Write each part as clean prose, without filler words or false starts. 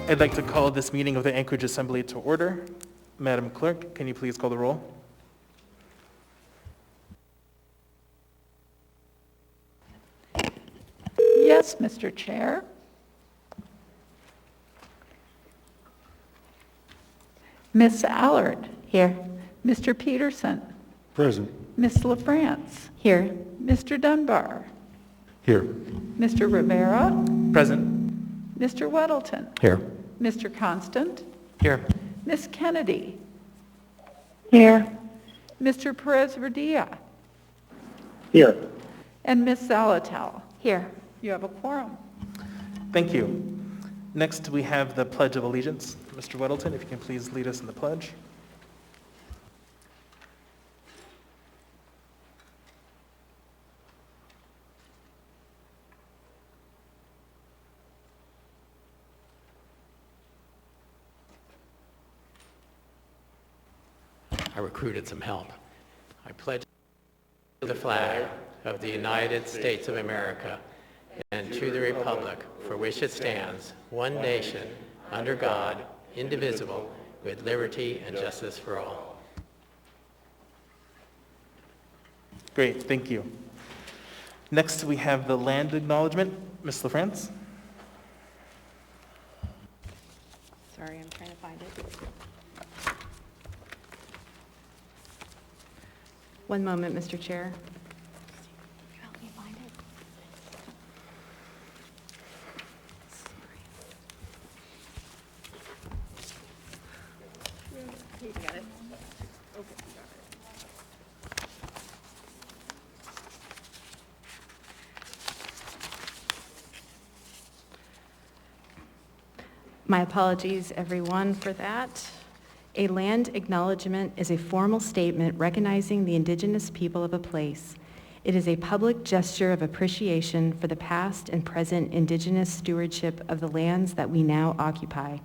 I'd like to call this meeting of the Anchorage Assembly to order. Madam Clerk, can you please call the roll? Yes, Mr. Chair. Ms. Allard. Here. Mr. Peterson. Present. Ms. LaFrance. Here. Mr. Dunbar. Here. Mr. Rivera. Present. Mr. Weddleton. Here. Mr. Constant. Here. Ms. Kennedy. Here. Mr. Perez-Verdia. Here. And Ms. Zalatel. Here. You have a quorum. Thank you. Next, we have the Pledge of Allegiance. Mr. Weddleton, if you can please lead us in the pledge. I recruited some help. I pledge to the flag of the United States of America and to the republic for which it stands, one nation, under God, indivisible, with liberty and justice for all. Great, thank you. Next, we have the land acknowledgement. Ms. LaFrance? Sorry, I'm trying to find it. One moment, Mr. Chair. Help me find it. You got it. My apologies, everyone, for that. A land acknowledgement is a formal statement recognizing the indigenous people of a place. It is a public gesture of appreciation for the past and present indigenous stewardship of the lands that we now occupy.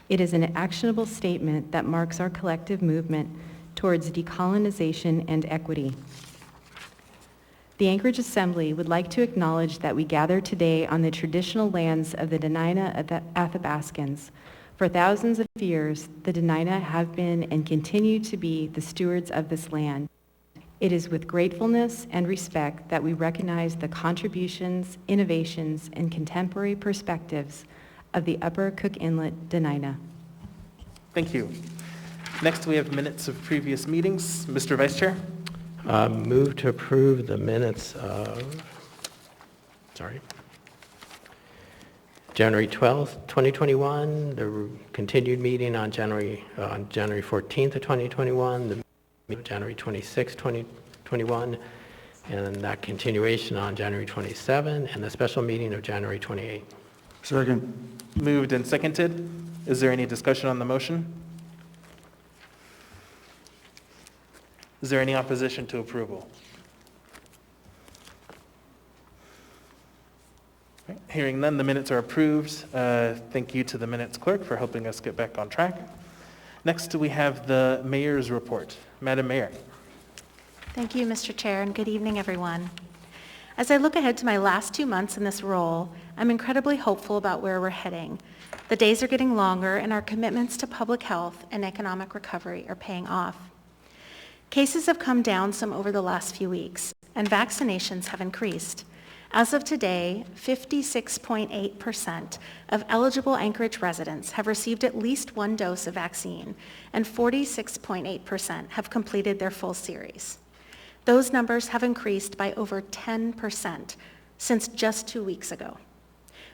It is an actionable statement that marks our collective movement towards decolonization and equity. The Anchorage Assembly would like to acknowledge that we gather today on the traditional lands of the Dena'ina Athabascans. For thousands of years, the Dena'ina have been and continue to be the stewards of this land. It is with gratefulness and respect that we recognize the contributions, innovations, and contemporary perspectives of the Upper Cook Inlet Dena'ina. Thank you. Next, we have minutes of previous meetings. Mr. Vice Chair? Move to approve the minutes of, January 12th, 2021, the continued meeting on January 14th of 2021, the meeting of January 26th, 2021, and that continuation on January 27th, and the special meeting of January 28th. Second. Moved and seconded. Is there any discussion on the motion? Is there any opposition to approval? Right. Hearing none, the minutes are approved. Thank you to the minutes clerk for helping us get back on track. Next, we have the mayor's report. Madam Mayor. Thank you, Mr. Chair, and good evening, everyone. As I look ahead to my last 2 months in this role, I'm incredibly hopeful about where we're heading. The days are getting longer, and our commitments to public health and economic recovery are paying off. Cases have come down some over the last few weeks, and vaccinations have increased. As of today, 56.8% of eligible Anchorage residents have received at least one dose of vaccine, and 46.8% have completed their full series. Those numbers have increased by over 10% since just 2 weeks ago.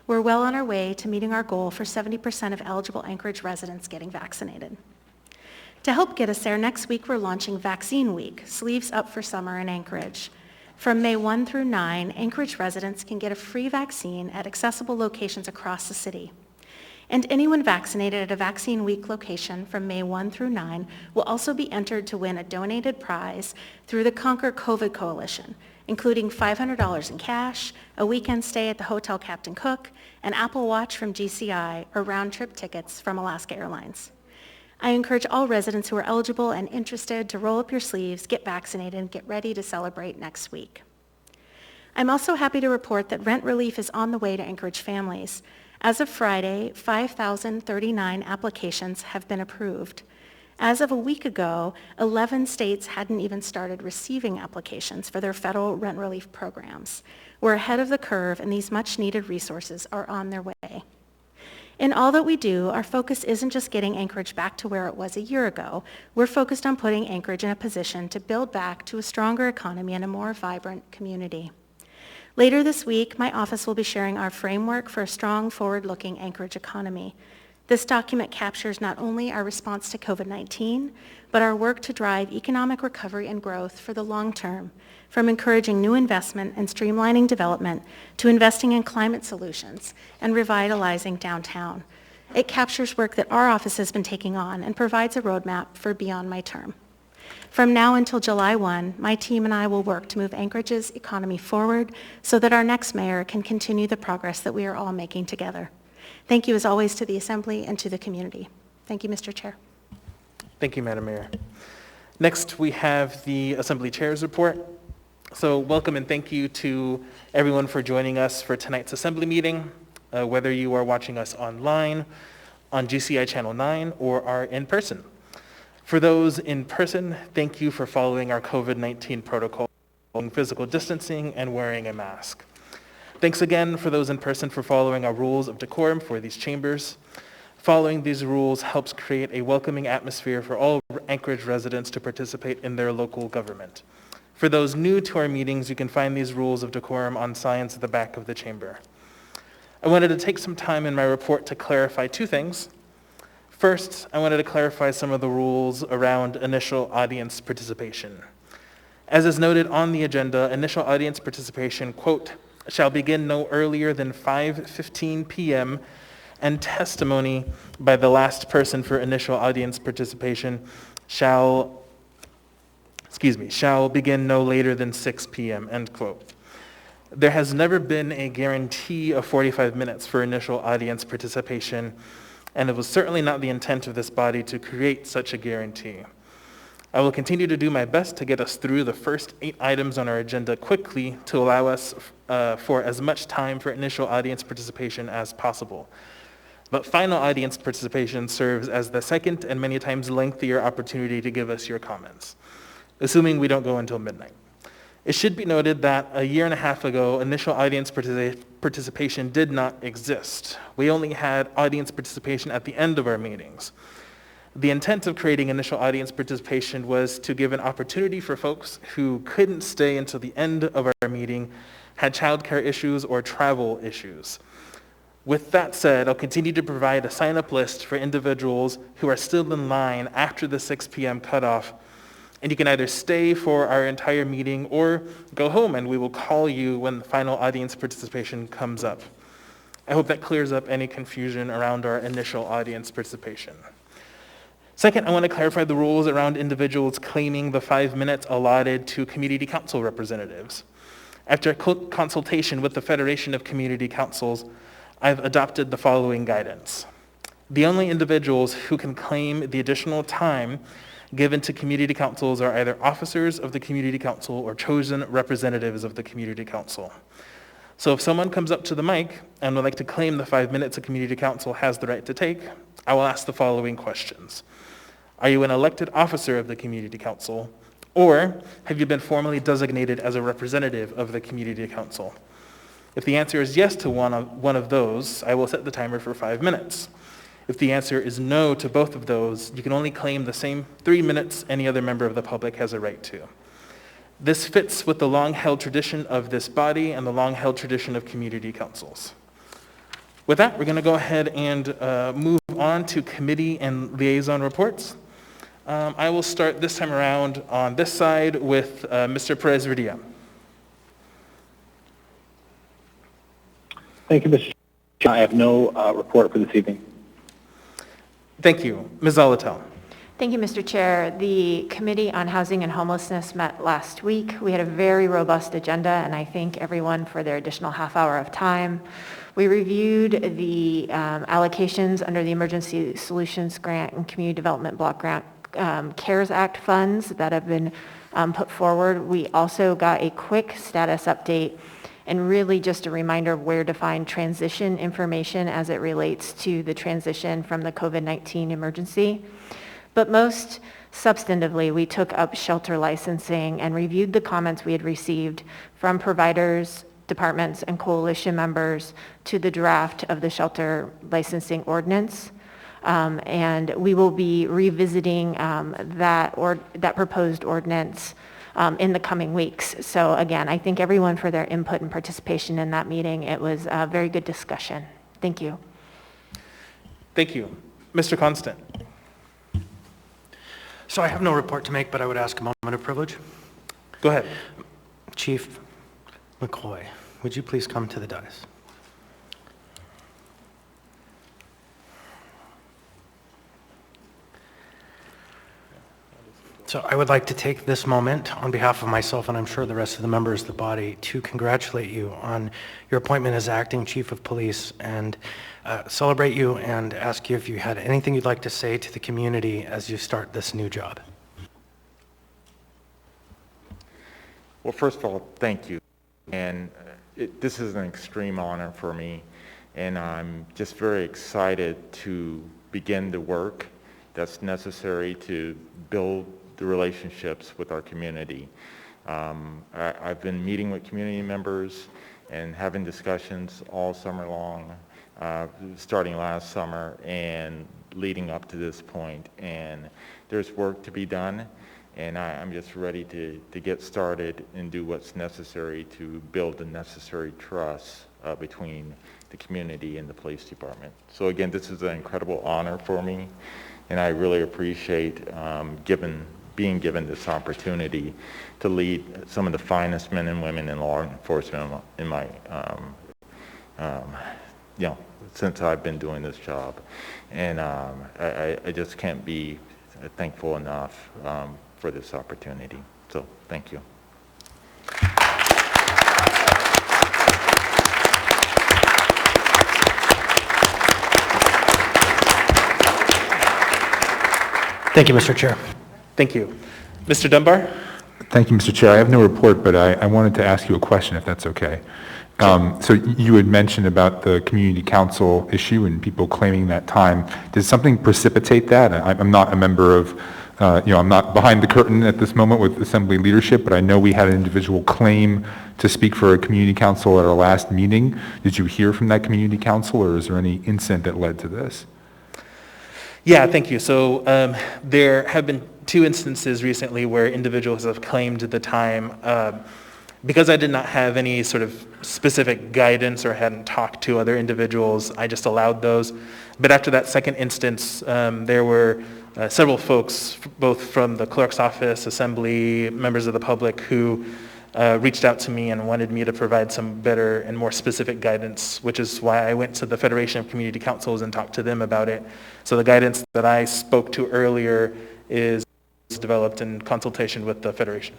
We're well on our way to meeting our goal for 70% of eligible Anchorage residents getting vaccinated. To help get us there, next week we're launching Vaccine Week, Sleeves Up for Summer in Anchorage. From May 1 through 9, Anchorage residents can get a free vaccine at accessible locations across the city. And anyone vaccinated at a Vaccine Week location from May 1 through 9 will also be entered to win a donated prize through the Conquer COVID Coalition, including $500 in cash, a weekend stay at the Hotel Captain Cook, an Apple Watch from GCI, or round-trip tickets from Alaska Airlines. I encourage all residents who are eligible and interested to roll up your sleeves, get vaccinated, and get ready to celebrate next week. I'm also happy to report that rent relief is on the way to Anchorage families. As of Friday, 5,039 applications have been approved. As of a week ago, 11 states hadn't even started receiving applications for their federal rent relief programs. We're ahead of the curve, and these much-needed resources are on their way. In all that we do, our focus isn't just getting Anchorage back to where it was a year ago. We're focused on putting Anchorage in a position to build back to a stronger economy and a more vibrant community. Later this week, my office will be sharing our framework for a strong, forward-looking Anchorage economy. This document captures not only our response to COVID-19, but our work to drive economic recovery and growth for the long term, from encouraging new investment and streamlining development to investing in climate solutions and revitalizing downtown. It captures work that our office has been taking on and provides a roadmap for beyond my term. From now until July 1, my team and I will work to move Anchorage's economy forward so that our next mayor can continue the progress that we are all making together. Thank you as always to the Assembly and to the community. Thank you, Mr. Chair. Thank you, Madam Mayor. Next, we have the Assembly Chair's report. So welcome and thank you to everyone for joining us for tonight's Assembly meeting, whether you are watching us online, on GCI Channel 9, or are in person. For those in person, thank you for following our COVID-19 protocol, physical distancing, and wearing a mask. Thanks again for those in person for following our rules of decorum for these chambers. Following these rules helps create a welcoming atmosphere for all Anchorage residents to participate in their local government. For those new to our meetings, you can find these rules of decorum on signs at the back of the chamber. I wanted to take some time in my report to clarify two things. First, I wanted to clarify some of the rules around initial audience participation. As is noted on the agenda, initial audience participation, quote, shall begin no earlier than 5:15 p.m. and testimony by the last person for initial audience participation shall begin no later than 6 p.m., end quote. There has never been a guarantee of 45 minutes for initial audience participation, and it was certainly not the intent of this body to create such a guarantee. I will continue to do my best to get us through the first 8 items on our agenda quickly to allow us for as much time for initial audience participation as possible. But final audience participation serves as the second and many times lengthier opportunity to give us your comments, assuming we don't go until midnight. It should be noted that a year and a half ago, initial audience participation did not exist. We only had audience participation at the end of our meetings. The intent of creating initial audience participation was to give an opportunity for folks who couldn't stay until the end of our meeting, had childcare issues or travel issues. With that said, I'll continue to provide a sign-up list for individuals who are still in line after the 6 p.m. cutoff, and you can either stay for our entire meeting or go home and we will call you when the final audience participation comes up. I hope that clears up any confusion around our initial audience participation. Second, I want to clarify the rules around individuals claiming the 5 minutes allotted to community council representatives. After consultation with the Federation of Community Councils, I've adopted the following guidance. The only individuals who can claim the additional time given to community councils are either officers of the community council or chosen representatives of the community council. So if someone comes up to the mic and would like to claim the 5 minutes a community council has the right to take, I will ask the following questions. Are you an elected officer of the community council, or have you been formally designated as a representative of the community council? If the answer is yes to one of those, I will set the timer for 5 minutes. If the answer is no to both of those, you can only claim the same 3 minutes any other member of the public has a right to. This fits with the long-held tradition of this body and the long-held tradition of community councils. With that, we're going to go ahead and move on to committee and liaison reports. I will start this time around on this side with Mr. Perez-Verdia. Thank you, Mr. Chair. I have no report for this evening. Thank you. Ms. Zolotel. Thank you, Mr. Chair. The Committee on Housing and Homelessness met last week. We had a very robust agenda, and I thank everyone for their additional half hour of time. We reviewed the allocations under the Emergency Solutions Grant and Community Development Block Grant CARES Act funds that have been put forward. We also got a quick status update and really just a reminder of where to find transition information as it relates to the transition from the COVID-19 emergency. But most substantively, we took up shelter licensing and reviewed the comments we had received from providers, departments, and coalition members to the draft of the shelter licensing ordinance. And we will be revisiting that proposed ordinance in the coming weeks. So again, I thank everyone for their input and participation in that meeting. It was a very good discussion. Thank you. Thank you. Mr. Constant. So I have no report to make, but I would ask a moment of privilege. Go ahead. Chief McCoy, would you please come to the dais? So I would like to take this moment on behalf of myself, and I'm sure the rest of the members of the body, to congratulate you on your appointment as acting chief of police and celebrate you and ask you if you had anything you'd like to say to the community as you start this new job. Well, first of all, thank you. And this is an extreme honor for me, and I'm just very excited to begin the work that's necessary to build the relationships with our community. I've been meeting with community members and having discussions all summer long, starting last summer and leading up to this point. And there's work to be done, and I'm just ready to get started and do what's necessary to build the necessary trust between the community and the police department. So again, this is an incredible honor for me, and I really appreciate being given this opportunity to lead some of the finest men and women in law enforcement in my, since I've been doing this job. And I just can't be thankful enough for this opportunity. So thank you. Thank you, Mr. Chair. Thank you. Mr. Dunbar? Thank you, Mr. Chair. I have no report, but I wanted to ask you a question, if that's okay. So you had mentioned about the community council issue and people claiming that time. Did something precipitate that? I'm not a member of, I'm not behind the curtain at this moment with assembly leadership, but I know we had an individual claim to speak for a community council at our last meeting. Did you hear from that community council, or is there any incident that led to this? Yeah, thank you. So there have been 2 instances recently where individuals have claimed the time. Because I did not have any sort of specific guidance or hadn't talked to other individuals, I just allowed those. But after that second instance, there were several folks, both from the clerk's office, assembly, members of the public, who reached out to me and wanted me to provide some better and more specific guidance, which is why I went to the Federation of Community Councils and talked to them about it. So the guidance that I spoke to earlier is developed in consultation with the Federation.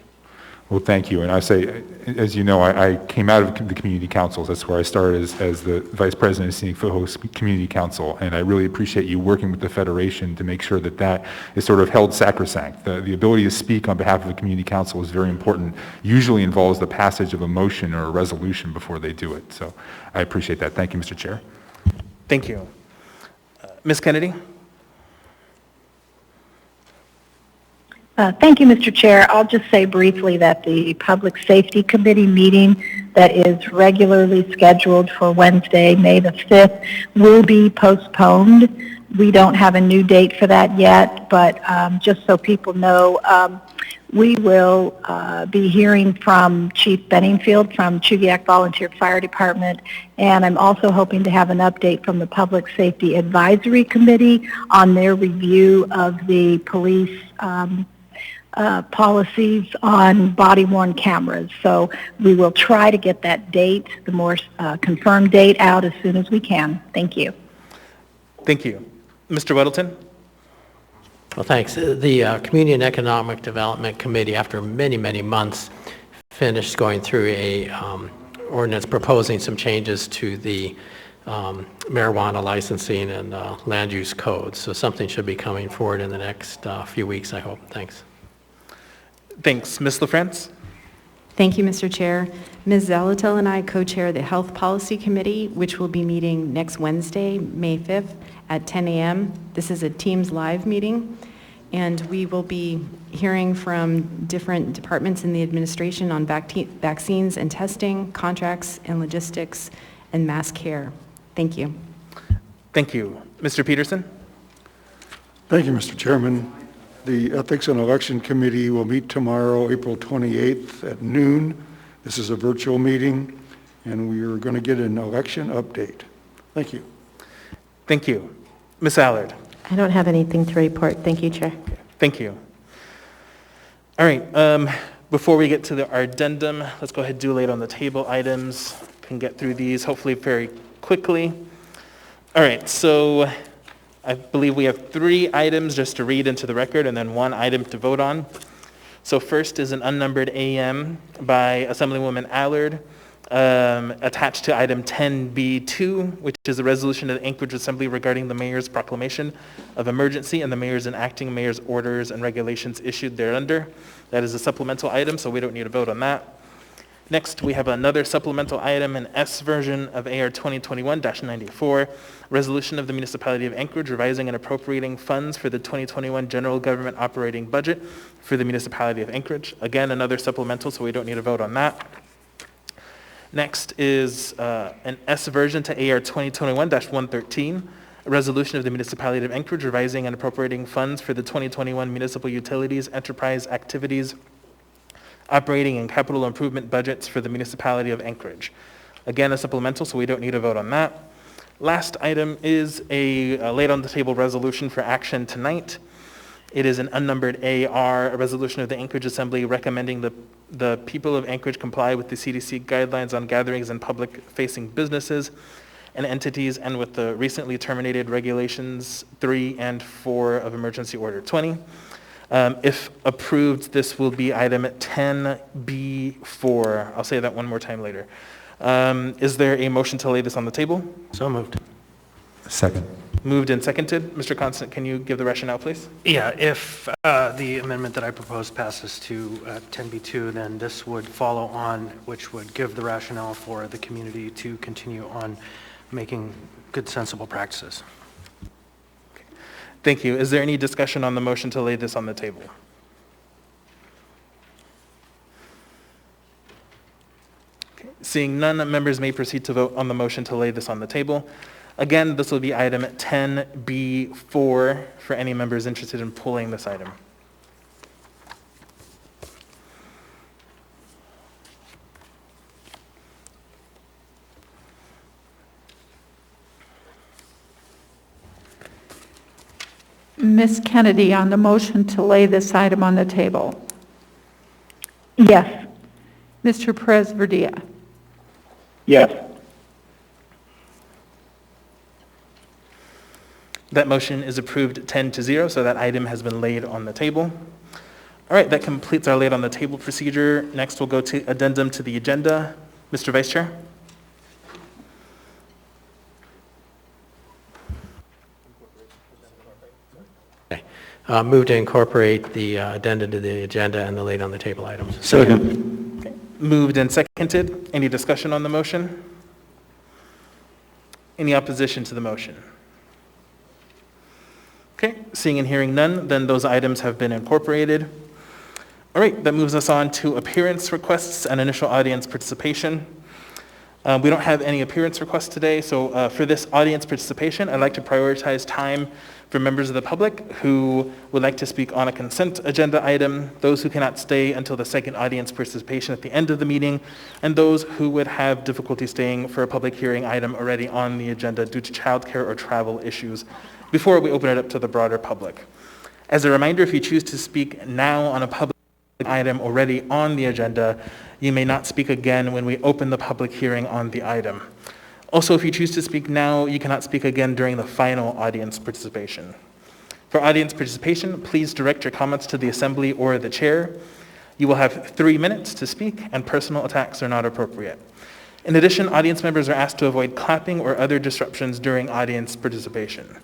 Well, thank you. And I say, as you know, I came out of the community councils. That's where I started as the vice president of Scenic Foothills Community Council. And I really appreciate you working with the Federation to make sure that that is sort of held sacrosanct. The ability to speak on behalf of the community council is very important. Usually involves the passage of a motion or a resolution before they do it. So I appreciate that. Thank you, Mr. Chair. Thank you. Ms. Kennedy? Thank you, Mr. Chair. I'll just say briefly that the Public Safety Committee meeting that is regularly scheduled for Wednesday, May the 5th, will be postponed. We don't have a new date for that yet, but just so people know, we will be hearing from Chief Benningfield from Chugiak Volunteer Fire Department, and I'm also hoping to have an update from the Public Safety Advisory Committee on their review of the police policies on body-worn cameras. So we will try to get that date, the more confirmed date, out as soon as we can. Thank you. Thank you. Mr. Weddleton? Well, thanks. The Community and Economic Development Committee, after many, many months, finished going through a ordinance proposing some changes to the marijuana licensing and land use codes. So something should be coming forward in the next few weeks, I hope. Thanks. Thanks. Ms. LaFrance? Thank you, Mr. Chair. Ms. Zalatel and I co-chair the Health Policy Committee, which will be meeting next Wednesday, May 5th at 10 a.m. This is a Teams Live meeting, and we will be hearing from different departments in the administration on vaccines and testing, contracts and logistics, and mass care. Thank you. Thank you. Mr. Peterson? Thank you, Mr. Chairman. The Ethics and Election Committee will meet tomorrow, April 28th at noon. This is a virtual meeting, and we are going to get an election update. Thank you. Thank you. Ms. Allard? I don't have anything to report. Thank you, Chair. Thank you. All right, before we get to our addendum, let's go ahead and do late on the table items. Can get through these hopefully very quickly. All right, so I believe we have 3 items just to read into the record and then 1 item to vote on. So first is an unnumbered AM by Assemblywoman Allard, attached to item 10B2, which is a resolution of the Anchorage Assembly regarding the mayor's proclamation of emergency and the mayor's enacting mayor's orders and regulations issued thereunder. That is a supplemental item, so we don't need to vote on that. Next, we have another supplemental item, an S version of AR 2021-94, resolution of the Municipality of Anchorage revising and appropriating funds for the 2021 general government operating budget for the Municipality of Anchorage. Again, another supplemental, so we don't need to vote on that. Next is an S version to AR 2021-113, a resolution of the Municipality of Anchorage revising and appropriating funds for the 2021 municipal utilities enterprise activities operating and capital improvement budgets for the Municipality of Anchorage. Again, a supplemental, so we don't need to vote on that. Last item is a laid on the table resolution for action tonight. It is an unnumbered AR, a resolution of the Anchorage Assembly recommending the people of Anchorage comply with the CDC guidelines on gatherings and public-facing businesses and entities and with the recently terminated regulations 3 and 4 of Emergency Order 20. If approved, this will be item 10B4. I'll say that one more time later. Is there a motion to lay this on the table? So moved. Second. Moved and seconded. Mr. Constant, can you give the rationale, please? Yeah, if the amendment that I propose passes to 10B2, then this would follow on, which would give the rationale for the community to continue on making good, sensible practices. Thank you. Is there any discussion on the motion to lay this on the table? Okay. Seeing none, members may proceed to vote on the motion to lay this on the table. Again, this will be item 10B4 for any members interested in pulling this item. Ms. Kennedy, on the motion to lay this item on the table. Yes. Mr. Perez-Verdia. Yes. That motion is approved 10-0, so that item has been laid on the table. All right, that completes our laid on the table procedure. Next, we'll go to addendum to the agenda. Mr. Vice Chair. Move to incorporate the addendum to the agenda and the laid on the table items. Second. Okay. Moved and seconded. Any discussion on the motion? Any opposition to the motion? Okay, seeing and hearing none, then those items have been incorporated. All right, that moves us on to appearance requests and initial audience participation. We don't have any appearance requests today, so for this audience participation, I'd like to prioritize time for members of the public who would like to speak on a consent agenda item, those who cannot stay until the second audience participation at the end of the meeting, and those who would have difficulty staying for a public hearing item already on the agenda due to childcare or travel issues before we open it up to the broader public. As a reminder, if you choose to speak now on a public item already on the agenda, you may not speak again when we open the public hearing on the item. Also, if you choose to speak now, you cannot speak again during the final audience participation. For audience participation, please direct your comments to the assembly or the chair. You will have 3 minutes to speak, and personal attacks are not appropriate. In addition, audience members are asked to avoid clapping or other disruptions during audience participation.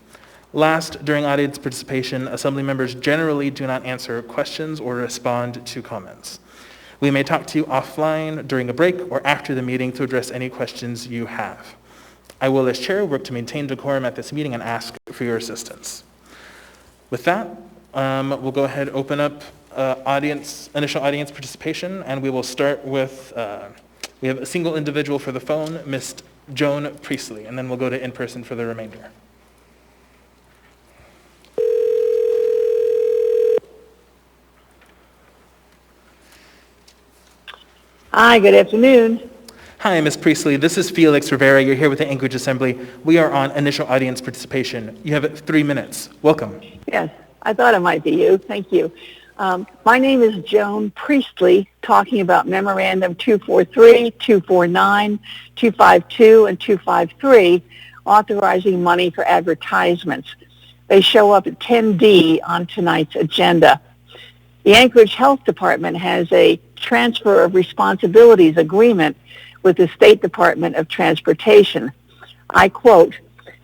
Last, during audience participation, assembly members generally do not answer questions or respond to comments. We may talk to you offline during a break or after the meeting to address any questions you have. I will, as chair, work to maintain decorum at this meeting and ask for your assistance. With that, we'll go ahead and open up initial audience participation, and we will start with, we have a single individual for the phone, Ms. Joan Priestley, and then we'll go to in-person for the remainder. Hi, good afternoon. Hi, Ms. Priestley. This is Felix Rivera. You're here with the Anchorage Assembly. We are on initial audience participation. You have 3 minutes. Welcome. Yes, I thought it might be you. Thank you. My name is Joan Priestley, talking about Memorandum 243, 249, 252, and 253, authorizing money for advertisements. They show up at 10D on tonight's agenda. The Anchorage Health Department has a transfer of responsibilities agreement with the State Department of Transportation. I quote,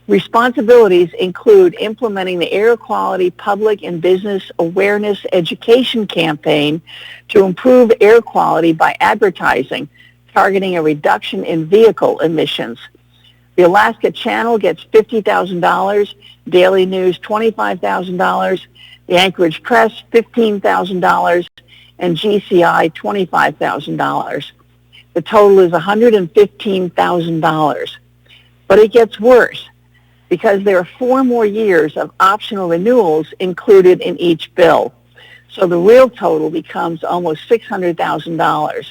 responsibilities include implementing the air quality public and business awareness education campaign to improve air quality by advertising, targeting a reduction in vehicle emissions. The Alaska Channel gets $50,000, Daily News $25,000, the Anchorage Press $15,000, and GCI $25,000. The total is $115,000. But it gets worse because there are 4 more years of optional renewals included in each bill. So the real total becomes almost $600,000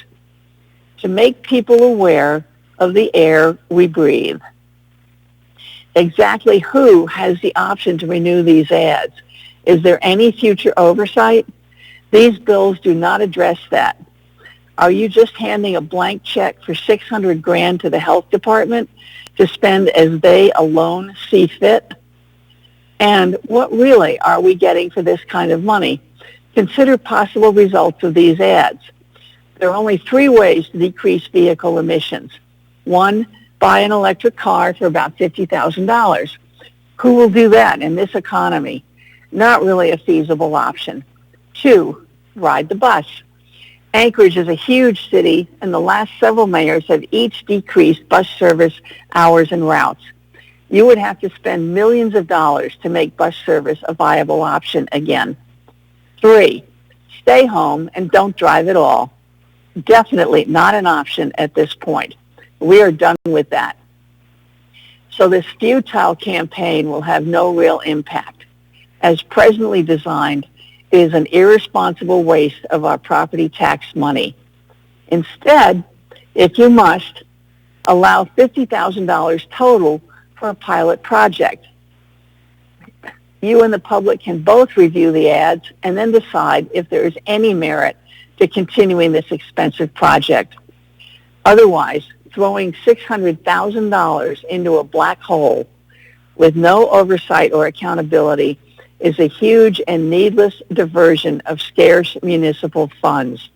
to make people aware of the air we breathe. Exactly who has the option to renew these ads? Is there any future oversight? These bills do not address that. Are you just handing a blank check for $600,000 to the health department to spend as they alone see fit? And what really are we getting for this kind of money? Consider possible results of these ads. There are only 3 ways to decrease vehicle emissions. 1, buy an electric car for about $50,000. Who will do that in this economy? Not really a feasible option. 2, ride the bus. Anchorage is a huge city, and the last several mayors have each decreased bus service hours and routes. You would have to spend millions of dollars to make bus service a viable option again. 3, stay home and don't drive at all. Definitely not an option at this point. We are done with that. So this futile campaign will have no real impact. As presently designed, it is an irresponsible waste of our property tax money. Instead, if you must, allow $50,000 total for a pilot project. You and the public can both review the ads and then decide if there is any merit to continuing this expensive project. Otherwise, throwing $600,000 into a black hole with no oversight or accountability is a huge and needless diversion of scarce municipal funds.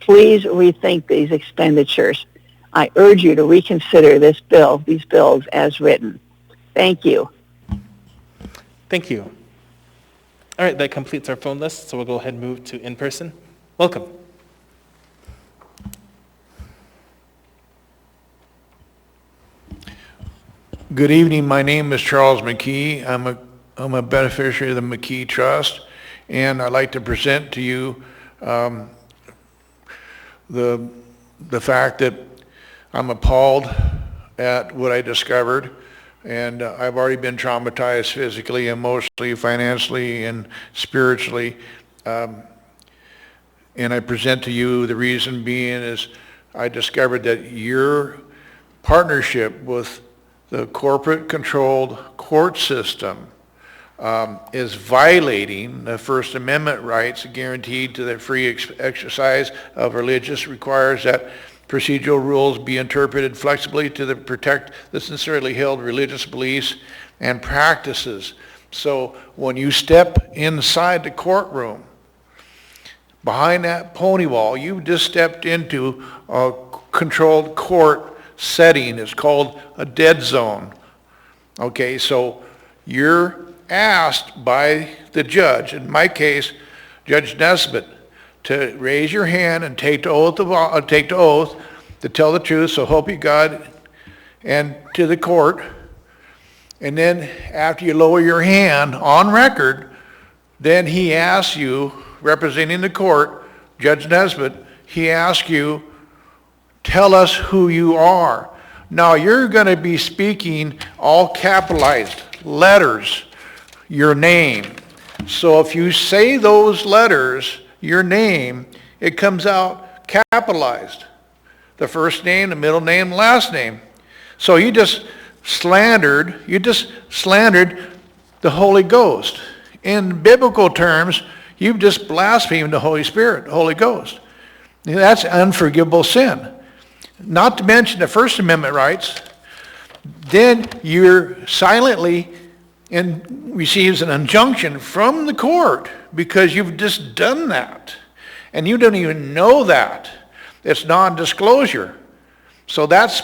Please rethink these expenditures. I urge you to reconsider these bills as written. Thank you. Thank you. All right, that completes our phone list, so we'll go ahead and move to in-person. Welcome. Good evening. My name is Charles McKee. I'm a beneficiary of the McKee Trust, and I'd like to present to you the fact that I'm appalled at what I discovered, and I've already been traumatized physically, emotionally, financially, and spiritually. And I present to you the reason being is I discovered that your partnership with the corporate-controlled court system is violating the First Amendment rights guaranteed to the free exercise of religious, requires that procedural rules be interpreted flexibly to protect the sincerely held religious beliefs and practices. So when you step inside the courtroom, behind that pony wall, you just stepped into a controlled court setting. It's called a dead zone. Okay, so you're asked by the judge, in my case, Judge Nesbitt, to raise your hand and take the oath to tell the truth, so help you God, and to the court. And then after you lower your hand on record, then he asks you, representing the court, Judge Nesbitt, he asks you, tell us who you are. Now you're going to be speaking all capitalized letters, your name. So if you say those letters, your name, it comes out capitalized. The first name, the middle name, last name. So you just slandered the Holy Ghost. In biblical terms, you've just blasphemed the Holy Spirit, the Holy Ghost. That's unforgivable sin. Not to mention the First Amendment rights. Then you're silently and receives an injunction from the court because you've just done that. And you don't even know that. It's non-disclosure. So that's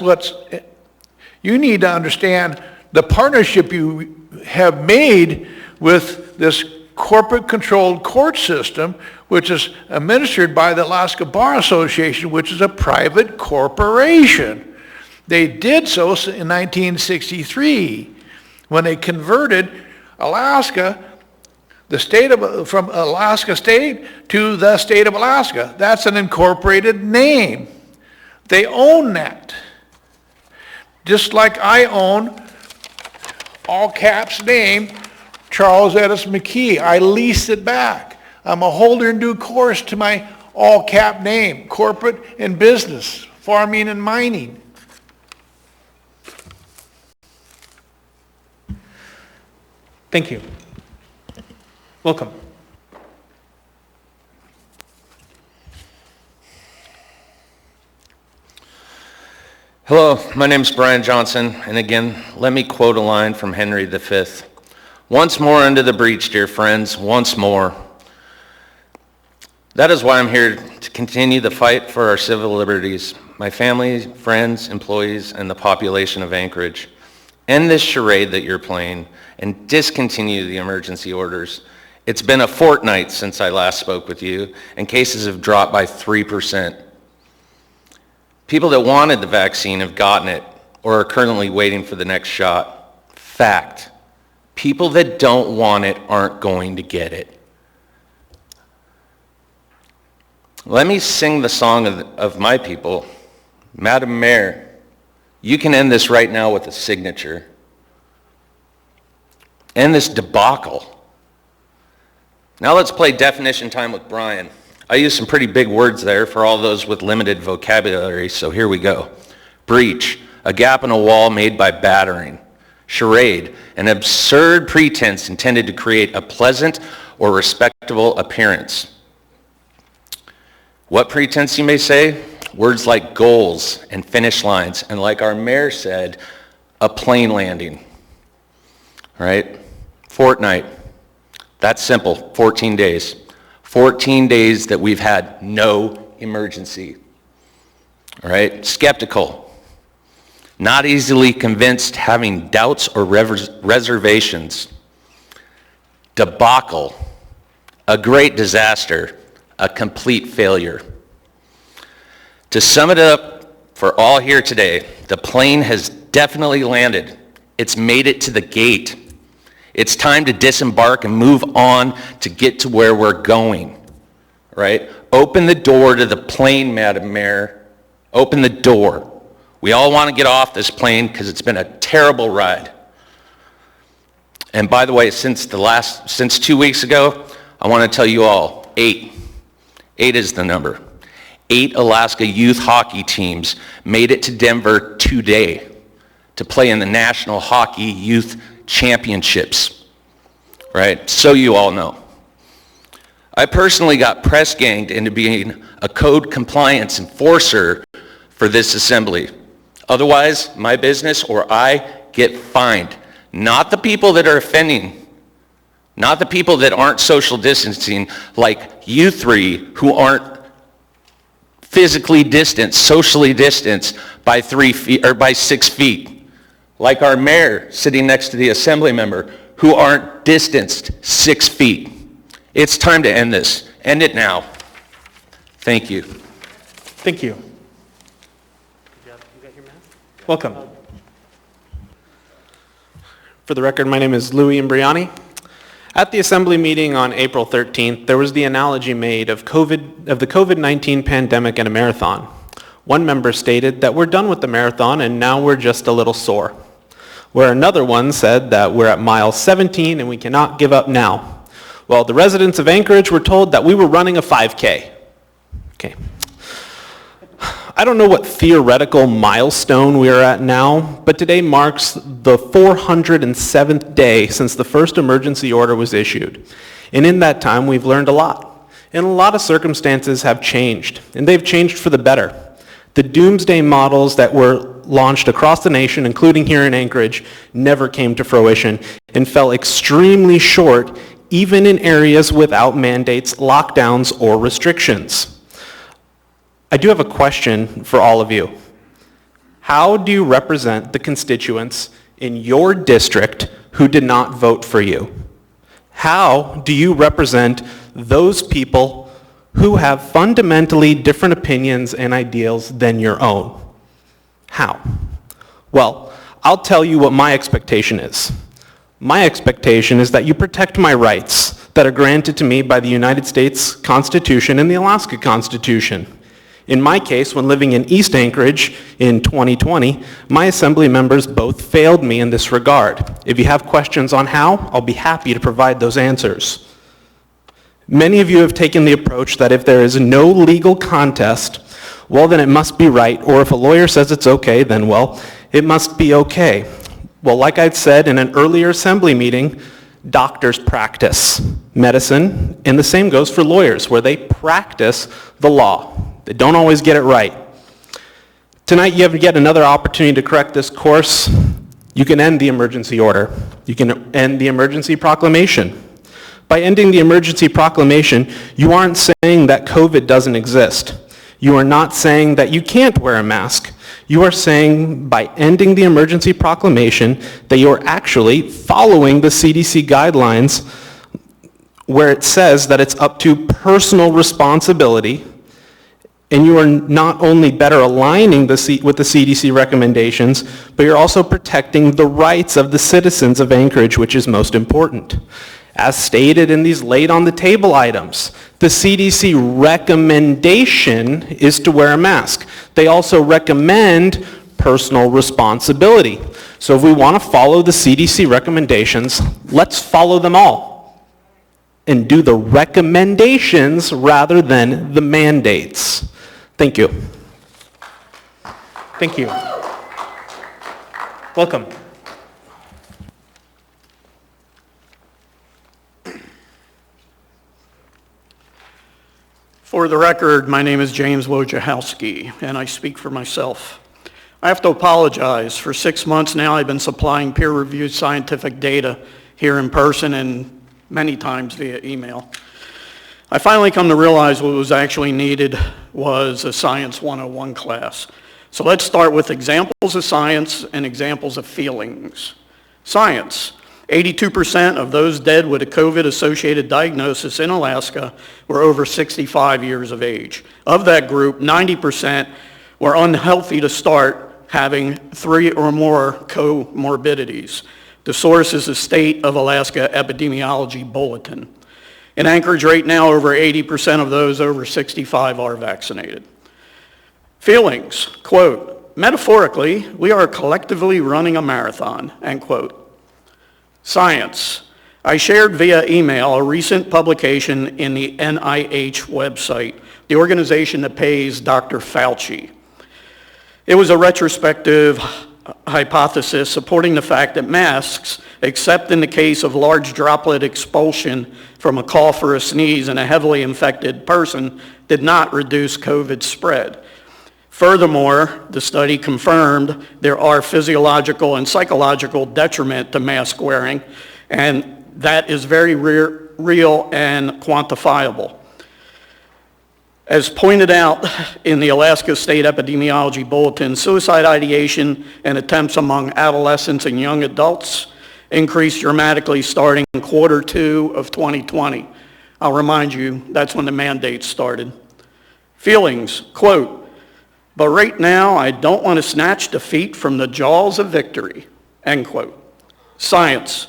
you need to understand the partnership you have made with this corporate-controlled court system, which is administered by the Alaska Bar Association, which is a private corporation. They did so in 1963 when they converted Alaska, from Alaska State to the state of Alaska. That's an incorporated name. They own that. Just like I own, all caps name, Charles Edison McKee. I lease it back. I'm a holder in due course to my all cap name, corporate and business, farming and mining. Thank you. Welcome. Hello, my name is Brian Johnson, and again, let me quote a line from Henry V. Once more into the breach, dear friends, once more. That is why I'm here to continue the fight for our civil liberties, my family, friends, employees, and the population of Anchorage. End this charade that you're playing and discontinue the emergency orders. It's been a fortnight since I last spoke with you, and cases have dropped by 3%. People that wanted the vaccine have gotten it or are currently waiting for the next shot. Fact. People that don't want it aren't going to get it. Let me sing the song of my people. Madam Mayor, you can end this right now with a signature. End this debacle. Now let's play definition time with Brian. I used some pretty big words there for all those with limited vocabulary, so here we go. Breach, a gap in a wall made by battering. Charade, an absurd pretense intended to create a pleasant or respectable appearance. What pretense, you may say? Words like goals and finish lines, and like our mayor said, a plane landing. Right? Fortnight. That's simple, 14 days. 14 days that we've had no emergency. All right? Skeptical. Not easily convinced, having doubts or reservations. Debacle. A great disaster. A complete failure. To sum it up for all here today, the plane has definitely landed. It's made it to the gate. It's time to disembark and move on to get to where we're going, right? Open the door to the plane, Madam Mayor. Open the door. We all want to get off this plane because it's been a terrible ride. And by the way, since 2 weeks ago, I want to tell you all, 8 is the number. 8 Alaska youth hockey teams made it to Denver today to play in the National Hockey Youth Championships, right? So you all know. I personally got press ganged into being a code compliance enforcer for this assembly. Otherwise, my business or I get fined. Not the people that are offending, not the people that aren't social distancing like you three who aren't physically distanced, socially distanced by 3 feet or by 6 feet. Like our mayor sitting next to the assembly member who aren't distanced 6 feet. It's time to end this. End it now. Thank you. Thank you. Welcome. For the record, my name is Louis Imbriani. At the Assembly meeting on April 13th, there was the analogy made of the COVID-19 pandemic and a marathon. One member stated that we're done with the marathon and now we're just a little sore, where another one said that we're at mile 17 and we cannot give up now. Well, the residents of Anchorage were told that we were running a 5K. Okay. I don't know what theoretical milestone we are at now, but today marks the 407th day since the first emergency order was issued. And in that time, we've learned a lot. And a lot of circumstances have changed, and they've changed for the better. The doomsday models that were launched across the nation, including here in Anchorage, never came to fruition and fell extremely short, even in areas without mandates, lockdowns, or restrictions. I do have a question for all of you. How do you represent the constituents in your district who did not vote for you? How do you represent those people who have fundamentally different opinions and ideals than your own? How? Well, I'll tell you what my expectation is. My expectation is that you protect my rights that are granted to me by the United States Constitution and the Alaska Constitution. In my case, when living in East Anchorage in 2020, my assembly members both failed me in this regard. If you have questions on how, I'll be happy to provide those answers. Many of you have taken the approach that if there is no legal contest, well, then it must be right, or if a lawyer says it's okay, then, well, it must be okay. Well, like I'd said in an earlier assembly meeting, doctors practice medicine, and the same goes for lawyers, where they practice the law. They don't always get it right. Tonight you have yet another opportunity to correct this course. You can end the emergency order. You can end the emergency proclamation. By ending the emergency proclamation, you aren't saying that COVID doesn't exist. You are not saying that you can't wear a mask. You are saying by ending the emergency proclamation that you are actually following the CDC guidelines where it says that it's up to personal responsibility, and you are not only better aligning with the CDC recommendations, but you're also protecting the rights of the citizens of Anchorage, which is most important. As stated in these laid on the table items, the CDC recommendation is to wear a mask. They also recommend personal responsibility. So if we want to follow the CDC recommendations, let's follow them all and do the recommendations rather than the mandates. Thank you. Thank you. Welcome. For the record, my name is James Wojciechowski, and I speak for myself. I have to apologize. For 6 months now, I've been supplying peer-reviewed scientific data here in person and many times via email. I finally come to realize what was actually needed was a Science 101 class. So let's start with examples of science and examples of feelings. Science. 82% of those dead with a COVID-associated diagnosis in Alaska were over 65 years of age. Of that group, 90% were unhealthy to start, having 3 or more comorbidities. The source is the State of Alaska Epidemiology Bulletin. In Anchorage right now, over 80% of those over 65 are vaccinated. Feelings, quote, metaphorically, we are collectively running a marathon, end quote. Science. I shared via email a recent publication in the NIH website, the organization that pays Dr. Fauci. It was a retrospective hypothesis supporting the fact that masks, except in the case of large droplet expulsion from a cough or a sneeze in a heavily infected person, did not reduce COVID spread. Furthermore, the study confirmed there are physiological and psychological detriment to mask wearing, and that is very real and quantifiable. As pointed out in the Alaska State Epidemiology Bulletin, suicide ideation and attempts among adolescents and young adults increased dramatically starting in Q2 of 2020. I'll remind you, that's when the mandates started. Feelings, quote, "But right now, I don't want to snatch defeat from the jaws of victory," end quote. Science,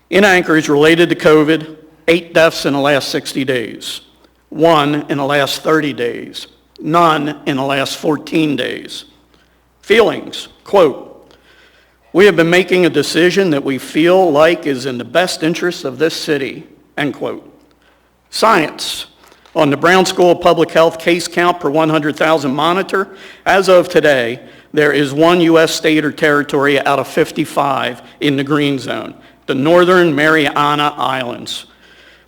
in Anchorage related to COVID, 8 deaths in the last 60 days, 1 in the last 30 days, none in the last 14 days. Feelings, quote, "We have been making a decision that we feel like is in the best interest of this city," end quote. Science, on the Brown School of Public Health case count per 100,000 monitor, as of today, there is 1 U.S. state or territory out of 55 in the green zone, the Northern Mariana Islands.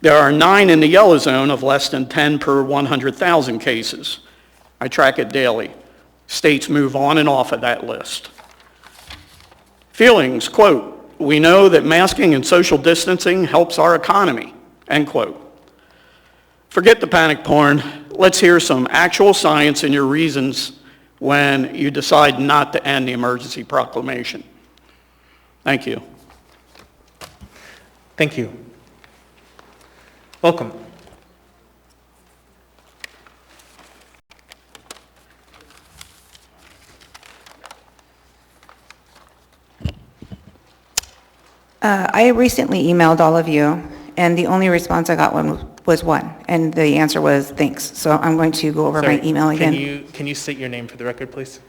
There are 9 in the yellow zone of less than 10 per 100,000 cases. I track it daily. States move on and off of that list. Feelings, quote, "We know that masking and social distancing helps our economy," end quote. Forget the panic porn. Let's hear some actual science and your reasons when you decide not to end the emergency proclamation. Thank you. Thank you. Welcome. I recently emailed all of you, and the only response I got was one, and the answer was thanks. So I'm going to go over my email again. Can you state your name for the record, please?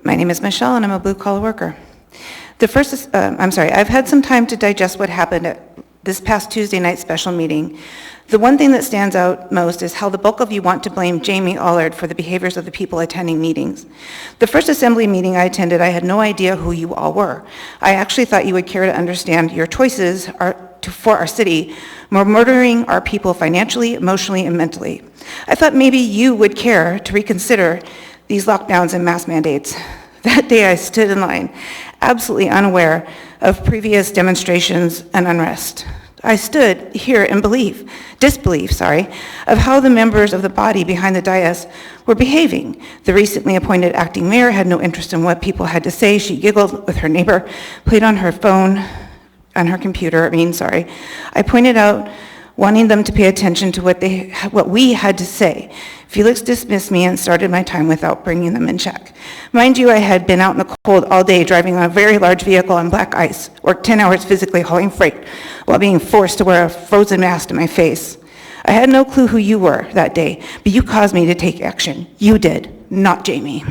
My name is Michelle, and I'm a blue-collar worker. I've had some time to digest what happened at this past Tuesday night special meeting. The one thing that stands out most is how the bulk of you want to blame Jamie Allard for the behaviors of the people attending meetings. The first assembly meeting I attended, I had no idea who you all were. I actually thought you would care to understand your choices for our city, murdering our people financially, emotionally, and mentally. I thought maybe you would care to reconsider these lockdowns and mask mandates. That day I stood in line, absolutely unaware of previous demonstrations and unrest. I stood here in disbelief, of how the members of the body behind the dais were behaving. The recently appointed acting mayor had no interest in what people had to say. She giggled with her neighbor, played on her phone, on her computer, I pointed out wanting them to pay attention to what we had to say. Felix dismissed me and started my time without bringing them in check. Mind you, I had been out in the cold all day driving on a very large vehicle on black ice, worked 10 hours physically hauling freight while being forced to wear a frozen mask to my face. I had no clue who you were that day, but you caused me to take action. You did, not Jamie.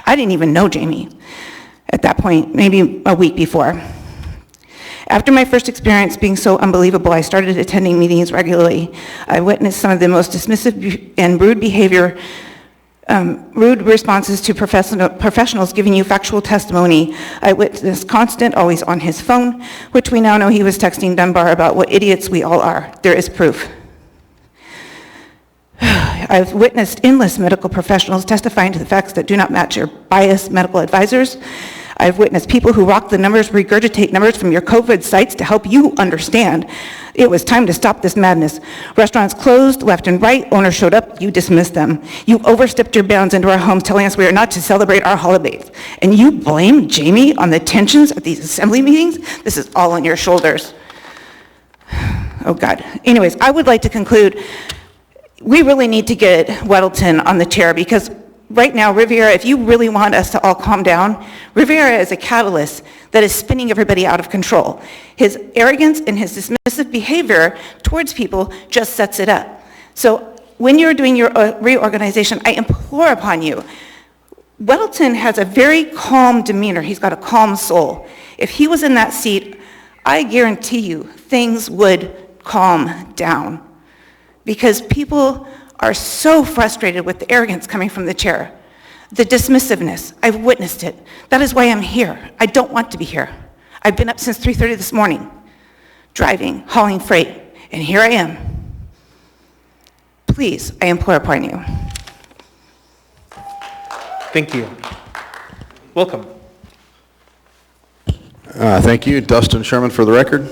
I didn't even know Jamie at that point, maybe a week before. After my first experience being so unbelievable, I started attending meetings regularly. I witnessed some of the most dismissive and rude behavior, rude responses to professionals giving you factual testimony. I witnessed constant, always on his phone, which we now know he was texting Dunbar about what idiots we all are. There is proof. I've witnessed endless medical professionals testifying to the facts that do not match your biased medical advisors. I've witnessed people who rock the numbers, regurgitate numbers from your COVID sites to help you understand. It was time to stop this madness. Restaurants closed left and right. Owners showed up. You dismissed them. You overstepped your bounds into our homes, telling us we are not to celebrate our holidays. And you blame Jamie on the tensions at these assembly meetings? This is all on your shoulders. Oh, God. Anyways, I would like to conclude. We really need to get Weddleton on the chair because right now, Riviera, if you really want us to all calm down, Riviera is a catalyst that is spinning everybody out of control. His arrogance and his dismissive behavior towards people just sets it up. So when you're doing your reorganization, I implore upon you, Weddleton has a very calm demeanor. He's got a calm soul. If he was in that seat, I guarantee you things would calm down because people are so frustrated with the arrogance coming from the chair. The dismissiveness, I've witnessed it. That is why I'm here. I don't want to be here. I've been up since 3:30 this morning, driving, hauling freight, and here I am. Please, I implore upon you. Thank you. Welcome. Thank you, Dustin Sherman for the record.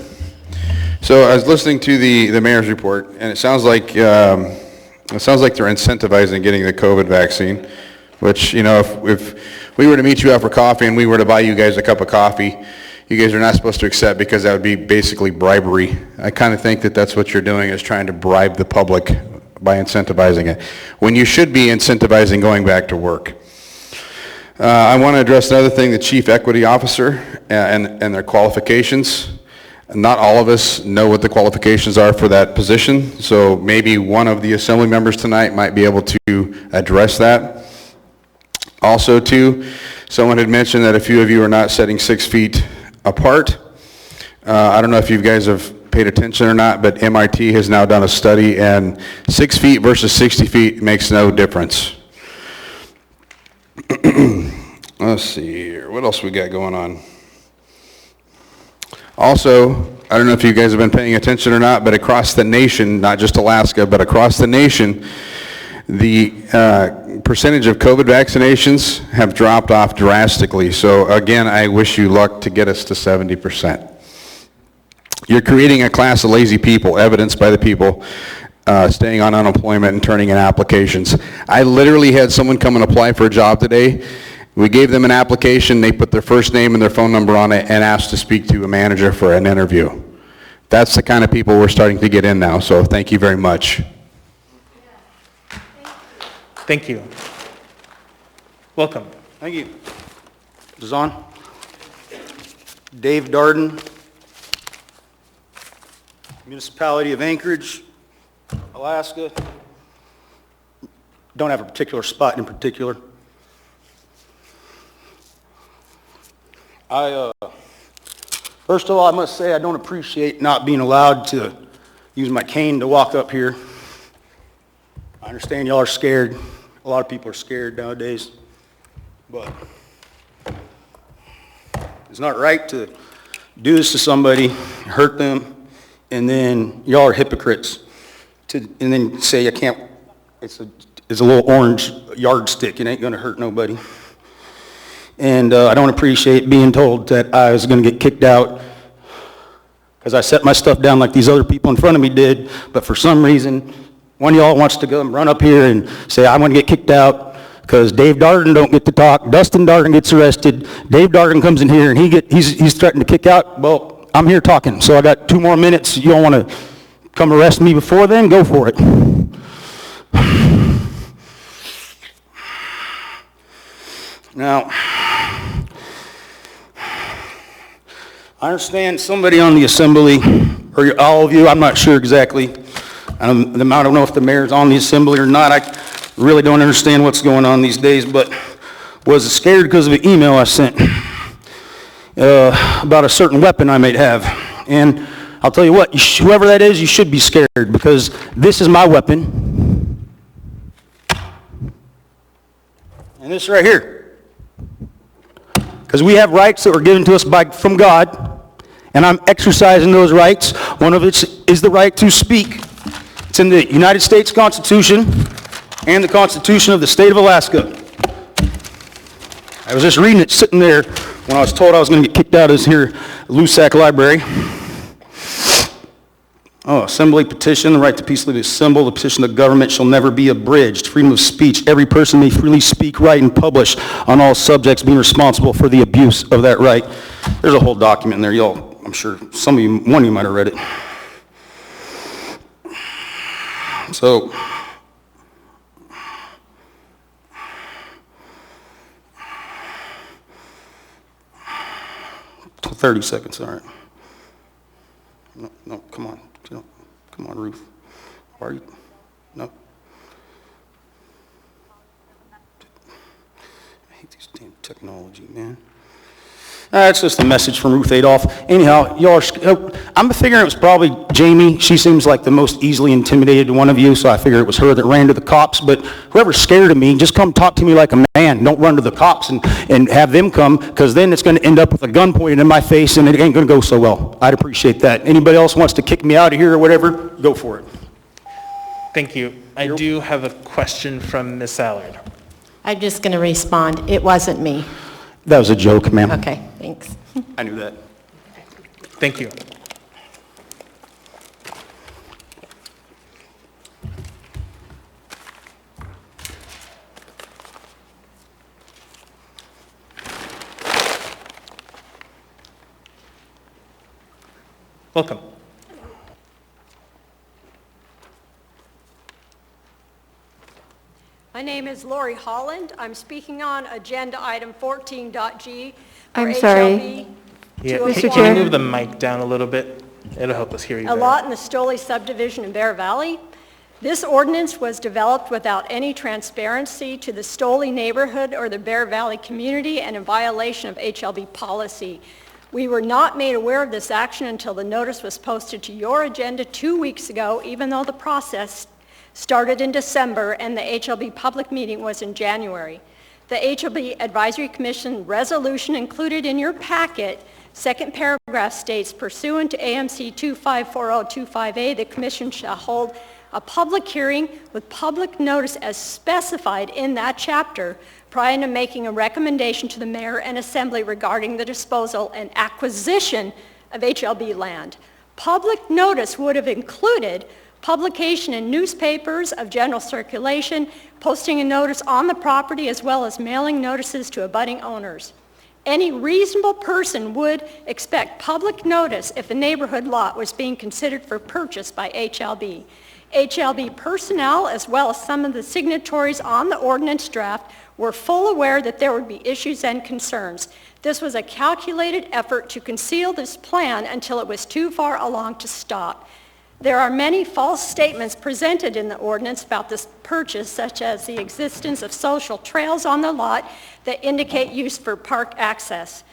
So I was listening to the mayor's report, and it sounds like they're incentivizing getting the COVID vaccine, which, you know, if we were to meet you out for coffee and we were to buy you guys a cup of coffee, you guys are not supposed to accept because that would be basically bribery. I kind of think that that's what you're doing is trying to bribe the public by incentivizing it, when you should be incentivizing going back to work. I want to address another thing, the Chief Equity Officer and their qualifications. Not all of us know what the qualifications are for that position, so maybe one of the Assembly members tonight might be able to address that. Also, too, someone had mentioned that a few of you are not setting 6 feet apart. I don't know if you guys have paid attention or not, but MIT has now done a study, and 6 feet versus 60 feet makes no difference. Let's see here. What else we got going on? Also, I don't know if you guys have been paying attention or not, but across the nation, not just Alaska, but across the nation, the percentage of COVID vaccinations have dropped off drastically. So again, I wish you luck to get us to 70%. You're creating a class of lazy people, evidenced by the people staying on unemployment and turning in applications. I literally had someone come and apply for a job today. We gave them an application, they put their first name and their phone number on it and asked to speak to a manager for an interview. That's the kind of people we're starting to get in now, so thank you very much. Thank you. Welcome. Thank you. Is this on? Dave Darden, Municipality of Anchorage, Alaska. Don't have a particular spot in particular. First of all, I must say I don't appreciate not being allowed to use my cane to walk up here. I understand y'all are scared. A lot of people are scared nowadays, but it's not right to do this to somebody, hurt them, and then y'all are hypocrites. And then say I can't. It's a little orange yardstick. It ain't gonna hurt nobody. And I don't appreciate being told that I was going to get kicked out because I set my stuff down like these other people in front of me did, but for some reason, one of y'all wants to go and run up here and say, I want to get kicked out because Dave Darden don't get to talk, Dustin Darden gets arrested, Dave Darden comes in here and he's threatened to kick out. Well, I'm here talking, so I got 2 more minutes. You don't want to come arrest me before then? Go for it. Now, I understand somebody on the assembly, or all of you, I'm not sure exactly. I don't know if the mayor's on the assembly or not. I really don't understand what's going on these days, but was scared because of an email I sent about a certain weapon I might have. And I'll tell you what, whoever that is, you should be scared because this is my weapon. And this right here. Because we have rights that were given to us from God, and I'm exercising those rights. One of it is the right to speak. It's in the United States Constitution and the Constitution of the State of Alaska. I was just reading it sitting there when I was told I was going to get kicked out of this here Lusac Library. Oh, assembly petition, the right to peacefully assemble. The petition of the government shall never be abridged. Freedom of speech. Every person may freely speak, write, and publish on all subjects, being responsible for the abuse of that right. There's a whole document in there. Y'all, I'm sure some of you, one of you might have read it. So, for 30 seconds, all right. No, come on. Come on, Ruth. Why are you? No. I hate this damn technology, man. That's just a message from Ruth Adolph. Anyhow, I'm figuring it was probably Jamie. She seems like the most easily intimidated one of you, so I figured it was her that ran to the cops. But whoever's scared of me, just come talk to me like a man. Don't run to the cops and have them come, because then it's going to end up with a gun pointed in my face, and it ain't going to go so well. I'd appreciate that. Anybody else wants to kick me out of here or whatever, go for it. Thank you. I do have a question from Ms. Allard. I'm just going to respond. It wasn't me. That was a joke, ma'am. Okay, thanks. I knew that. Thank you. Welcome. My name is Lori Holland. I'm speaking on agenda item 14.g. I'm sorry. Yeah, Mr. can Chair. you move the mic down a little bit? It'll help us hear you A better. lot in the Stoley subdivision in Bear Valley. This ordinance was developed without any transparency to the Stoley neighborhood or the Bear Valley community and in violation of HLB policy. We were not made aware of this action until the notice was posted to your agenda 2 weeks ago, even though the process started in December and the HLB public meeting was in January. The HLB Advisory Commission resolution included in your packet, second paragraph states, pursuant to AMC 254025A, the Commission shall hold a public hearing with public notice as specified in that chapter prior to making a recommendation to the mayor and assembly regarding the disposal and acquisition of HLB land. Public notice would have included publication in newspapers of general circulation, posting a notice on the property, as well as mailing notices to abutting owners. Any reasonable person would expect public notice if a neighborhood lot was being considered for purchase by HLB. HLB personnel, as well as some of the signatories on the ordinance draft, were full aware that there would be issues and concerns. This was a calculated effort to conceal this plan until it was too far along to stop. There are many false statements presented in the ordinance about this purchase, such as the existence of social trails on the lot that indicate use for park access.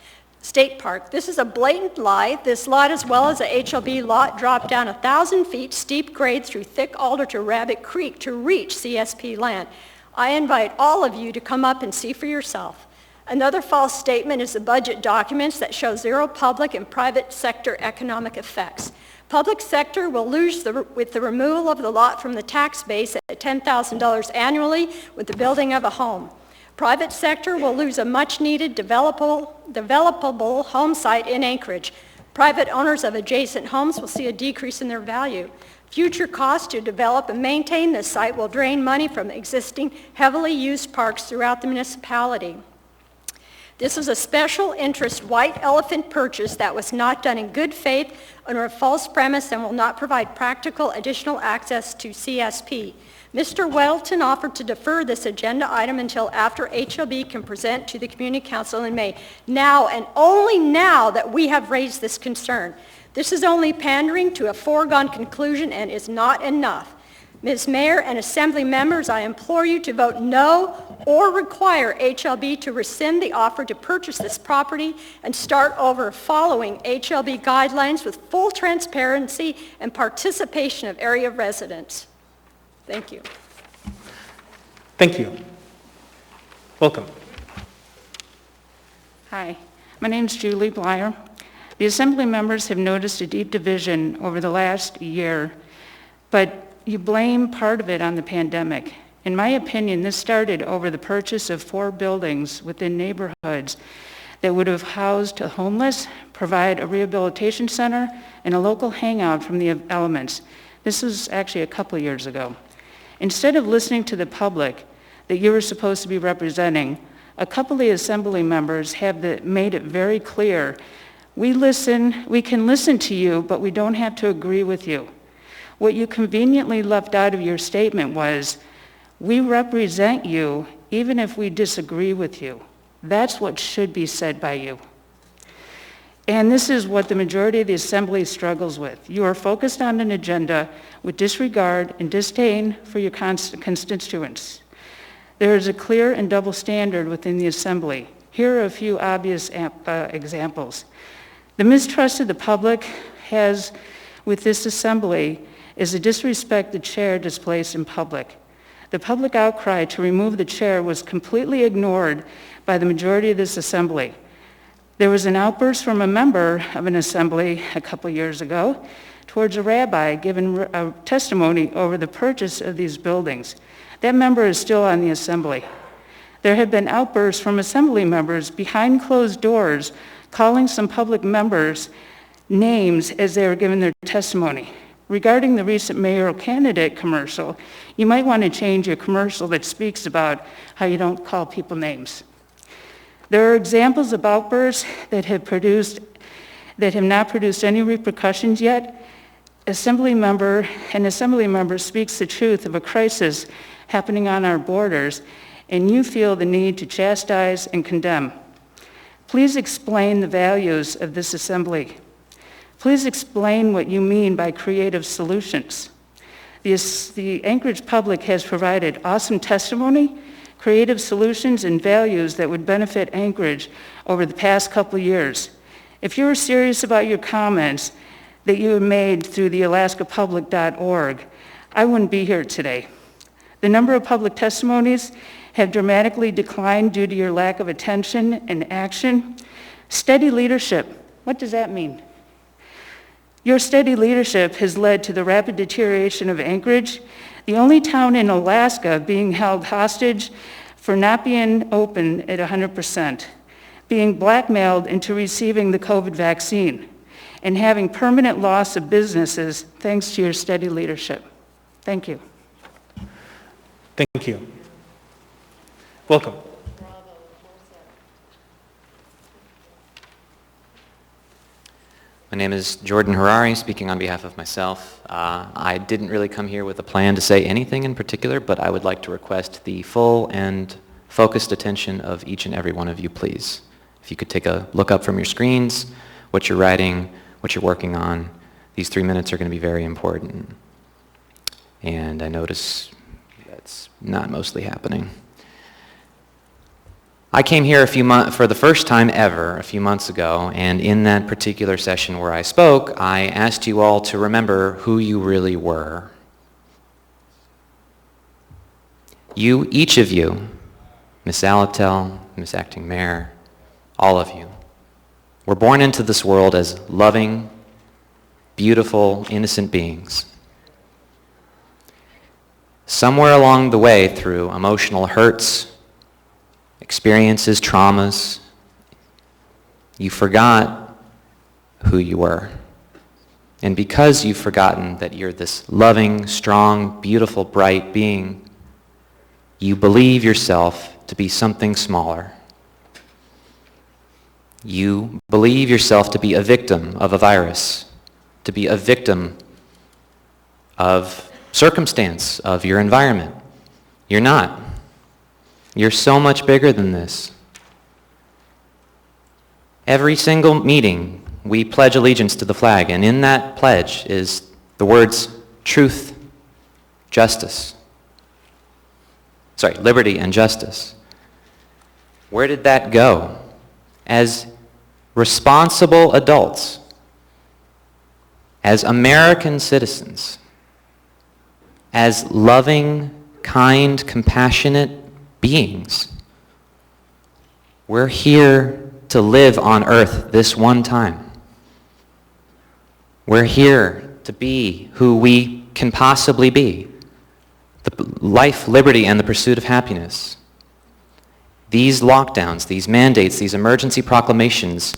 State Park. This is a blatant lie. This lot, as well as the HLB lot, dropped down 1,000 feet steep grade through thick alder to Rabbit Creek to reach CSP land. I invite all of you to come up and see for yourself. Another false statement is the budget documents that show zero public and private sector economic effects. Public sector will lose with the removal of the lot from the tax base at $10,000 annually with the building of a home. Private sector will lose a much-needed developable home site in Anchorage. Private owners of adjacent homes will see a decrease in their value. Future costs to develop and maintain this site will drain money from existing heavily used parks throughout the municipality. This is a special interest white elephant purchase that was not done in good faith under a false premise and will not provide practical additional access to CSP. Mr. Welton offered to defer this agenda item until after HLB can present to the Community Council in May. Now, and only now, that we have raised this concern. This is only pandering to a foregone conclusion and is not enough. Ms. Mayor and Assembly members, I implore you to vote no or require HLB to rescind the offer to purchase this property and start over following HLB guidelines with full transparency and participation of area residents. Thank you. Thank you. Welcome. Hi, my name is Julie Blyer. The Assembly members have noticed a deep division over the last year, but you blame part of it on the pandemic. In my opinion, this started over the purchase of 4 buildings within neighborhoods that would have housed the homeless, provide a rehabilitation center, and a local hangout from the elements. This was actually a couple years ago. Instead of listening to the public that you were supposed to be representing, a couple of the Assembly members have made it very clear, we can listen to you, but we don't have to agree with you. What you conveniently left out of your statement was, we represent you even if we disagree with you. That's what should be said by you. And this is what the majority of the Assembly struggles with. You are focused on an agenda with disregard and disdain for your constituents. There is a clear and double standard within the Assembly. Here are a few obvious examples. The mistrust of the public has with this Assembly is the disrespect the chair displays in public. The public outcry to remove the chair was completely ignored by the majority of this Assembly. There was an outburst from a member of an Assembly a couple years ago towards a rabbi giving a testimony over the purchase of these buildings. That member is still on the Assembly. There have been outbursts from Assembly members behind closed doors calling some public members names as they were giving their testimony. Regarding the recent mayoral candidate commercial, you might want to change your commercial that speaks about how you don't call people names. There are examples of outbursts that have not produced any repercussions yet. an assembly member speaks the truth of a crisis happening on our borders, and you feel the need to chastise and condemn. Please explain the values of this assembly. Please explain what you mean by creative solutions. The Anchorage public has provided awesome testimony, creative solutions, and values that would benefit Anchorage over the past couple years. If you were serious about your comments that you have made through the alaskapublic.org, I wouldn't be here today. The number of public testimonies have dramatically declined due to your lack of attention and action. Steady leadership, what does that mean? Your steady leadership has led to the rapid deterioration of Anchorage, the only town in Alaska being held hostage for not being open at 100%, being blackmailed into receiving the COVID vaccine, and having permanent loss of businesses thanks to your steady leadership. Thank you. Thank you. Welcome. My name is Jordan Harari, speaking on behalf of myself. I didn't really come here with a plan to say anything in particular, but I would like to request the full and focused attention of each and every one of you, please. If you could take a look up from your screens, what you're writing, what you're working on. These 3 minutes are going to be very important. And I notice that's not mostly happening. I came here for the first time ever a few months ago, and in that particular session where I spoke, I asked you all to remember who you really were. You, each of you, Ms. Alatel, Ms. Acting Mayor, all of you, were born into this world as loving, beautiful, innocent beings. Somewhere along the way, through emotional hurts, experiences, traumas, you forgot who you were. And because you've forgotten that you're this loving, strong, beautiful, bright being, you believe yourself to be something smaller. You believe yourself to be a victim of a virus, to be a victim of circumstance, of your environment. You're not. You're so much bigger than this. Every single meeting, we pledge allegiance to the flag, and in that pledge is the words truth, justice. Liberty and justice. Where did that go? As responsible adults, as American citizens, as loving, kind, compassionate beings. We're here to live on earth this one time. We're here to be who we can possibly be. The life, liberty, and the pursuit of happiness. These lockdowns, these mandates, these emergency proclamations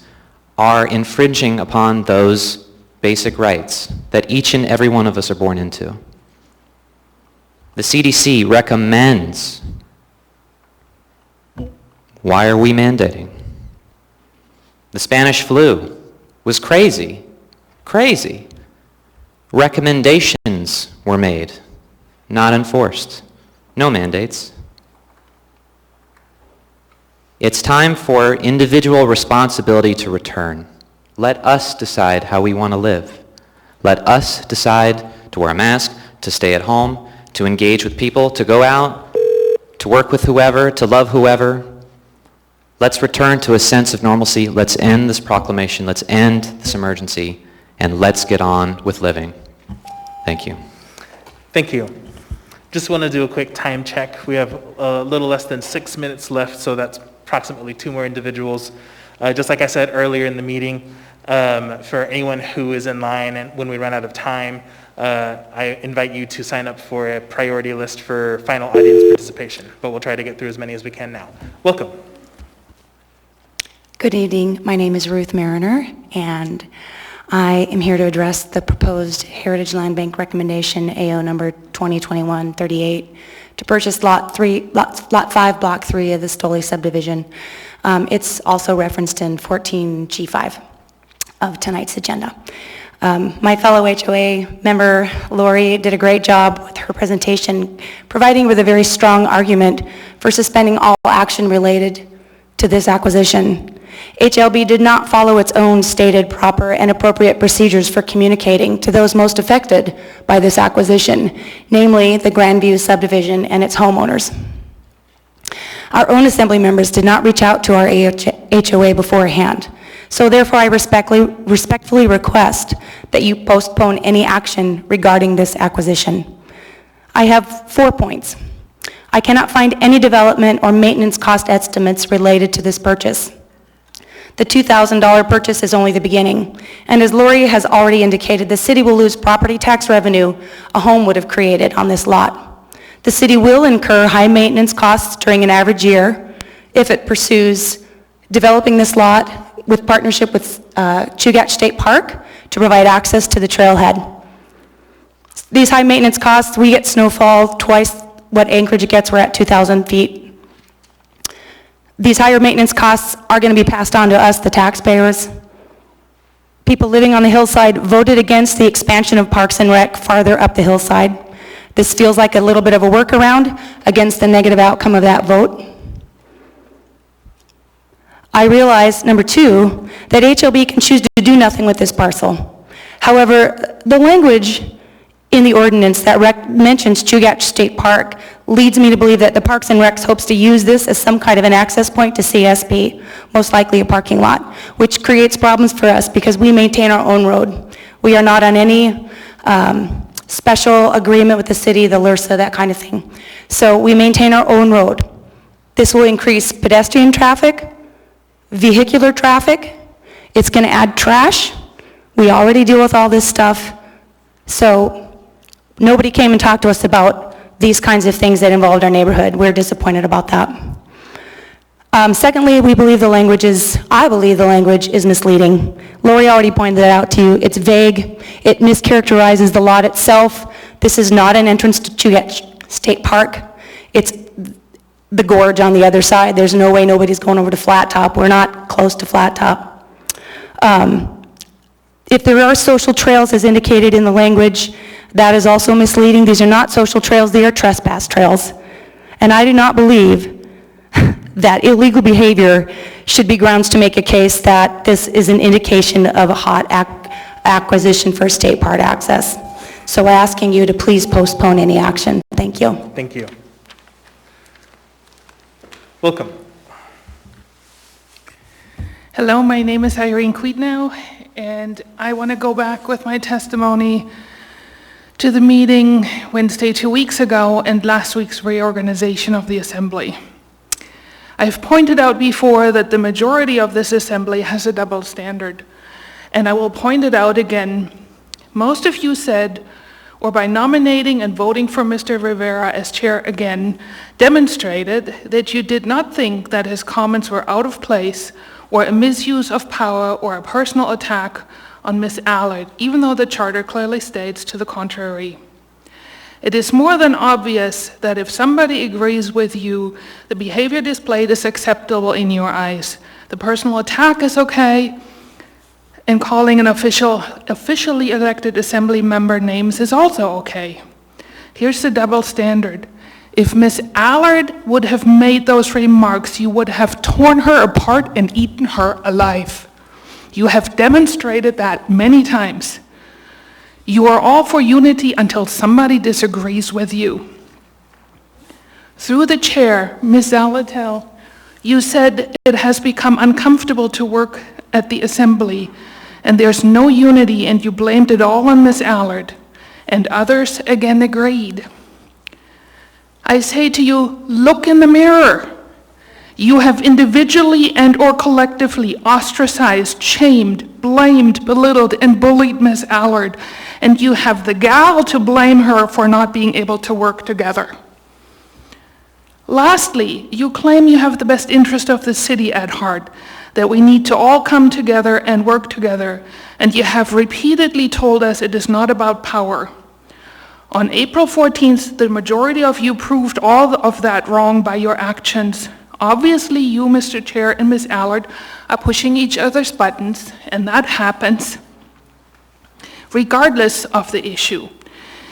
are infringing upon those basic rights that each and every one of us are born into. The CDC recommends. Why are we mandating? The Spanish flu was crazy. Crazy. Recommendations were made, not enforced. No mandates. It's time for individual responsibility to return. Let us decide how we want to live. Let us decide to wear a mask, to stay at home, to engage with people, to go out, to work with whoever, to love whoever. Let's return to a sense of normalcy. Let's end this proclamation. Let's end this emergency. And let's get on with living. Thank you. Thank you. Just want to do a quick time check. We have a little less than 6 minutes left, so that's approximately 2 more individuals. Just like I said earlier in the meeting, for anyone who is in line and when we run out of time, I invite you to sign up for a priority list for final audience participation, but we'll try to get through as many as we can now. Welcome. Good evening. My name is Ruth Mariner, and I am here to address the proposed Heritage Land Bank recommendation AO number 2021-38 to purchase Lot 5, Block 3 of the Stoley subdivision. It's also referenced in 14G5 of tonight's agenda. My fellow HOA member, Lori, did a great job with her presentation, providing with a very strong argument for suspending all action related to this acquisition. HLB did not follow its own stated proper and appropriate procedures for communicating to those most affected by this acquisition, namely the Grandview subdivision and its homeowners. Our own assembly members did not reach out to our HOA beforehand. So therefore, I respectfully request that you postpone any action regarding this acquisition. I have 4 points. I cannot find any development or maintenance cost estimates related to this purchase. The $2,000 purchase is only the beginning, and as Lori has already indicated, the city will lose property tax revenue a home would have created on this lot. The city will incur high maintenance costs during an average year if it pursues developing this lot with partnership with Chugach State Park to provide access to the trailhead. These high maintenance costs, we get snowfall twice what Anchorage gets. We're at 2,000 feet. These higher maintenance costs are going to be passed on to us, the taxpayers. People living on the hillside voted against the expansion of Parks and Rec farther up the hillside. This feels like a little bit of a workaround against the negative outcome of that vote. I realize, number 2, that HLB can choose to do nothing with this parcel. However, the language in the ordinance that mentions Chugach State Park leads me to believe that the Parks and Recs hopes to use this as some kind of an access point to CSP, most likely a parking lot, which creates problems for us because we maintain our own road. We are not on any special agreement with the city, the LURSA, that kind of thing. So we maintain our own road. This will increase pedestrian traffic, vehicular traffic. It's going to add trash. We already deal with all this stuff. So nobody came and talked to us about these kinds of things that involved our neighborhood. We're disappointed about that. Secondly, I believe the language is misleading. Lori already pointed that out to you. It's vague. It mischaracterizes the lot itself. This is not an entrance to Chugach State Park. It's the gorge on the other side. There's no way nobody's going over to Flat Top. We're not close to Flat Top. If there are social trails as indicated in the language, that is also misleading. These are not social trails, they are trespass trails. And I do not believe that illegal behavior should be grounds to make a case that this is an indication of a hot acquisition for state park access. So we're asking you to please postpone any action. Thank you. Thank you. Welcome. Hello, my name is Irene Queetnow, and I want to go back with my testimony to the meeting Wednesday 2 weeks ago and last week's reorganization of the Assembly. I've pointed out before that the majority of this Assembly has a double standard, and I will point it out again. Most of you said, or by nominating and voting for Mr. Rivera as chair again, demonstrated that you did not think that his comments were out of place or a misuse of power or a personal attack on Ms. Allard, even though the charter clearly states to the contrary. It is more than obvious that if somebody agrees with you, the behavior displayed is acceptable in your eyes. The personal attack is okay, and calling an officially elected assembly member names is also okay. Here's the double standard. If Ms. Allard would have made those remarks, you would have torn her apart and eaten her alive. You have demonstrated that many times. You are all for unity until somebody disagrees with you. Through the chair, Ms. Zalatel, you said it has become uncomfortable to work at the Assembly and there's no unity, and you blamed it all on Ms. Allard, and others again agreed. I say to you, look in the mirror. You have individually and or collectively ostracized, shamed, blamed, belittled, and bullied Ms. Allard, and you have the gall to blame her for not being able to work together. Lastly, you claim you have the best interest of the city at heart, that we need to all come together and work together, and you have repeatedly told us it is not about power. On April 14th, the majority of you proved all of that wrong by your actions. Obviously, you, Mr. Chair, and Ms. Allard are pushing each other's buttons, and that happens. regardless of the issue.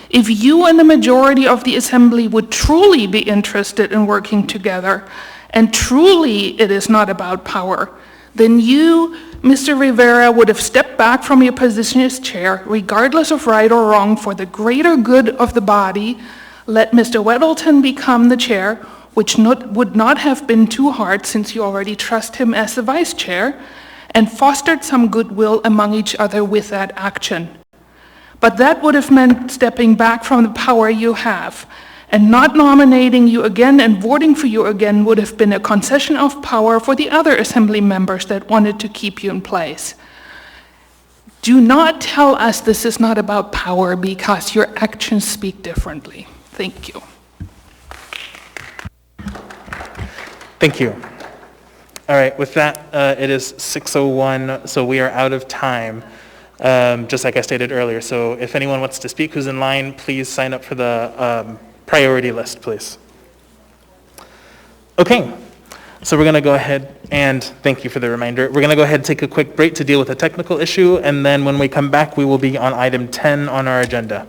If you and the majority of the Assembly would truly be interested in working together, and truly it is not about power, then you, Mr. Rivera, would have stepped back from your position as chair, regardless of right or wrong, for the greater good of the body, let Mr. Weddleton become the chair, which would not have been too hard since you already trust him as the vice chair, and fostered some goodwill among each other with that action. But that would have meant stepping back from the power you have, and not nominating you again and voting for you again would have been a concession of power for the other Assembly members that wanted to keep you in place. Do not tell us this is not about power because your actions speak differently. Thank you. Thank you. All right, with that, it is 6:01, so we are out of time, just like I stated earlier. So if anyone wants to speak who's in line, please sign up for the priority list, please. Okay, so we're going to go ahead and thank you for the reminder. We're going to go ahead and take a quick break to deal with a technical issue, and then when we come back, we will be on item 10 on our agenda.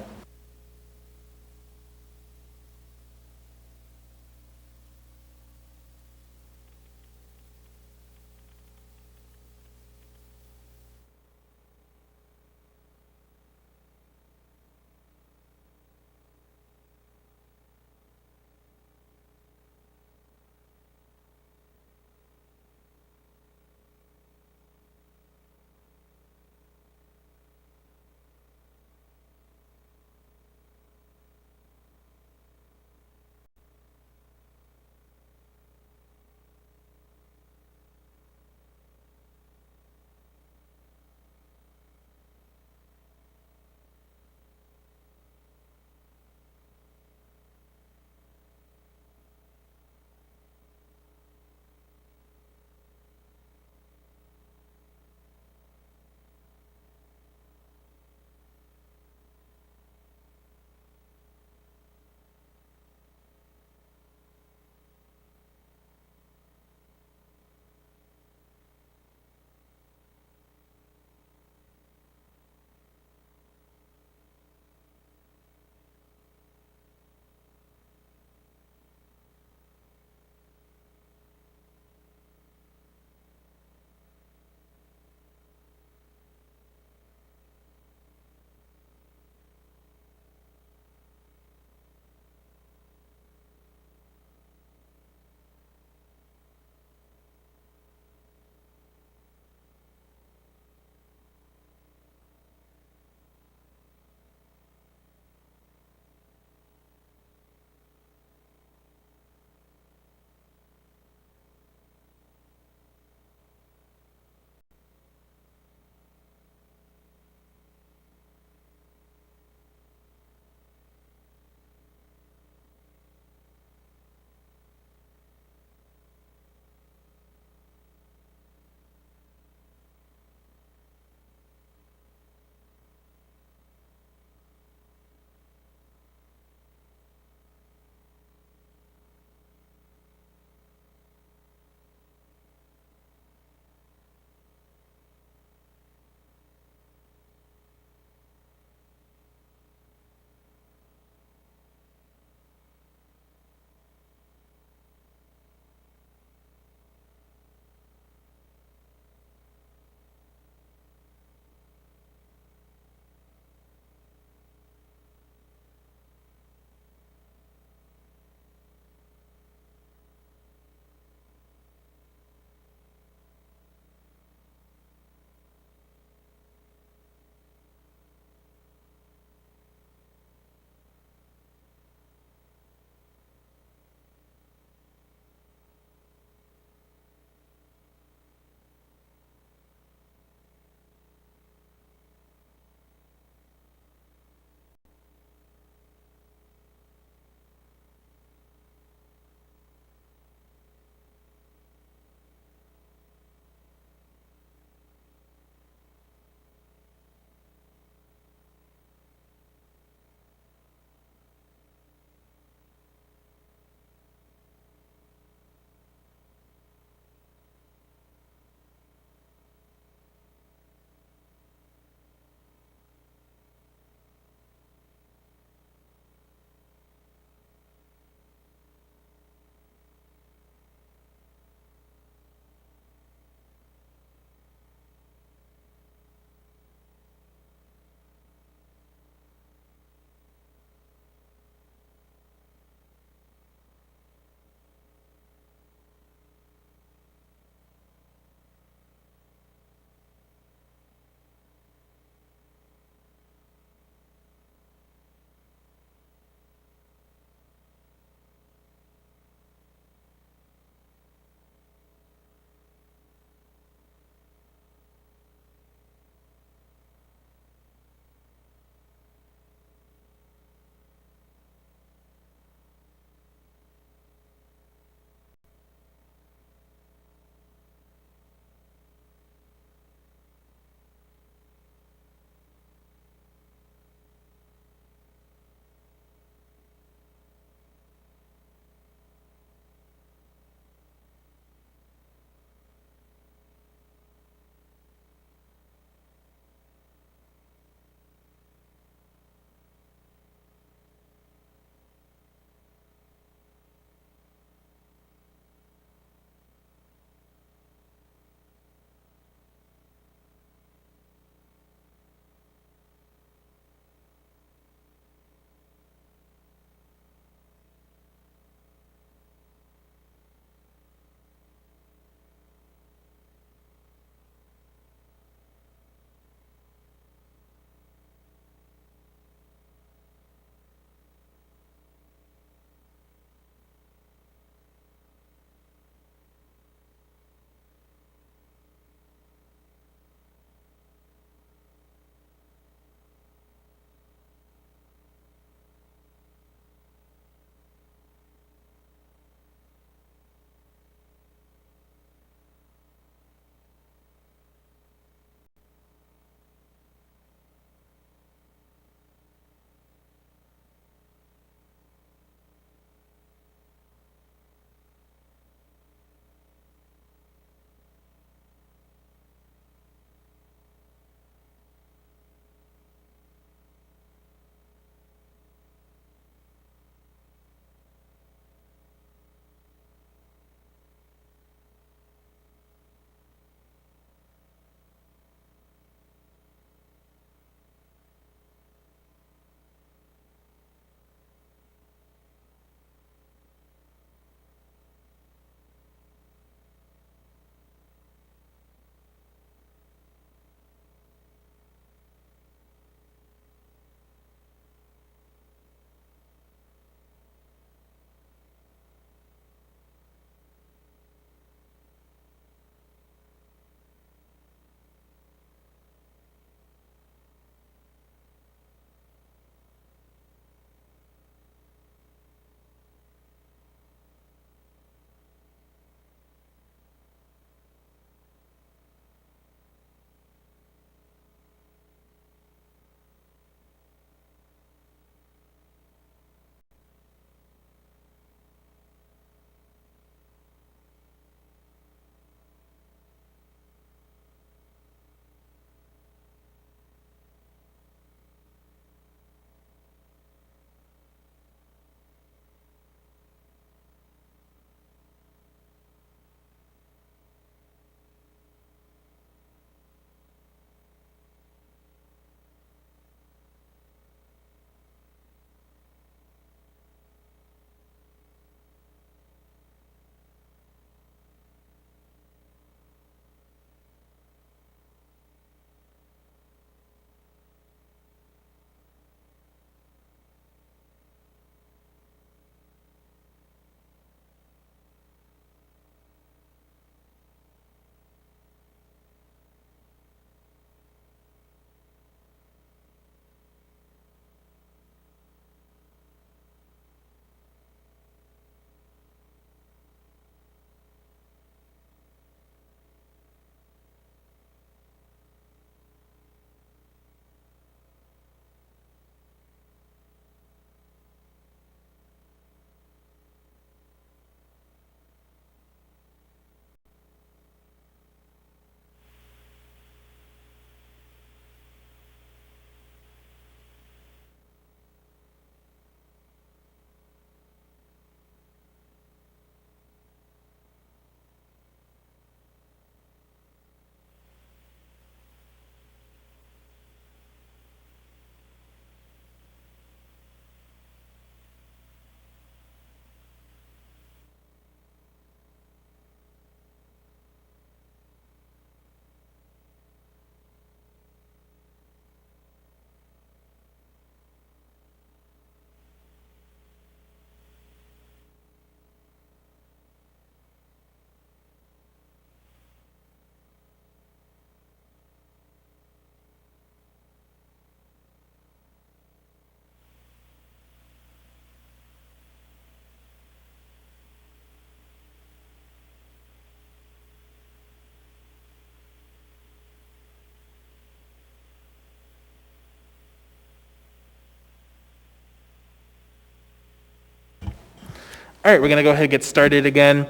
All right, we're going to go ahead and get started again.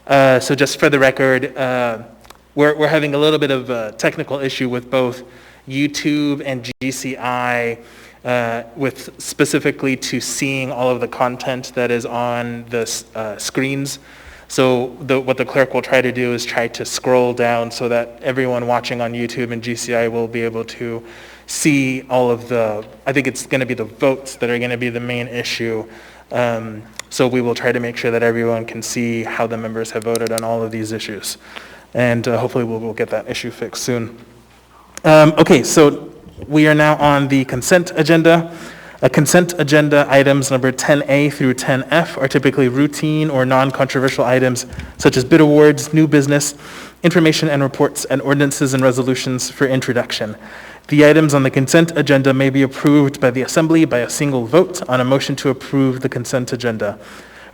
So just for the record, we're having a little bit of a technical issue with both YouTube and GCI, with specifically to seeing all of the content that is on the screens. So what the clerk will try to do is try to scroll down so that everyone watching on YouTube and GCI will be able to see all of I think it's going to be the votes that are going to be the main issue. So we will try to make sure that everyone can see how the members have voted on all of these issues. And hopefully we'll get that issue fixed soon. Okay, so we are now on the consent agenda. Consent agenda items number 10A through 10F are typically routine or non-controversial items such as bid awards, new business, information and reports, and ordinances and resolutions for introduction. The items on the consent agenda may be approved by the Assembly by a single vote on a motion to approve the consent agenda.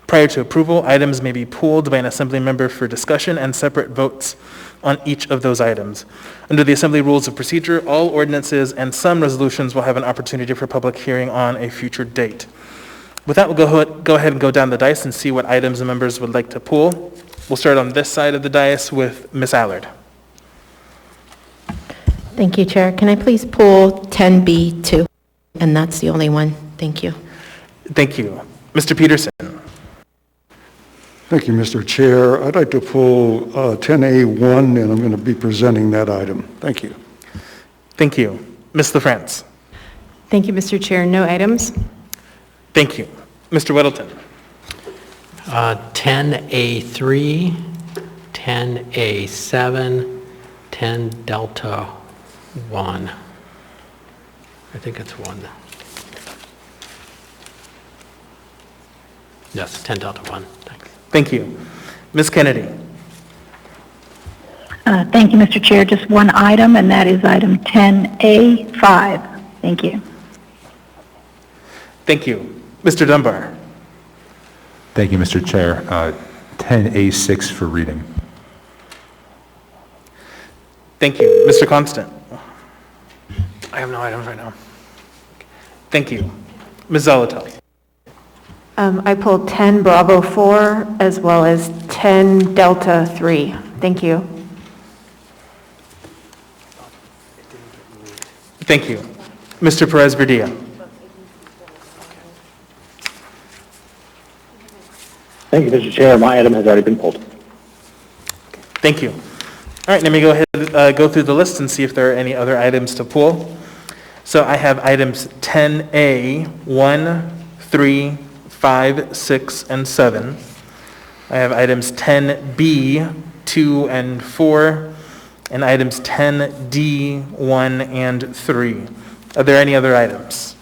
Prior to approval, items may be pulled by an Assembly member for discussion and separate votes on each of those items. Under the Assembly Rules of Procedure, all ordinances and some resolutions will have an opportunity for public hearing on a future date. With that, we'll go ahead and go down the dais and see what items the members would like to pull. We'll start on this side of the dais with Ms. Allard. Thank you, Chair. Can I please pull 10B2? And that's the only one. Thank you. Thank you. Mr. Peterson. Thank you, Mr. Chair. I'd like to pull 10A1, and I'm going to be presenting that item. Thank you. Thank you. Ms. LaFrance. Thank you, Mr. Chair. No items. Thank you. Mr. Weddleton. 10A3, 10A7, 10 Delta 1. I think it's 1. Yes, 10 Delta 1. Thanks. Thank you. Ms. Kennedy. Thank you, Mr. Chair. Just one item, and that is item 10A5. Thank you. Thank you. Mr. Dunbar. Thank you, Mr. Chair. 10A6 for reading. Thank you. Mr. Constant. I have no items right now. Thank you. Ms. Zolotel. I pulled 10 Bravo 4 as well as 10 Delta 3. Thank you. Thank you. Mr. Perez-Verdia. Thank you, Mr. Chair. My item has already been pulled. Thank you. All right, let me go ahead go through the list and see if there are any other items to pull. So I have items 10A, 1, 3, 5, 6, and 7. I have items 10B, 2 and 4, and items 10D, 1 and 3. Are there any other items?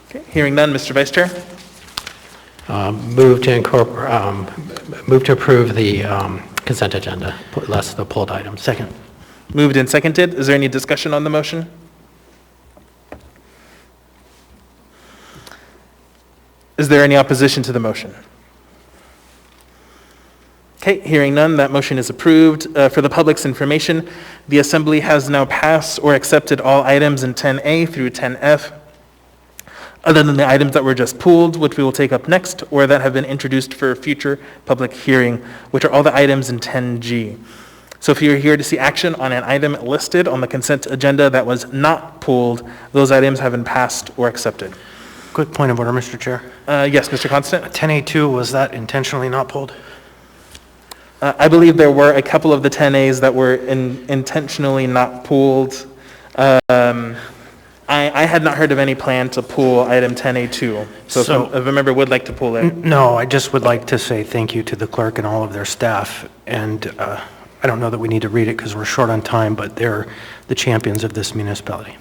Okay, hearing none, Mr. Vice Chair. Move to approve the consent agenda, less the pulled items. Second. Moved and seconded. Is there any discussion on the motion? Is there any opposition to the motion? Okay, hearing none, that motion is approved. For the public's information, the Assembly has now passed or accepted all items in 10A through 10F, other than the items that were just pulled, which we will take up next, or that have been introduced for a future public hearing, which are all the items in 10G. So if you're here to see action on an item listed on the consent agenda that was not pulled, those items have been passed or accepted. Quick point of order, Mr. Chair. Yes, Mr. Constant? 10A2, was that intentionally not pulled? I believe there were a couple of the 10As that were intentionally not pulled. I had not heard of any plan to pull item 10A2. So if a member would like to pull it. No, I just would like to say thank you to the clerk and all of their staff. And I don't know that we need to read it because we're short on time, but they're the champions of this municipality.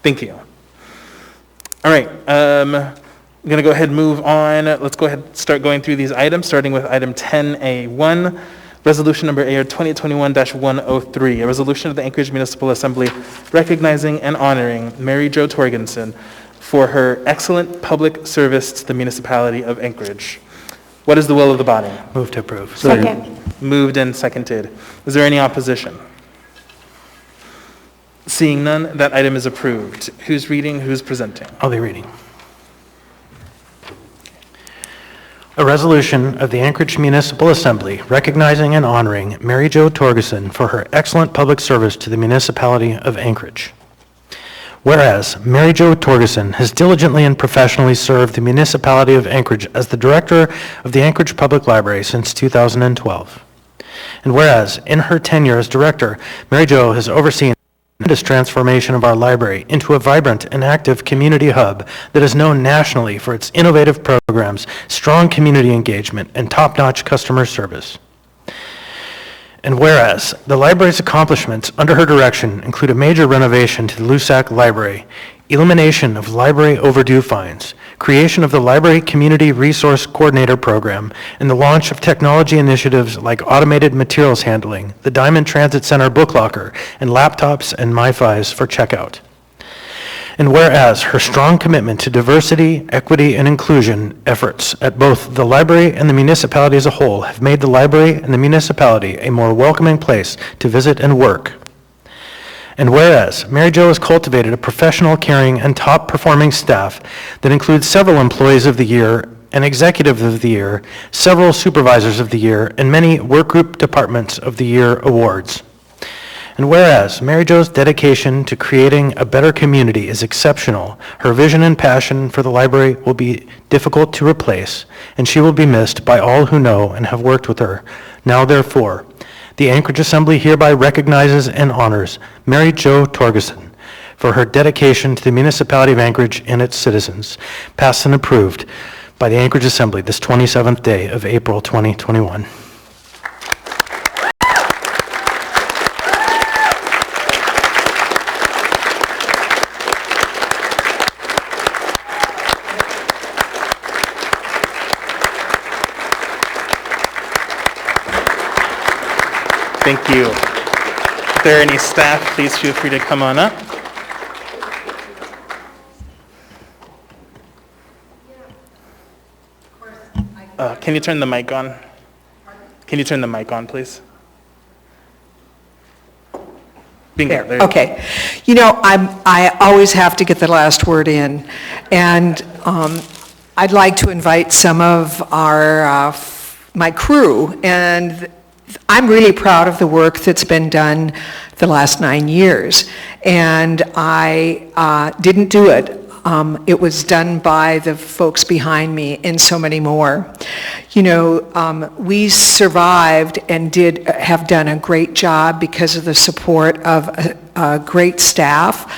Thank you. All right, I'm going to go ahead and move on. Let's go ahead and start going through these items, starting with item 10A1, resolution number AR 2021-103, a resolution of the Anchorage Municipal Assembly recognizing and honoring Mary Jo Torgensen for her excellent public service to the municipality of Anchorage. What is the will of the body? Move to approve. Second. Moved and seconded. Is there any opposition? Seeing none, that item is approved. Who's reading, who's presenting? I'll be reading. A resolution of the Anchorage Municipal Assembly recognizing and honoring Mary Jo Torgerson for her excellent public service to the municipality of Anchorage. Whereas Mary Jo Torgerson has diligently and professionally served the municipality of Anchorage as the director of the Anchorage Public Library since 2012. And whereas in her tenure as director, Mary Jo has overseen tremendous transformation of our library into a vibrant and active community hub that is known nationally for its innovative programs, strong community engagement, and top-notch customer service. And whereas the library's accomplishments under her direction include a major renovation to the Lusac Library, elimination of library overdue fines, creation of the Library Community Resource Coordinator Program, and the launch of technology initiatives like automated materials handling, the Diamond Transit Center book locker, and laptops and MiFis for checkout. And whereas her strong commitment to diversity, equity, and inclusion efforts at both the library and the municipality as a whole have made the library and the municipality a more welcoming place to visit and work. And whereas Mary Jo has cultivated a professional, caring, and top-performing staff that includes several Employees of the Year, an Executive of the Year, several Supervisors of the Year, and many Workgroup Departments of the Year awards. And whereas Mary Jo's dedication to creating a better community is exceptional, her vision and passion for the library will be difficult to replace, and she will be missed by all who know and have worked with her. Now, therefore, the Anchorage Assembly hereby recognizes and honors Mary Jo Torgerson for her dedication to the municipality of Anchorage and its citizens, passed and approved by the Anchorage Assembly this 27th day of April 2021. Thank you. If there are any staff, please feel free to come on up. Can you turn the mic on? Can you turn the mic on, please? Bingo, there you go. Okay. You know, I always have to get the last word in, and I'd like to invite some of my crew, and I'm really proud of the work that's been done the last 9 years, and I didn't do it. It was done by the folks behind me and so many more. You know, we survived and have done a great job because of the support of a great staff,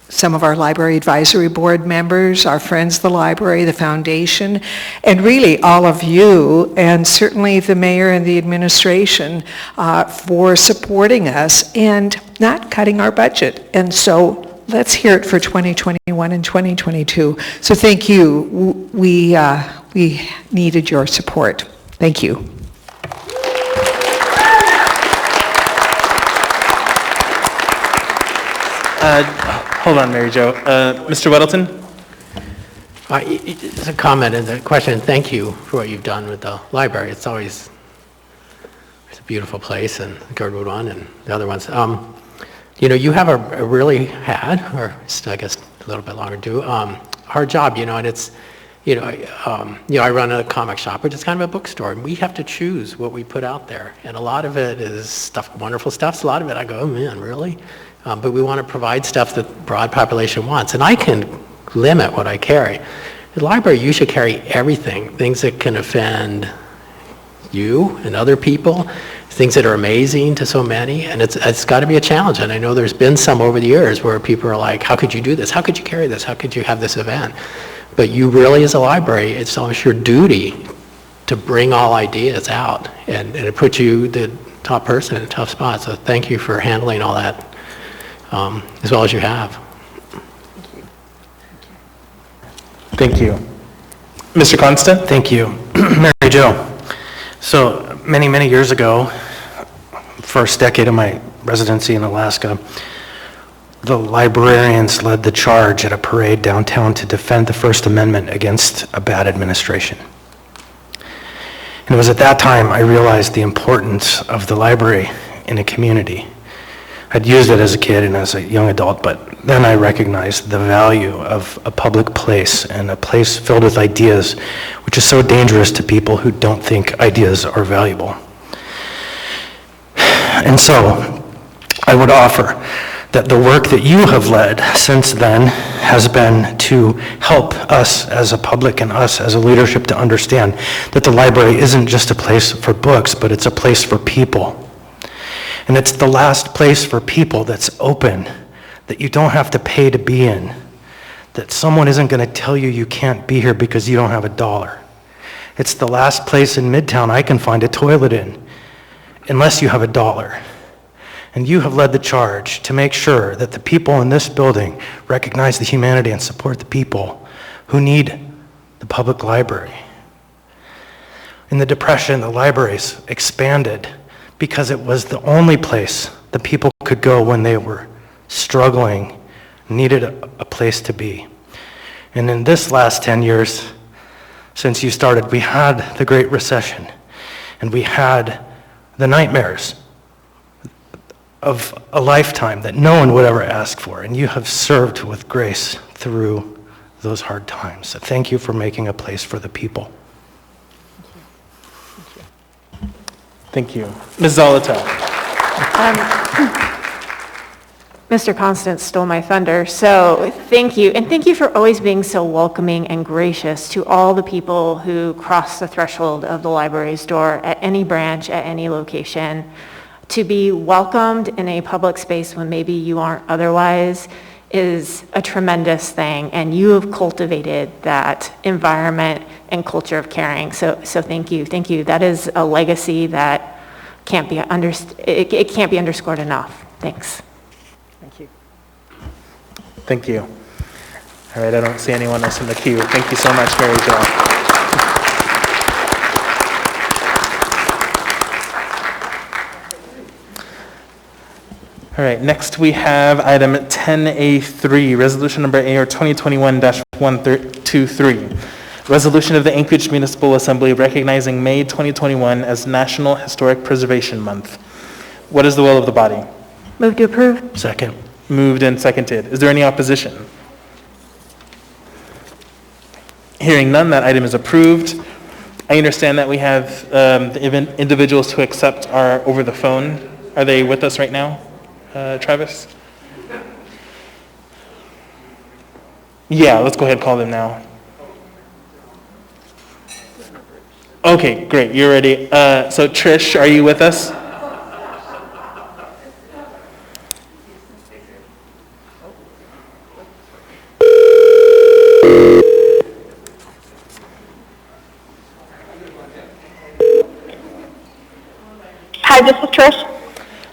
some of our library advisory board members, our friends, the library, the foundation, and really all of you, and certainly the mayor and the administration for supporting us and not cutting our budget. And so let's hear it for 2021 and 2022. So thank you. We needed your support. Thank you. Hold on, Mary Jo. Mr. Weddleton? It's a comment and a question. Thank you for what you've done with the library. It's a beautiful place, and the Girdwood one and the other ones. You know, you have a really had, or I guess a little bit longer too, hard job, you know, and it's, I run a comic shop, which is kind of a bookstore, and we have to choose what we put out there. And a lot of it is stuff, wonderful stuff. So a lot of it I go, oh man, really? But we want to provide stuff that the broad population wants. And I can limit what I carry. The library, you should carry everything, things that can offend you and other people, things that are amazing to so many, and it's got to be a challenge. And I know there's been some over the years where people are like, how could you do this? How could you carry this? How could you have this event? But you really, as a library, it's almost your duty to bring all ideas out, and it puts you, the top person, in a tough spot. So thank you for handling all that as well as you have. Thank you. Mr. Constant? Thank you. Mary Jo. So many years ago, first decade of my residency in Alaska, the librarians led the charge at a parade downtown to defend the First Amendment against a bad administration. And it was at that time I realized the importance of the library in a community. I'd used it as a kid and as a young adult, but then I recognized the value of a public place and a place filled with ideas, which is so dangerous to people who don't think ideas are valuable. And so, I would offer that the work that you have led since then has been to help us as a public and us as a leadership to understand that the library isn't just a place for books, but it's a place for people. And it's the last place for people that's open, that you don't have to pay to be in, that someone isn't going to tell you you can't be here because you don't have $1. It's the last place in Midtown I can find a toilet in, unless you have $1. And you have led the charge to make sure that the people in this building recognize the humanity and support the people who need the public library. In the Depression, the libraries expanded because it was the only place that people could go when they were struggling, needed a place to be. And in this last 10 years, since you started, we had the Great Recession, and we had the nightmares of a lifetime that no one would ever ask for, and you have served with grace through those hard times. So thank you for making a place for the people. Thank you. Ms. Zolota. Mr. Constance stole my thunder, so thank you. And thank you for always being so welcoming and gracious to all the people who cross the threshold of the library's door at any branch, at any location. To be welcomed in a public space when maybe you aren't otherwise is a tremendous thing, and you have cultivated that environment and culture of caring. So thank you. Thank you. That is a legacy that can't be it can't be underscored enough. Thanks. Thank you. Thank you. All right, I don't see anyone else in the queue. Thank you so much, Mary Jo. All right, next we have item 10A3, resolution number AR 2021-123. Resolution of the Anchorage Municipal Assembly recognizing May 2021 as National Historic Preservation Month. What is the will of the body? Move to approve. Second. Moved and seconded. Is there any opposition? Hearing none, that item is approved. I understand that we have the individuals who accept are over the phone. Are they with us right now? Travis? Yeah, let's go ahead and call them now. Okay, great, you're ready. So Trish, are you with us? Hi, this is Trish.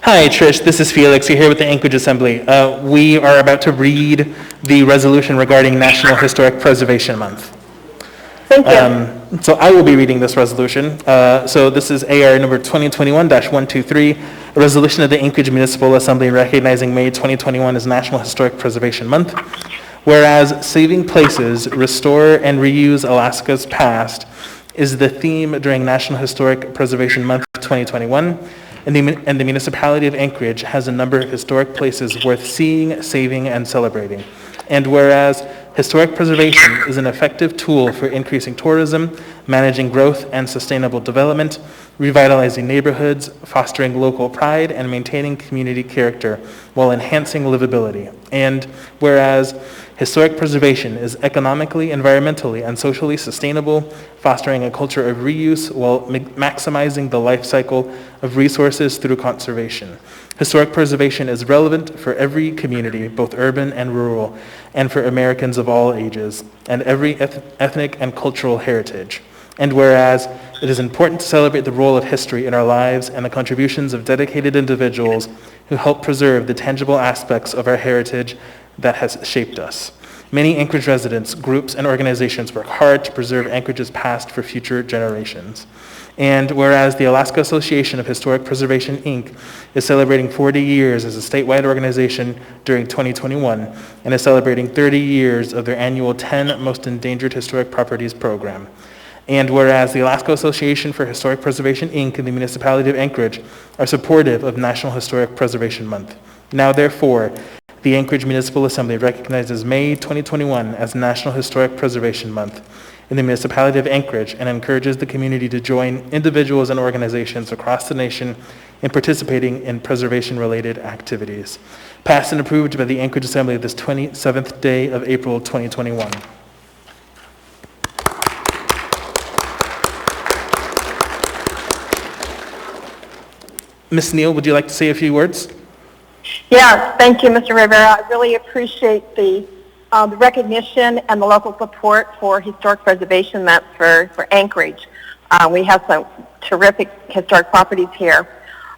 Hi, Trish. This is Felix. You're here with the Anchorage Assembly. We are about to read the resolution regarding National Historic Preservation Month. Thank you. So I will be reading this resolution. So this is AR number 2021-123, a resolution of the Anchorage Municipal Assembly recognizing May 2021 as National Historic Preservation Month. Whereas saving places, restore and reuse Alaska's past is the theme during National Historic Preservation Month 2021. And the municipality of Anchorage has a number of historic places worth seeing, saving, and celebrating. And whereas historic preservation is an effective tool for increasing tourism, managing growth and sustainable development, revitalizing neighborhoods, fostering local pride, and maintaining community character while enhancing livability. And whereas historic preservation is economically, environmentally, and socially sustainable, fostering a culture of reuse while maximizing the life cycle of resources through conservation. Historic preservation is relevant for every community, both urban and rural, and for Americans of all ages, and every ethnic and cultural heritage. And whereas it is important to celebrate the role of history in our lives and the contributions of dedicated individuals who help preserve the tangible aspects of our heritage that has shaped us. Many Anchorage residents, groups, and organizations work hard to preserve Anchorage's past for future generations. And whereas the Alaska Association of Historic Preservation, Inc. is celebrating 40 years as a statewide organization during 2021 and is celebrating 30 years of their annual 10 Most Endangered Historic Properties program. And whereas the Alaska Association for Historic Preservation, Inc. and the municipality of Anchorage are supportive of National Historic Preservation Month. Now therefore, the Anchorage Municipal Assembly recognizes May 2021 as National Historic Preservation Month in the municipality of Anchorage and encourages the community to join individuals and organizations across the nation in participating in preservation-related activities. Passed and approved by the Anchorage Assembly this 27th day of April 2021. Ms. Neal, would you like to say a few words? Yes, thank you, Mr. Rivera. I really appreciate the recognition and the local support for Historic Preservation Month for Anchorage. We have some terrific historic properties here.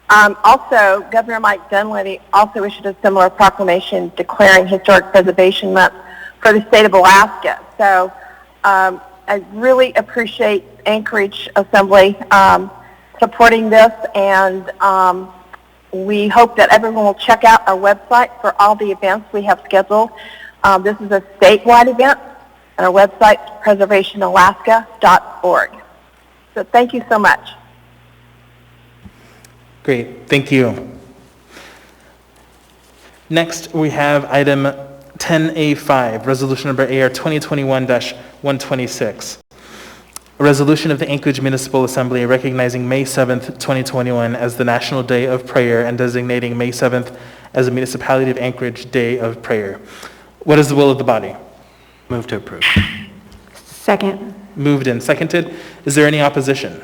Also, Governor Mike Dunleavy also issued a similar proclamation declaring Historic Preservation Month for the state of Alaska. So I really appreciate Anchorage Assembly supporting this, and we hope that everyone will check out our website for all the events we have scheduled. This is a statewide event, and our website is preservationalaska.org. So thank you so much. Great, thank you. Next, we have item 10A5, resolution number AR 2021-126. A resolution of the Anchorage Municipal Assembly recognizing May 7th, 2021 as the National Day of Prayer and designating May 7th as the Municipality of Anchorage Day of Prayer. What is the will of the body? Move to approve. Second. Moved and seconded. Is there any opposition?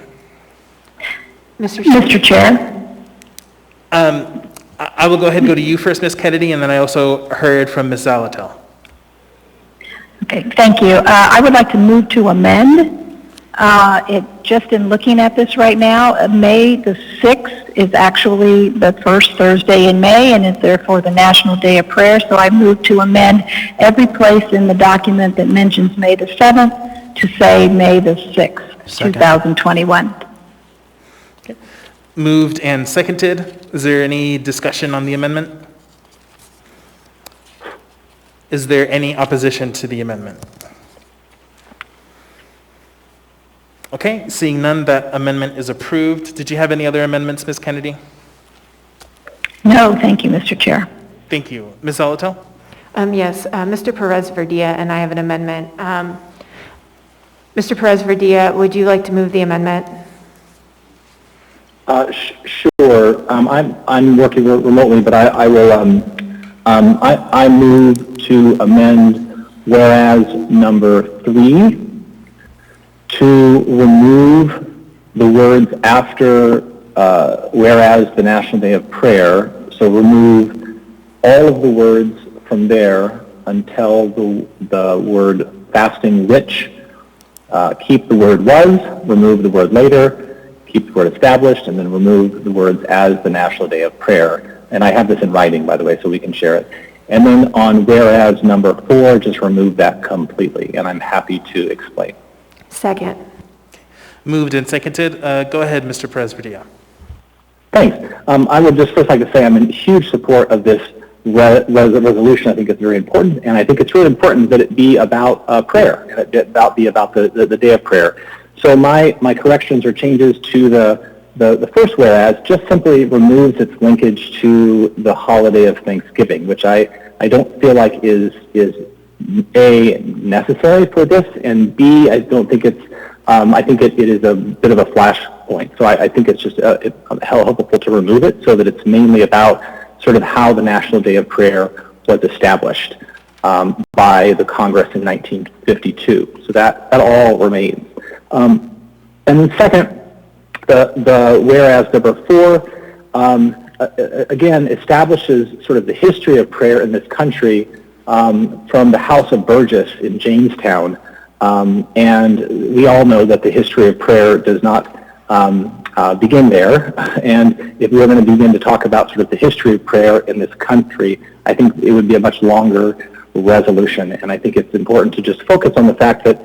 Mr. Chair. I will go ahead and go to you first, Ms. Kennedy, and then I also heard from Ms. Zalatel. Okay, thank you. I would like to move to amend. Just in looking at this right now, May the 6th is actually the first Thursday in May and is therefore the National Day of Prayer. So I move to amend every place in the document that mentions May the 7th to say May the 6th, 2021. Okay. Moved and seconded. Is there any discussion on the amendment? Is there any opposition to the amendment? Okay, seeing none, that amendment is approved. Did you have any other amendments, Ms. Kennedy? No, thank you, Mr. Chair. Thank you. Ms. Zalatel? Yes, Mr. Perez-Verdia and I have an amendment. Mr. Perez-Verdia, would you like to move the amendment? Sure. I'm working remotely, but I will. I move to amend whereas number 3 to remove the words after whereas the National Day of Prayer. So remove all of the words from there until the word fasting which. Keep the word was, remove the word later, keep the word established, and then remove the words as the National Day of Prayer. And I have this in writing, by the way, so we can share it. And then on whereas number 4, just remove that completely, and I'm happy to explain. Second. Moved and seconded. Go ahead, Mr. Perez-Verdia. Thanks. I would just first like to say I'm in huge support of this resolution. I think it's very important, and I think it's really important that it be about prayer, and it about the day of prayer. So my corrections or changes to the first whereas just simply removes its linkage to the holiday of Thanksgiving, which I don't feel like is A, necessary for this, and B, I don't think it's, I think it is a bit of a flashpoint. So I think it's just helpful to remove it so that it's mainly about sort of how the National Day of Prayer was established by the Congress in 1952. So that all remains. And then second, the whereas number 4, again, establishes sort of the history of prayer in this country from the House of Burgess in Jamestown. And we all know that the history of prayer does not begin there. And if we were going to begin to talk about sort of the history of prayer in this country, I think it would be a much longer resolution. And I think it's important to just focus on the fact that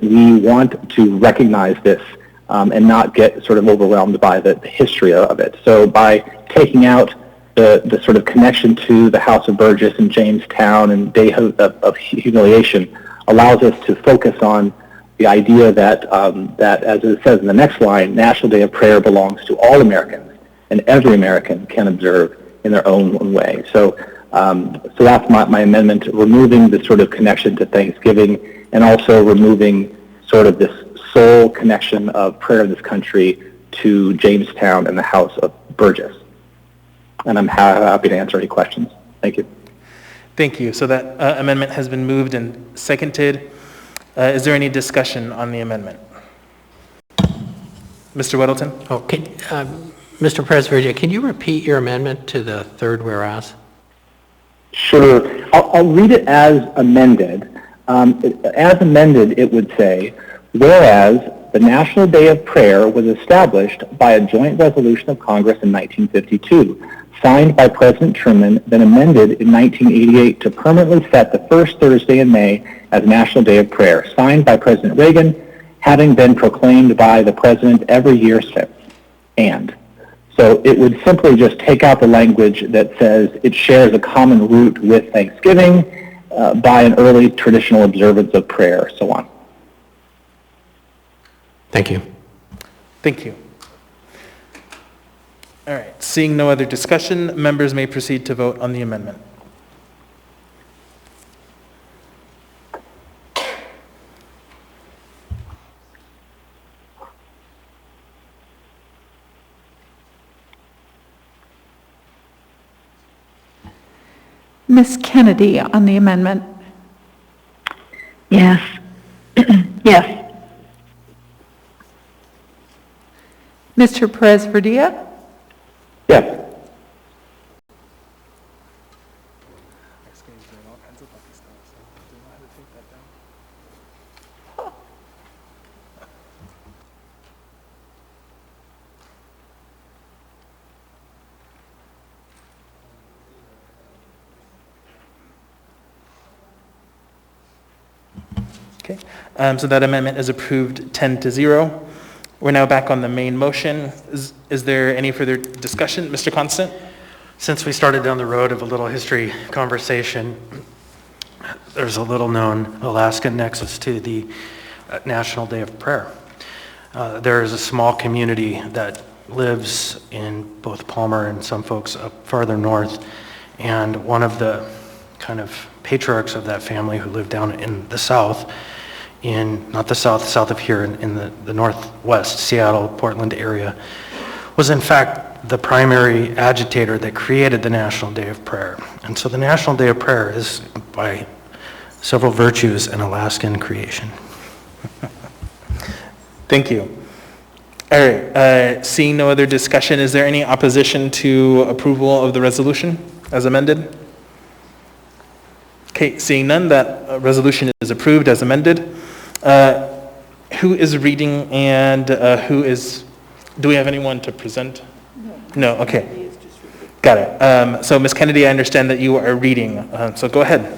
we want to recognize this and not get sort of overwhelmed by the history of it. So by taking out the sort of connection to the House of Burgess and Jamestown and Day of Humiliation allows us to focus on the idea that, that, as it says in the next line, National Day of Prayer belongs to all Americans, and every American can observe in their own way. So that's my amendment, removing the sort of connection to Thanksgiving and also removing sort of this sole connection of prayer in this country to Jamestown and the House of Burgess. And I'm happy to answer any questions. Thank you. Thank you. So that amendment has been moved and seconded. Is there any discussion on the amendment? Mr. Weddleton? Okay, Mr. President, can you repeat your amendment to the third whereas? Sure. I'll read it as amended. As amended, it would say, whereas the National Day of Prayer was established by a joint resolution of Congress in 1952, signed by President Truman, then amended in 1988 to permanently set the first Thursday in May as National Day of Prayer, signed by President Reagan, having been proclaimed by the President every year since. And so it would simply just take out the language that says it shares a common root with Thanksgiving by an early traditional observance of prayer, so on. Thank you. Thank you. All right, seeing no other discussion, members may proceed to vote on the amendment. Ms. Kennedy on the amendment. Yes. Yes. Mr. Perez-Verdia? Yes. Okay, so that amendment is approved 10-0. We're now back on the main motion. Is there any further discussion? Mr. Constant? Since we started down the road of a little history conversation, there's a little known Alaska nexus to the National Day of Prayer. There is a small community that lives in both Palmer and some folks up farther north, and one of the kind of patriarchs of that family who lived down in the south, not the south of here, in the northwest, Seattle, Portland area, was in fact the primary agitator that created the National Day of Prayer. And so the National Day of Prayer is, by several virtues, an Alaskan creation. Thank you. All right, seeing no other discussion, is there any opposition to approval of the resolution as amended? Okay, seeing none, that resolution is approved as amended. Who is reading and do we have anyone to present? No, okay. Got it. So Ms. Kennedy, I understand that you are reading, so go ahead.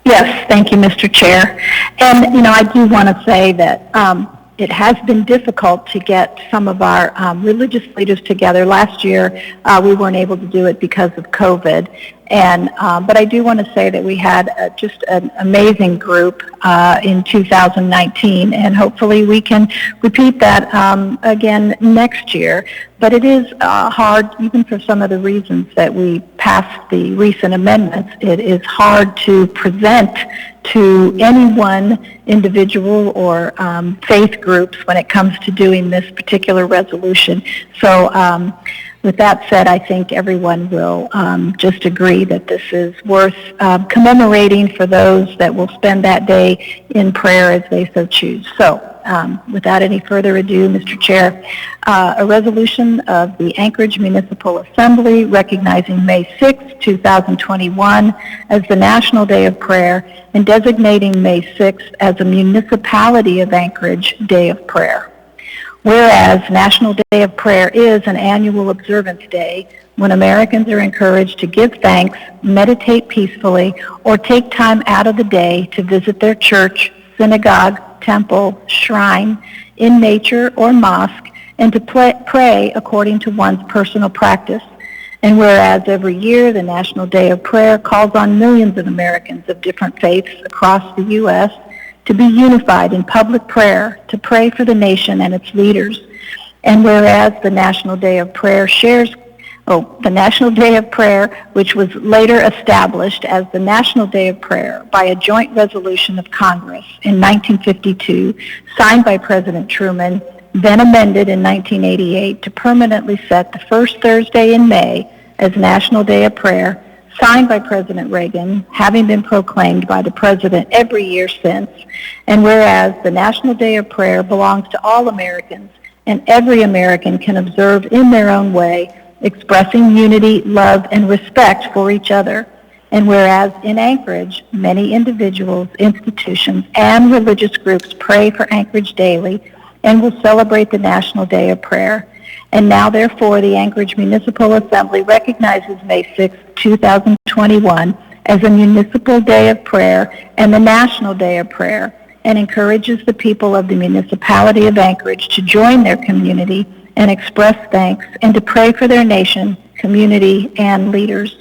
Yes, thank you, Mr. Chair. And, I do want to say that it has been difficult to get some of our religious leaders together. Last year, we weren't able to do it because of COVID. But I do want to say that we had just an amazing group in 2019, and hopefully we can repeat that again next year. But it is hard, even for some of the reasons that we passed the recent amendments, it is hard to present to any one individual or faith groups when it comes to doing this particular resolution. So with that said, I think everyone will just agree that this is worth commemorating for those that will spend that day in prayer as they so choose. So without any further ado, Mr. Chair, a resolution of the Anchorage Municipal Assembly recognizing May 6, 2021 as the National Day of Prayer and designating May 6th as a Municipality of Anchorage Day of Prayer. Whereas National Day of Prayer is an annual observance day when Americans are encouraged to give thanks, meditate peacefully, or take time out of the day to visit their church, synagogue, temple, shrine, in nature, or mosque, and to pray according to one's personal practice. And whereas every year the National Day of Prayer calls on millions of Americans of different faiths across the U.S. to be unified in public prayer, to pray for the nation and its leaders. And whereas the National Day of Prayer shares the National Day of Prayer, which was later established as the National Day of Prayer by a joint resolution of Congress in 1952, signed by President Truman, then amended in 1988 to permanently set the first Thursday in May as National Day of Prayer, signed by President Reagan, having been proclaimed by the President every year since. And whereas the National Day of Prayer belongs to all Americans, and every American can observe in their own way, expressing unity, love, and respect for each other. And whereas in Anchorage, many individuals, institutions, and religious groups pray for Anchorage daily and will celebrate the National Day of Prayer. And now, therefore, the Anchorage Municipal Assembly recognizes May 6, 2021 as a Municipal Day of Prayer and the National Day of Prayer, and encourages the people of the municipality of Anchorage to join their community and express thanks and to pray for their nation, community, and leaders.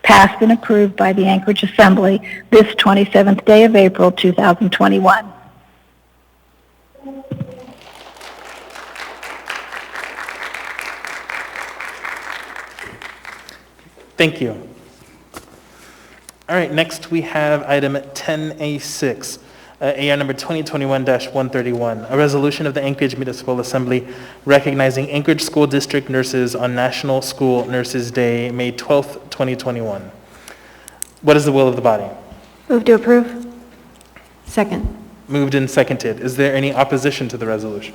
Passed and approved by the Anchorage Assembly this 27th day of April, 2021. Thank you. All right, next we have item 10A6, AR number 2021-131, a resolution of the Anchorage Municipal Assembly recognizing Anchorage School District nurses on National School Nurses Day, May 12th, 2021. What is the will of the body? Move to approve. Second. Moved and seconded. Is there any opposition to the resolution?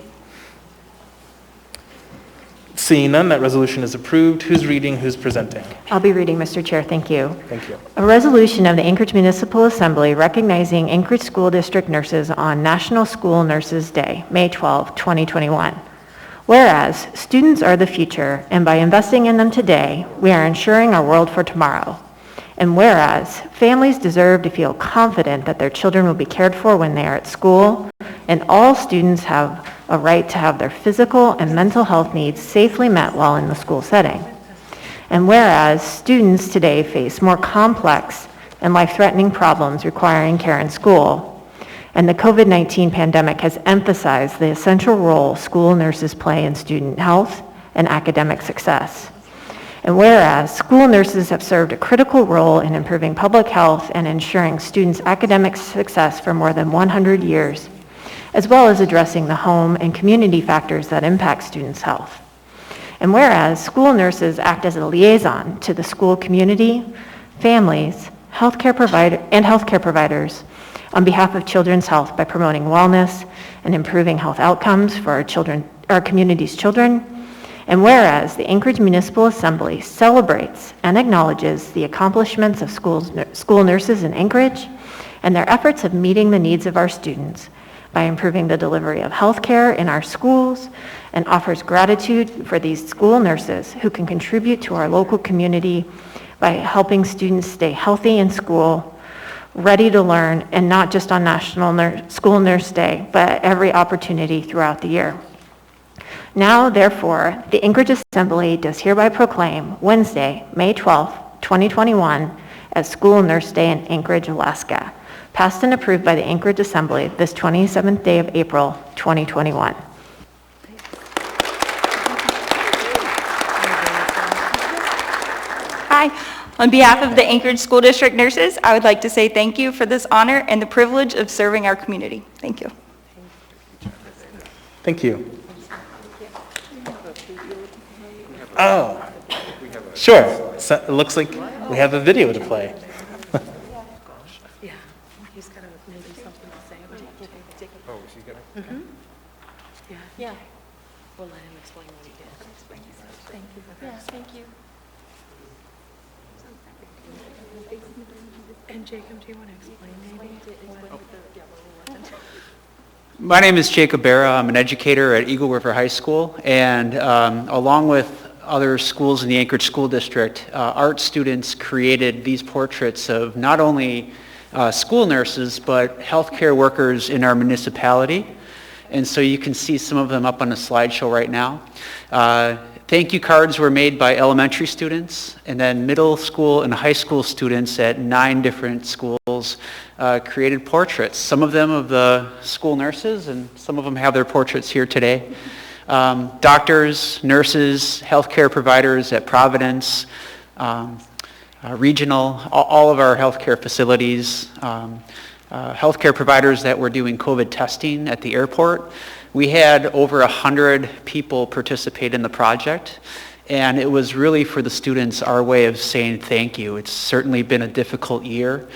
Seeing none, that resolution is approved. Who's reading? Who's presenting? I'll be reading, Mr. Chair. Thank you. Thank you. A resolution of the Anchorage Municipal Assembly recognizing Anchorage School District nurses on National School Nurses Day, May 12, 2021. Whereas students are the future, and by investing in them today, we are ensuring our world for tomorrow. And whereas families deserve to feel confident that their children will be cared for when they are at school, and all students have a right to have their physical and mental health needs safely met while in the school setting. And whereas students today face more complex and life-threatening problems requiring care in school, and the COVID-19 pandemic has emphasized the essential role school nurses play in student health and academic success. And whereas school nurses have served a critical role in improving public health and ensuring students' academic success for more than 100 years, as well as addressing the home and community factors that impact students' health. And whereas school nurses act as a liaison to the school community, families, healthcare providers on behalf of children's health by promoting wellness and improving health outcomes for our community's children. And whereas the Anchorage Municipal Assembly celebrates and acknowledges the accomplishments of school nurses in Anchorage and their efforts of meeting the needs of our students by improving the delivery of health care in our schools, and offers gratitude for these school nurses who can contribute to our local community by helping students stay healthy in school, ready to learn, and not just on National School Nurse Day, but every opportunity throughout the year. Now, therefore, the Anchorage Assembly does hereby proclaim Wednesday, May 12, 2021, as School Nurse Day in Anchorage, Alaska, passed and approved by the Anchorage Assembly this 27th day of April, 2021. Hi. On behalf of the Anchorage School District nurses, I would like to say thank you for this honor and the privilege of serving our community. Thank you. Thank you. Oh, sure. So it looks like we have a video to play. Yeah. We'll let him explain what he did. Thank you. Yeah, thank you. And Jacob, do you want to explain maybe? My name is Jacob Barra. I'm an educator at Eagle River High School, and along with other schools in the Anchorage School District, art students created these portraits of not only school nurses, but healthcare workers in our municipality. And so you can see some of them up on a slideshow right now. Thank you cards were made by elementary students, and then middle school and high school students at 9 different schools created portraits. Some of them of the school nurses, and some of them have their portraits here today. doctors, nurses, healthcare providers at Providence, regional, all of our healthcare facilities, healthcare providers that were doing COVID testing at the airport. We had over 100 people participate in the project, and it was really for the students our way of saying thank you. It's certainly been a difficult year.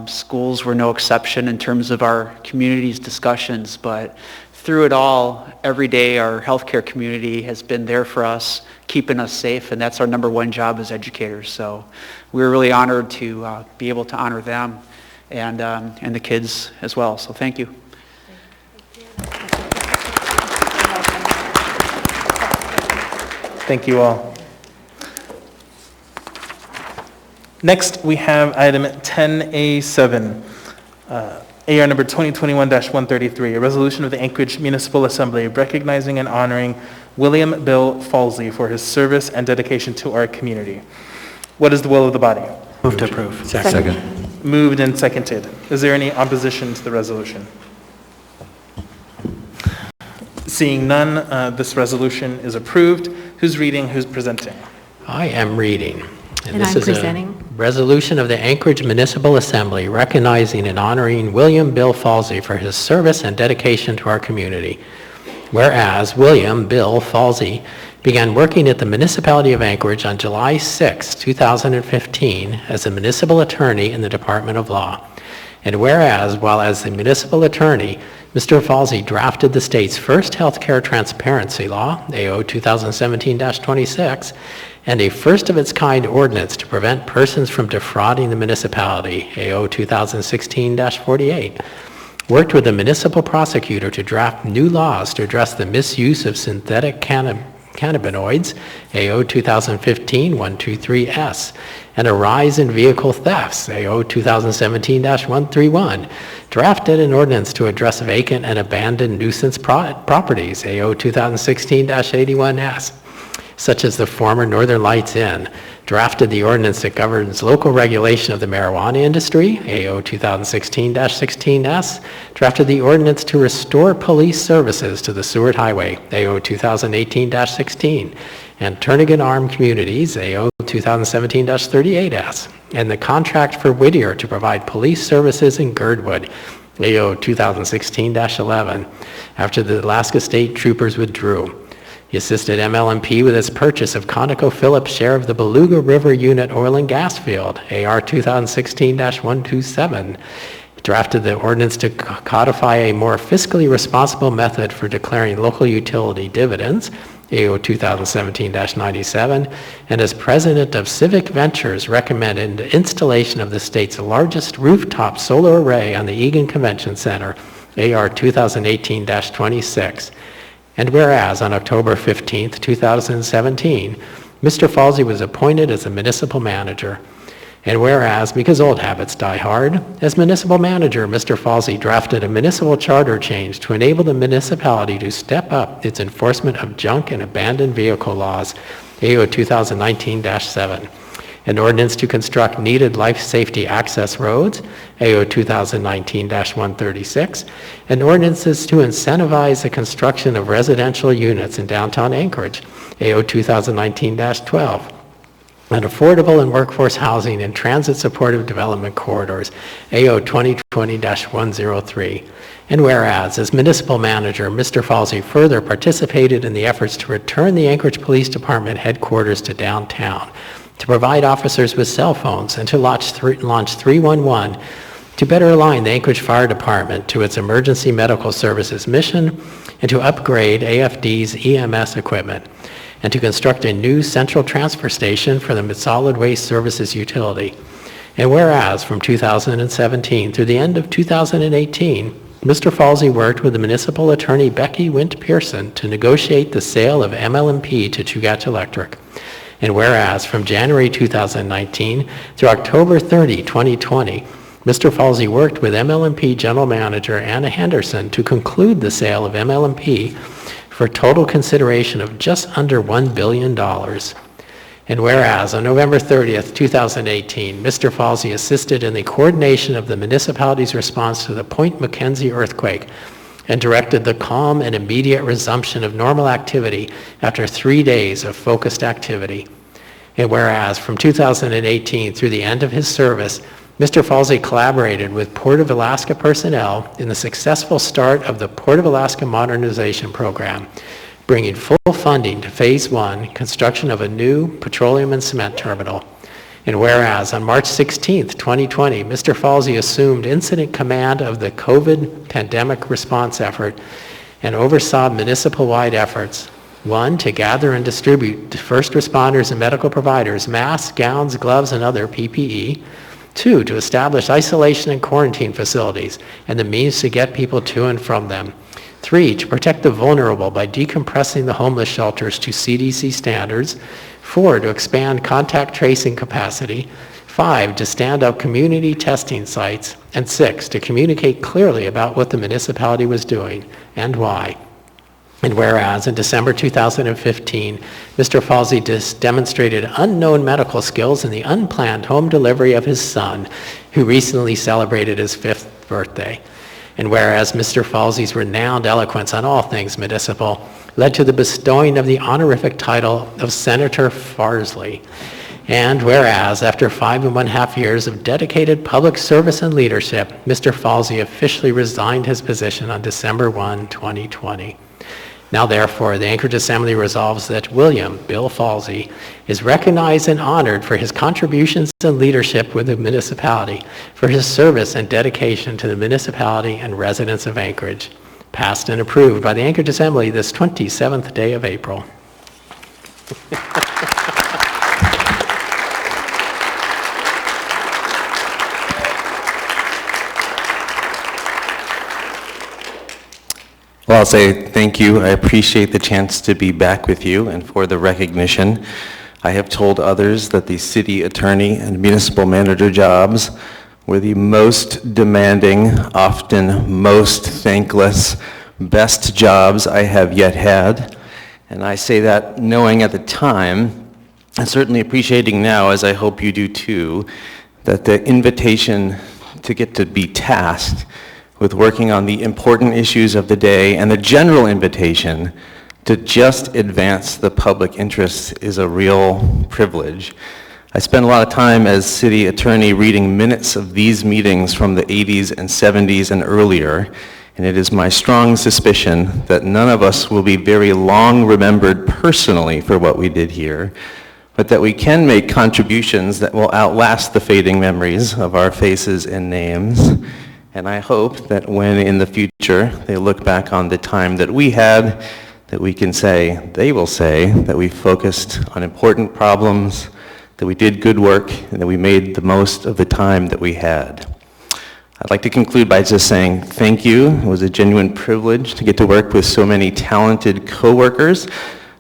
Schools were no exception in terms of our community's discussions, but through it all, every day our healthcare community has been there for us, keeping us safe, and that's our number one job as educators. So we're really honored to be able to honor them and the kids as well. So thank you. Thank you all. Next, we have item 10A7, AR number 2021-133, a resolution of the Anchorage Municipal Assembly recognizing and honoring William Bill Falsey for his service and dedication to our community. What is the will of the body? Move to approve. Second. Moved and seconded. Is there any opposition to the resolution? Seeing none, this resolution is approved. Who's reading? Who's presenting? I am reading. And this I'm is presenting. a resolution of the Anchorage Municipal Assembly recognizing and honoring William Bill Falsey for his service and dedication to our community. Whereas William Bill Falsey began working at the municipality of Anchorage on July 6, 2015 as a municipal attorney in the Department of Law. And whereas, while as the municipal attorney, Mr. Falsey drafted the state's first healthcare transparency law, AO 2017-26, and a first-of-its-kind ordinance to prevent persons from defrauding the municipality, AO 2016-48, worked with the municipal prosecutor to draft new laws to address the misuse of synthetic cannabinoids, AO 2015-123S, and a rise in vehicle thefts, AO 2017-131, drafted an ordinance to address vacant and abandoned nuisance properties, AO 2016-81S, such as the former Northern Lights Inn, drafted the ordinance that governs local regulation of the marijuana industry, AO 2016-16S, drafted the ordinance to restore police services to the Seward Highway, AO 2018-16, and Turnagain Armed Communities, AO 2017-38S, and the contract for Whittier to provide police services in Girdwood, AO 2016-11, after the Alaska State Troopers withdrew. He assisted MLMP with its purchase of ConocoPhillips' share of the Beluga River Unit oil and gas field, AR 2016-127. Drafted the ordinance to codify a more fiscally responsible method for declaring local utility dividends, AO 2017-97, and as president of Civic Ventures recommended the installation of the state's largest rooftop solar array on the Egan Convention Center, AR 2018-26. And whereas on October 15, 2017, Mr. Falsey was appointed as a municipal manager. And whereas, because old habits die hard, as municipal manager, Mr. Falsey drafted a municipal charter change to enable the municipality to step up its enforcement of junk and abandoned vehicle laws, AO 2019-7. An ordinance to construct needed life safety access roads, AO 2019-136, and ordinances to incentivize the construction of residential units in downtown Anchorage, AO 2019-12, and affordable and workforce housing and transit supportive development corridors, AO 2020-103. And whereas, as municipal manager, Mr. Falsey further participated in the efforts to return the Anchorage Police Department headquarters to downtown, to provide officers with cell phones, and to launch 311 to better align the Anchorage Fire Department to its emergency medical services mission, and to upgrade AFD's EMS equipment, and to construct a new central transfer station for the solid waste services utility. And whereas from 2017 through the end of 2018, Mr. Falsey worked with the municipal attorney Becky Wint Pearson to negotiate the sale of MLMP to Chugach Electric. And whereas from January 2019 through October 30, 2020, Mr. Falsey worked with MLMP General Manager Anna Henderson to conclude the sale of MLMP for total consideration of just under $1 billion. And whereas on November 30th, 2018, Mr. Falsey assisted in the coordination of the municipality's response to the Point McKenzie earthquake and directed the calm and immediate resumption of normal activity after 3 days of focused activity. And whereas from 2018 through the end of his service, Mr. Falsey collaborated with Port of Alaska personnel in the successful start of the Port of Alaska Modernization Program, bringing full funding to Phase 1, construction of a new petroleum and cement terminal. And whereas on March 16, 2020, Mr. Falsey assumed incident command of the COVID pandemic response effort and oversaw municipal-wide efforts. 1, to gather and distribute to first responders and medical providers masks, gowns, gloves, and other PPE. 2, to establish isolation and quarantine facilities and the means to get people to and from them. 3, to protect the vulnerable by decompressing the homeless shelters to CDC standards. 4, to expand contact tracing capacity. 5, to stand up community testing sites. And 6, to communicate clearly about what the municipality was doing and why. And whereas in December 2015, Mr. Falsey demonstrated unknown medical skills in the unplanned home delivery of his son, who recently celebrated his 5th birthday. And whereas Mr. Falsey's renowned eloquence on all things municipal led to the bestowing of the honorific title of Senator Farsley. And whereas after 5.5 years of dedicated public service and leadership, Mr. Falsey officially resigned his position on December 1, 2020. Now therefore, the Anchorage Assembly resolves that William Bill Falsey is recognized and honored for his contributions and leadership with the municipality, for his service and dedication to the municipality and residents of Anchorage. Passed and approved by the Anchorage Assembly this 27th day of April. Well, I'll say thank you. I appreciate the chance to be back with you and for the recognition. I have told others that the city attorney and municipal manager jobs were the most demanding, often most thankless, best jobs I have yet had. And I say that knowing at the time, and certainly appreciating now, as I hope you do too, that the invitation to get to be tasked with working on the important issues of the day and the general invitation to just advance the public interest is a real privilege. I spent a lot of time as city attorney reading minutes of these meetings from the 80s and 70s and earlier, and it is my strong suspicion that none of us will be very long remembered personally for what we did here, but that we can make contributions that will outlast the fading memories of our faces and names. And I hope that when in the future they look back on the time that we had, that we can say, they will say, that we focused on important problems, that we did good work, and that we made the most of the time that we had. I'd like to conclude by just saying thank you. It was a genuine privilege to get to work with so many talented coworkers.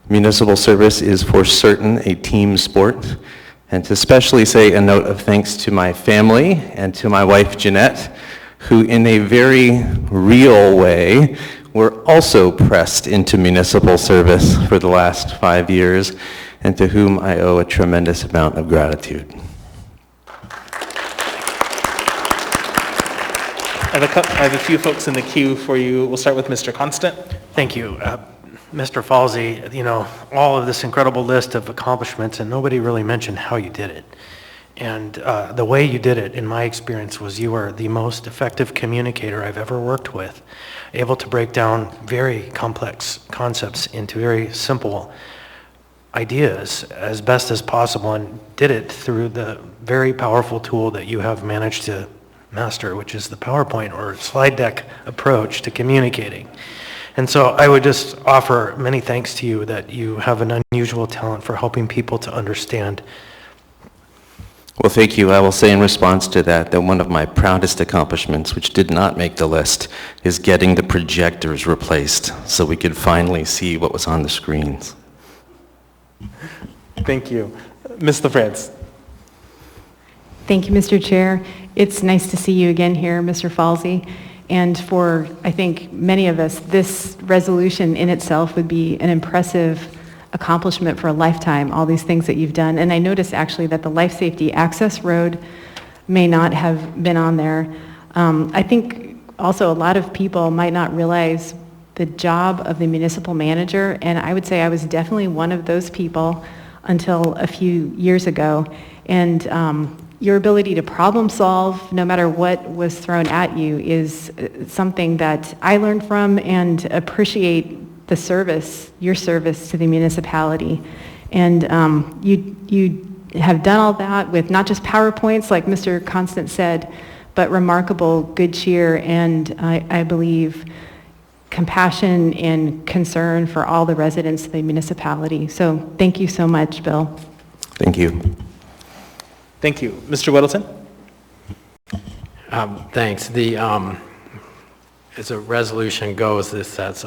Municipal service is for certain a team sport. And to especially say a note of thanks to my family and to my wife, Jeanette, who in a very real way were also pressed into municipal service for the last 5 years, and to whom I owe a tremendous amount of gratitude. I have a few folks in the queue for you. We'll start with Mr. Constant. Thank you. Mr. Falsey, you know, all of this incredible list of accomplishments, and nobody really mentioned how you did it. And the way you did it, in my experience, was you were the most effective communicator I've ever worked with, able to break down very complex concepts into very simple ideas as best as possible, and did it through the very powerful tool that you have managed to master, which is the PowerPoint or slide deck approach to communicating. And so I would just offer many thanks to you that you have an unusual talent for helping people to understand. Well, thank you. I will say in response to that one of my proudest accomplishments, which did not make the list, is getting the projectors replaced so we could finally see what was on the screens. Thank you. Ms. LaFrance. Thank you, Mr. Chair. It's nice to see you again here, Mr. Falsey. And for, I think, many of us, this resolution in itself would be an impressive accomplishment for a lifetime, all these things that you've done. And I noticed actually that the Life Safety Access Road may not have been on there. I think also a lot of people might not realize the job of the municipal manager, and I would say I was definitely one of those people until a few years ago. And your ability to problem solve, no matter what was thrown at you, is something that I learned from and appreciate the service, your service to the municipality. And you have done all that with not just PowerPoints, like Mr. Constant said, but remarkable good cheer and I believe compassion and concern for all the residents of the municipality. So thank you so much, Bill. Thank you. Thank you. Mr. Weddleton? Thanks. As a resolution goes, this says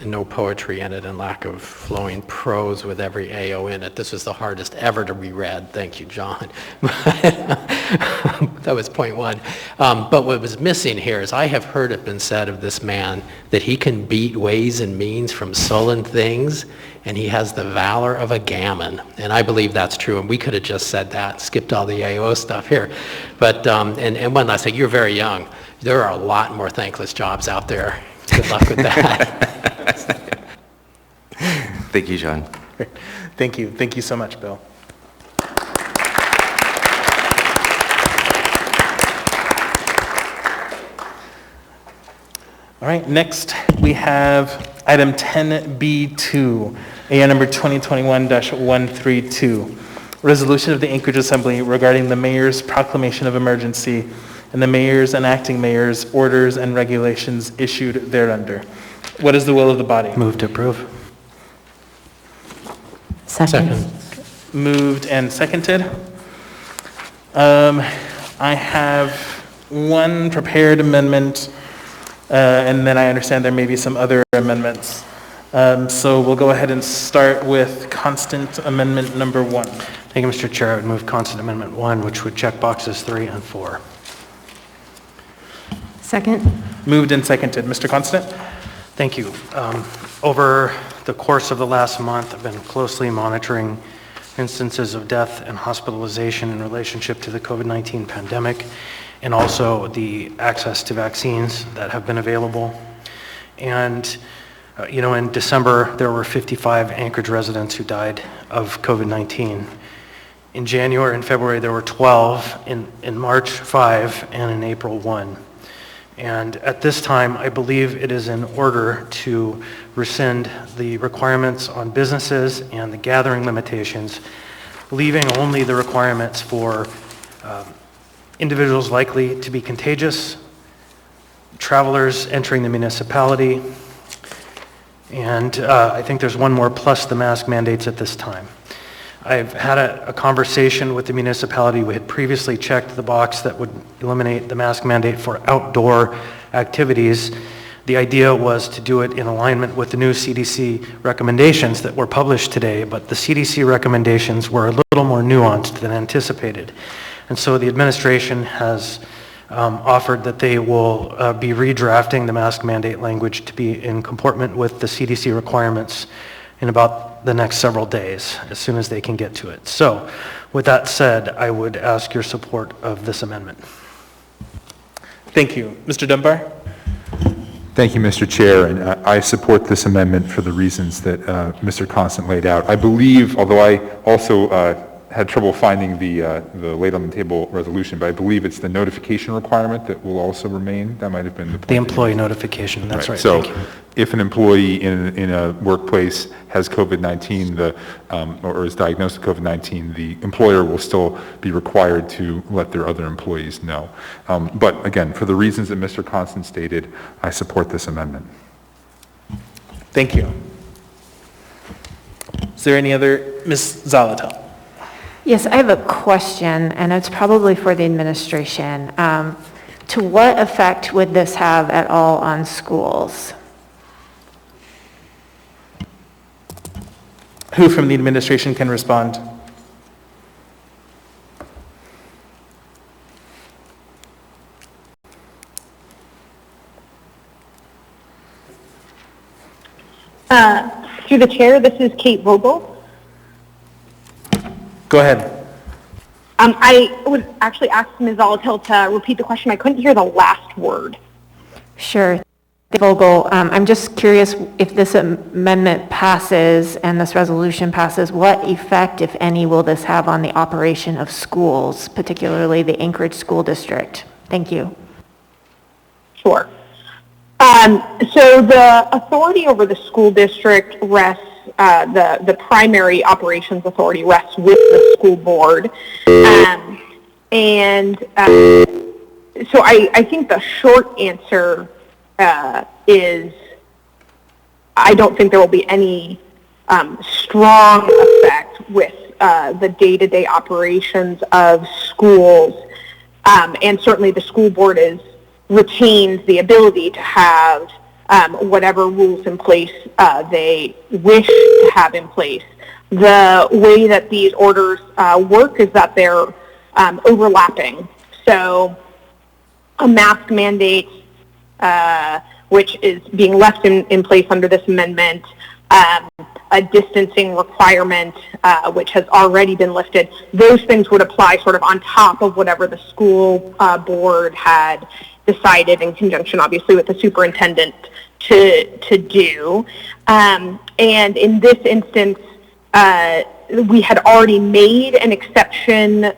no poetry in it and lack of flowing prose with every AO in it. This was the hardest ever to be read. Thank you, John. That was point one. But what was missing here is I have heard it been said of this man that he can beat ways and means from sullen things, and he has the valor of a gammon. And I believe that's true. And we could have just said that, skipped all the AO stuff here. But, and one last thing, you're very young. There are a lot more thankless jobs out there. Good luck with that. Thank you, John. Thank you. Thank you so much, Bill. All right, next we have item 10B2, AR number 2021-132, resolution of the Anchorage Assembly regarding the mayor's proclamation of emergency and the mayor's and acting mayor's orders and regulations issued thereunder. What is the will of the body? Move to approve. Second. Moved and seconded. I have one prepared amendment, and then I understand there may be some other amendments. So we'll go ahead and start with constant amendment number 1. Thank you, Mr. Chair. I would move constant amendment 1, which would check boxes 3 and 4. Second. Moved and seconded. Mr. Constant? Thank you. Over the course of the last month, I've been closely monitoring instances of death and hospitalization in relationship to the COVID-19 pandemic, and also the access to vaccines that have been available. And, in December, there were 55 Anchorage residents who died of COVID-19. In January and February, there were 12, in March, 5, and in April, 1. And at this time, I believe it is in order to rescind the requirements on businesses and the gathering limitations, leaving only the requirements for individuals likely to be contagious, travelers entering the municipality, and I think there's one more plus the mask mandates at this time. I've had a conversation with the municipality. We had previously checked the box that would eliminate the mask mandate for outdoor activities. The idea was to do it in alignment with the new CDC recommendations that were published today, but the CDC recommendations were a little more nuanced than anticipated. And so the administration has offered that they will be redrafting the mask mandate language to be in comportment with the CDC requirements in about the next several days, as soon as they can get to it. So, with that said, I would ask your support of this amendment. Thank you. Mr. Dunbar? Thank you, Mr. Chair, and I support this amendment for the reasons that Mr. Constant laid out. I believe, although I also had trouble finding the laid on the table resolution, but I believe it's the notification requirement that will also remain. That might have been the employee notification. That's right. So, if an employee in a workplace has COVID-19, or is diagnosed with COVID-19, the employer will still be required to let their other employees know. But again, for the reasons that Mr. Constant stated, I support this amendment. Thank you. Is there any other? Ms. Zalatel? Yes, I have a question, and it's probably for the administration. To what effect would this have at all on schools? Who from the administration can respond? Through the chair, this is Kate Vogel. Go ahead. I would actually ask Ms. Zalatil to repeat the question. I couldn't hear the last word. Sure. Vogel, I'm just curious if this amendment passes and this resolution passes, what effect, if any, will this have on the operation of schools, particularly the Anchorage School District? Thank you. Sure. So the authority over the school district rests, the primary operations authority rests with the school board. So I think the short answer is I don't think there will be any strong effect with the day-to-day operations of schools. And certainly the school board retains the ability to have whatever rules in place they wish to have in place. The way that these orders work is that they're overlapping. So a mask mandate, which is being left in place under this amendment, a distancing requirement, which has already been lifted, those things would apply sort of on top of whatever the school board had decided in conjunction, obviously, with the superintendent to do. And in this instance, we had already made an exception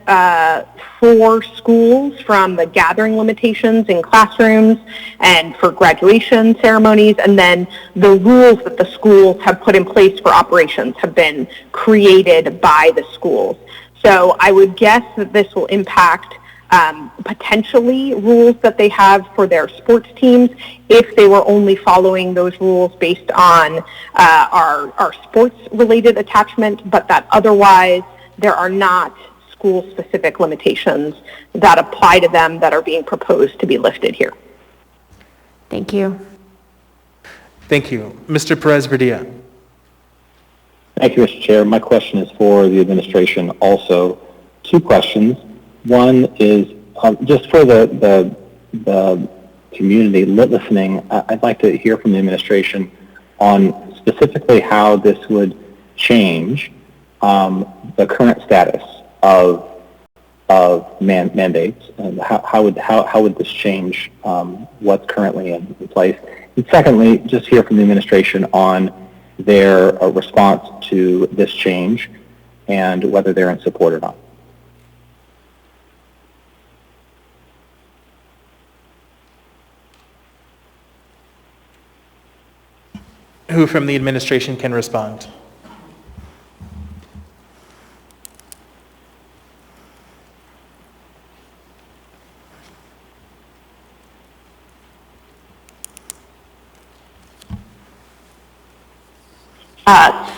for schools from the gathering limitations in classrooms and for graduation ceremonies, and then the rules that the schools have put in place for operations have been created by the schools. So I would guess that this will impact potentially rules that they have for their sports teams if they were only following those rules based on our sports-related attachment, but that otherwise there are not school-specific limitations that apply to them that are being proposed to be lifted here. Thank you. Thank you. Mr. Perez-Verdia. Thank you, Mr. Chair. My question is for the administration also. Two questions. One is just for the community listening, I'd like to hear from the administration on specifically how this would change the current status of mandates, and how would this change what's currently in place. And secondly, just hear from the administration on their response to this change and whether they're in support or not. Who from the administration can respond?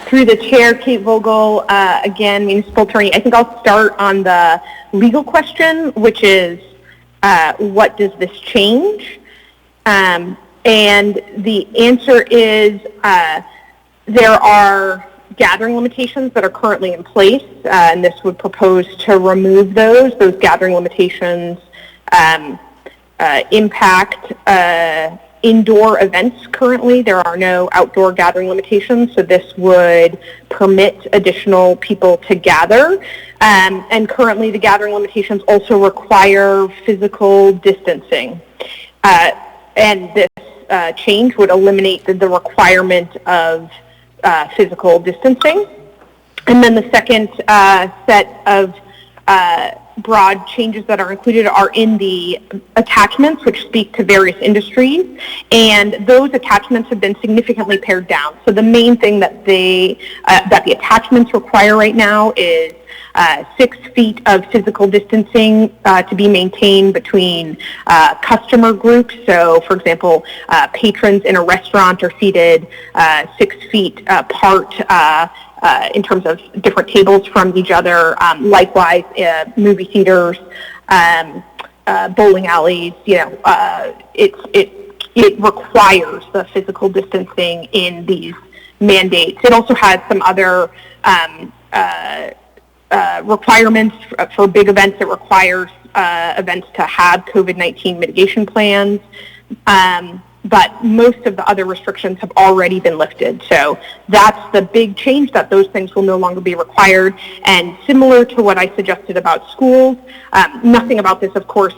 Through the chair, Kate Vogel, again, municipal attorney. I think I'll start on the legal question, which is what does this change? And the answer is there are gathering limitations that are currently in place, and this would propose to remove those. Those gathering limitations impact indoor events currently. There are no outdoor gathering limitations, so this would permit additional people to gather. And currently the gathering limitations also require physical distancing. And this change would eliminate the requirement of physical distancing. And then the second set of broad changes that are included are in the attachments, which speak to various industries, and those attachments have been significantly pared down. So the main thing that the attachments require right now is 6 feet of physical distancing to be maintained between customer groups. So, for example, patrons in a restaurant are seated 6 feet apart in terms of different tables from each other. Likewise, movie theaters, bowling alleys, it requires the physical distancing in these mandates. It also has some other requirements for big events. It requires events to have COVID-19 mitigation plans. But most of the other restrictions have already been lifted. So that's the big change, that those things will no longer be required. And similar to what I suggested about schools, nothing about this, of course,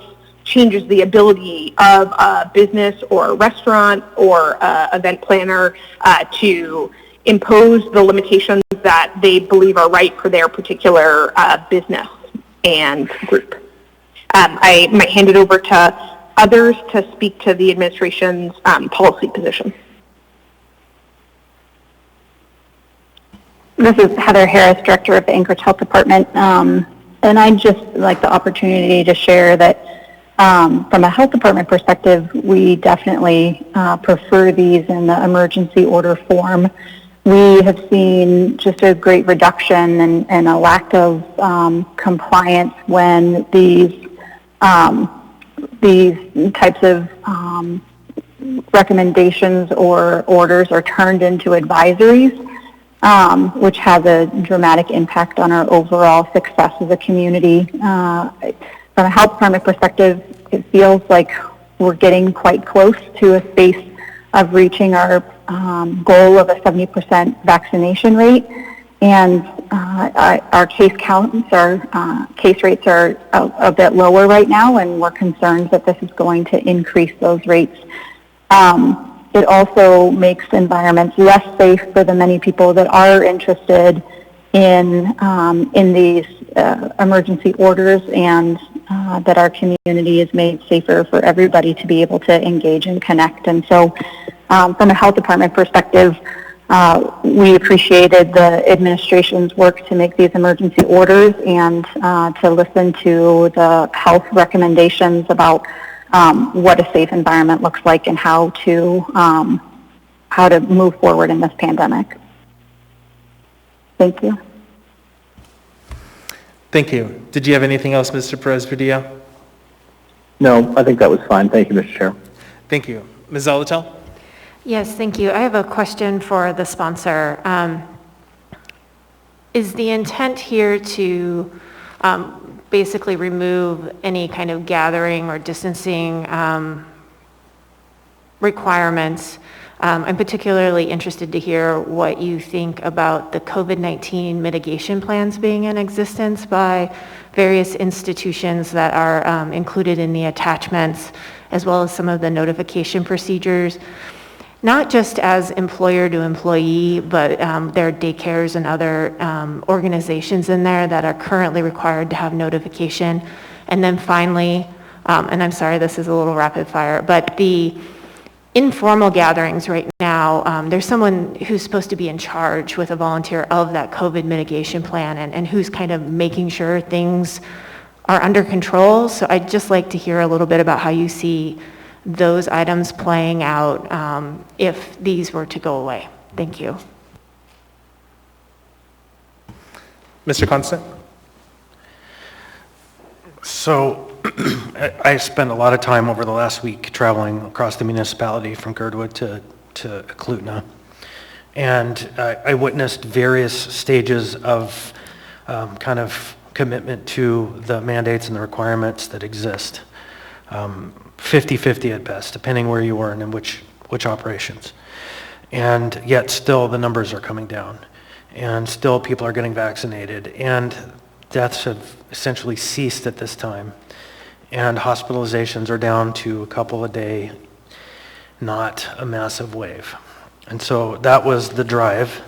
changes the ability of a business or a restaurant or event planner to impose the limitations that they believe are right for their particular business and group. I might hand it over to others to speak to the administration's policy position. This is Heather Harris, Director of the Anchorage Health Department, and I'd just like the opportunity to share that from a health department perspective, we definitely prefer these in the emergency order form. We have seen just a great reduction and a lack of compliance when these types of recommendations or orders are turned into advisories, which has a dramatic impact on our overall success as a community. From a health department perspective, it feels like we're getting quite close to a space of reaching our goal of a 70% vaccination rate, and our case counts, our case rates are a bit lower right now, and we're concerned that this is going to increase those rates. It also makes environments less safe for the many people that are interested in these emergency orders, and that our community is made safer for everybody to be able to engage and connect. And so from a health department perspective, we appreciated the administration's work to make these emergency orders and to listen to the health recommendations about what a safe environment looks like and how to move forward in this pandemic. Thank you. Thank you. Did you have anything else, Mr. Perez-Padilla? No, I think that was fine. Thank you, Mr. Chair. Thank you. Ms. Zolotel? Yes, thank you. I have a question for the sponsor. Is the intent here to basically remove any kind of gathering or distancing requirements? I'm particularly interested to hear what you think about the COVID-19 mitigation plans being in existence by various institutions that are included in the attachments, as well as some of the notification procedures, not just as employer to employee, but there are daycares and other organizations in there that are currently required to have notification. And then finally, and I'm sorry, this is a little rapid fire, but the informal gatherings right now, there's someone who's supposed to be in charge with a volunteer of that COVID mitigation plan and who's kind of making sure things are under control. So I'd just like to hear a little bit about how you see those items playing out if these were to go away. Thank you. Mr. Constant? So I spent a lot of time over the last week traveling across the municipality from Girdwood to Eklutna, and I witnessed various stages of kind of commitment to the mandates and the requirements that exist. 50-50 at best, depending where you are and in which operations. And yet still the numbers are coming down, and still people are getting vaccinated, and deaths have essentially ceased at this time. And hospitalizations are down to a couple a day, not a massive wave. And so that was the drive.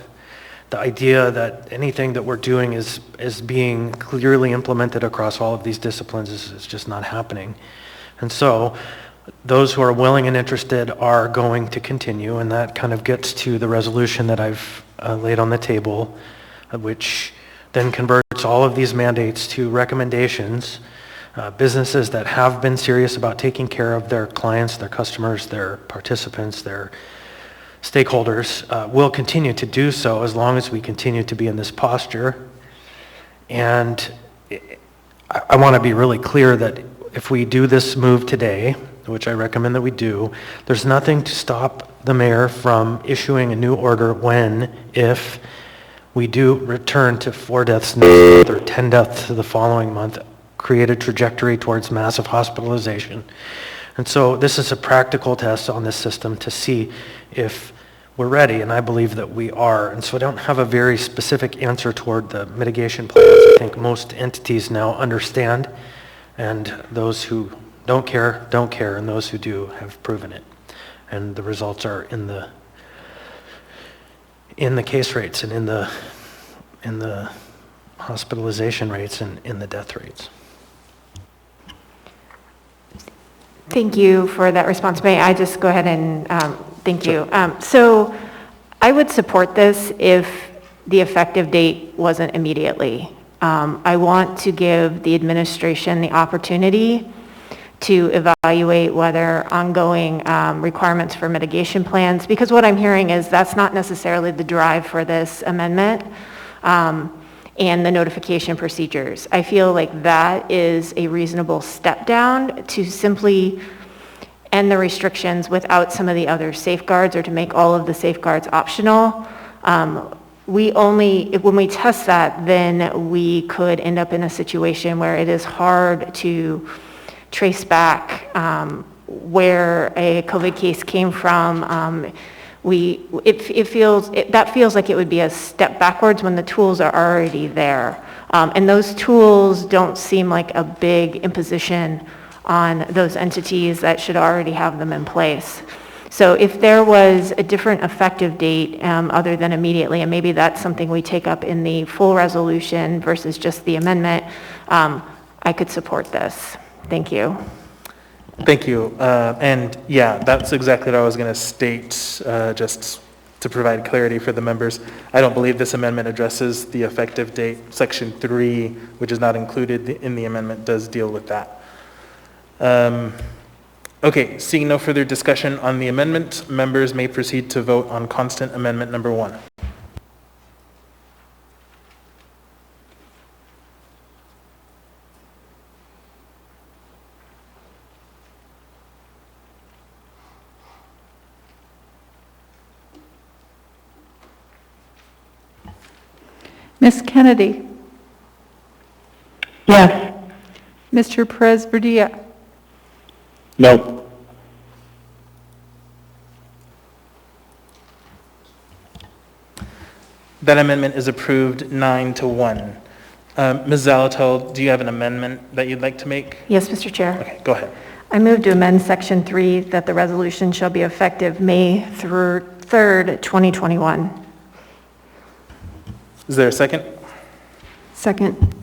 The idea that anything that we're doing is being clearly implemented across all of these disciplines is just not happening. And so those who are willing and interested are going to continue, and that kind of gets to the resolution that I've laid on the table, which then converts all of these mandates to recommendations. Businesses that have been serious about taking care of their clients, their customers, their participants, their stakeholders will continue to do so as long as we continue to be in this posture. And I want to be really clear that if we do this move today, which I recommend that we do, there's nothing to stop the mayor from issuing a new order if we do return to 4 deaths next month or 10 deaths the following month, create a trajectory towards massive hospitalization. And so this is a practical test on this system to see if we're ready, and I believe that we are. And so I don't have a very specific answer toward the mitigation plans. I think most entities now understand, and those who don't care, and those who do have proven it. And the results are in the case rates and in the hospitalization rates and in the death rates. Thank you for that response. May I just go ahead and thank you. So I would support this if the effective date wasn't immediately. I want to give the administration the opportunity to evaluate whether ongoing requirements for mitigation plans, because what I'm hearing is that's not necessarily the drive for this amendment, and the notification procedures. I feel like that is a reasonable step down to simply end the restrictions without some of the other safeguards, or to make all of the safeguards optional. When we test that, then we could end up in a situation where it is hard to trace back where a COVID case came from. That feels like it would be a step backwards when the tools are already there. And those tools don't seem like a big imposition on those entities that should already have them in place. So if there was a different effective date other than immediately, and maybe that's something we take up in the full resolution versus just the amendment, I could support this. Thank you. Thank you. And yeah, that's exactly what I was going to state, just to provide clarity for the members. I don't believe this amendment addresses the effective date. Section 3, which is not included in the amendment, does deal with that. Okay, seeing no further discussion on the amendment, members may proceed to vote on constant amendment number 1. Ms. Kennedy? Yes. Mr. Perez-Verdia? No. That amendment is approved 9-1. Ms. Zalatel, do you have an amendment that you'd like to make? Yes, Mr. Chair. Okay, go ahead. I move to amend Section 3 that the resolution shall be effective May 3rd, 2021. Is there a second? Second.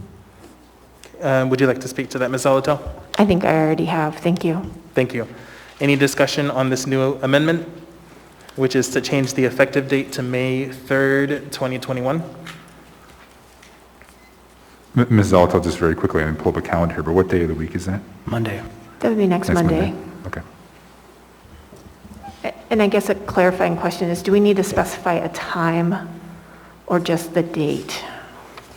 Would you like to speak to that, Ms. Zalatel? I think I already have. Thank you. Thank you. Any discussion on this new amendment, which is to change the effective date to May 3rd, 2021? Ms. Zalatel, just very quickly, I didn't pull up a calendar here, but what day of the week is that? Monday. That would be next Monday. Okay. And I guess a clarifying question is, do we need to specify a time or just the date?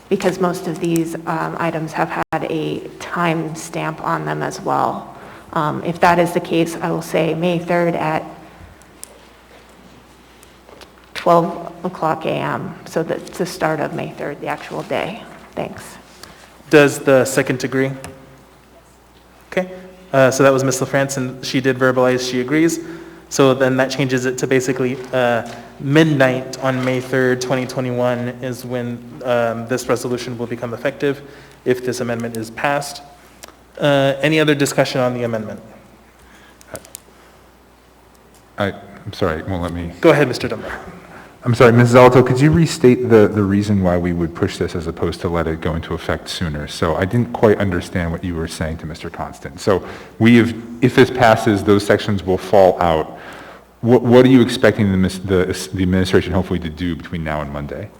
Because most of these items have had a time stamp on them as well. If that is the case, I will say May 3rd at 12 o'clock a.m. So that's the start of May 3rd, the actual day. Thanks. Does the second agree? Okay. So that was Ms. LaFrance, and she did verbalize she agrees. So then that changes it to basically midnight on May 3rd, 2021 is when this resolution will become effective if this amendment is passed. Any other discussion on the amendment? I'm sorry, it won't let me. Go ahead, Mr. Dunbar. I'm sorry, Ms. Zalato, could you restate the reason why we would push this as opposed to let it go into effect sooner? So I didn't quite understand what you were saying to Mr. Constant. So if this passes, those sections will fall out. What are you expecting the administration hopefully to do between now and Monday?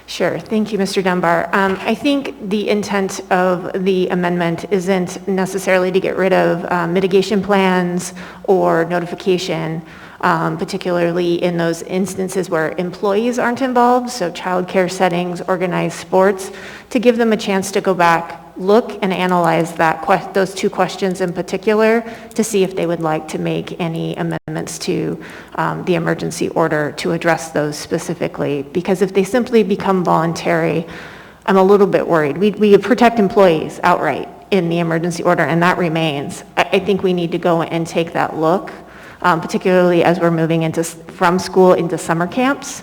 Sure. Thank you, Mr. Dunbar. I think the intent of the amendment isn't necessarily to get rid of mitigation plans or notification, particularly in those instances where employees aren't involved, so childcare settings, organized sports, to give them a chance to go back, look and analyze those two questions in particular to see if they would like to make any amendments to the emergency order to address those specifically. Because if they simply become voluntary, I'm a little bit worried. We protect employees outright in the emergency order, and that remains. I think we need to go and take that look, particularly as we're moving from school into summer camps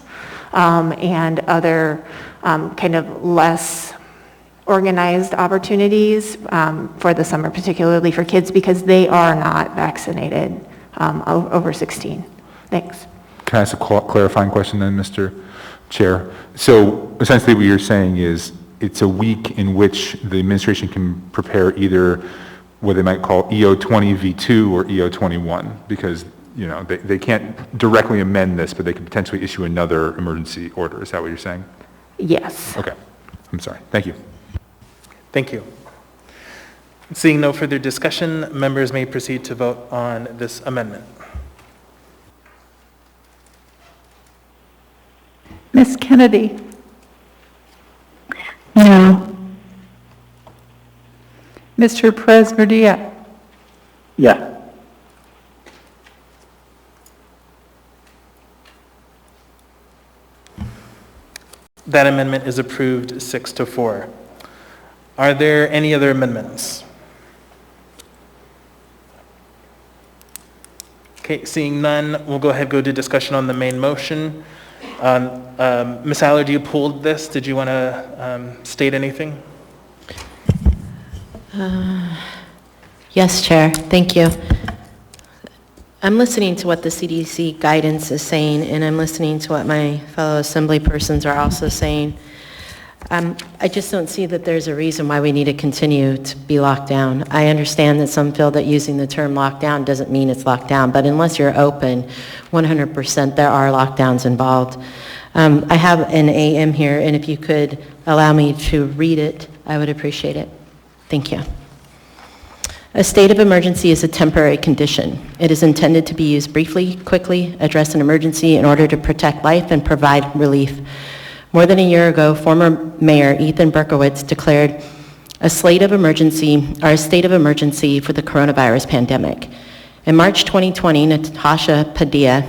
and other kind of less organized opportunities for the summer, particularly for kids, because they are not vaccinated over 16. Thanks. Can I ask a clarifying question then, Mr. Chair? So essentially what you're saying is it's a week in which the administration can prepare either what they might call EO20 V2 or EO21, because they can't directly amend this, but they could potentially issue another emergency order. Is that what you're saying? Yes. Okay. I'm sorry. Thank you. Thank you. Seeing no further discussion, members may proceed to vote on this amendment. Ms. Kennedy? No. Mr. Presverdia? Yes. That amendment is approved 6-4. Are there any other amendments? Okay, seeing none, we'll go ahead and go to discussion on the main motion. Ms. Allard, you pulled this. Did you want to state anything? Yes, Chair. Thank you. I'm listening to what the CDC guidance is saying, and I'm listening to what my fellow assembly persons are also saying. I just don't see that there's a reason why we need to continue to be locked down. I understand that some feel that using the term lockdown doesn't mean it's locked down, but unless you're open, 100% there are lockdowns involved. I have an AM here, and if you could allow me to read it, I would appreciate it. Thank you. A state of emergency is a temporary condition. It is intended to be used briefly, quickly, address an emergency in order to protect life and provide relief. More than a year ago, former Mayor Ethan Berkowitz declared a state of emergency for the coronavirus pandemic. In March 2020, Natasha Padilla,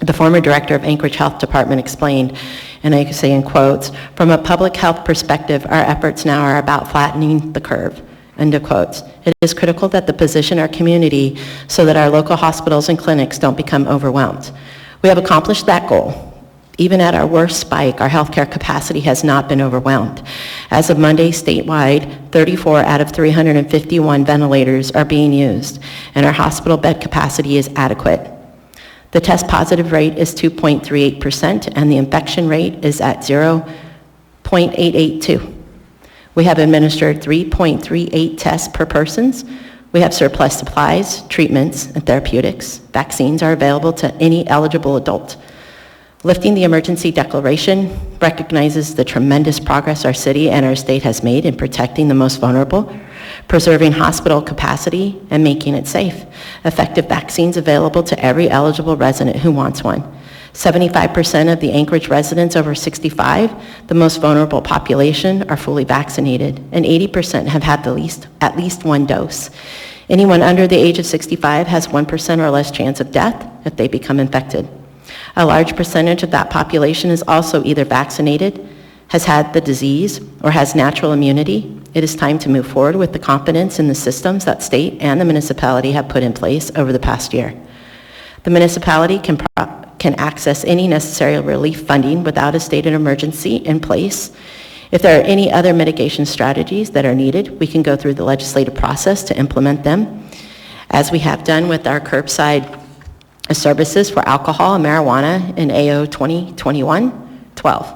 the former director of Anchorage Health Department, explained, and I say in quotes, "From a public health perspective, our efforts now are about flattening the curve." End of quotes. It is critical that the position our community so that our local hospitals and clinics don't become overwhelmed. We have accomplished that goal. Even at our worst spike, our healthcare capacity has not been overwhelmed. As of Monday, statewide, 34 out of 351 ventilators are being used, and our hospital bed capacity is adequate. The test positive rate is 2.38%, and the infection rate is at 0.882. We have administered 3.38 tests per person. We have surplus supplies, treatments, and therapeutics. Vaccines are available to any eligible adult. Lifting the emergency declaration recognizes the tremendous progress our city and our state has made in protecting the most vulnerable, preserving hospital capacity, and making it safe. Effective vaccines available to every eligible resident who wants one. 75% of the Anchorage residents over 65, the most vulnerable population, are fully vaccinated, and 80% have had at least one dose. Anyone under the age of 65 has 1% or less chance of death if they become infected. A large percentage of that population is also either vaccinated, has had the disease, or has natural immunity. It is time to move forward with the confidence in the systems that state and the municipality have put in place over the past year. The municipality can access any necessary relief funding without a state of emergency in place. If there are any other mitigation strategies that are needed, we can go through the legislative process to implement them, as we have done with our curbside services for alcohol and marijuana in AO 2021-12.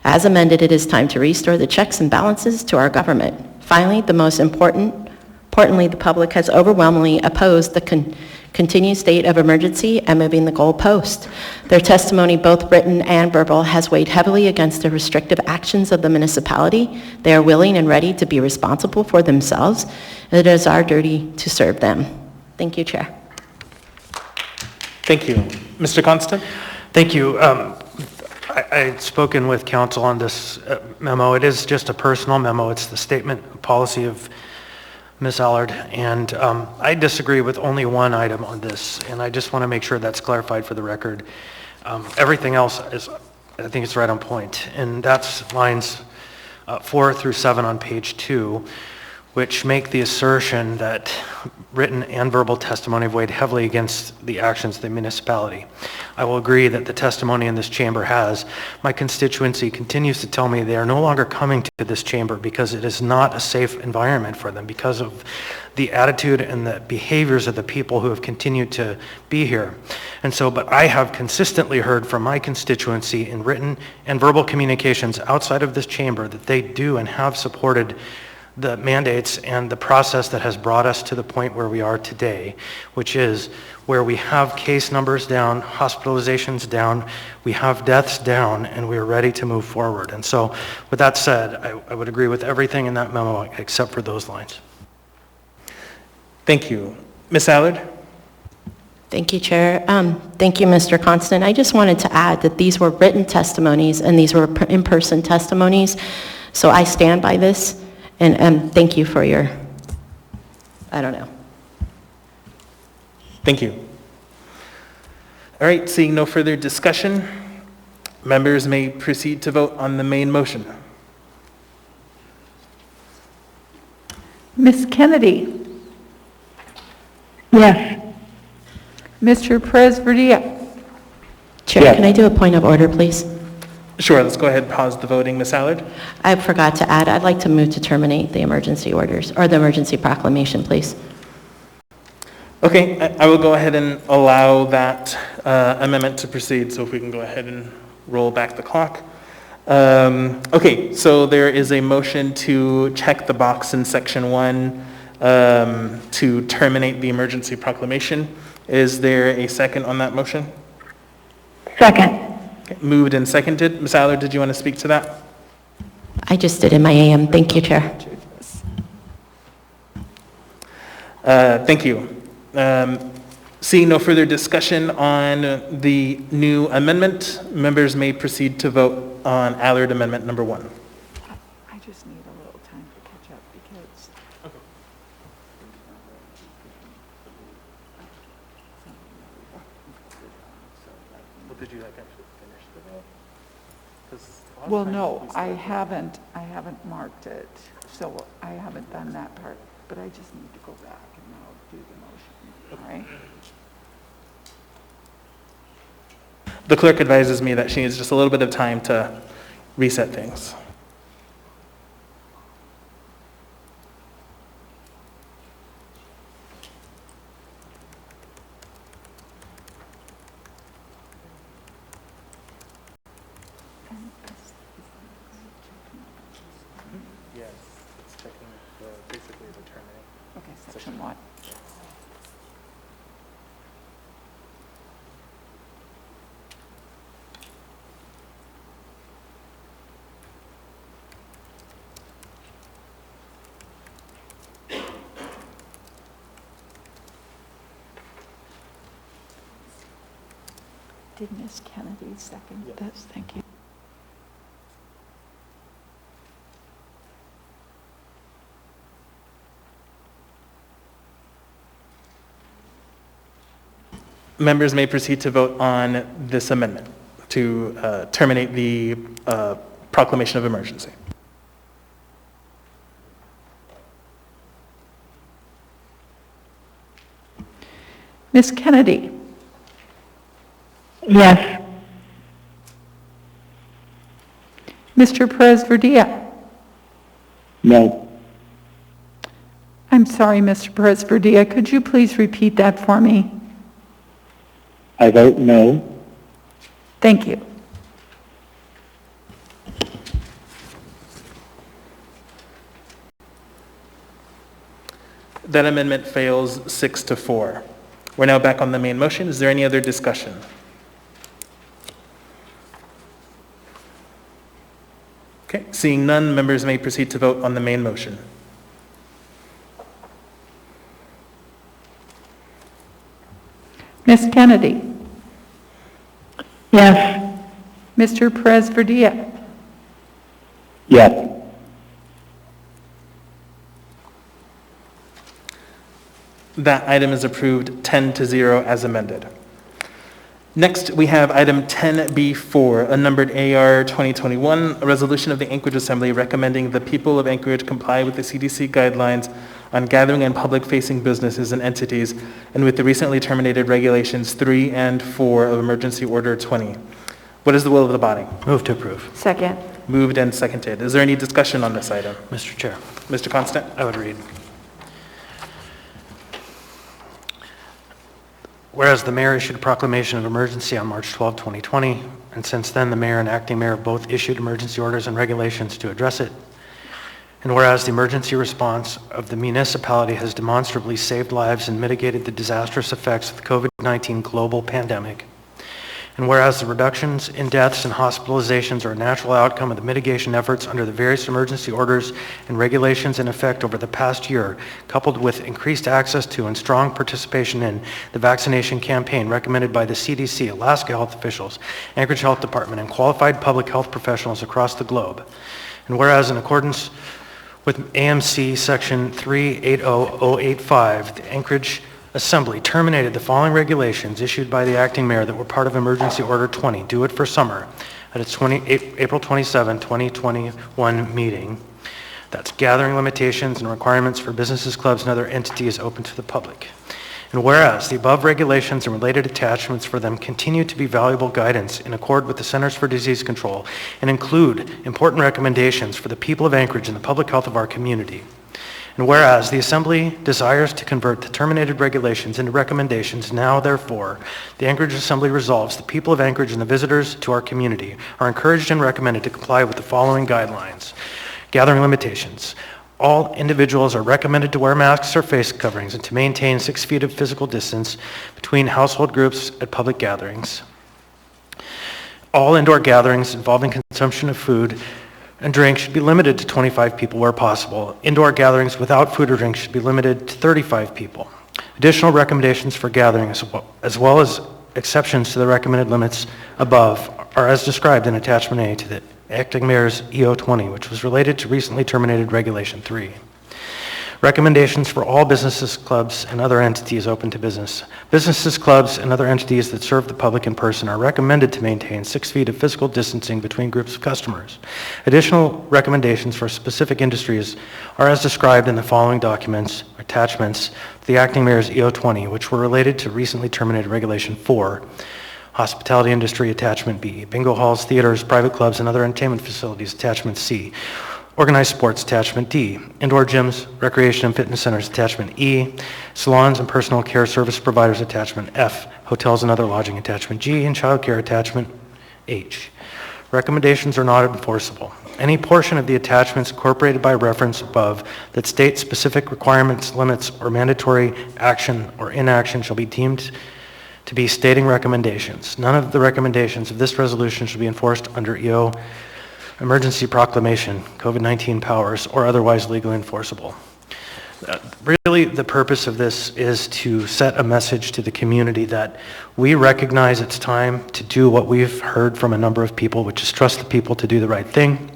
As amended, it is time to restore the checks and balances to our government. Finally, importantly, the public has overwhelmingly opposed the continued state of emergency and moving the goalpost. Their testimony, both written and verbal, has weighed heavily against the restrictive actions of the municipality. They are willing and ready to be responsible for themselves. It is our duty to serve them. Thank you, Chair. Thank you. Mr. Constant? Thank you. I'd spoken with council on this memo. It is just a personal memo. It's the statement of policy of Ms. Allard, and I disagree with only one item on this, and I just want to make sure that's clarified for the record. Everything else is, I think it's right on point, and that's lines 4 through 7 on page 2, which make the assertion that written and verbal testimony weighed heavily against the actions of the municipality. I will agree that the testimony in this chamber has. My constituency continues to tell me they are no longer coming to this chamber because it is not a safe environment for them because of the attitude and the behaviors of the people who have continued to be here. And so, but I have consistently heard from my constituency in written and verbal communications outside of this chamber that they do and have supported the mandates and the process that has brought us to the point where we are today, which is where we have case numbers down, hospitalizations down, we have deaths down, and we are ready to move forward. And so with that said, I would agree with everything in that memo except for those lines. Thank you. Ms. Allard? Thank you, Chair. Thank you, Mr. Constant. I just wanted to add that these were written testimonies and these were in-person testimonies, so I stand by this. And thank you for your, I don't know. Thank you. All right, seeing no further discussion, members may proceed to vote on the main motion. Ms. Kennedy? Yes. Mr. Perez-Verdia? Chair, Yes. can I do a point of order, please? Sure, let's go ahead and pause the voting. Ms. Allard? I forgot to add, I'd like to move to terminate the emergency orders, or the emergency proclamation, please. Okay, I will go ahead and allow that amendment to proceed, so if we can go ahead and roll back the clock. Okay, so there is a motion to check the box in section 1 to terminate the emergency proclamation. Is there a second on that motion? Second. Okay, moved and seconded. Ms. Allard, did you want to speak to that? I just did in my AM. Thank you, Chair. Thank you. Seeing no further discussion on the new amendment, members may proceed to vote on Allard Amendment number 1. I just need a little time to catch up because... Did you actually finish the vote? Well, no, I haven't marked it, so I haven't done that part, but I just need to go back and now do the motion, all right? The clerk advises me that she needs just a little bit of time to reset things. Yes, it's checking basically the terminate. Okay, section 1. Did Ms. Kennedy second this? Thank you. Members may proceed to vote on this amendment to terminate the proclamation of emergency. Ms. Kennedy? Yes. Mr. Perez-Verdia? No. I'm sorry, Mr. Perez-Verdia, could you please repeat that for me? I vote no. Thank you. That amendment fails 6-4. We're now back on the main motion. Is there any other discussion? Okay, seeing none, members may proceed to vote on the main motion. Ms. Kennedy? Yes. Mr. Perez-Verdia? Yes. That item is approved 10-0 as amended. Next, we have item 10B4, a numbered AR 2021, a resolution of the Anchorage Assembly recommending the people of Anchorage comply with the CDC guidelines on gathering and public-facing businesses and entities, and with the recently terminated regulations 3 and 4 of Emergency Order 20. What is the will of the body? Move to approve. Second. Moved and seconded. Is there any discussion on this item? Mr. Chair. Mr. Constant? I would read. Whereas the mayor issued a proclamation of emergency on March 12, 2020, and since then the mayor and acting mayor have both issued emergency orders and regulations to address it. And whereas the emergency response of the municipality has demonstrably saved lives and mitigated the disastrous effects of the COVID-19 global pandemic. And whereas the reductions in deaths and hospitalizations are a natural outcome of the mitigation efforts under the various emergency orders and regulations in effect over the past year, coupled with increased access to and strong participation in the vaccination campaign recommended by the CDC, Alaska health officials, Anchorage Health Department, and qualified public health professionals across the globe. And whereas in accordance with AMC Section 380085, the Anchorage Assembly terminated the following regulations issued by the acting mayor that were part of Emergency Order 20, Do It for Summer, at its April 27, 2021 meeting. That's gathering limitations and requirements for businesses, clubs, and other entities open to the public. And whereas the above regulations and related attachments for them continue to be valuable guidance in accord with the Centers for Disease Control and include important recommendations for the people of Anchorage and the public health of our community. And whereas the Assembly desires to convert the terminated regulations into recommendations, now therefore, the Anchorage Assembly resolves the people of Anchorage and the visitors to our community are encouraged and recommended to comply with the following guidelines. Gathering limitations. All individuals are recommended to wear masks or face coverings and to maintain 6 feet of physical distance between household groups at public gatherings. All indoor gatherings involving consumption of food and drink should be limited to 25 people where possible. Indoor gatherings without food or drink should be limited to 35 people. Additional recommendations for gatherings, as well as exceptions to the recommended limits above, are as described in Attachment A to the Acting Mayor's EO 20, which was related to recently terminated Regulation 3. Recommendations for all businesses, clubs, and other entities open to business. Businesses, clubs, and other entities that serve the public in person are recommended to maintain 6 feet of physical distancing between groups of customers. Additional recommendations for specific industries are as described in the following documents, attachments, to the Acting Mayor's EO 20, which were related to recently terminated Regulation 4, Hospitality Industry, Attachment B, bingo halls, theaters, private clubs, and other entertainment facilities, Attachment C, Organized sports, Attachment D. Indoor gyms, recreation and fitness centers, Attachment E. Salons and personal care service providers, Attachment F. Hotels and other lodging, Attachment G. And childcare, Attachment H. Recommendations are not enforceable. Any portion of the attachments incorporated by reference above that state specific requirements, limits, or mandatory action or inaction shall be deemed to be stating recommendations. None of the recommendations of this resolution shall be enforced under EO Emergency Proclamation, COVID-19 powers, or otherwise legally enforceable. Really, the purpose of this is to set a message to the community that we recognize it's time to do what we've heard from a number of people, which is trust the people to do the right thing.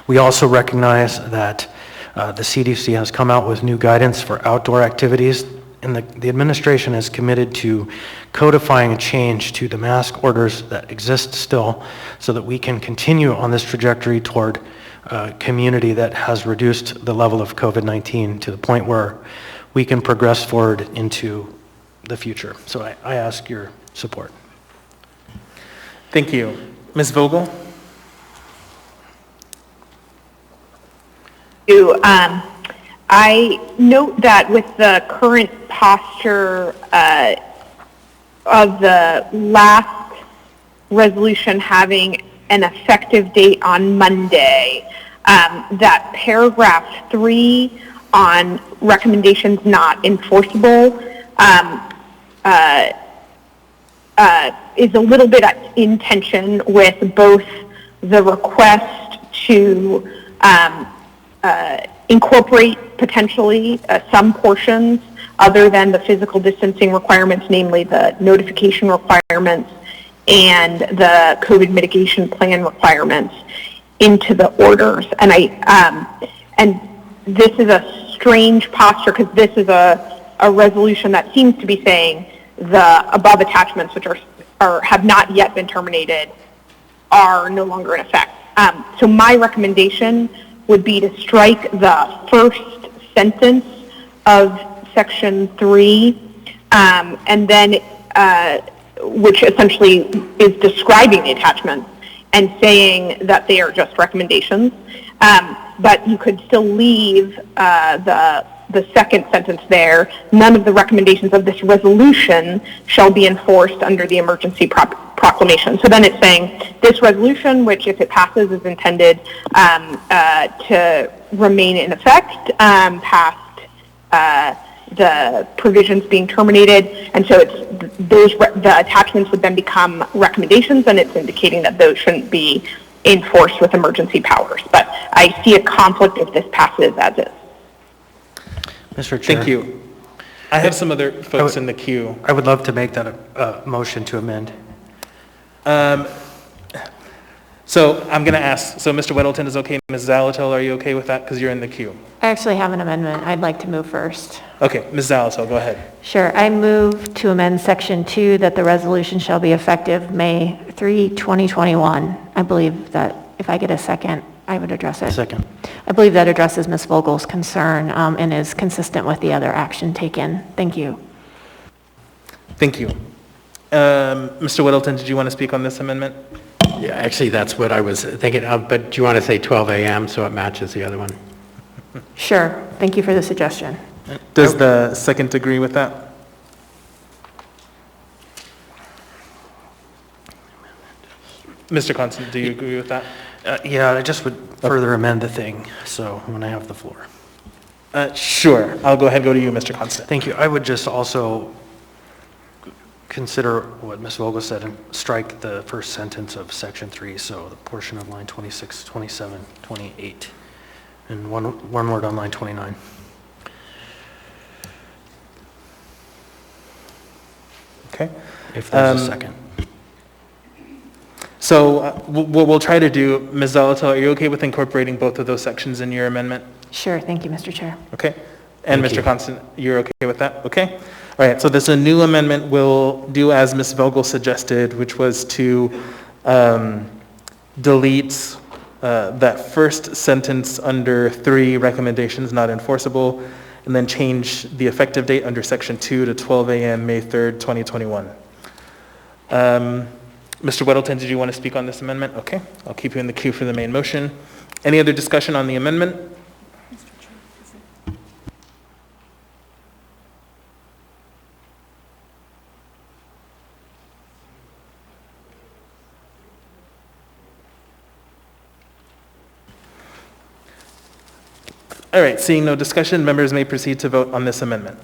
We also recognize that the CDC has come out with new guidance for outdoor activities, and the administration is committed to codifying a change to the mask orders that exist still so that we can continue on this trajectory toward a community that has reduced the level of COVID-19 to the point where we can progress forward into the future. So I ask your support. Thank you. Ms. Vogel? I note that with the current posture of the last resolution having an effective date on Monday, that paragraph 3 on recommendations not enforceable is a little bit in tension with both the request to incorporate potentially some portions other than the physical distancing requirements, namely the notification requirements and the COVID mitigation plan requirements into the orders. And and this is a strange posture because this is a resolution that seems to be saying the above attachments, which are or have not yet been terminated are no longer in effect. So my recommendation would be to strike the first sentence of Section 3, and then which essentially is describing the attachments and saying that they are just recommendations. But you could still leave the second sentence there. None of the recommendations of this resolution shall be enforced under the emergency proclamation. So then it's saying this resolution, which if it passes is intended to remain in effect past the provisions being terminated, and so it's the attachments would then become recommendations, and it's indicating that those shouldn't be enforced with emergency powers. But I see a conflict if this passes as is. Mr. Chair. Thank you. I have some other folks in the queue. I would love to make that a motion to amend. So I'm going to ask, so Mr. Weddleton is okay. Ms. Zalatel, are you okay with that? Because you're in the queue. I actually have an amendment I'd like to move first. Okay, Ms. Zalatel, go ahead. Sure. I move to amend Section 2 that the resolution shall be effective May 3, 2021. I believe that if I get a second, I would address it. Second. I believe that addresses Ms. Vogel's concern and is consistent with the other action taken. Thank you. Thank you. Mr. Weddleton, did you want to speak on this amendment? Yeah, actually, that's what I was thinking of, but do you want to say 12 a.m. so it matches the other one? Sure. Thank you for the suggestion. Does the second agree with that? Mr. Constant, do you agree with that? Yeah, I just would further amend the thing, so when I have the floor. Sure. I'll go ahead and go to you, Mr. Constant. Thank you. I would just also consider what Ms. Vogel said and strike the first sentence of Section 3, so the portion of line 26, 27, 28, and one word on line 29. Okay. If there's a second. So what we'll try to do, Ms. Zalatel, are you okay with incorporating both of those sections in your amendment? Sure. Thank you, Mr. Chair. Okay. And Thank Mr. you. Constant, you're okay with that? Okay. All right. So this is a new amendment. We'll do as Ms. Vogel suggested, which was to delete that first sentence under 3, recommendations not enforceable, and then change the effective date under Section 2 to 12 a.m. May 3rd, 2021. Mr. Weddleton, did you want to speak on this amendment? Okay. I'll keep you in the queue for the main motion. Any other discussion on the amendment? All right, seeing no discussion, members may proceed to vote on this amendment.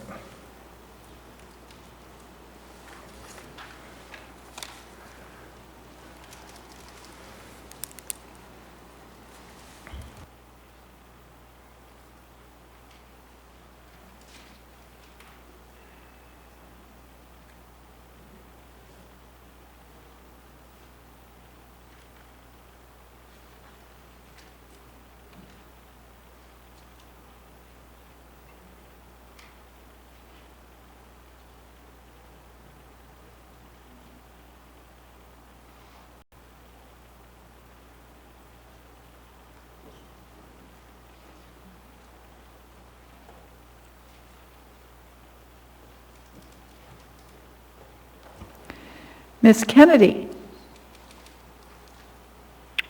Ms. Kennedy?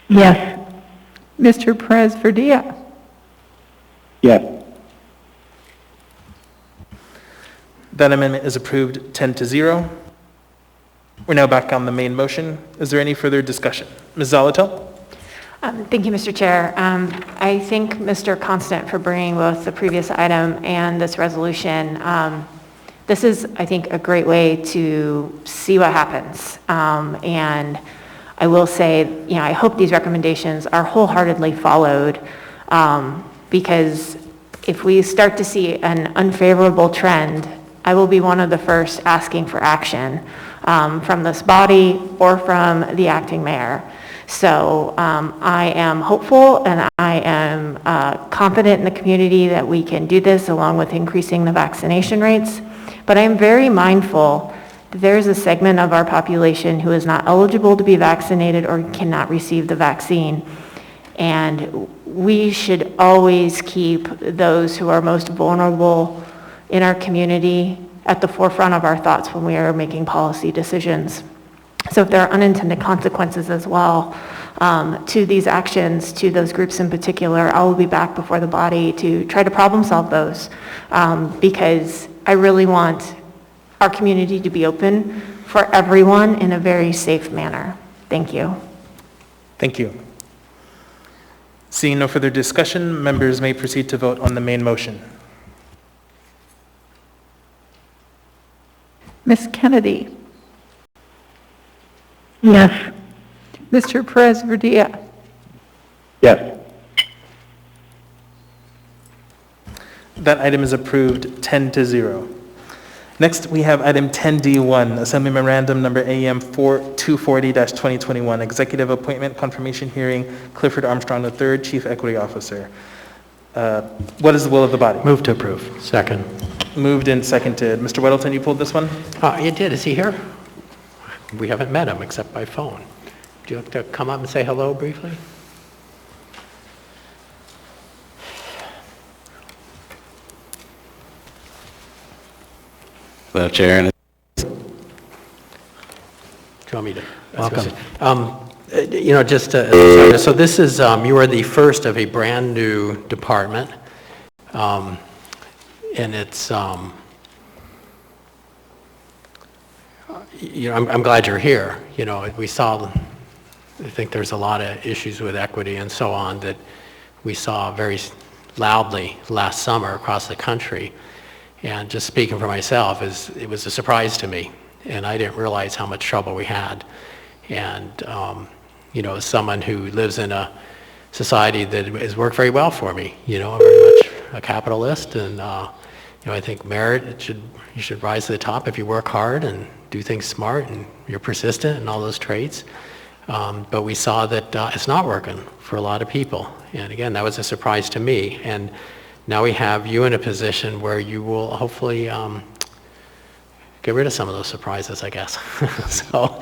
Yes. Mr. Perez Verdia? Yes. That amendment is approved 10-0. We're now back on the main motion. Is there any further discussion? Ms. Zalatel? Thank you, Mr. Chair. I thank Mr. Constant for bringing both the previous item and this resolution. This is, I think, a great way to see what happens. And I will say, I hope these recommendations are wholeheartedly followed, because if we start to see an unfavorable trend, I will be one of the first asking for action from this body or from the acting mayor. So I am hopeful and I am confident in the community that we can do this along with increasing the vaccination rates. But I am very mindful there's a segment of our population who is not eligible to be vaccinated or cannot receive the vaccine. And we should always keep those who are most vulnerable in our community at the forefront of our thoughts when we are making policy decisions. So if there are unintended consequences as well to these actions, to those groups in particular, I will be back before the body to try to problem solve those because I really want our community to be open for everyone in a very safe manner. Thank you. Thank you. Seeing no further discussion, members may proceed to vote on the main motion. Ms. Kennedy? Yes. Mr. Perez-Verdia? Yes. That item is approved 10-0. Next, we have item 10D1, Assembly Memorandum number AM 240-2021, Executive Appointment Confirmation Hearing, Clifford Armstrong III, Chief Equity Officer. What is the will of the body? Move to approve. Second. Moved and seconded. Mr. Weddleton, you pulled this one? You did. Is he here? We haven't met him except by phone. Do you have to come up and say hello briefly? Hello, Chair. Do you want me to? Welcome. You know, just so this is, you are the first of a brand new department. And it's, you know, I'm glad you're here. You know, we saw, I think there's a lot of issues with equity and so on that we saw very loudly last summer across the country. And just speaking for myself, it was a surprise to me. And I didn't realize how much trouble we had. And, you know, as someone who lives in a society that has worked very well for me, you know, I'm very much a capitalist. And, you know, I think merit, you should rise to the top if you work hard and do things smart and you're persistent and all those traits. But we saw that it's not working for a lot of people. And again, that was a surprise to me. And now we have you in a position where you will hopefully get rid of some of those surprises, I guess. So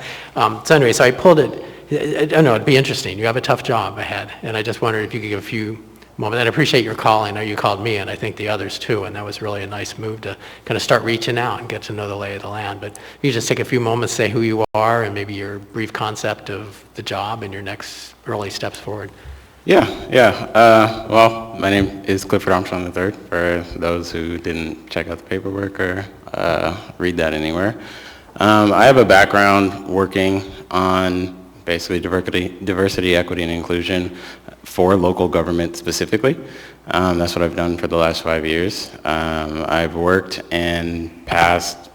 anyway, so I pulled it. I don't know, it'd be interesting. You have a tough job ahead. And I just wondered if you could give a few moments. And I appreciate your call. I know you called me and I think the others too. And that was really a nice move to kind of start reaching out and get to know the lay of the land. But you just take a few moments, say who you are and maybe your brief concept of the job and your next early steps forward. Well, my name is Clifford Armstrong III, for those who didn't check out the paperwork or read that anywhere. I have a background working on basically diversity, equity, and inclusion for local government specifically. That's what I've done for the last 5 years. I've worked and passed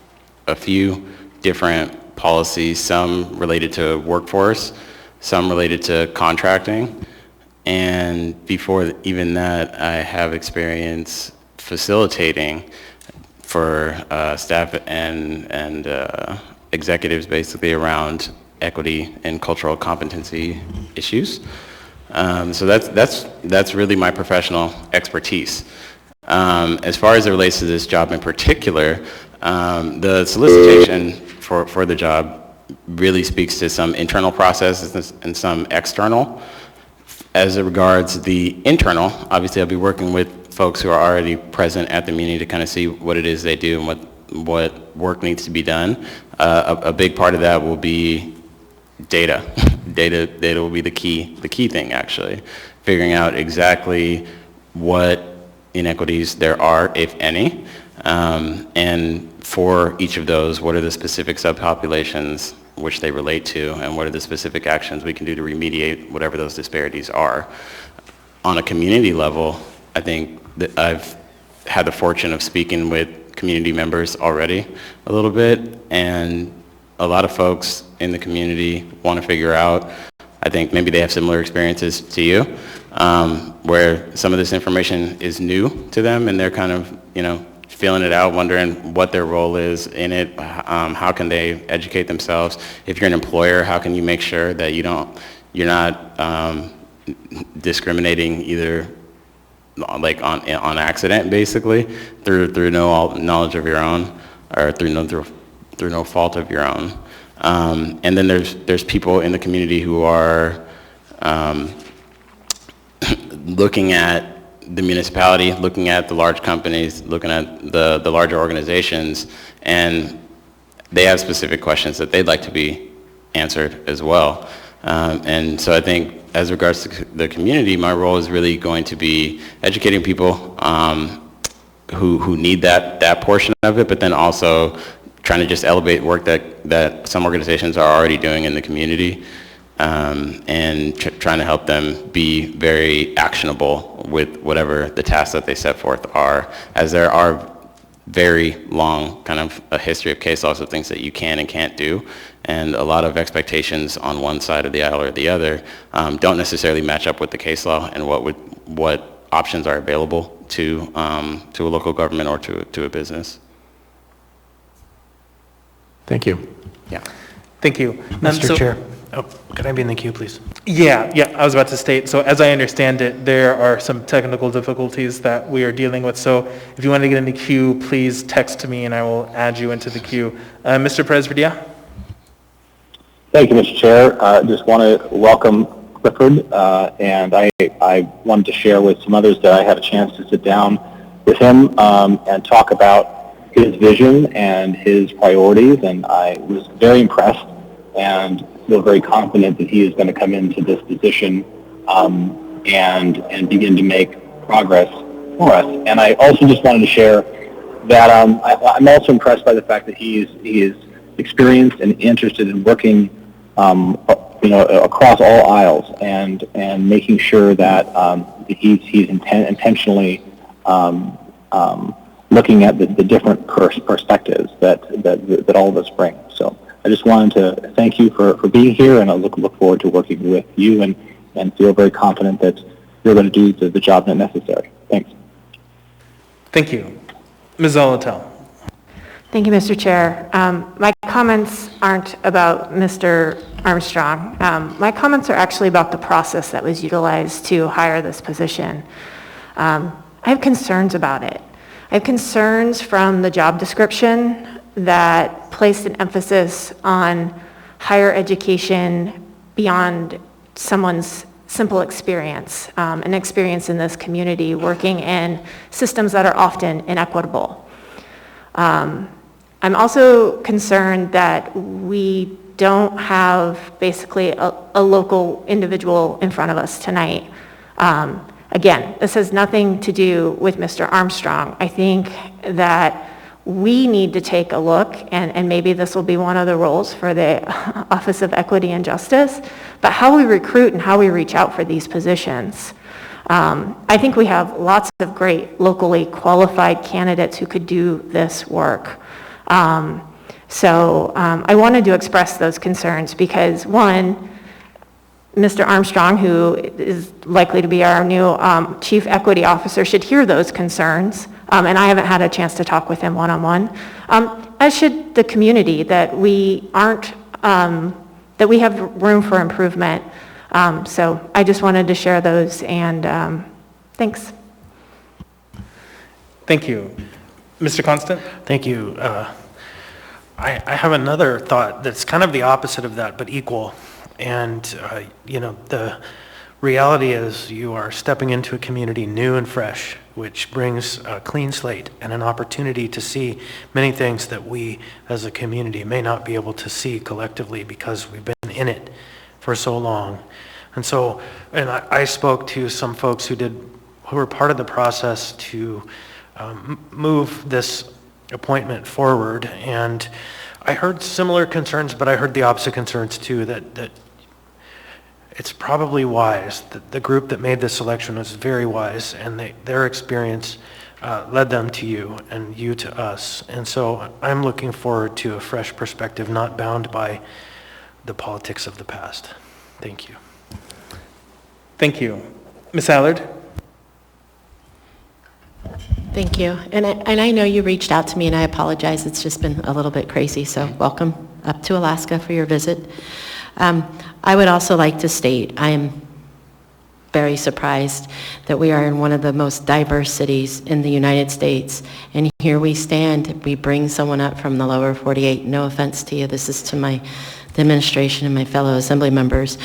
a few different policies, some related to workforce, some related to contracting. And before even that, I have experience facilitating for staff and executives basically around equity and cultural competency issues. So that's really my professional expertise. As far as it relates to this job in particular, the solicitation for the job really speaks to some internal processes and some external. As it regards the internal, obviously I'll be working with folks who are already present at the meeting to kind of see what it is they do and what work needs to be done. A big part of that will be data. Data will be the key thing actually. Figuring out exactly what inequities there are, if any, and for each of those, what are the specific subpopulations which they relate to, and what are the specific actions we can do to remediate whatever those disparities are. On a community level, I think that I've had the fortune of speaking with community members already a little bit, and a lot of folks in the community want to figure out, I think maybe they have similar experiences to you, where some of this information is new to them and they're kind of, you know, feeling it out, wondering what their role is in it, how can they educate themselves. If you're an employer, how can you make sure that you're not discriminating either like on accident basically through no knowledge of your own, or through through no fault of your own. And then there's people in the community who are looking at the municipality, looking at the large companies, looking at the larger organizations, and they have specific questions that they'd like to be answered as well. And so I think as regards to the community, my role is really going to be educating people who need that portion of it, but then also trying to just elevate work that some organizations are already doing in the community, and trying to help them be very actionable with whatever the tasks that they set forth are, as there are very long kind of a history of case laws of things that you can and can't do, and a lot of expectations on one side of the aisle or the other don't necessarily match up with the case law and what options are available to a local government or to a business. Thank you. Yeah. Thank you. Mr. Chair. Oh, could I be in the queue, please? Yeah, I was about to state, so as I understand it, there are some technical difficulties that we are dealing with, so if you want to get in the queue, please text me and I will add you into the queue. Mr. Perez-Verdia? Thank you, Mr. Chair. Just want to welcome Clifford, and I wanted to share with some others that I had a chance to sit down with him and talk about his vision and his priorities, and I was very impressed and feel very confident that he is going to come into this position and begin to make progress for us. And I also just wanted to share that I'm also impressed by the fact that he is experienced and interested in working across all aisles and making sure that he's intentionally looking at the different perspectives that all of us bring. So I just wanted to thank you for being here, and I look forward to working with you and feel very confident that you're going to do the job that's necessary. Thanks. Thank you. Ms. Zolotel. Thank you, Mr. Chair. My comments aren't about Mr. Armstrong. My comments are actually about the process that was utilized to hire this position. I have concerns about it. I have concerns from the job description that placed an emphasis on higher education beyond someone's simple experience, an experience in this community working in systems that are often inequitable. I'm also concerned that we don't have basically a local individual in front of us tonight. Again, this has nothing to do with Mr. Armstrong. I think that we need to take a look, and maybe this will be one of the roles for the Office of Equity and Justice, but how we recruit and how we reach out for these positions. I think we have lots of great locally qualified candidates who could do this work. So I wanted to express those concerns because, one, Mr. Armstrong, who is likely to be our new Chief Equity Officer, should hear those concerns, and I haven't had a chance to talk with him one-on-one, as should the community, that we that we have room for improvement. So I just wanted to share those, and thanks. Thank you. Mr. Constant? Thank you. I have another thought that's kind of the opposite of that, but equal. And, the reality is you are stepping into a community new and fresh, which brings a clean slate and an opportunity to see many things that we as a community may not be able to see collectively because we've been in it for so long. And so, I spoke to some folks who were part of the process to move this appointment forward, and I heard similar concerns, but I heard the opposite concerns too, that it's probably wise, that the group that made this selection was very wise, and their experience led them to you and you to us. And so I'm looking forward to a fresh perspective, not bound by the politics of the past. Thank you. Thank you. Ms. Allard? Thank you. And I know you reached out to me, and I apologize. It's just been a little bit crazy, so welcome up to Alaska for your visit. I would also like to state I am very surprised that we are in one of the most diverse cities in the United States. And here we stand, we bring someone up from the lower 48. No offense to you, this is to the administration and my fellow assembly members.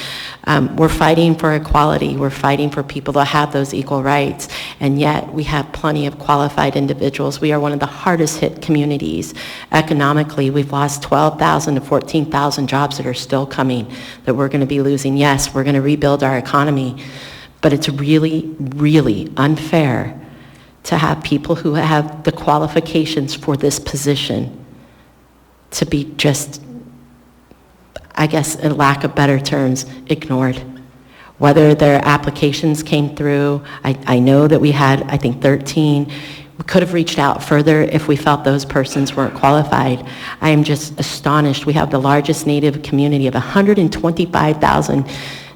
We're fighting for equality. We're fighting for people to have those equal rights. And yet we have plenty of qualified individuals. We are one of the hardest hit communities economically. We've lost 12,000 to 14,000 jobs that are still coming that we're going to be losing. Yes, we're going to rebuild our economy. But it's really, really unfair to have people who have the qualifications for this position to be just, I guess, in lack of better terms, ignored. Whether their applications came through, I know that we had, I think, 13. We could have reached out further if we felt those persons weren't qualified. I am just astonished. We have the largest Native community of 125,000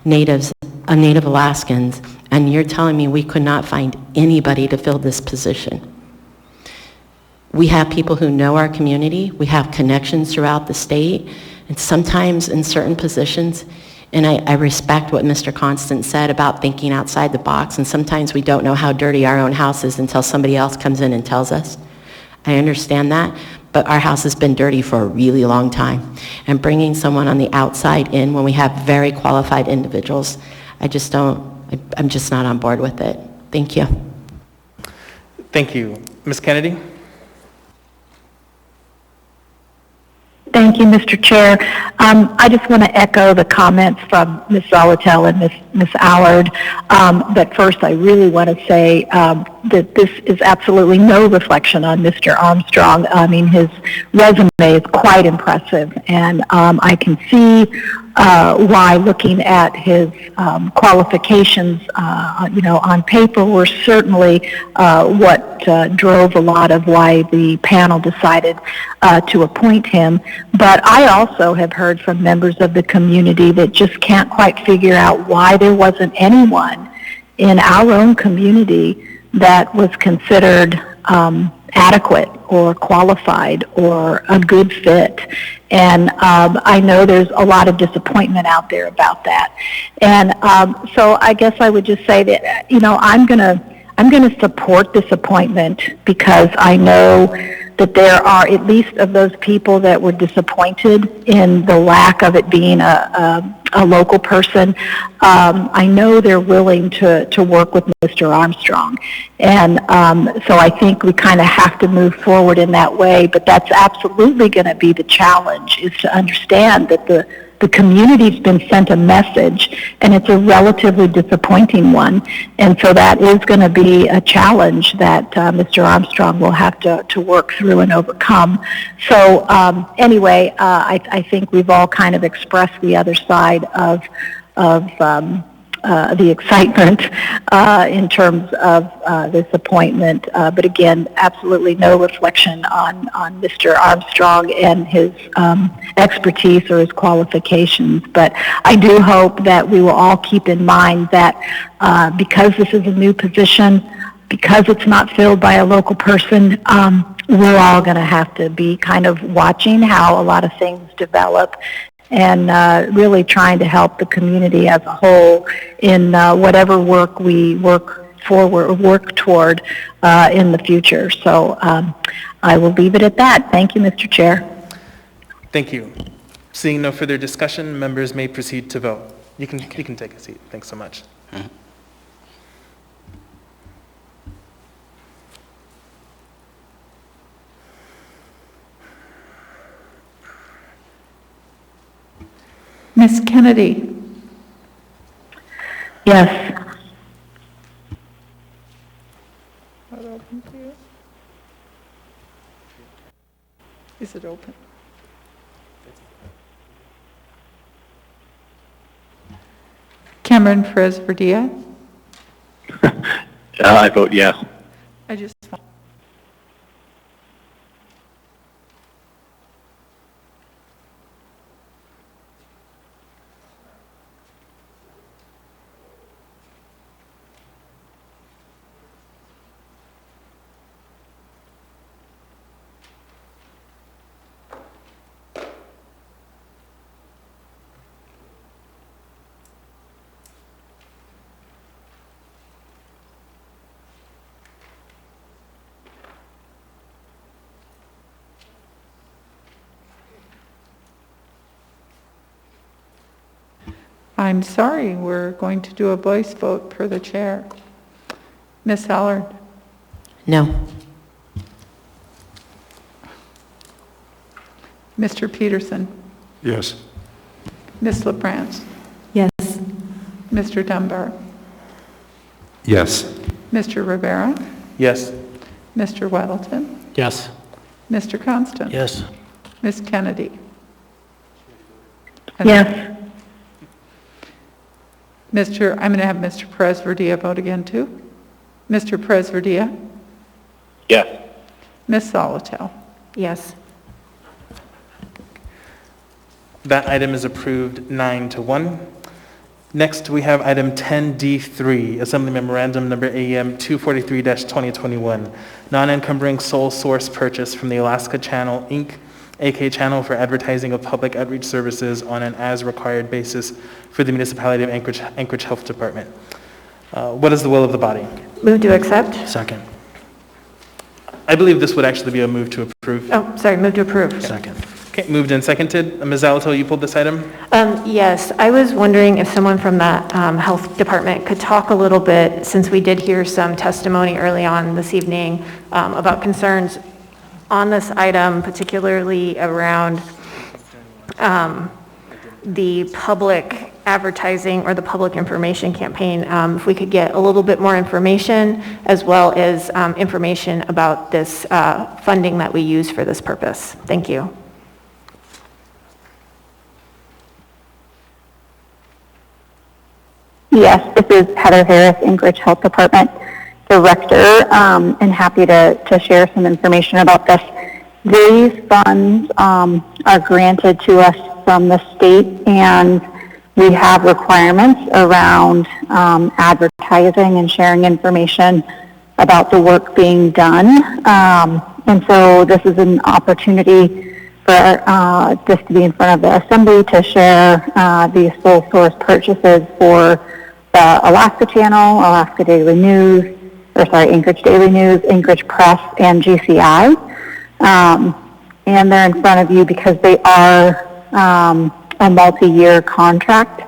Native Alaskans, and you're telling me we could not find anybody to fill this position. We have people who know our community. We have connections throughout the state, and sometimes in certain positions, and I respect what Mr. Constant said about thinking outside the box, and sometimes we don't know how dirty our own house is until somebody else comes in and tells us. I understand that, but our house has been dirty for a really long time. And bringing someone on the outside in when we have very qualified individuals, I'm just not on board with it. Thank you. Thank you. Ms. Kennedy? Thank you, Mr. Chair. I just want to echo the comments from Ms. Zolotel and Ms. Allard. But first, I really want to say that this is absolutely no reflection on Mr. Armstrong. I mean, his resume is quite impressive, and I can see why, looking at his qualifications, on paper, were certainly what drove a lot of why the panel decided to appoint him. But I also have heard from members of the community that just can't quite figure out why there wasn't anyone in our own community that was considered adequate or qualified or a good fit. And I know there's a lot of disappointment out there about that. And so I guess I would just say that, I'm going to support this appointment because I know that there are, at least of those people that were disappointed in the lack of it being a local person, I know they're willing to work with Mr. Armstrong. And so I think we kind of have to move forward in that way, but that's absolutely going to be the challenge, is to understand that the community's been sent a message, and it's a relatively disappointing one. And so that is going to be a challenge that Mr. Armstrong will have to work through and overcome. So anyway, I think we've all kind of expressed the other side of the excitement in terms of this appointment. But again, absolutely no reflection on Mr. Armstrong and his expertise or his qualifications. But I do hope that we will all keep in mind that because this is a new position, because it's not filled by a local person, we're all going to have to be kind of watching how a lot of things develop, and really trying to help the community as a whole in whatever work we work toward in the future. So I will leave it at that. Thank you, Mr. Chair. Thank you. Seeing no further discussion, members may proceed to vote. You can take a seat. Thanks so much. Ms. Kennedy? Yes. Is it open? Cameron Perez-Verdilla? I vote yes. I just... I'm sorry, we're going to do a voice vote per the chair. Ms. Hallard? No. Mr. Peterson? Yes. Ms. LaFrance? Yes. Mr. Dunbar? Yes. Mr. Rivera? Yes. Mr. Weddleton? Yes. Mr. Constant? Yes. Ms. Kennedy? Yes. I'm going to have Mr. Perez-Verdia vote again, too. Mr. Perez-Verdia? Yes. Ms. Solotel? Yes. That item is approved 9-1. Next, we have item 10D3, Assembly Memorandum Number AEM 243-2021, non-encumbering sole source purchase from the Alaska Channel, Inc., AK Channel for advertising of public outreach services on an as-required basis for the Municipality of Anchorage Health Department. What is the will of the body? Move to accept? Second. I believe this would actually be a move to approve. Oh, sorry, move to approve. Second. Okay, moved and seconded. Ms. Zalato, you pulled this item? Yes, I was wondering if someone from the health department could talk a little bit, since we did hear some testimony early on this evening about concerns on this item, particularly around the public advertising or the public information campaign. If we could get a little bit more information, as well as information about this funding that we use for this purpose. Thank you. Yes, this is Heather Harris, Anchorage Health Department Director, and happy to share some information about this. These funds are granted to us from the state, and we have requirements around advertising and sharing information about the work being done. And so this is an opportunity for this to be in front of the Assembly to share these sole source purchases for the Alaska Channel, Alaska Daily News, Anchorage Daily News, Anchorage Press, and GCI. And they're in front of you because they are a multi-year contract,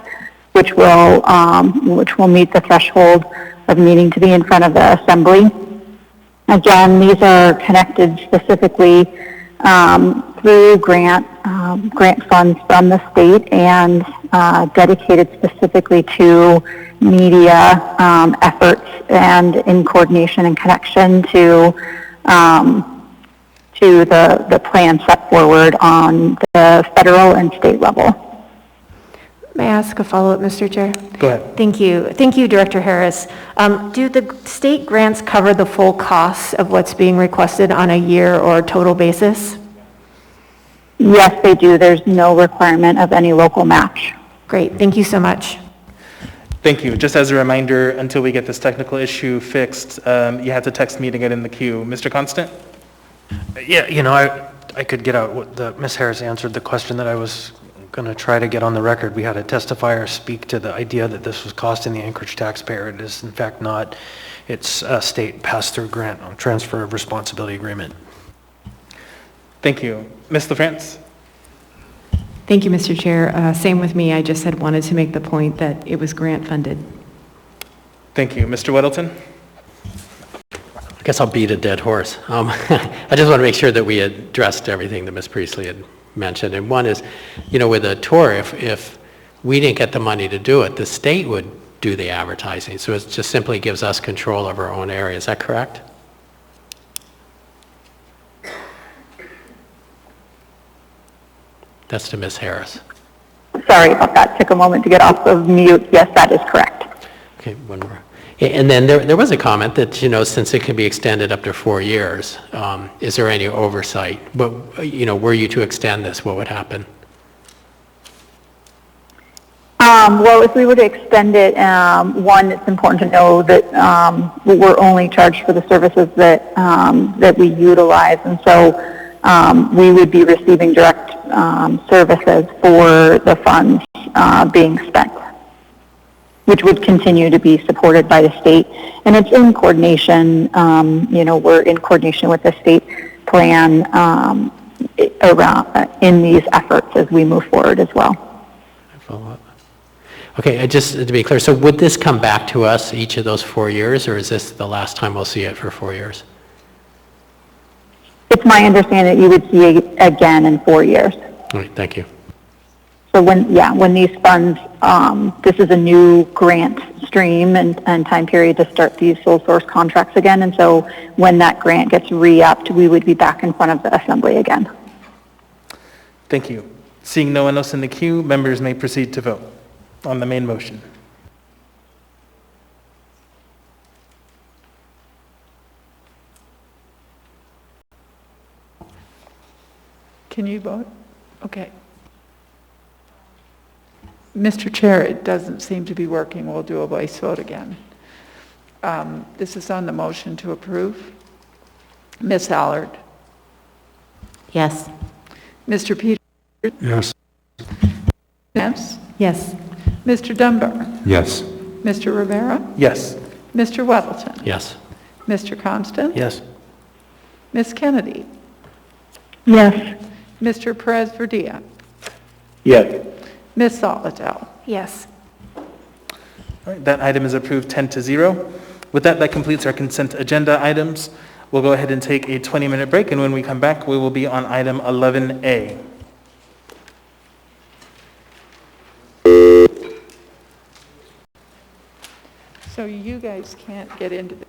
which will meet the threshold of needing to be in front of the Assembly. Again, these are connected specifically through grant funds from the state and dedicated specifically to media efforts and in coordination and connection to the plan set forward on the federal and state level. May I ask a follow-up, Mr. Chair? Go ahead. Thank you. Thank you, Director Harris. Do the state grants cover the full costs of what's being requested on a year or total basis? Yes, they do. There's no requirement of any local match. Great. Thank you so much. Thank you. Just as a reminder, until we get this technical issue fixed, you have to text me to get in the queue. Mr. Constant? Yeah, I could get out what Ms. Harris answered the question that I was going to try to get on the record. We had a testifier speak to the idea that this was costing the Anchorage taxpayer. It is in fact not. It's a state pass-through grant on transfer of responsibility agreement. Thank you. Ms. LaFrance? Thank you, Mr. Chair. Same with me. I just had wanted to make the point that it was grant funded. Thank you. Mr. Weddleton? I guess I'll beat a dead horse. I just want to make sure that we addressed everything that Ms. Priestley had mentioned. And one is, with a tour, if we didn't get the money to do it, the state would do the advertising. So it just simply gives us control of our own area. Is that correct? That's to Ms. Harris. Sorry about that. Took a moment to get off of mute. Yes, that is correct. Okay, one more. And then there was a comment that, since it can be extended up to 4 years, is there any oversight? But, were you to extend this, what would happen? Well, if we were to extend it, one, it's important to know that we're only charged for the services that we utilize, and so we would be receiving direct services for the funds being spent, which would continue to be supported by the state. And it's in coordination, we're in coordination with the state plan in these efforts as we move forward as well. Follow up. Okay, just to be clear, so would this come back to us each of those 4 years, or is this the last time we'll see it for 4 years? It's my understanding that you would see it again in 4 years. All right, thank you. So when these funds, this is a new grant stream and time period to start these sole source contracts again. And so when that grant gets re-upped, we would be back in front of the Assembly again. Thank you. Seeing no one else in the queue, members may proceed to vote on the main motion. Can you vote? Okay. Mr. Chair, it doesn't seem to be working. We'll do a voice vote again. This is on the motion to approve. Ms. Allard? Yes. Mr. Peters? Yes. Yes. Yes. Mr. Dunbar? Yes. Mr. Rivera? Yes. Mr. Weddleton? Yes. Mr. Constant? Yes. Ms. Kennedy? Yes. Mr. Perez-Verdilla? Yes. Ms. Solotel? Yes. All right, that item is approved 10-0. With that, that completes our consent agenda items. We'll go ahead and take a 20-minute break, and when we come back, we will be on item 11A. So you guys can't get into the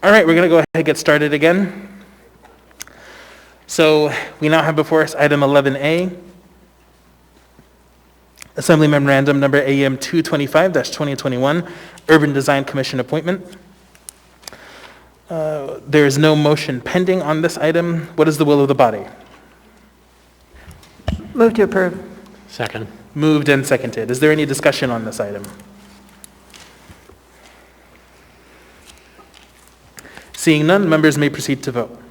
All right, we're going to go ahead and get started again. So we now have before us item 11A, Assembly Memorandum Number AM 225-2021, Urban Design Commission appointment. There is no motion pending on this item. What is the will of the body? Move to approve. Second. Moved and seconded. Is there any discussion on this item? Seeing none, members may proceed to vote.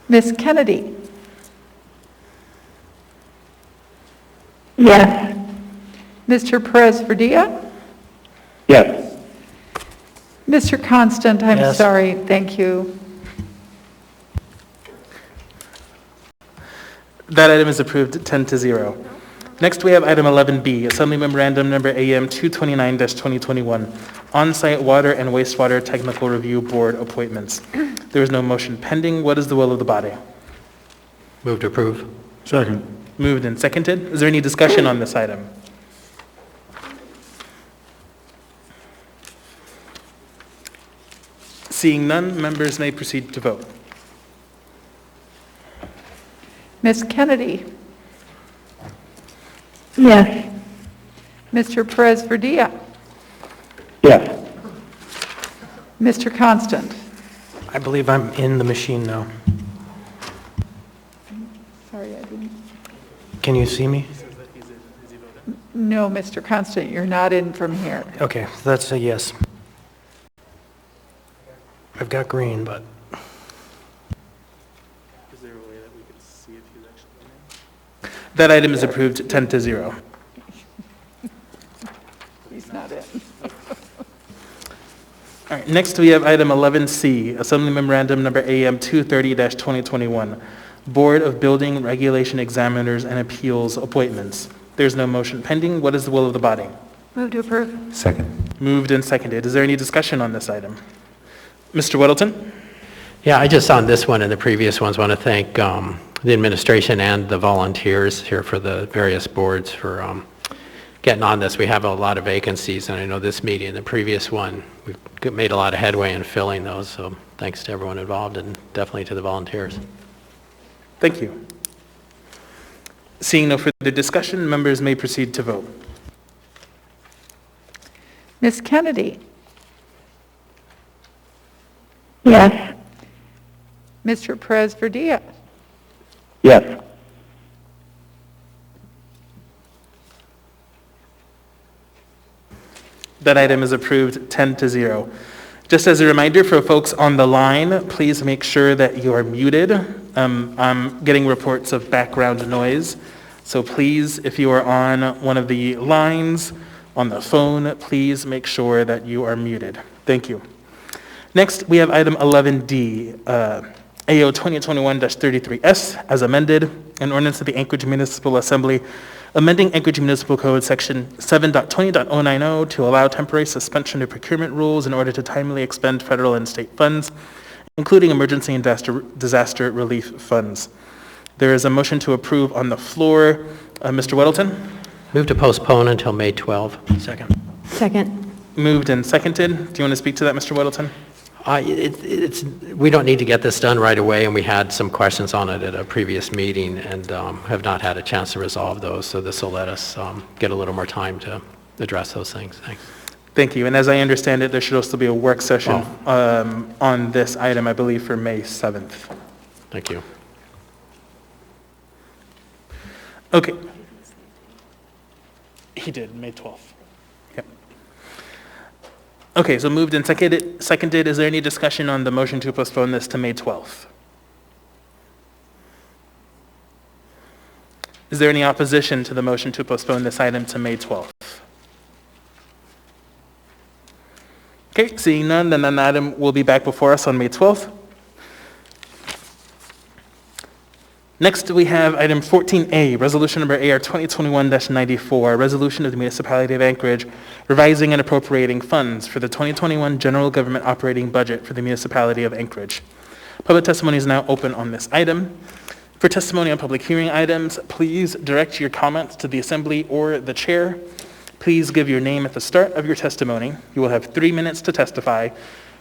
Ms. Kennedy? Yes. Mr. Perez-Verdia? Yes. Mr. Constant, I'm Yes. sorry, thank you. That item is approved 10-0. Next, we have item 11B, Assembly Memorandum Number AM 229-2021, On-Site Water and Wastewater Technical Review Board appointments. There is no motion pending. What is the will of the body? Move to approve. Second. Moved and seconded. Is there any discussion on this item? Seeing none, members may proceed to vote. Ms. Kennedy? Yes. Mr. Perez-Verdia? Yes. Mr. Constant? I believe I'm in the machine now. Sorry, I didn't. Can you see me? No, Mr. Constant, you're not in from here. Okay, so that's a yes. I've got green, but Is there a way that we can see if he's actually in? That item is approved 10-0. He's not in. All right, next we have item 11C, Assembly Memorandum Number AM 230-2021, Board of Building Regulation Examiners and Appeals appointments. There's no motion pending. What is the will of the body? Move to approve. Second. Moved and seconded. Is there any discussion on this item? Mr. Weddleton? Yeah, I just on this one and the previous ones want to thank the administration and the volunteers here for the various boards for getting on this. We have a lot of vacancies, and I know this meeting and the previous one, we've made a lot of headway in filling those, so thanks to everyone involved and definitely to the volunteers. Thank you. Seeing no further discussion, members may proceed to vote. Ms. Kennedy? Yes. Mr. Perez-Verdia? Yes. That item is approved 10-0. Just as a reminder for folks on the line, please make sure that you are muted. I'm getting reports of background noise. So please, if you are on one of the lines, on the phone, please make sure that you are muted. Thank you. Next, we have item 11D, AO 2021-33S, as amended, an ordinance of the Anchorage Municipal Assembly amending Anchorage Municipal Code Section 7.20.090 to allow temporary suspension of procurement rules in order to timely expend federal and state funds, including emergency and disaster relief funds. There is a motion to approve on the floor. Mr. Weddleton? Move to postpone until May 12. second. Second. Moved and seconded. Do you want to speak to that, Mr. Weddleton? We don't need to get this done right away, and we had some questions on it at a previous meeting and have not had a chance to resolve those, so this will let us get a little more time to address those things. Thanks. Thank you. And as I understand it, there should also be a work session on this item, I believe, for May 7th. Thank you. Okay. He did, May 12th. Yep. Okay, so moved and seconded. Is there any discussion on the motion to postpone this to May 12th? Is there any opposition to the motion to postpone this item to May 12th? Okay, seeing none, then that item will be back before us on May 12th. Next, we have item 14A, resolution number AR 2021-94, resolution of the Municipality of Anchorage revising and appropriating funds for the 2021 general government operating budget for the Municipality of Anchorage. Public testimony is now open on this item. For testimony on public hearing items, please direct your comments to the Assembly or the Chair. Please give your name at the start of your testimony. You will have 3 minutes to testify.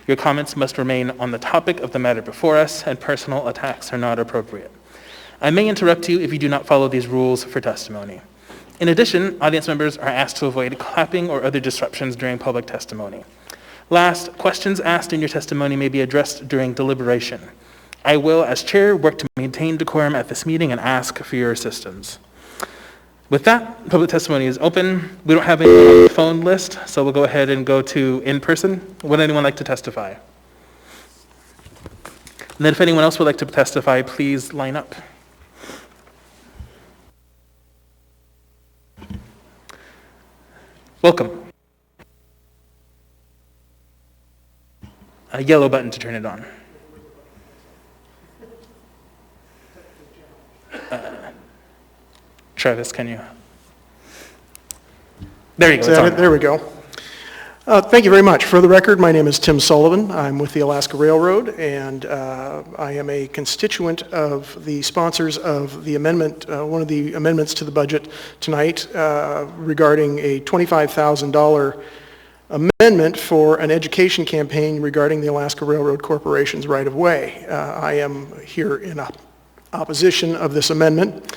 Your comments must remain on the topic of the matter before us, and personal attacks are not appropriate. I may interrupt you if you do not follow these rules for testimony. In addition, audience members are asked to avoid clapping or other disruptions during public testimony. Last, questions asked in your testimony may be addressed during deliberation. I will, as chair, work to maintain decorum at this meeting and ask for your assistance. With that, public testimony is open. We don't have anyone on the phone list, so we'll go ahead and go to in-person. Would anyone like to testify? And then if anyone else would like to testify, please line up. Welcome. A yellow button to turn it on. Travis, can you? There you go. It's on. There we go. Thank you very much. For the record, my name is Tim Sullivan. I'm with the Alaska Railroad, and I am a constituent of the sponsors of the amendment, one of the amendments to the budget tonight regarding a $25,000 amendment for an education campaign regarding the Alaska Railroad Corporation's right-of-way. I am here in opposition of this amendment.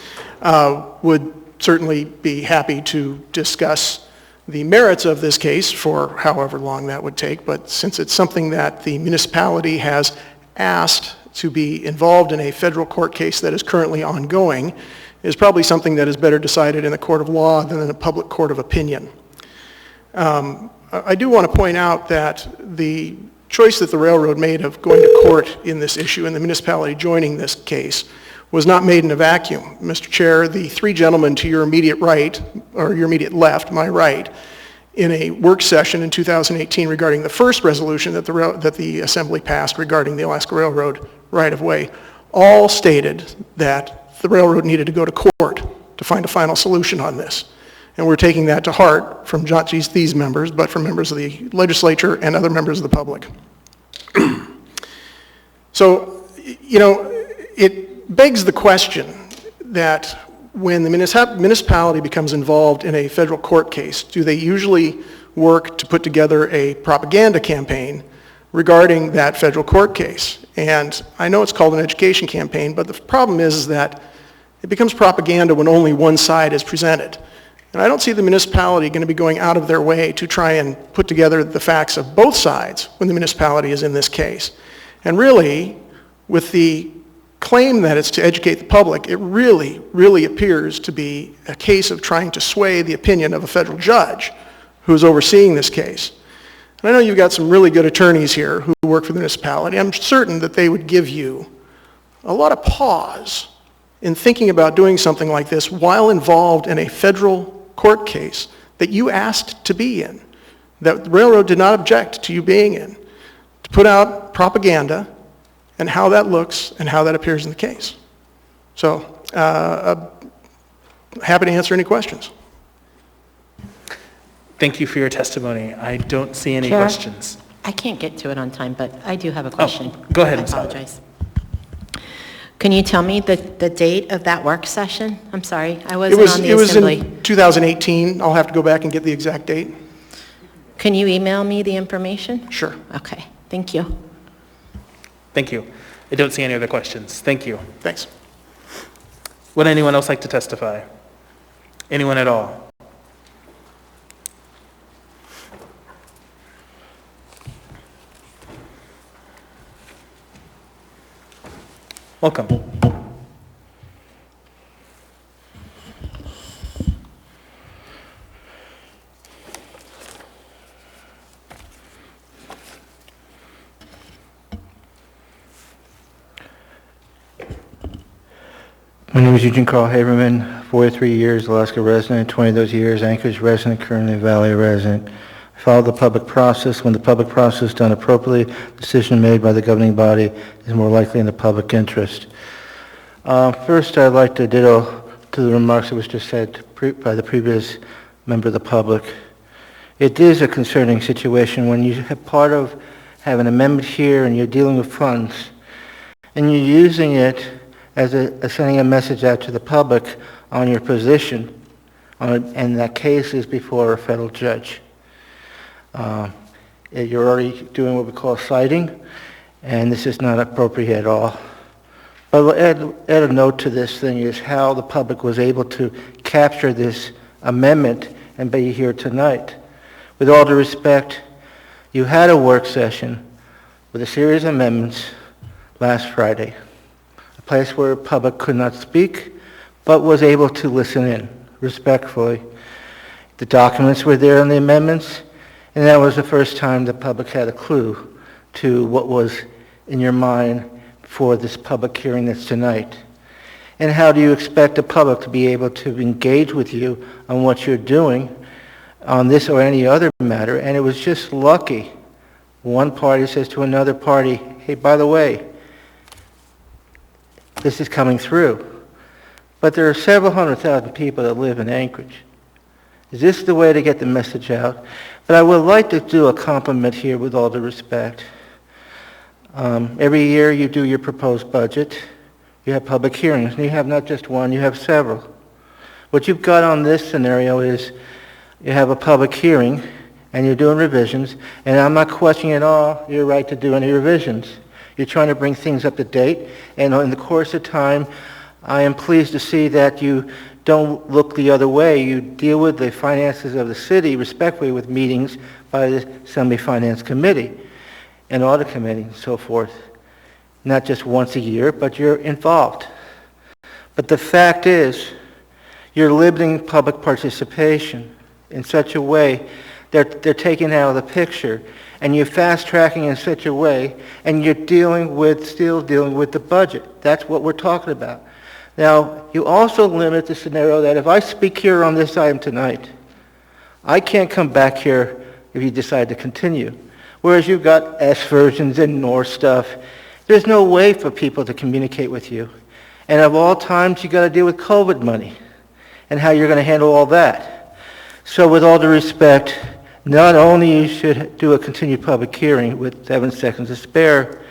Would certainly be happy to discuss the merits of this case for however long that would take, but since it's something that the municipality has asked to be involved in a federal court case that is currently ongoing, is probably something that is better decided in a court of law than in a public court of opinion. I do want to point out that the choice that the railroad made of going to court in this issue and the municipality joining this case was not made in a vacuum. Mr. Chair, the three gentlemen to your immediate right, or your immediate left, my right, in a work session in 2018 regarding the first resolution that the Assembly passed regarding the Alaska Railroad right-of-way, all stated that the railroad needed to go to court to find a final solution on this. And we're taking that to heart from not just these members, but from members of the legislature and other members of the public. So, you know, it begs the question that when the municipality becomes involved in a federal court case, do they usually work to put together a propaganda campaign regarding that federal court case? And I know it's called an education campaign, but the problem is that it becomes propaganda when only one side is presented. And I don't see the municipality going to be going out of their way to try and put together the facts of both sides when the municipality is in this case. And really, with the claim that it's to educate the public, it really, really appears to be a case of trying to sway the opinion of a federal judge who's overseeing this case. And I know you've got some really good attorneys here who work for the municipality. I'm certain that they would give you a lot of pause in thinking about doing something like this while involved in a federal court case that you asked to be in, that the railroad did not object to you being in, to put out propaganda and how that looks and how that appears in the case. So, happy to answer any questions. Thank you for your testimony. I don't see any Chair, questions. I can't get to it on time, but I do have a question. Go ahead, I Ms. Allen. apologize. Can you tell me the date of that work session? I'm sorry, I wasn't on the assembly. It was in 2018. I'll have to go back and get the exact date. Can you email me the information? Sure. Okay, thank you. Thank you. I don't see any other questions. Thank you. Thanks. Would anyone else like to testify? Anyone at all? Welcome. My name is Eugene Carl Haberman, 43 years Alaska resident, 20 of those years Anchorage resident, currently Valley resident. I followed the public process. When the public process is done appropriately, the decision made by the governing body is more likely in the public interest. First, I'd like to ditto to the remarks that was just said by the previous member of the public. It is a concerning situation when you have have an amendment here and you're dealing with funds and you're using it as sending a message out to the public on your position and that case is before a federal judge. You're already doing what we call citing, and this is not appropriate at all. But I'll add a note to this thing is how the public was able to capture this amendment and be here tonight. With all due respect, you had a work session with a series of amendments last Friday, a place where the public could not speak, but was able to listen in respectfully. The documents were there on the amendments, and that was the first time the public had a clue to what was in your mind for this public hearing that's tonight. And how do you expect the public to be able to engage with you on what you're doing on this or any other matter? And it was just lucky. One party says to another party, hey, by the way, this is coming through. But there are several 100,000 people that live in Anchorage. Is this the way to get the message out? But I would like to do a compliment here with all due respect. Every year you do your proposed budget. You have public hearings, and you have not just one, you have several. What you've got on this scenario is you have a public hearing, and you're doing revisions, and I'm not questioning at all your right to do any revisions. You're trying to bring things up to date, and in the course of time, I am pleased to see that you don't look the other way. You deal with the finances of the city respectfully with meetings by the Assembly Finance Committee and Audit Committee and so forth. Not just once a year, but you're involved. But the fact is, you're limiting public participation in such a way that they're taken out of the picture, and you're fast-tracking in such a way, and you're still dealing with the budget. That's what we're talking about. Now, you also limit the scenario that if I speak here on this item tonight, I can't come back here if you decide to continue. Whereas you've got S versions and North stuff, there's no way for people to communicate with you. And of all times, you got to deal with COVID money and how you're going to handle all that. So with all due respect, not only you should do a continued public hearing with 7 seconds to spare,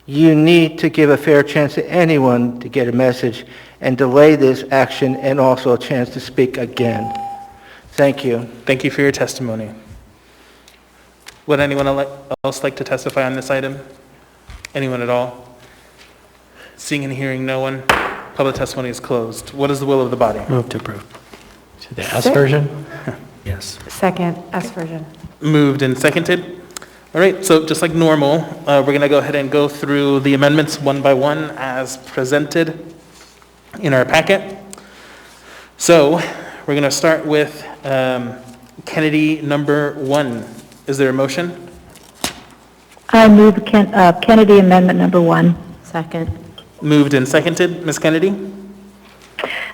you need to give a fair chance to anyone to get a message and delay this action and also a chance to speak again. Thank you. Thank you for your testimony. Would anyone else like to testify on this item? Anyone at all? Seeing and hearing no one, public testimony is closed. What is the will of the body? Move to approve. To the S version? Yes. Second, S version. Moved and seconded. All right, so just like normal, we're going to go ahead and go through the amendments one by one as presented in our packet. So we're going to start with Kennedy number 1. Is there a motion? I move Kennedy Amendment Number 1. Second. Moved and seconded. Ms. Kennedy?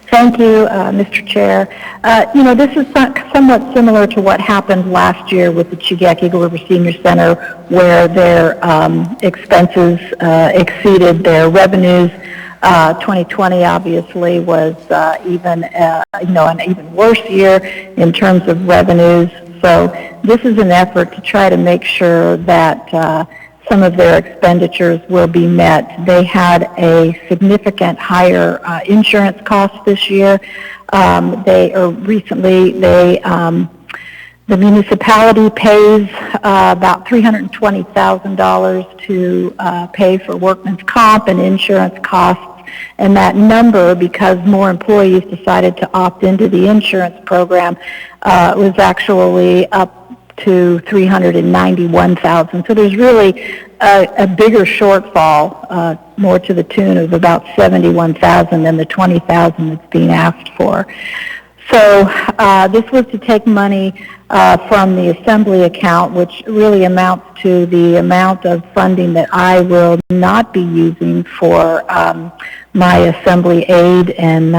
Thank you, Mr. Chair. This is somewhat similar to what happened last year with the Chugach Eagle River Senior Center, where their expenses exceeded their revenues. 2020 obviously was an even worse year in terms of revenues. So this is an effort to try to make sure that some of their expenditures will be met. They had a significant higher insurance cost this year. The municipality pays about $320,000 to pay for workman's comp and insurance costs. And that number, because more employees decided to opt into the insurance program, was actually up to $391,000. So there's really a bigger shortfall, more to the tune of about $71,000 than the $20,000 that's being asked for. So this was to take money from the assembly account, which really amounts to the amount of funding that I will not be using for my assembly aid and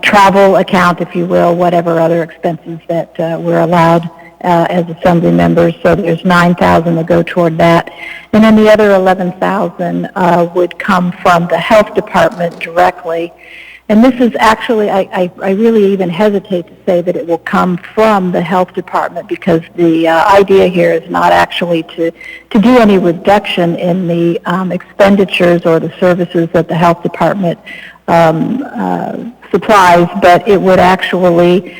travel account, if you will, whatever other expenses that we're allowed as assembly members. So there's $9,000 to go toward that. And then the other $11,000 would come from the health department directly. And this is actually, I really even hesitate to say that it will come from the health department, because the idea here is not actually to do any reduction in the expenditures or the services that the health department supplies, but it would actually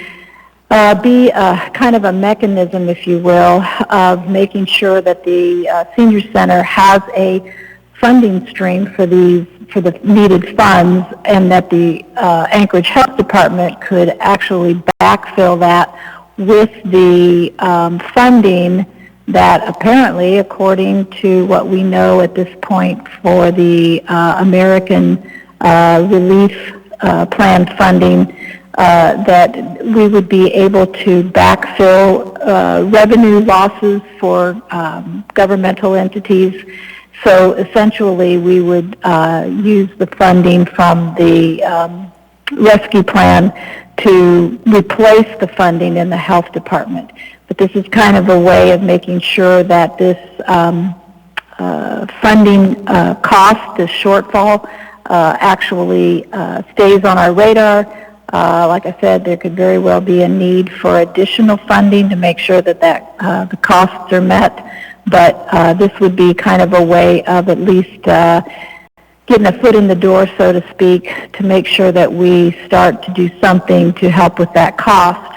be a kind of a mechanism, if you will, of making sure that the senior center has a funding stream for the needed funds, and that the Anchorage Health Department could actually backfill that with the funding that apparently, according to what we know at this point for the American Relief Plan funding, that we would be able to backfill revenue losses for governmental entities. So essentially, we would use the funding from the rescue plan to replace the funding in the health department. But this is kind of a way of making sure that this funding cost, this shortfall, actually stays on our radar. Like I said, there could very well be a need for additional funding to make sure that the costs are met. But this would be kind of a way of at least getting a foot in the door, so to speak, to make sure that we start to do something to help with that cost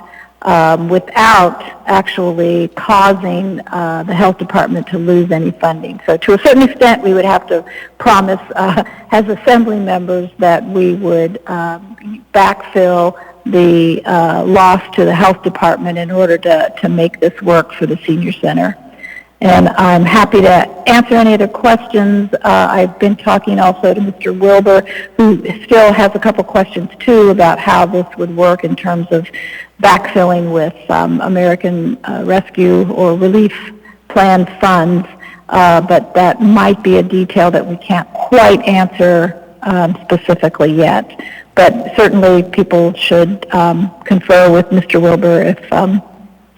without actually causing the health department to lose any funding. So to a certain extent, we would have to promise as assembly members that we would backfill the loss to the health department in order to make this work for the senior center. And I'm happy to answer any other questions. I've been talking also to Mr. Wilbur, who still has a couple questions too about how this would work in terms of backfilling with American Rescue or Relief Plan funds. But that might be a detail that we can't quite answer specifically yet. But certainly people should confer with Mr. Wilbur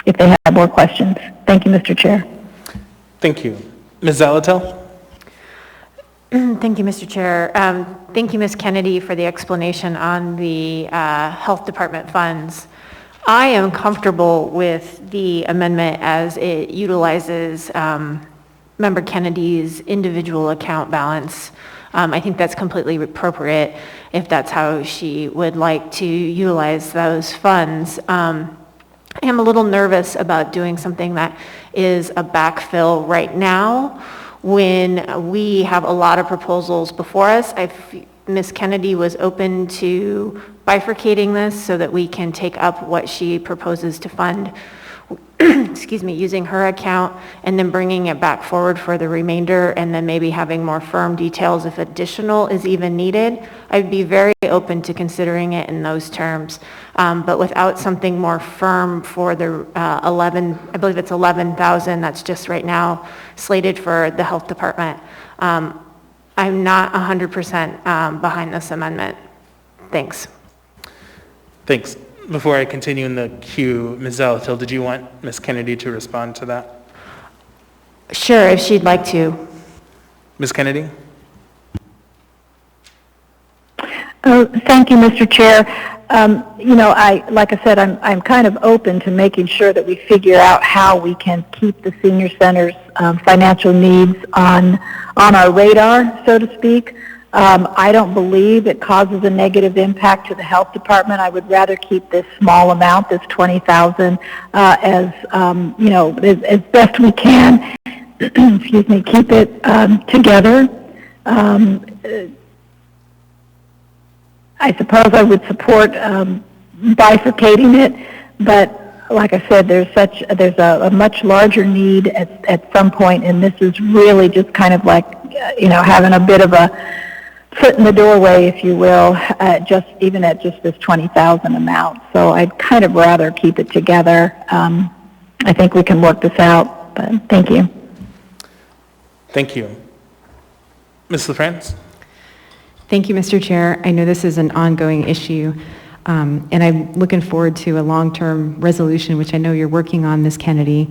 if they have more questions. Thank you, Mr. Chair. Thank you. Ms. Zalatel? Thank you, Mr. Chair. Thank you, Ms. Kennedy, for the explanation on the Health Department funds. I am comfortable with the amendment as it utilizes Member Kennedy's individual account balance. I think that's completely appropriate if that's how she would like to utilize those funds. I am a little nervous about doing something that is a backfill right now when we have a lot of proposals before us. Ms. Kennedy was open to bifurcating this so that we can take up what she proposes to fund, excuse me, using her account, and then bringing it back forward for the remainder, and then maybe having more firm details if additional is even needed. I'd be very open to considering it in those terms, but without something more firm for the I believe it's 11,000 that's just right now slated for the health department. I'm not 100% behind this amendment. Thanks. Thanks. Before I continue in the queue, Ms. Zalatil, did you want Ms. Kennedy to respond to that? Sure, if she'd like to. Ms. Kennedy? Oh, thank you, Mr. Chair. Like I said, I'm kind of open to making sure that we figure out how we can keep the senior center's financial needs on our radar, so to speak. I don't believe it causes a negative impact to the health department. I would rather keep this small amount, this $20,000, as best we can. Excuse me, keep it together. I suppose I would support bifurcating it, but like I said, there's a much larger need at some point, and this is really just kind of like having a bit of a foot in the doorway, if you will, even at just this 20,000 amount. So I'd kind of rather keep it together. I think we can work this out, but thank you. Thank you. Ms. LaFrance? Thank you, Mr. Chair. I know this is an ongoing issue, and I'm looking forward to a long-term resolution, which I know you're working on, Ms. Kennedy.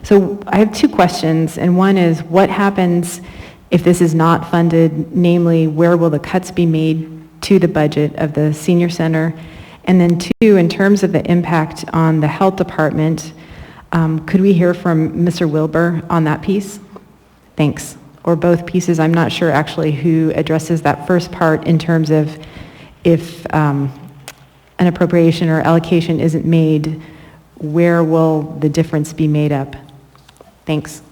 So I have two questions, and one is, what happens if this is not funded? Namely, where will the cuts be made to the budget of the senior center? And then two, in terms of the impact on the health department, could we hear from Mr. Wilbur on that piece? Thanks. Or both pieces. I'm not sure actually who addresses that first part in terms of if an appropriation or allocation isn't made, where will the difference be made up? Thanks.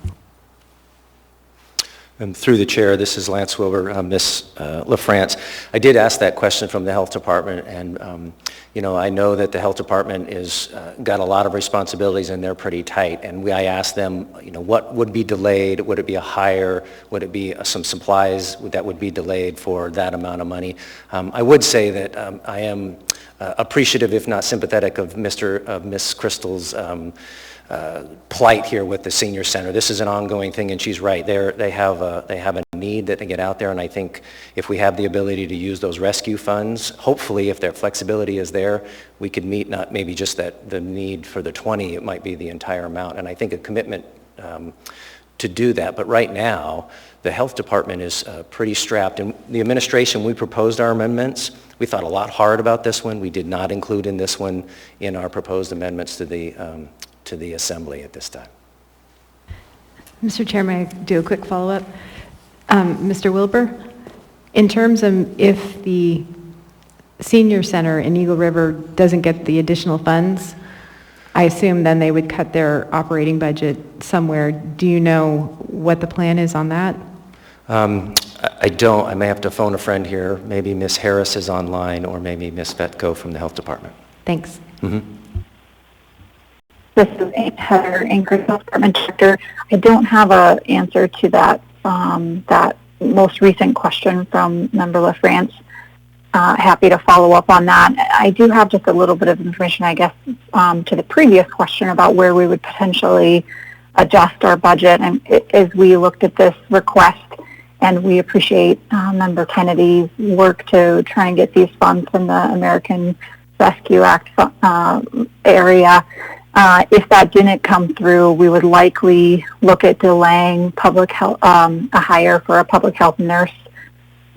Through the chair, this is Lance Wilbur, Ms. LaFrance. I did ask that question from the health department, and you know, I know that the health department is got a lot of responsibilities and they're pretty tight. And I asked them, you know, what would be delayed? Would it be a hire? Would it be some supplies that would be delayed for that amount of money? I would say that I am appreciative, if not sympathetic, of Ms. Crystal's plight here with the senior center. This is an ongoing thing, and she's right. They have a need that they get out there, and I think if we have the ability to use those rescue funds, hopefully, if their flexibility is there, we could meet not maybe just the need for the 20, it might be the entire amount. And I think a commitment to do that. But right now, the health department is pretty strapped. And the administration, we proposed our amendments. We thought a lot hard about this one. We did not include in this one in our proposed amendments to the assembly at this time. Mr. Chair, may I do a quick follow-up? Mr. Wilbur, in terms of if the senior center in Eagle River doesn't get the additional funds, I assume then they would cut their operating budget somewhere. Do you know what the plan is on that? I don't. I may have to phone a friend here. Maybe Ms. Harris is online, or maybe Ms. Vetko from the health department. Thanks. Mm-hmm. This is Heather Anchorage Health Department Director. I don't have an answer to that that most recent question from Member LaFrance. Happy to follow up on that. I do have just a little bit of information, I guess, to the previous question about where we would potentially adjust our budget. And as we looked at this request, and we appreciate Member Kennedy's work to try and get these funds from the American Rescue Act area. If that didn't come through, we would likely look at delaying public health, a hire for a public health nurse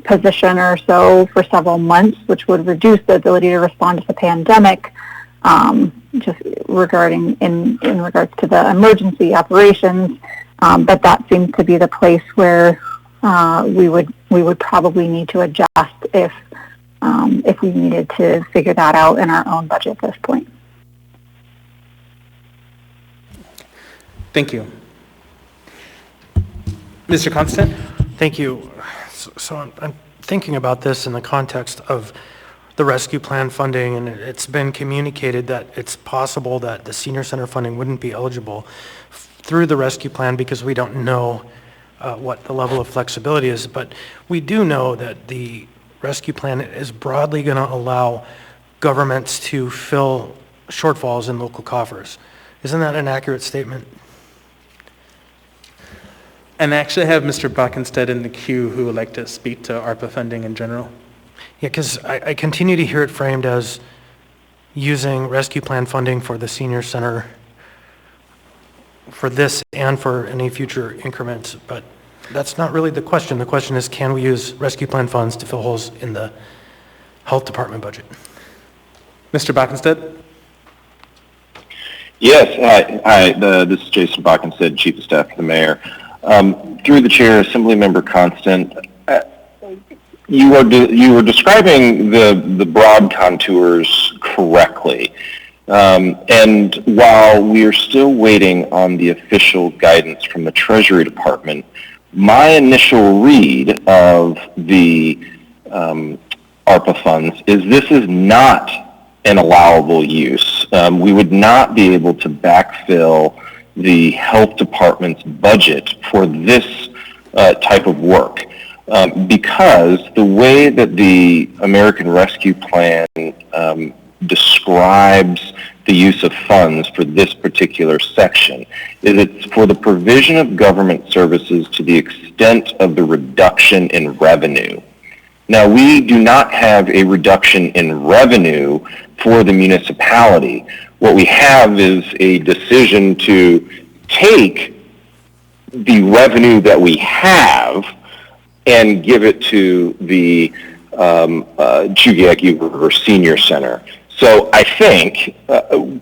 position or so for several months, which would reduce the ability to respond to the pandemic, just regarding in regards to the emergency operations. But that seems to be the place where we would probably need to adjust if we needed to figure that out in our own budget at this point. Thank you. Mr. Constant? Thank you. So I'm thinking about this in the context of the rescue plan funding, and it's been communicated that it's possible that the senior center funding wouldn't be eligible through the rescue plan because we don't know what the level of flexibility is. But we do know that the rescue plan is broadly going to allow governments to fill shortfalls in local coffers. Isn't that an accurate statement? And I actually have Mr. Bockenstead in the queue who would like to speak to ARPA funding in general. Yeah, because I continue to hear it framed as using rescue plan funding for the senior center for this and for any future increments, but that's not really the question. The question is, can we use rescue plan funds to fill holes in the health department budget? Mr. Bockenstead? Yes, hi. This is Jason Bockenstead, Chief of Staff to the Mayor. Through the Chair, Assemblymember Constant, you were describing the broad contours correctly. And while we are still waiting on the official guidance from the Treasury Department, my initial read of the ARPA funds is this is not an allowable use. We would not be able to backfill the health department's budget for this type of work because the way that the American Rescue Plan describes the use of funds for this particular section is it's for the provision of government services to the extent of the reduction in revenue. Now, we do not have a reduction in revenue for the municipality. What we have is a decision to take the revenue that we have and give it to the Chugiak River Senior Center. So I think,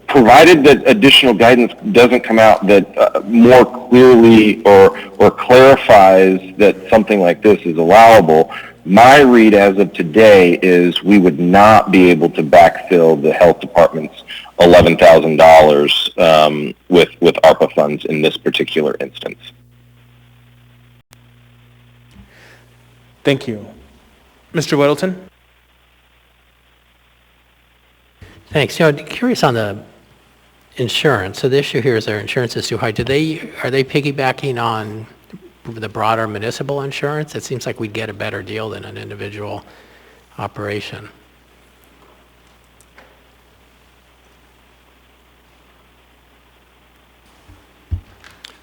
provided that additional guidance doesn't come out that more clearly or clarifies that something like this is allowable, My read as of today is we would not be able to backfill the health department's $11,000 with ARPA funds in this particular instance. Thank you. Mr. Weddleton? Thanks. Curious on the insurance. So the issue here is their insurance is too high. Are they piggybacking on the broader municipal insurance? It seems like we'd get a better deal than an individual operation.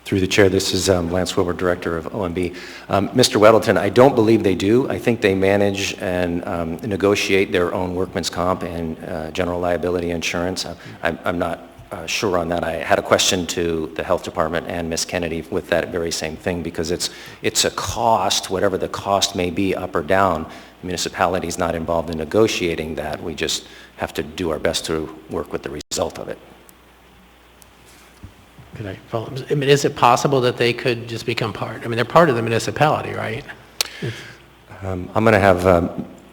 Through the chair, this is Lance Wilbur, Director of OMB. Mr. Weddleton, I don't believe they do. I think they manage and negotiate their own workman's comp and general liability insurance. I'm not sure on that. I had a question to the Health Department and Ms. Kennedy with that very same thing, because it's a cost, whatever the cost may be, up or down. The municipality is not involved in negotiating that. We just have to do our best to work with the result of it. Could I follow? I mean, is it possible that they could just become part? I mean, they're part of the municipality, right? I'm going to have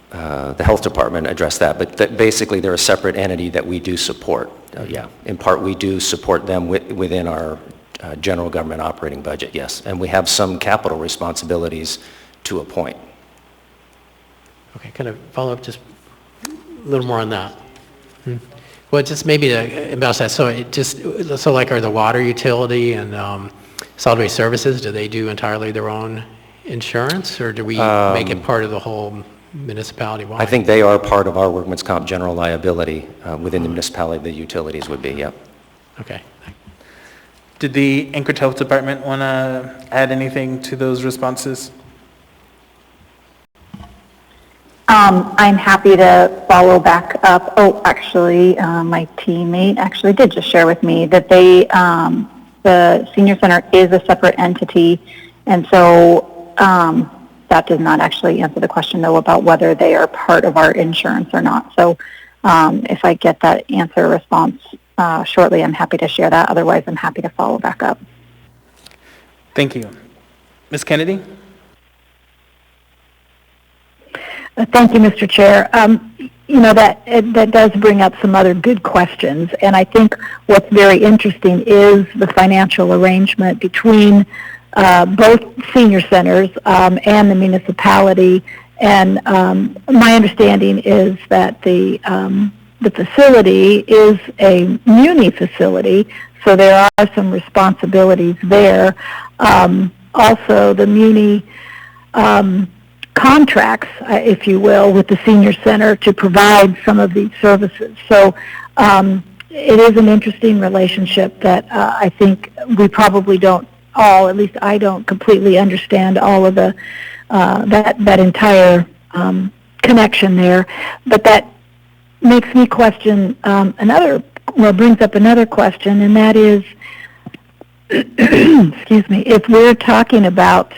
the Health Department address that, but basically they're a separate entity that we do support. Yeah, in part we do support them within our general government operating budget, yes. And we have some capital responsibilities to a point. Okay, kind of follow up just a little more on that. Well, just maybe to about that, so like are the water utility and solid waste services, do they do entirely their own insurance, or do we make it part of the whole municipality? I think they are part of our workman's comp general liability within the municipality. The utilities would be, yep. Okay. Did the Anchorage Health Department want to add anything to those responses? I'm happy to follow back up. Oh, actually, my teammate actually did just share with me that the senior center is a separate entity, and so that does not actually answer the question, though, about whether they are part of our insurance or not. So if I get that answer response shortly, I'm happy to share that. Otherwise, I'm happy to follow back up. Thank you. Ms. Kennedy? Thank you, Mr. Chair. That does bring up some other good questions, and I think what's very interesting is the financial arrangement between both senior centers and the municipality. And my understanding is that the facility is a muni facility, so there are some responsibilities there. Also, the muni contracts, if you will, with the senior center to provide some of these services. So it is an interesting relationship that I think we probably don't all, at least I don't completely understand all of the that entire connection there. But that makes me question brings up another question, and that is, excuse me, if we're talking about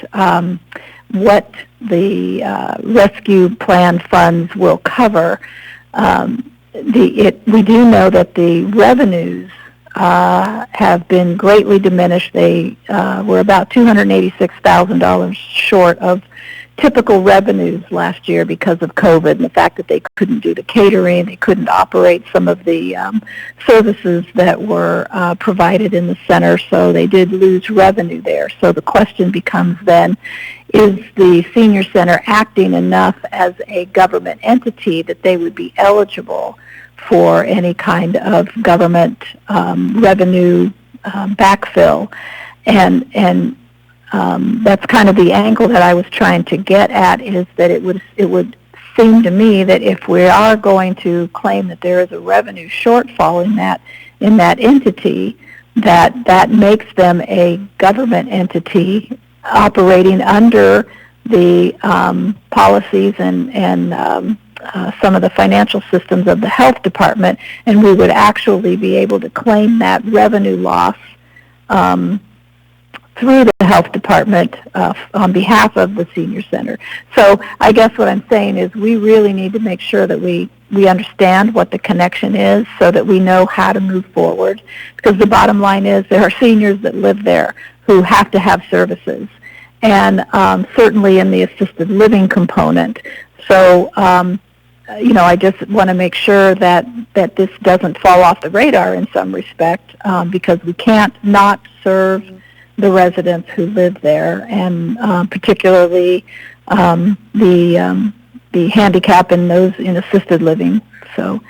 what the rescue plan funds will cover, we do know that the revenues have been greatly diminished. They were about $286,000 short of typical revenues last year because of COVID and the fact that they couldn't do the catering, they couldn't operate some of the services that were provided in the center, so they did lose revenue there. So the question becomes then, is the senior center acting enough as a government entity that they would be eligible for any kind of government revenue backfill? And that's kind of the angle that I was trying to get at, is that it would seem to me that if we are going to claim that there is a revenue shortfall in that entity, that makes them a government entity operating under the policies and some of the financial systems of the health department, and we would actually be able to claim that revenue loss through the health department on behalf of the senior center. So I guess what I'm saying is we really need to make sure that we understand what the connection is so that we know how to move forward, because the bottom line is there are seniors that live there who have to have services, and certainly in the assisted living component. So, I just want to make sure that this doesn't fall off the radar in some respect, because we can't not serve the residents who live there, and particularly the handicap and those in assisted living. So,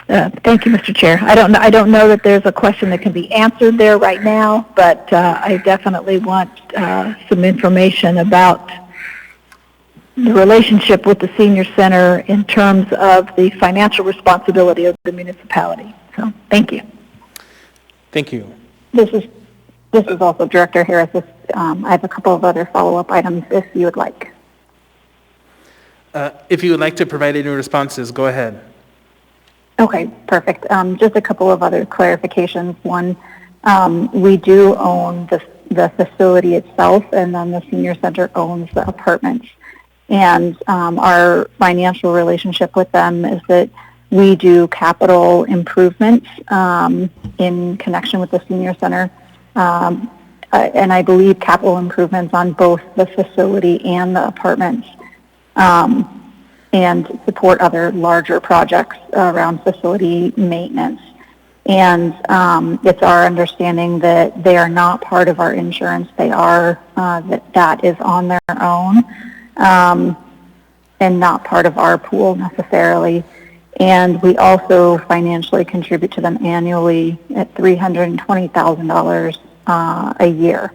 thank you, Mr. Chair. I don't know that there's a question that can be answered there right now, but I definitely want some information about the relationship with the senior center in terms of the financial responsibility of the municipality. So, thank you. Thank you. This is also Director Harris. I have a couple of other follow-up items if you would like. If you would like to provide any responses, go ahead. Okay, perfect. Just a couple of other clarifications. One, we do own the facility itself, and then the senior center owns the apartments. And our financial relationship with them is that we do capital improvements in connection with the senior center. And I believe capital improvements on both the facility and the apartments, and support other larger projects around facility maintenance. And it's our understanding that they are not part of our insurance. They are, that is on their own, and not part of our pool necessarily. And we also financially contribute to them annually at $320,000 a year.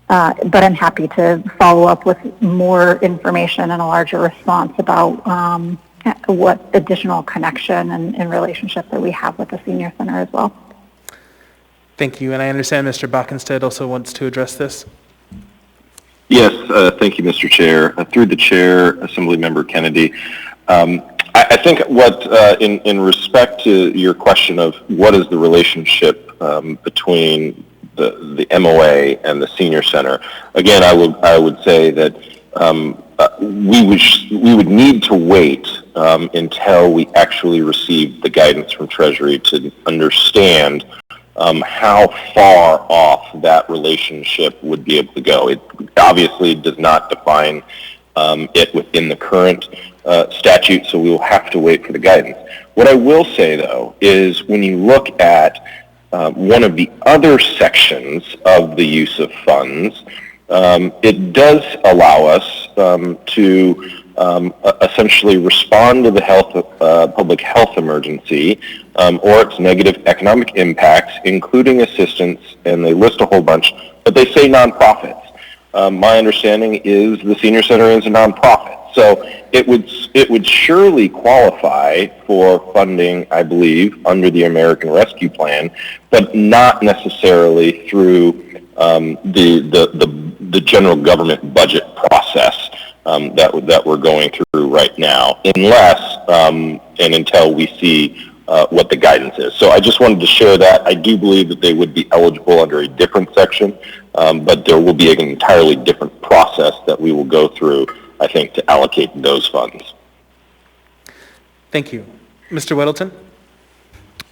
But I'm happy to follow up with more information and a larger response about what additional connection and relationship that we have with the senior center as well. Thank you. And I understand Mr. Bockenstead also wants to address this. Yes, thank you, Mr. Chair. Through the chair, Assemblymember Kennedy. I think what, in respect to your question of what is the relationship between the MOA and the senior center, again, I would say that we would need to wait until we actually receive the guidance from Treasury to understand how far off that relationship would be able to go. It obviously does not define it within the current statute, so we will have to wait for the guidance. What I will say, though, is when you look at one of the other sections of the use of funds, it does allow us to essentially respond to the public health emergency or its negative economic impacts, including assistance, and they list a whole bunch, but they say nonprofits. My understanding is the senior center is a nonprofit. So it would surely qualify for funding, I believe, under the American Rescue Plan, but not necessarily through the general government budget process that we're going through right now, unless and until we see what the guidance is. So I just wanted to share that. I do believe that they would be eligible under a different section, but there will be an entirely different process that we will go through, I think, to allocate those funds. Thank you. Mr. Weddleton?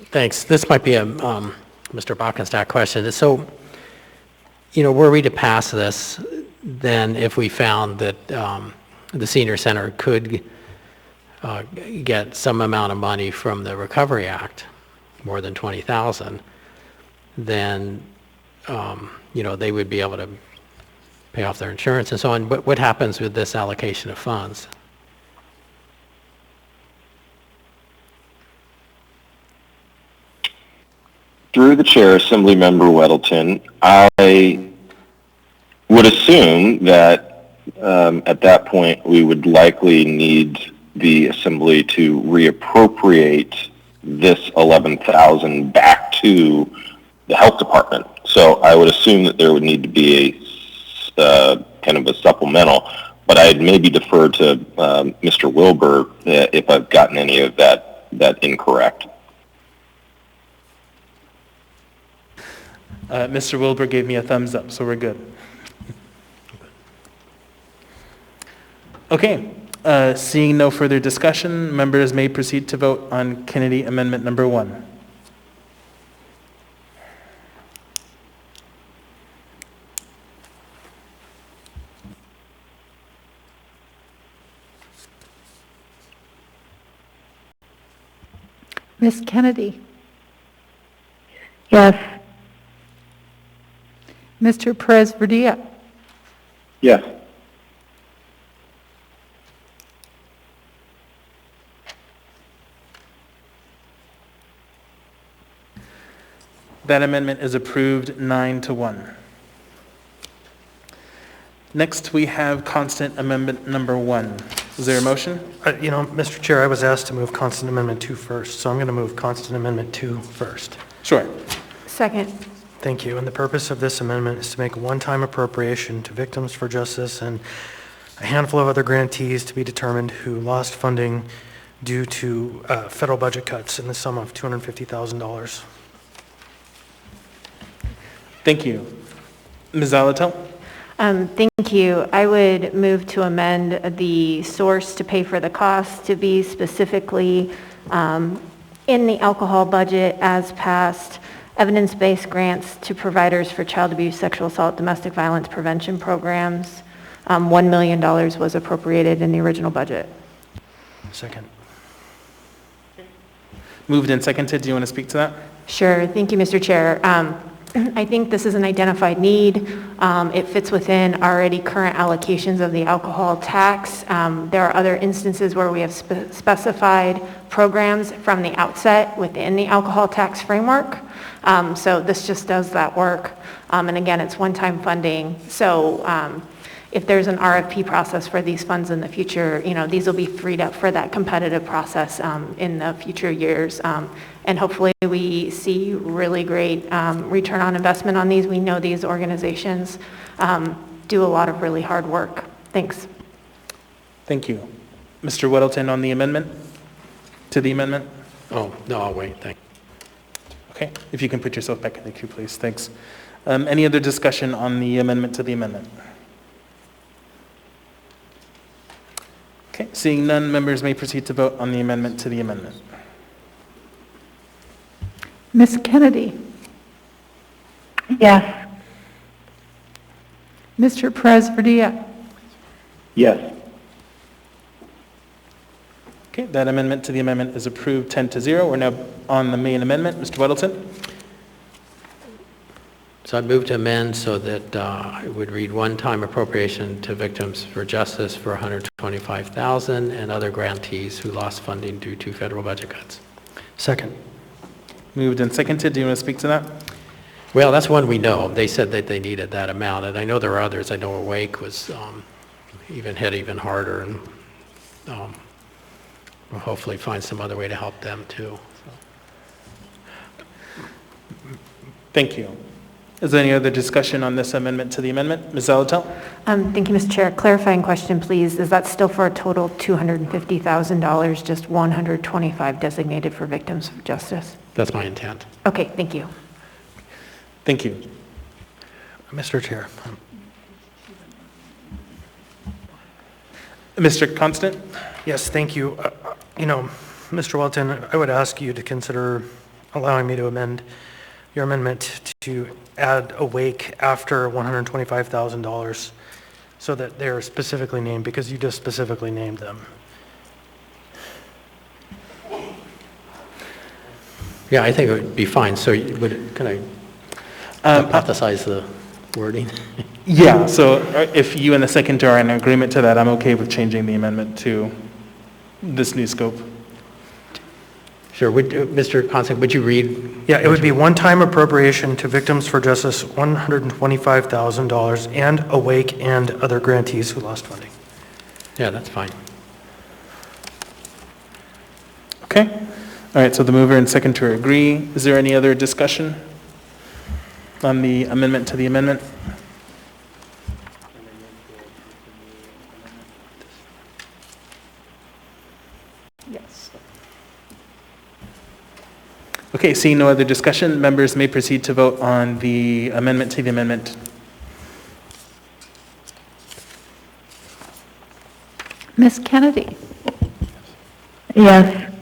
Thanks. This might be a Mr. Bockenstack question. So, were we to pass this, then if we found that the senior center could get some amount of money from the Recovery Act, more than $20,000, then they would be able to pay off their insurance and so on. But what happens with this allocation of funds? Through the chair, Assemblymember Weddleton, I would assume that at that point we would likely need the Assembly to reappropriate this $11,000 back to the Health Department. So I would assume that there would need to be a kind of a supplemental, but I'd maybe defer to Mr. Wilbur if I've gotten any of that incorrect. Mr. Wilbur gave me a thumbs up, so we're good. Okay, seeing no further discussion, members may proceed to vote on Kennedy Amendment Number 1. Ms. Kennedy? Yes. Mr. Perez-Verdia? Yes. That amendment is approved 9-1. Next, we have constant amendment number 1. Is there a motion? Mr. Chair, I was asked to move constant amendment 2 first, so I'm going to move constant amendment 2 first. Sure. Second. Thank you. And the purpose of this amendment is to make a one-time appropriation to Victims for Justice and a handful of other grantees to be determined who lost funding due to federal budget cuts in the sum of $250,000. Thank you. Ms. Alatel? Thank you. I would move to amend the source to pay for the cost to be specifically in the alcohol budget as passed, evidence-based grants to providers for child abuse, sexual assault, domestic violence prevention programs. $1 million was appropriated in the original budget. Second. Moved and seconded. Do you want to speak to that? Sure. Thank you, Mr. Chair. I think this is an identified need. It fits within already current allocations of the alcohol tax. There are other instances where we have specified programs from the outset within the alcohol tax framework. So this just does that work. And again, it's one-time funding. So if there's an RFP process for these funds in the future, these will be freed up for that competitive process in the future years. And hopefully we see really great return on investment on these. We know these organizations do a lot of really hard work. Thanks. Thank you. Mr. Weddleton on the amendment? To the amendment? Oh, no, I'll wait. Thank you. Okay. If you can put yourself back in the queue, please. Thanks. Any other discussion on the amendment to the amendment? Okay. Seeing none, members may proceed to vote on the amendment to the amendment. Ms. Kennedy? Yes. Mr. Perez-Verdia? Yes. Okay, that amendment to the amendment is approved 10-0. We're now on the main amendment. Mr. Weddleton? So I move to amend so that it would read one-time appropriation to Victims for Justice for $125,000 and other grantees who lost funding due to federal budget cuts. Second. Moved and seconded. Do you want to speak to that? Well, that's one we know. They said that they needed that amount, and I know there are others. I know Awake was hit even harder, and we'll hopefully find some other way to help them too. So. Thank you. Is there any other discussion on this amendment to the amendment? Ms. Zalatel? Thank you, Mr. Chair. Clarifying question, please. Is that still for a total $250,000, just $125 designated for Victims of Justice? That's my intent. Okay, thank you. Thank you. Mr. Chair. Mr. Constant? Yes, thank you. Mr. Welton, I would ask you to consider allowing me to amend your amendment to add Awake after $125,000 so that they're specifically named, because you just specifically named them. Yeah, I think it would be fine. So can I hypothesize the wording? Yeah, so if you and the seconder are in agreement to that, I'm okay with changing the amendment to this new scope. Sure. Mr. Constant, would you read? Yeah, it would be one-time appropriation to Victims for Justice, $125,000, and Awake and other grantees who lost funding. Yeah, that's fine. Okay. All right, so the mover and seconder agree. Is there any other discussion on the amendment to the amendment? Yes. Okay, seeing no other discussion, members may proceed to vote on the amendment to the amendment. Ms. Kennedy? Yes.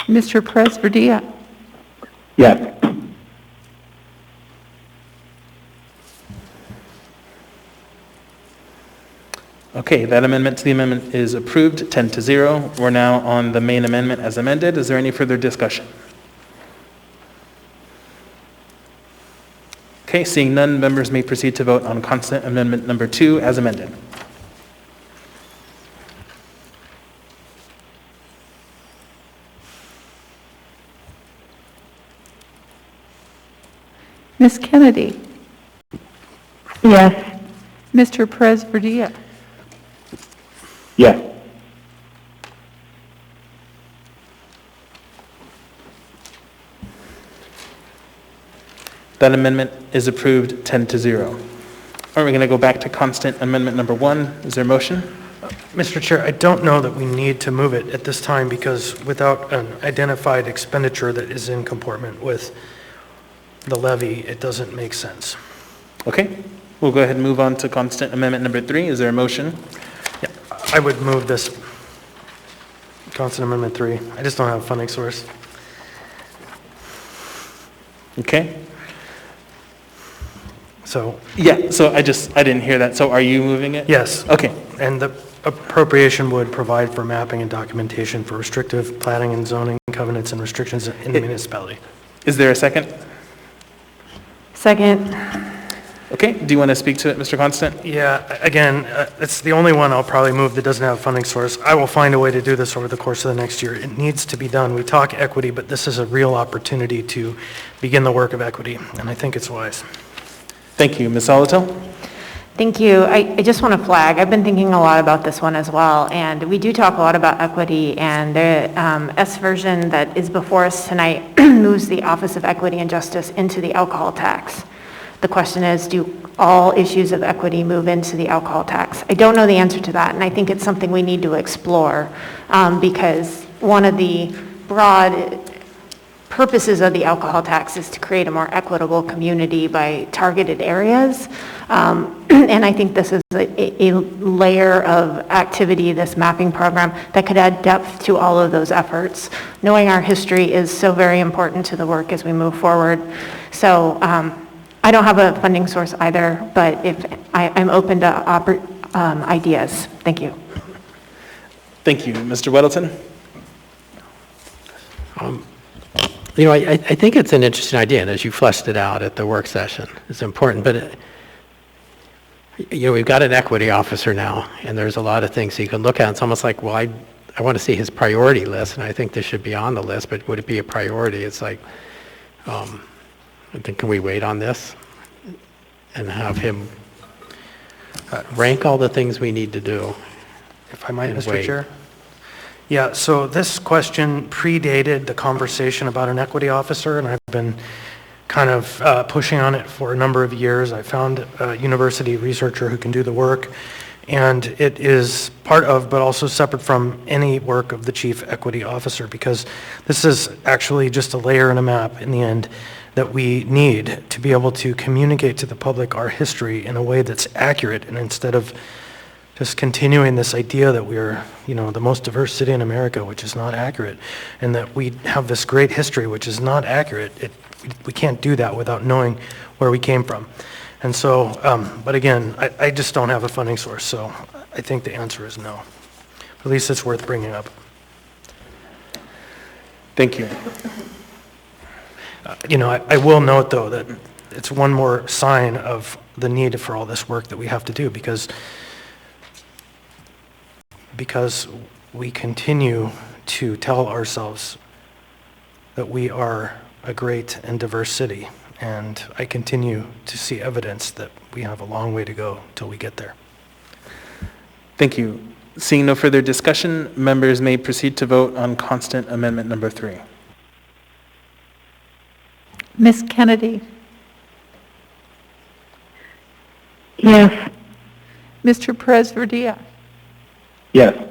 Mr. Perez-Verdia? Yes. Okay, that amendment to the amendment is approved, 10-0. We're now on the main amendment as amended. Is there any further discussion? Okay, seeing none, members may proceed to vote on constant amendment number 2 as amended. Ms. Kennedy? Yes. Mr. Perez-Verdia? Yes. That amendment is approved 10-0. All right, we're going to go back to constant amendment number 1. Is there a motion? Mr. Chair, I don't know that we need to move it at this time because without an identified expenditure that is in comportment with the levy, it doesn't make sense. Okay, we'll go ahead and move on to constant amendment number 3. Is there a motion? Yeah, I would move this constant amendment 3. I just don't have a funding source. Okay. So. Yeah, so I didn't hear that. So are you moving it? Yes. Okay. And the appropriation would provide for mapping and documentation for restrictive planning and zoning covenants and restrictions in the municipality. Is there a second? Second. Okay, do you want to speak to it, Mr. Constant? Yeah, again, it's the only one I'll probably move that doesn't have a funding source. I will find a way to do this over the course of the next year. It needs to be done. We talk equity, but this is a real opportunity to begin the work of equity, and I think it's wise. Thank you. Ms. Solotel? Thank you. I just want to flag, I've been thinking a lot about this one as well, and we do talk a lot about equity, and the S version that is before us tonight moves the Office of Equity and Justice into the alcohol tax. The question is, do all issues of equity move into the alcohol tax? I don't know the answer to that, and I think it's something we need to explore because one of the broad purposes of the alcohol tax is to create a more equitable community by targeted areas. And I think this is a layer of activity, this mapping program, that could add depth to all of those efforts. Knowing our history is so very important to the work as we move forward. So I don't have a funding source either, but if I'm open to ideas. Thank you. Thank you. Mr. Weddleton? You know, I think it's an interesting idea, and as you fleshed it out at the work session, it's important. But, you know, we've got an equity officer now, and there's a lot of things he can look at. It's almost like, well, I want to see his priority list, and I think this should be on the list, but would it be a priority? It's like, I think, can we wait on this and have him rank all the things we need to do? If I might, Mr. Chair? Yeah, so this question predated the conversation about an equity officer, and I've been kind of pushing on it for a number of years. I found a university researcher who can do the work, and it is part of, but also separate from, any work of the chief equity officer, because this is actually just a layer in a map in the end that we need to be able to communicate to the public our history in a way that's accurate, and instead of just continuing this idea that we're, you know, the most diverse city in America, which is not accurate, and that we have this great history, which is not accurate. We can't do that without knowing where we came from. And so, but again, I just don't have a funding source, so I think the answer is no. At least it's worth bringing up. Thank you. You know, I will note, though, that it's one more sign of the need for all this work that we have to do, because we continue to tell ourselves that we are a great and diverse city, and I continue to see evidence that we have a long way to go till we get there. Thank you. Seeing no further discussion, members may proceed to vote on constant amendment number 3. Ms. Kennedy? Yes. Mr. Perez-Verdia? Yes.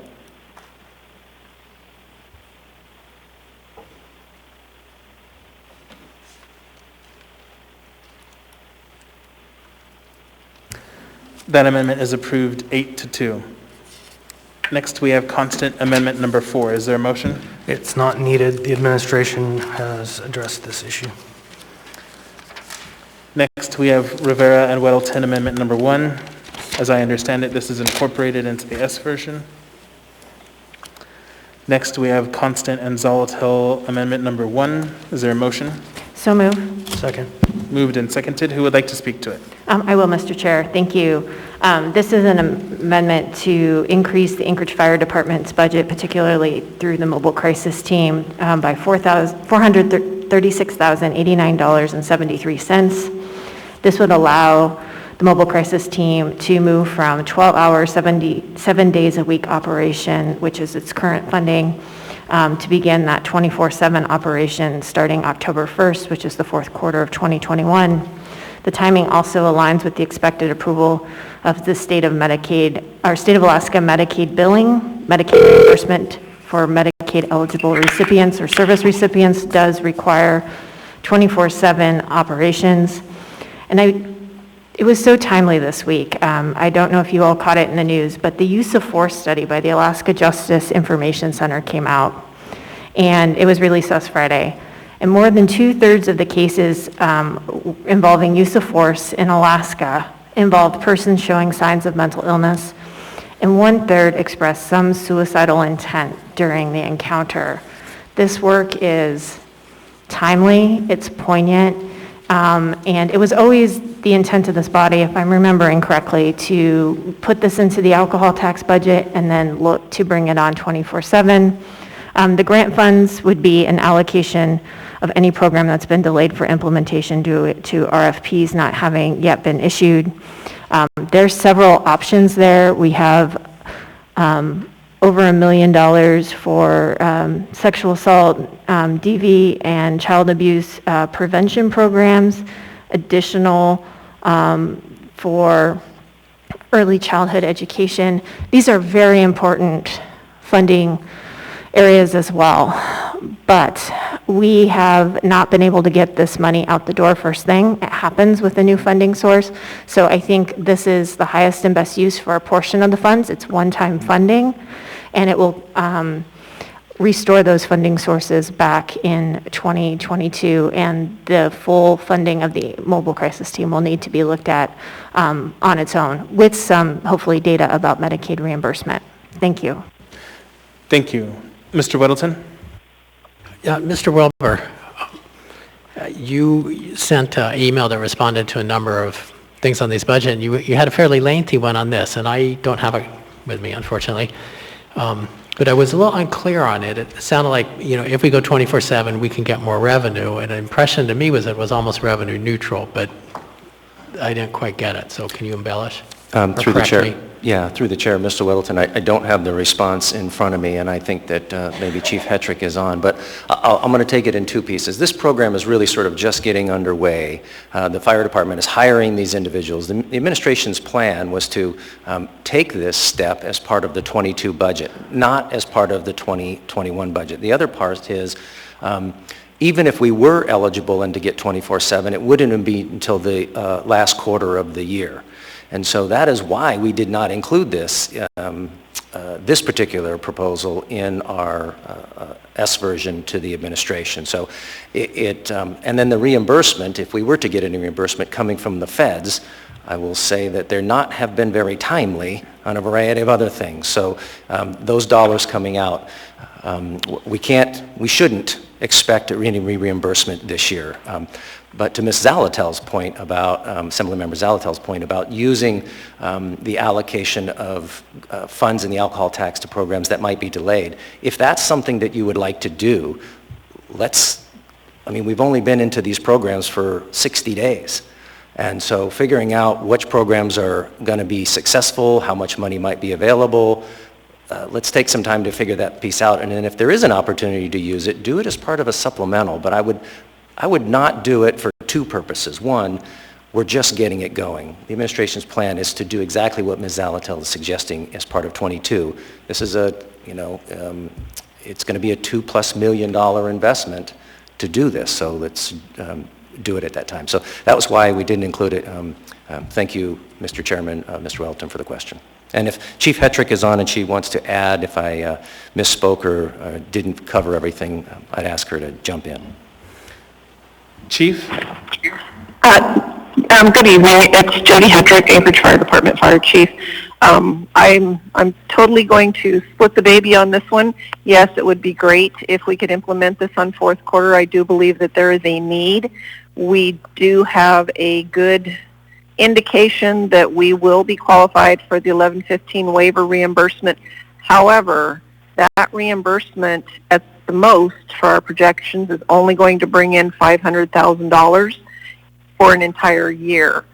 That amendment is approved 8-2. Next, we have constant amendment number 4. Is there a motion? It's not needed. The administration has addressed this issue. Next, we have Rivera and Weddleton amendment number 1. As I understand it, this is incorporated into the S version. Next, we have Constant and Zolotel Amendment Number 1. Is there a motion? So move. Second. Moved and seconded. Who would like to speak to it? I will, Mr. Chair. Thank you. This is an amendment to increase the Anchorage Fire Department's budget, particularly through the mobile crisis team, by $436,089.73. This would allow the mobile crisis team to move from 12-hour, 7 days a week operation, which is its current funding, to begin that 24/7 operation starting October 1st, which is the fourth quarter of 2021. The timing also aligns with the expected approval of the state of Medicaid, our state of Alaska Medicaid billing. Medicaid reimbursement for Medicaid eligible recipients or service recipients does require 24/7 operations. And it was so timely this week. I don't know if you all caught it in the news, but the use of force study by the Alaska Justice Information Center came out, and it was released last Friday. And more than 2/3 of the cases involving use of force in Alaska involved persons showing signs of mental illness, and 1/3 expressed some suicidal intent during the encounter. This work is timely, it's poignant, and it was always the intent of this body, if I'm remembering correctly, to put this into the alcohol tax budget and then look to bring it on 24/7. The grant funds would be an allocation of any program that's been delayed for implementation due to RFPs not having yet been issued. There's several options there. We have over $1 million for sexual assault, DV, and child abuse prevention programs, additional for early childhood education. These are very important funding areas as well, but we have not been able to get this money out the door first thing. It happens with a new funding source, so I think this is the highest and best use for a portion of the funds. It's one-time funding, and it will restore those funding sources back in 2022, and the full funding of the mobile crisis team will need to be looked at on its own with some, hopefully, data about Medicaid reimbursement. Thank you. Thank you. Mr. Weddleton? Yeah, Mr. Wilbur, you sent an email that responded to a number of things on this budget, and you had a fairly lengthy one on this, and I don't have it with me, unfortunately. But I was a little unclear on it. It sounded like, if we go 24/7, we can get more revenue, and the impression to me was it was almost revenue neutral, but I didn't quite get it, so can you embellish? Through the chair. Yeah, through the chair, Mr. Weddleton, I don't have the response in front of me, and I think that maybe Chief Hetrick is on, but I'm going to take it in two pieces. This program is really sort of just getting underway. The fire department is hiring these individuals. The administration's plan was to take this step as part of the 22 budget, not as part of the 2021 budget. The other part is, even if we were eligible and to get 24/7, it wouldn't be until the last quarter of the year. And so that is why we did not include this, this particular proposal in our S version to the administration. So and then the reimbursement, if we were to get any reimbursement coming from the feds, I will say that they're not have been very timely on a variety of other things. So those dollars coming out, we shouldn't expect any reimbursement this year. But to Ms. Zalatel's point about, Assemblymember Zalatel's point about using the allocation of funds in the alcohol tax to programs that might be delayed, if that's something that you would like to do, we've only been into these programs for 60 days. And so figuring out which programs are going to be successful, how much money might be available, let's take some time to figure that piece out. And then if there is an opportunity to use it, do it as part of a supplemental. But I would not do it for two purposes. One, we're just getting it going. The administration's plan is to do exactly what Ms. Zalatel is suggesting as part of 22. This is it's going to be a $2+ million investment to do this. So let's do it at that time. So that was why we didn't include it. Thank you, Mr. Chairman, Mr. Welton, for the question. And if Chief Hetrick is on and she wants to add, if I misspoke or didn't cover everything, I'd ask her to jump in. Chief? Good evening. It's Jody Hedrick, Anchorage Fire Department Fire Chief. I'm totally going to split the baby on this one. Yes, it would be great if we could implement this on fourth quarter. I do believe that there is a need. We do have a good indication that we will be qualified for the 1115 waiver reimbursement. However, that reimbursement at the most for our projections is only going to bring in $500,000 for an entire year.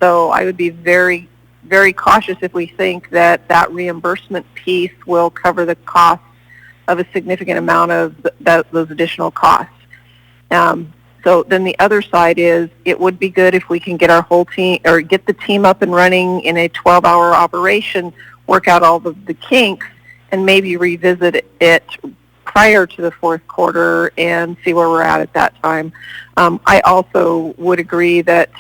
So I would be very, very cautious if we think that that reimbursement piece will cover the cost of a significant amount of those additional costs. So then the other side is it would be good if we can get our whole team or get the team up and running in a 12-hour operation, work out all the kinks, and maybe revisit it prior to the fourth quarter and see where we're at that time. I also would agree that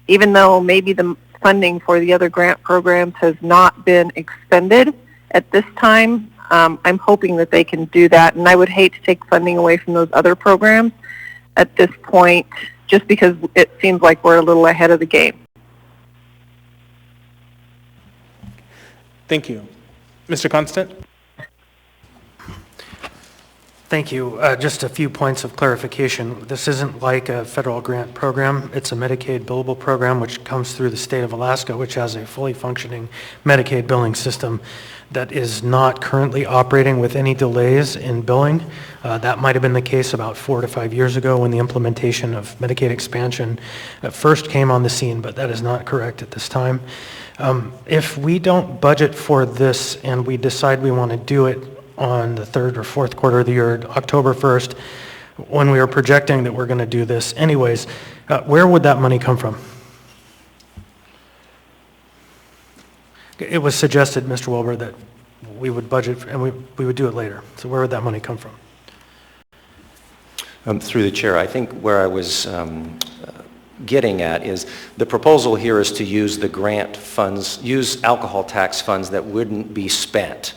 even though maybe the funding for the other grant programs has not been expended at this time, I'm hoping that they can do that, and I would hate to take funding away from those other programs at this point, just because it seems like we're a little ahead of the game. Thank you. Mr. Constant? Thank you. Just a few points of clarification. This isn't like a federal grant program. It's a Medicaid billable program which comes through the state of Alaska, which has a fully functioning Medicaid billing system that is not currently operating with any delays in billing. That might have been the case about 4 to 5 years ago when the implementation of Medicaid expansion first came on the scene, but that is not correct at this time. If we don't budget for this and we decide we want to do it on the third or fourth quarter of the year, October 1st, when we are projecting that we're going to do this anyways, where would that money come from? It was suggested, Mr. Wilbur, that we would budget and we would do it later. So where would that money come from? Through the chair, I think where I was getting at is the proposal here is to use the grant funds, use alcohol tax funds that wouldn't be spent.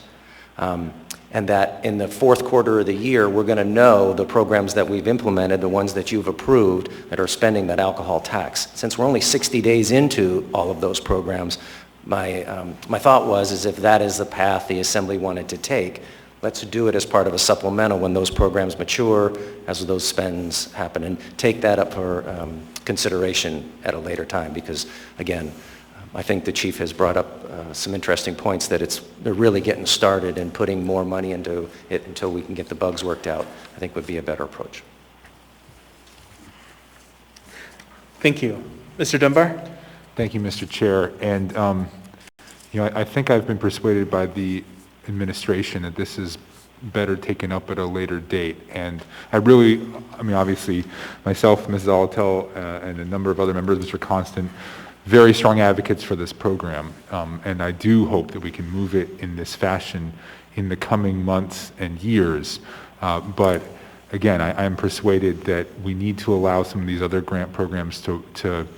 And that in the fourth quarter of the year, we're going to know the programs that we've implemented, the ones that you've approved that are spending that alcohol tax. Since we're only 60 days into all of those programs, my thought was is if that is the path the Assembly wanted to take, let's do it as part of a supplemental when those programs mature, as those spends happen, and take that up for consideration at a later time because, again, I think the Chief has brought up some interesting points that they're really getting started and putting more money into it until we can get the bugs worked out, I think would be a better approach. Thank you. Mr. Dunbar? Thank you, Mr. Chair. And, I think I've been persuaded by the administration that this is better taken up at a later date. And obviously, myself, Ms. Zolotel, and a number of other members, Mr. Constant, very strong advocates for this program, and I do hope that we can move it in this fashion in the coming months and years. But again, I am persuaded that we need to allow some of these other grant programs to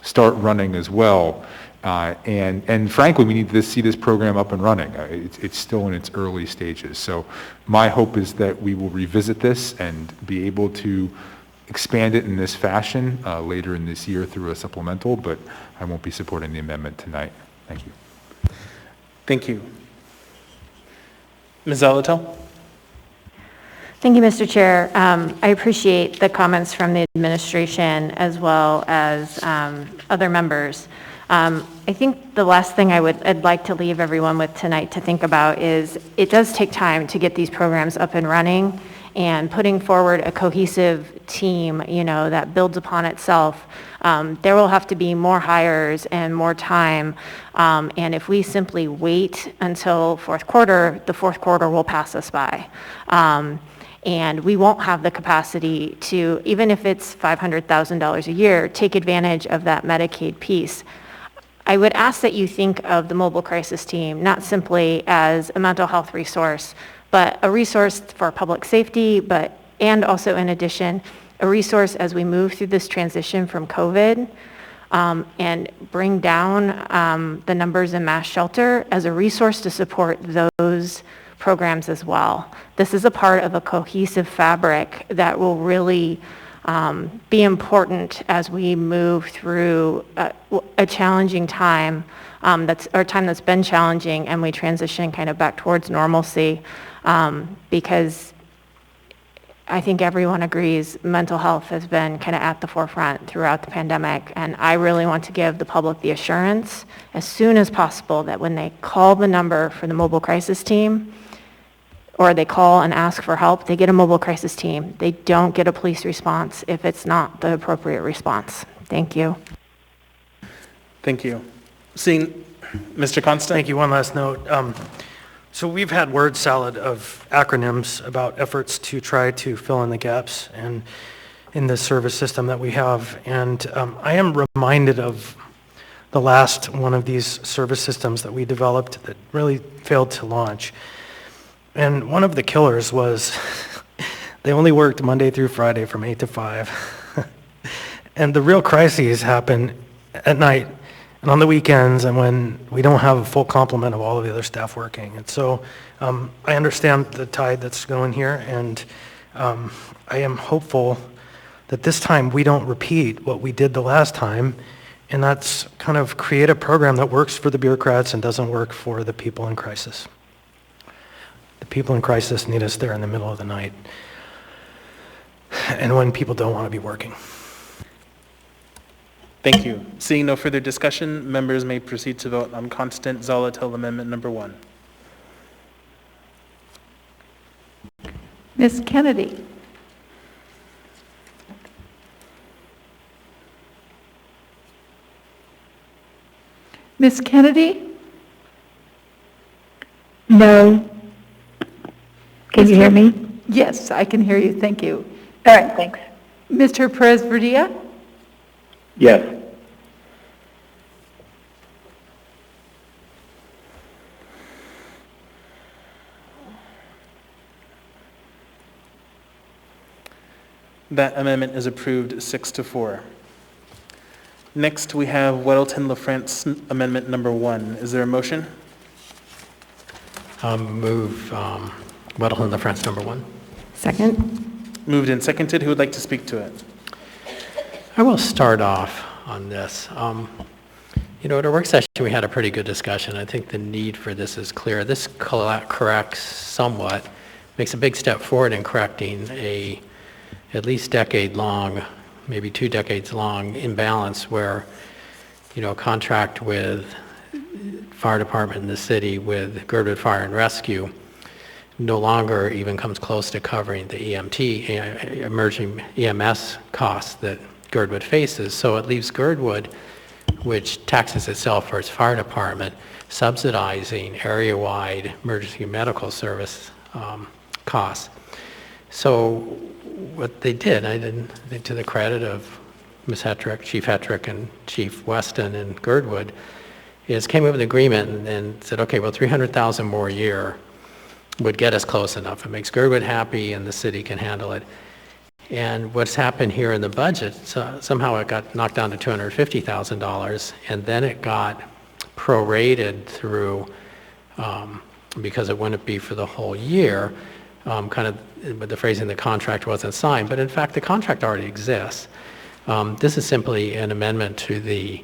start running as well. And frankly, we need to see this program up and running. It's still in its early stages. So my hope is that we will revisit this and be able to expand it in this fashion later in this year through a supplemental, but I won't be supporting the amendment tonight. Thank you. Thank you. Ms. Zolotel? Thank you, Mr. Chair. I appreciate the comments from the administration as well as other members. I think the last thing I'd like to leave everyone with tonight to think about is it does take time to get these programs up and running, and putting forward a cohesive team, that builds upon itself. There will have to be more hires and more time, and if we simply wait until fourth quarter, the fourth quarter will pass us by. And we won't have the capacity to, even if it's $500,000 a year, take advantage of that Medicaid piece. I would ask that you think of the mobile crisis team not simply as a mental health resource, but a resource for public safety, and also in addition, a resource as we move through this transition from COVID, and bring down the numbers in mass shelter as a resource to support those programs as well. This is a part of a cohesive fabric that will really be important as we move through a challenging time, time that's been challenging, and we transition kind of back towards normalcy, because I think everyone agrees mental health has been kind of at the forefront throughout the pandemic, and I really want to give the public the assurance as soon as possible that when they call the number for the mobile crisis team, or they call and ask for help, they get a mobile crisis team. They don't get a police response if it's not the appropriate response. Thank you. Thank you. Seeing Mr. Constant? Thank you. One last note. So we've had word salad of acronyms about efforts to try to fill in the gaps and in the service system that we have. And I am reminded of the last one of these service systems that we developed that really failed to launch. And one of the killers was they only worked Monday through Friday from 8 to 5. And the real crises happen at night and on the weekends and when we don't have a full complement of all of the other staff working. And so I understand the tide that's going here, and I am hopeful that this time we don't repeat what we did the last time, and that's kind of create a program that works for the bureaucrats and doesn't work for the people in crisis. The people in crisis need us there in the middle of the night, and when people don't want to be working. Thank you. Seeing no further discussion, members may proceed to vote on Constant Zolotel Amendment number 1. Ms. Kennedy? Ms. Kennedy? No. Can you hear me? Yes, I can hear you. Thank you. All right, thanks. Mr. Perez-Verdia? Yes. That amendment is approved 6-4. Next, we have Weddleton-LaFrance Amendment number 1. Is there a motion? Move Weddleton-LaFrance number 1. Second. Moved and seconded. Who would like to speak to it? I will start off on this. At our work session, we had a pretty good discussion. I think the need for this is clear. This corrects somewhat, makes a big step forward in correcting a at least decade-long, maybe 2 decades-long imbalance where, a contract with fire department in the city with Girdwood Fire and Rescue no longer even comes close to covering the EMT, emerging EMS costs that Girdwood faces. So it leaves Girdwood, which taxes itself for its fire department, subsidizing area-wide emergency medical service costs. So what they did, to the credit of Ms. Hetrick, Chief Hetrick, and Chief Weston and Girdwood, is came up with an agreement and said, okay, well, $300,000 more a year would get us close enough. It makes Girdwood happy and the city can handle it. And what's happened here in the budget, somehow it got knocked down to $250,000, and then it got prorated through, because it wouldn't be for the whole year, but the phrasing, the contract wasn't signed, but in fact the contract already exists. This is simply an amendment to the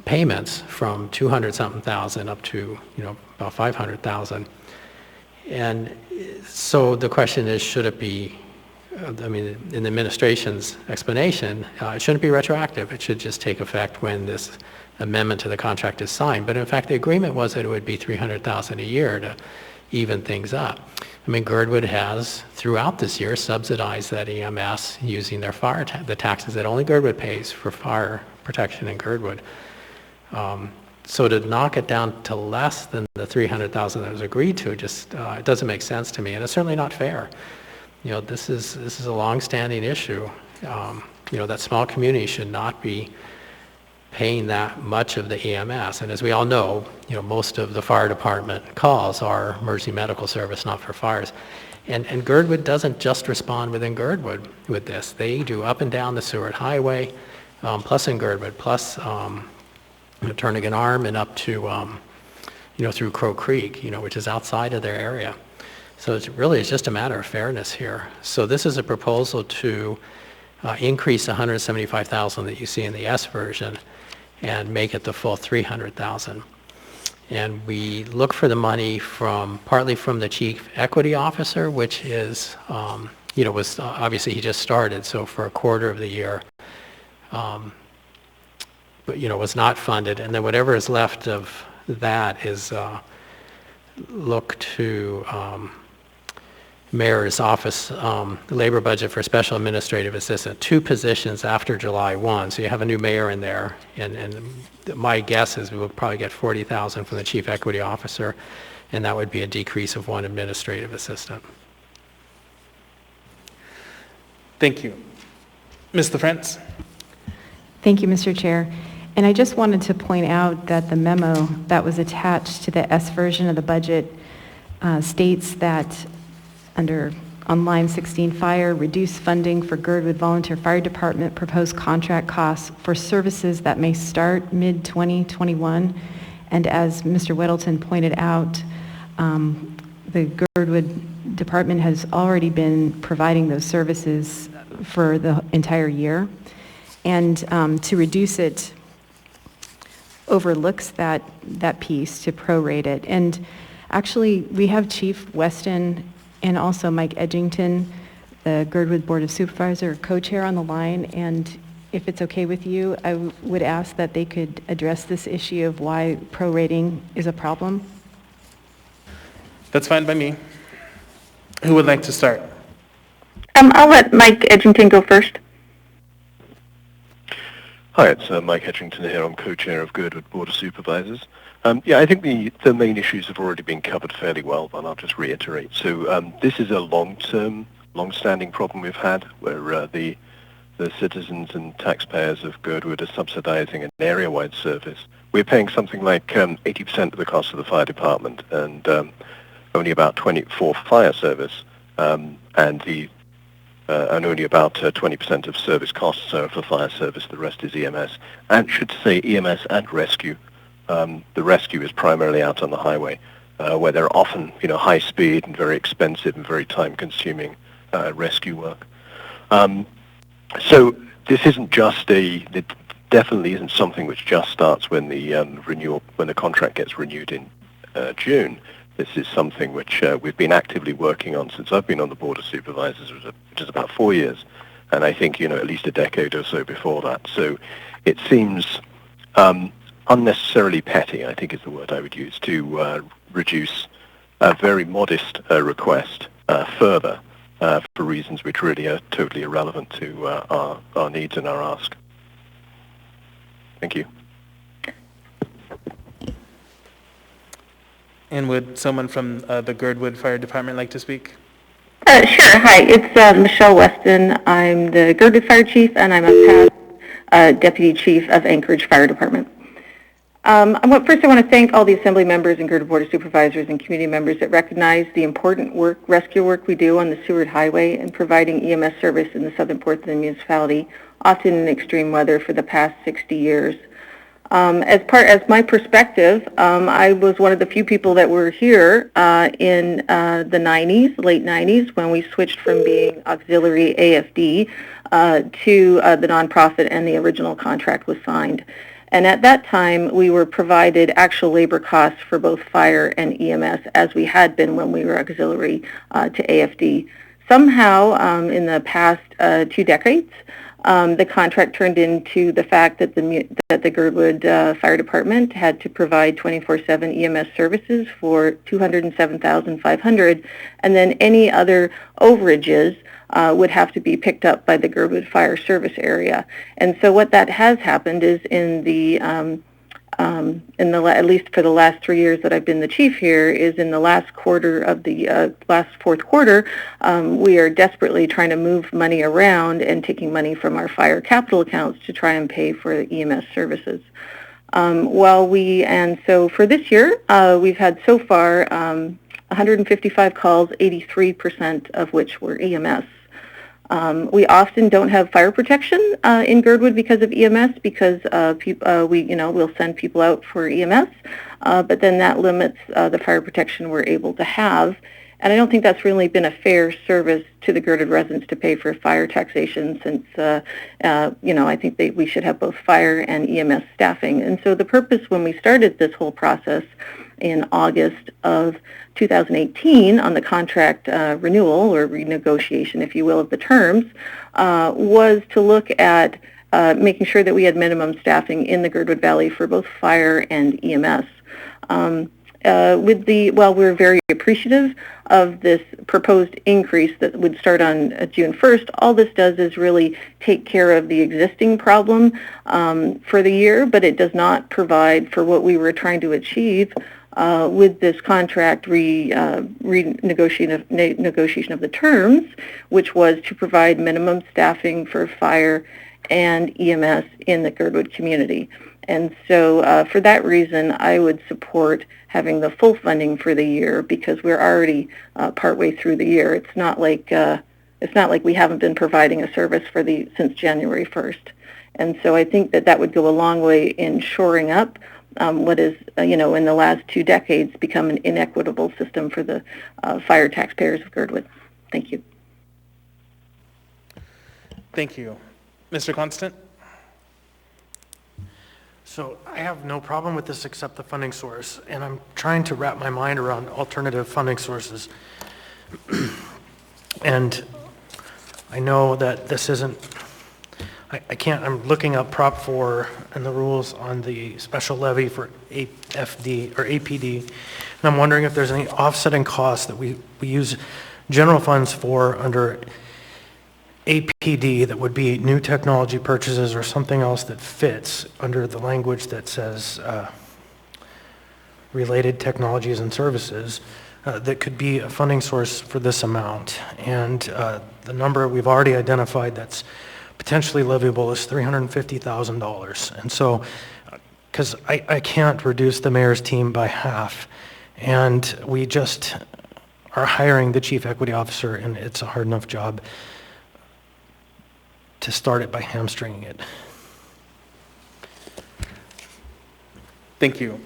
payments from 200-something thousand up to about 500,000. And so the question is, should it be, in the administration's explanation, it shouldn't be retroactive. It should just take effect when this amendment to the contract is signed. But in fact, the agreement was that it would be $300,000 a year to even things up. Girdwood has, throughout this year, subsidized that EMS using their the taxes that only Girdwood pays for fire protection in Girdwood. So to knock it down to less than the $300,000 that was agreed to, just it doesn't make sense to me, and it's certainly not fair. This is a long-standing issue. That small community should not be paying that much of the EMS. And as we all know, most of the fire department calls are emergency medical service, not for fires. And Girdwood doesn't just respond within Girdwood with this. They do up and down the Seward Highway, plus in Girdwood, plus Turnagain Arm and up to, through Crow Creek, which is outside of their area. So it's just a matter of fairness here. So this is a proposal to increase the $175,000 that you see in the S version and make it the full $300,000. And we look for the money partly from the chief equity officer, which is, was obviously he just started, so for a quarter of the year, but was not funded. And then whatever is left of that is look to mayor's office, labor budget for special administrative assistant, 2 positions after July 1. So you have a new mayor in there, and my guess is we will probably get $40,000 from the chief equity officer, and that would be a decrease of 1 administrative assistant. Thank you. Ms. LaFrance? Thank you, Mr. Chair. And I just wanted to point out that the memo that was attached to the S version of the budget states that on line 16 fire, reduce funding for Girdwood Volunteer Fire Department, proposed contract costs for services that may start mid-2021. And as Mr. Weddleton pointed out, the Girdwood Department has already been providing those services for the entire year. And to reduce it overlooks that piece to prorate it. And actually, we have Chief Weston and also Mike Edgington, the Girdwood Board of Supervisor, co-chair on the line, and if it's okay with you, I would ask that they could address this issue of why prorating is a problem. That's fine by me. Who would like to start? I'll let Mike Edgington go first. Hi, it's Mike Edgington here. I'm co-chair of Girdwood Board of Supervisors. I think the main issues have already been covered fairly well, but I'll just reiterate. So this is a long-standing problem we've had, where the citizens and taxpayers of Girdwood are subsidizing an area-wide service. We're paying something like 80% of the cost of the fire department, and only about 20% for fire service, and only about 20% of service costs are for fire service. The rest is EMS, and should say EMS and rescue. The rescue is primarily out on the highway, where there are often, high speed and very expensive and very time-consuming rescue work. So this isn't just it definitely isn't something which just starts when the contract gets renewed in June. This is something which we've been actively working on since I've been on the Board of Supervisors, which is about 4 years, and I think at least a decade or so before that. So it seems unnecessarily petty, I think is the word I would use, to reduce a very modest request further for reasons which really are totally irrelevant to our needs and our ask. Thank you. And would someone from the Girdwood Fire Department like to speak? Sure. Hi, it's Michelle Weston. I'm the Girdwood Fire Chief, and I'm a past Deputy Chief of Anchorage Fire Department. First, I want to thank all the Assembly members and Girdwood Board of Supervisors and community members that recognize the important rescue work we do on the Seward Highway and providing EMS service in the southern portion of the municipality, often in extreme weather for the past 60 years. As my perspective, I was one of the few people that were here in the 90s, late 90s, when we switched from being auxiliary AFD to the nonprofit and the original contract was signed. And at that time, we were provided actual labor costs for both fire and EMS, as we had been when we were auxiliary to AFD. Somehow, in the past 2 decades, the contract turned into the fact that the Girdwood Fire Department had to provide 24/7 EMS services for $207,500, and then any other overages would have to be picked up by the Girdwood Fire Service area. And so what that has happened is at least for the last 3 years that I've been the chief here, is in the last quarter of the last fourth quarter, we are desperately trying to move money around and taking money from our fire capital accounts to try and pay for the EMS services. So for this year, we've had so far 155 calls, 83% of which were EMS. We often don't have fire protection in Girdwood because of EMS, because we'll send people out for EMS, but then that limits the fire protection we're able to have. And I don't think that's really been a fair service to the Girdwood residents to pay for fire taxation since, I think we should have both fire and EMS staffing. And so the purpose when we started this whole process in August of 2018 on the contract renewal or renegotiation, if you will, of the terms, was to look at making sure that we had minimum staffing in the Girdwood Valley for both fire and EMS. While we're very appreciative of this proposed increase that would start on June 1st, all this does is really take care of the existing problem for the year, but it does not provide for what we were trying to achieve with this contract negotiation of the terms, which was to provide minimum staffing for fire and EMS in the Girdwood community. And so for that reason, I would support having the full funding for the year because we're already partway through the year. It's not like we haven't been providing a service since January 1st. And so I think that would go a long way in shoring up what is, in the last 2 decades become an inequitable system for the fire taxpayers of Girdwood. Thank you. Thank you. Mr. Constant? So I have no problem with this except the funding source, and I'm trying to wrap my mind around alternative funding sources. And I know that this isn't, I'm looking up Prop 4 and the rules on the special levy for AFD or APD, and I'm wondering if there's any offsetting costs that we use general funds for under APD that would be new technology purchases or something else that fits under the language that says related technologies and services that could be a funding source for this amount. And the number we've already identified that's potentially leviable is $350,000. And so, because I can't reduce the mayor's team by half, and we just are hiring the chief equity officer, and it's a hard enough job to start it by hamstringing it. Thank you.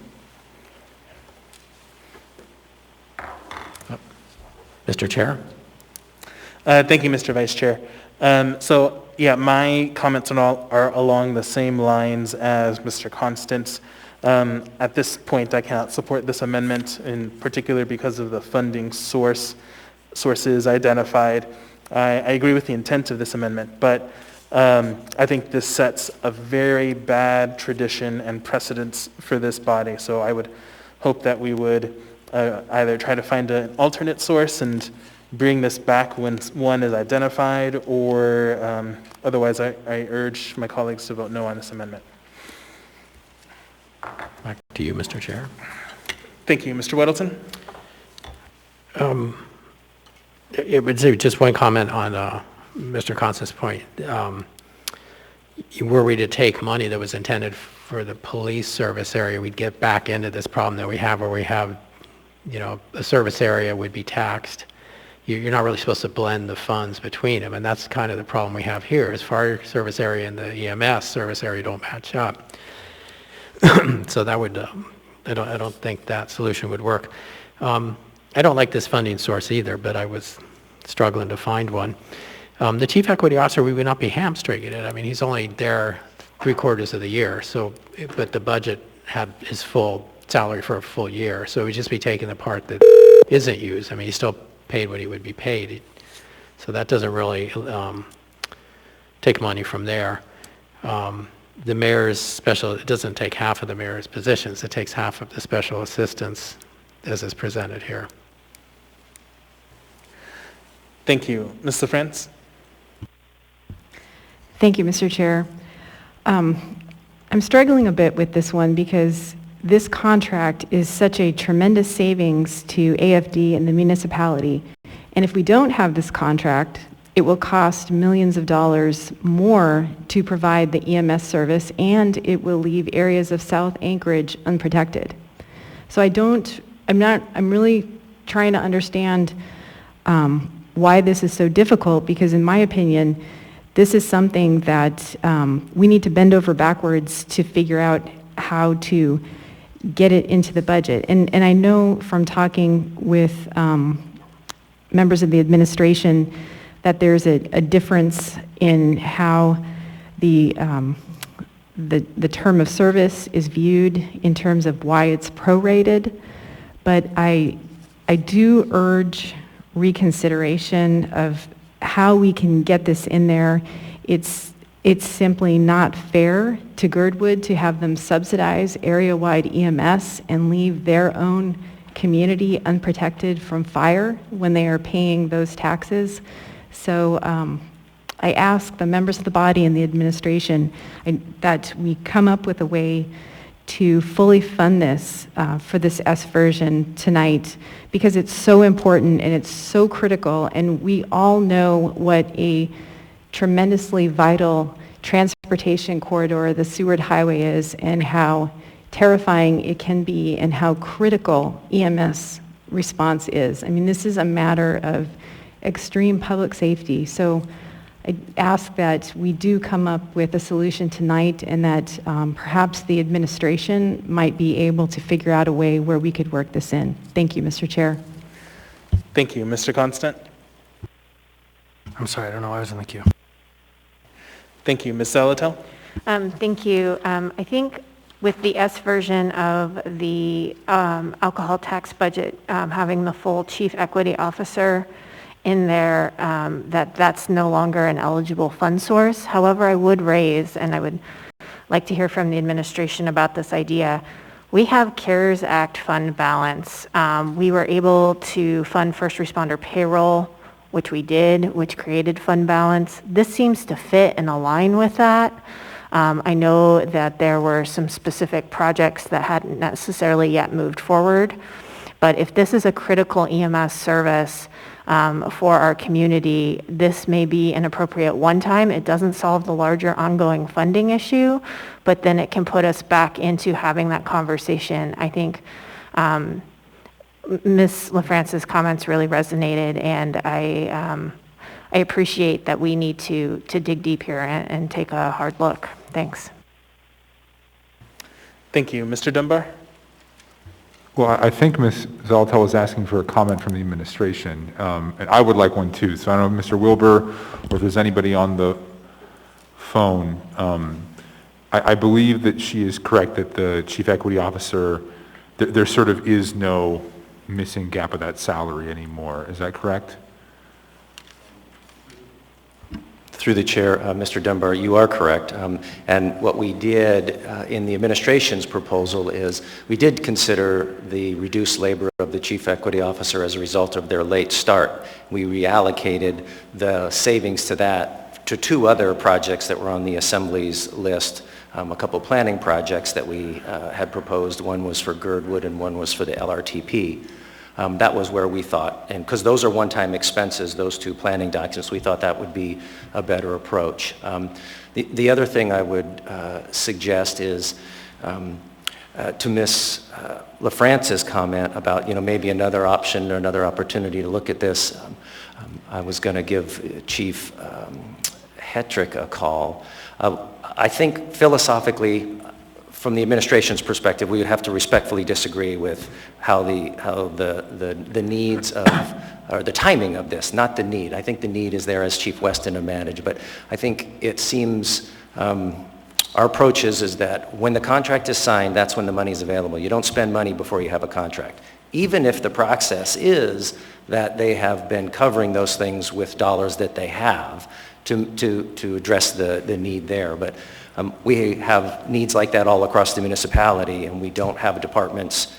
Mr. Chair? Thank you, Mr. Vice Chair. My comments are along the same lines as Mr. Constant's. At this point, I cannot support this amendment, in particular because of the funding sources identified. I agree with the intent of this amendment, but I think this sets a very bad tradition and precedence for this body. So I would hope that we would either try to find an alternate source and bring this back when one is identified, or otherwise I urge my colleagues to vote no on this amendment. Back to you, Mr. Chair. Thank you. Mr. Weddleton? It would say just one comment on Mr. Constant's point. Were we to take money that was intended for the police service area, we'd get back into this problem that we have where we have, a service area would be taxed. You're not really supposed to blend the funds between them, and that's kind of the problem we have here. As fire service area and the EMS service area don't match up. So that would, I don't think that solution would work. I don't like this funding source either, but I was struggling to find one. The chief equity officer, we would not be hamstringing it. I mean, he's only there 3/4 of the year, but the budget had his full salary for a full year, so it would just be taking the part that isn't used. I mean, he's still paid what he would be paid, so that doesn't really take money from there. The mayor's special, it doesn't take half of the mayor's positions, it takes half of the special assistants as is presented here. Thank you. Ms. LaFrance? Thank you, Mr. Chair. I'm struggling a bit with this one because this contract is such a tremendous savings to AFD and the municipality. And if we don't have this contract, it will cost millions of dollars more to provide the EMS service, and it will leave areas of South Anchorage unprotected. So I'm really trying to understand why this is so difficult, because in my opinion, this is something that we need to bend over backwards to figure out how to get it into the budget. And I know from talking with members of the administration that there's a difference in how the term of service is viewed in terms of why it's prorated, but I do urge reconsideration of how we can get this in there. It's simply not fair to Girdwood to have them subsidize area-wide EMS and leave their own community unprotected from fire when they are paying those taxes. So I ask the members of the body and the administration that we come up with a way to fully fund this for this S version tonight, because it's so important and it's so critical, and we all know what a tremendously vital transportation corridor the Seward Highway is, and how terrifying it can be, and how critical EMS response is. I mean, this is a matter of extreme public safety. So I ask that we do come up with a solution tonight, and that perhaps the administration might be able to figure out a way where we could work this in. Thank you, Mr. Chair. Thank you. Mr. Constant? I'm sorry, I don't know why I was in the queue. Thank you. Ms. Salatel? Thank you. I think with the S version of the alcohol tax budget, having the full chief equity officer in there, that's no longer an eligible fund source. However, I would raise, and I would like to hear from the administration about this idea, we have CARES Act fund balance. We were able to fund first responder payroll, which we did, which created fund balance. This seems to fit and align with that. I know that there were some specific projects that hadn't necessarily yet moved forward, but if this is a critical EMS service for our community, this may be an appropriate one time. It doesn't solve the larger ongoing funding issue, but then it can put us back into having that conversation. I think Ms. LaFrance's comments really resonated, and I appreciate that we need to dig deep here and take a hard look. Thanks. Thank you. Mr. Dunbar? Well, I think Ms. Zalatel was asking for a comment from the administration, and I would like one too. So I don't know, Mr. Wilbur, or if there's anybody on the phone. I believe that she is correct that the chief equity officer, there sort of is no missing gap of that salary anymore. Is that correct? Through the chair, Mr. Dunbar, you are correct. And what we did in the administration's proposal is we did consider the reduced labor of the chief equity officer as a result of their late start. We reallocated the savings to that to two other projects that were on the Assembly's list, a couple planning projects that we had proposed. One was for Girdwood and one was for the LRTP. That was where we thought, and because those are one-time expenses, those two planning documents, we thought that would be a better approach. The other thing I would suggest is to Ms. LaFrance's comment about, maybe another option or another opportunity to look at this. I was going to give Chief Hetrick a call. I think philosophically, from the administration's perspective, we would have to respectfully disagree with how the needs of, or the timing of this, not the need. I think the need is there, as Chief Weston managed, but I think it seems, our approach is that when the contract is signed, that's when the money is available. You don't spend money before you have a contract. Even if the process is that they have been covering those things with dollars that they have to address the need there. But we have needs like that all across the municipality, and we don't have departments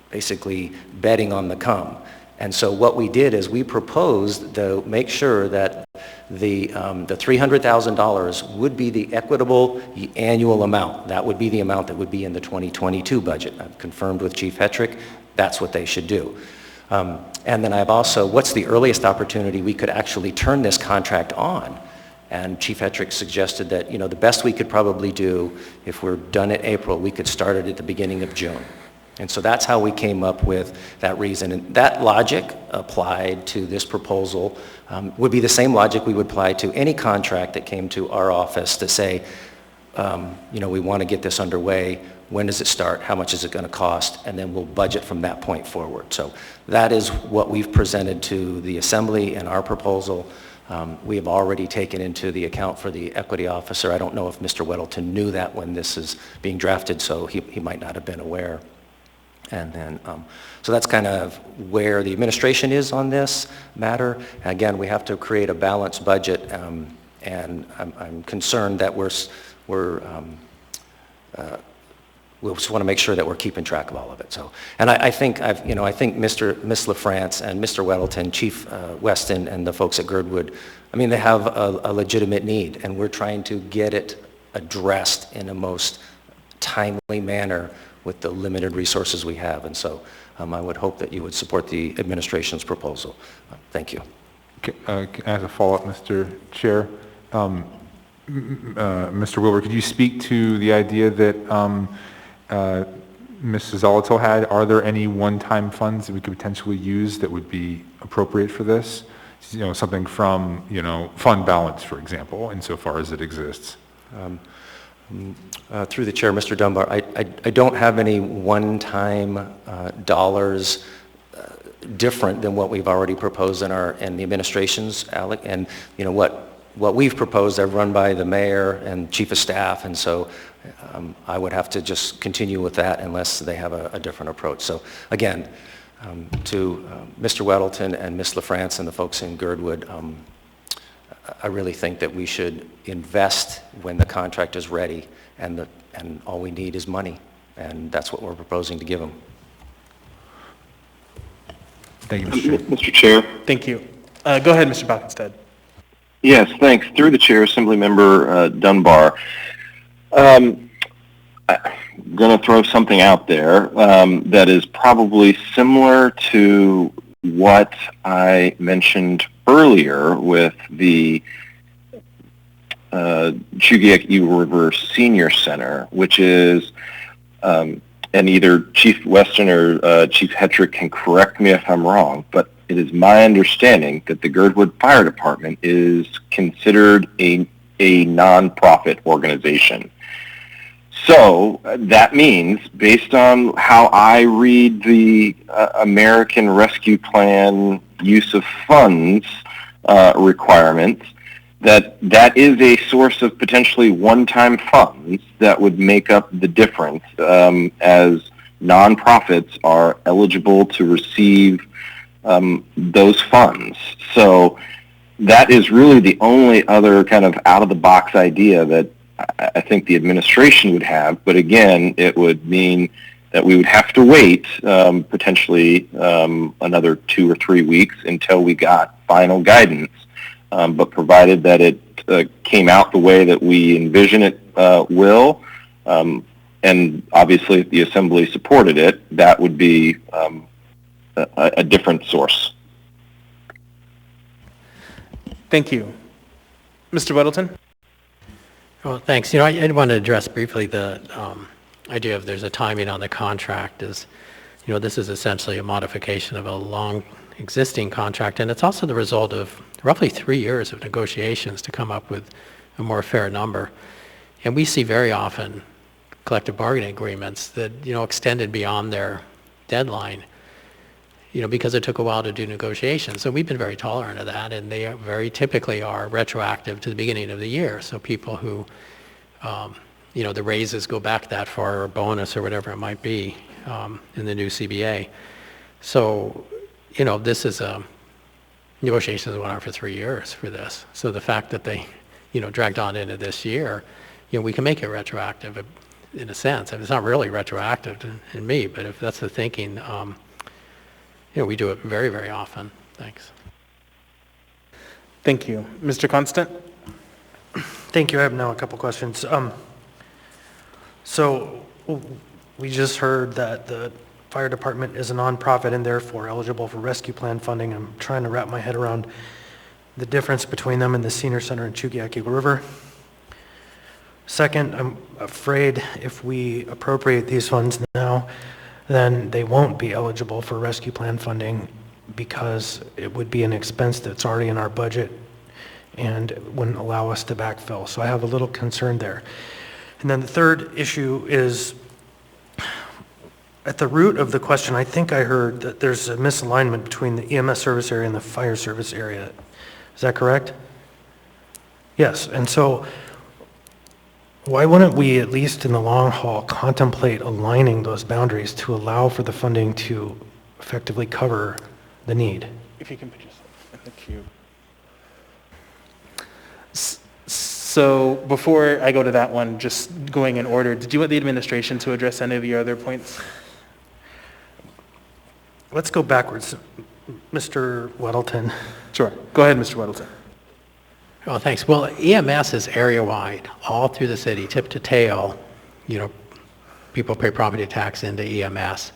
basically betting on the come. And so what we did is we proposed to make sure that the $300,000 would be the equitable annual amount. That would be the amount that would be in the 2022 budget. I've confirmed with Chief Hetrick, that's what they should do. And then I've also, what's the earliest opportunity we could actually turn this contract on? And Chief Hetrick suggested that, the best we could probably do, if we're done in April, we could start it at the beginning of June. And so that's how we came up with that reason. And that logic applied to this proposal would be the same logic we would apply to any contract that came to our office to say, we want to get this underway. when does it start, how much is it going to cost, and then we'll budget from that point forward. So that is what we've presented to the Assembly in our proposal. We have already taken into the account for the equity officer. I don't know if Mr. Weddleton knew that when this is being drafted, so he might not have been aware. And then, so that's kind of where the administration is on this matter. Again, we have to create a balanced budget, and I'm concerned that we just want to make sure that we're keeping track of all of it. So, and I think I think Ms. LaFrance and Mr. Weddleton, Chief Weston, and the folks at Girdwood, I mean, they have a legitimate need, and we're trying to get it addressed in a most timely manner with the limited resources we have. And so I would hope that you would support the administration's proposal. Thank you. As a follow-up, Mr. Chair, Mr. Wilbur, could you speak to the idea that Mrs. Zolotel had? Are there any one-time funds that we could potentially use that would be appropriate for this? You know, something from, fund balance, for example, insofar as it exists. Through the chair, Mr. Dunbar, I don't have any one-time dollars different than what we've already proposed in the administration's, and what we've proposed, I've run by the mayor and chief of staff, and so I would have to just continue with that unless they have a different approach. So again, to Mr. Weddleton and Ms. LaFrance and the folks in Girdwood, I really think that we should invest when the contract is ready, and all we need is money, and that's what we're proposing to give them. Thank you, Mr. Chair. Mr. Chair. Thank you. Go ahead, Mr. Balkenstead. Yes, thanks. Through the chair, Assemblymember Dunbar. I'm going to throw something out there that is probably similar to what I mentioned earlier with the Chugiak Eagle River Senior Center, which is, and either Chief Weston or Chief Hetrick can correct me if I'm wrong, but it is my understanding that the Girdwood Fire Department is considered a nonprofit organization. So that means, based on how I read the American Rescue Plan use of funds requirements, that is a source of potentially one-time funds that would make up the difference, as nonprofits are eligible to receive those funds. So that is really the only other kind of out-of-the-box idea that I think the administration would have. But again, it would mean that we would have to wait potentially another 2 or 3 weeks until we got final guidance. But provided that it came out the way that we envision it will, and obviously if the Assembly supported it, that would be a different source. Thank you. Mr. Weddleton? Well, thanks. I want to address briefly the idea of there's a timing on the contract. This is essentially a modification of a long existing contract, and it's also the result of roughly 3 years of negotiations to come up with a more fair number. And we see very often collective bargaining agreements that, extended beyond their deadline, because it took a while to do negotiations. So we've been very tolerant of that, and they very typically are retroactive to the beginning of the year. So people who, the raises go back that far, or bonus or whatever it might be in the new CBA. So, this is negotiations went on for 3 years for this. So the fact that they, dragged on into this year, we can make it retroactive in a sense. I mean, it's not really retroactive in me, but if that's the thinking, we do it very, very often. Thanks. Thank you. Mr. Constant? Thank you. I have now a couple questions. So we just heard that the fire department is a nonprofit and therefore eligible for rescue plan funding. I'm trying to wrap my head around the difference between them and the senior center in Chugiak Eagle River. Second, I'm afraid if we appropriate these funds now, then they won't be eligible for rescue plan funding because it would be an expense that's already in our budget and wouldn't allow us to backfill. So I have a little concern there. And then the third issue is At the root of the question, I think I heard that there's a misalignment between the EMS service area and the fire service area. Is that correct? Yes, and so why wouldn't we, at least in the long haul, contemplate aligning those boundaries to allow for the funding to effectively cover the need? If you can put yourself in the queue. So before I go to that one, just going in order, did you want the administration to address any of your other points? Let's go backwards. Mr. Weddleton. Sure. Go ahead, Mr. Weddleton. Well, thanks. Well, EMS is area-wide, all through the city, tip to tail. You know, people pay property tax into EMS.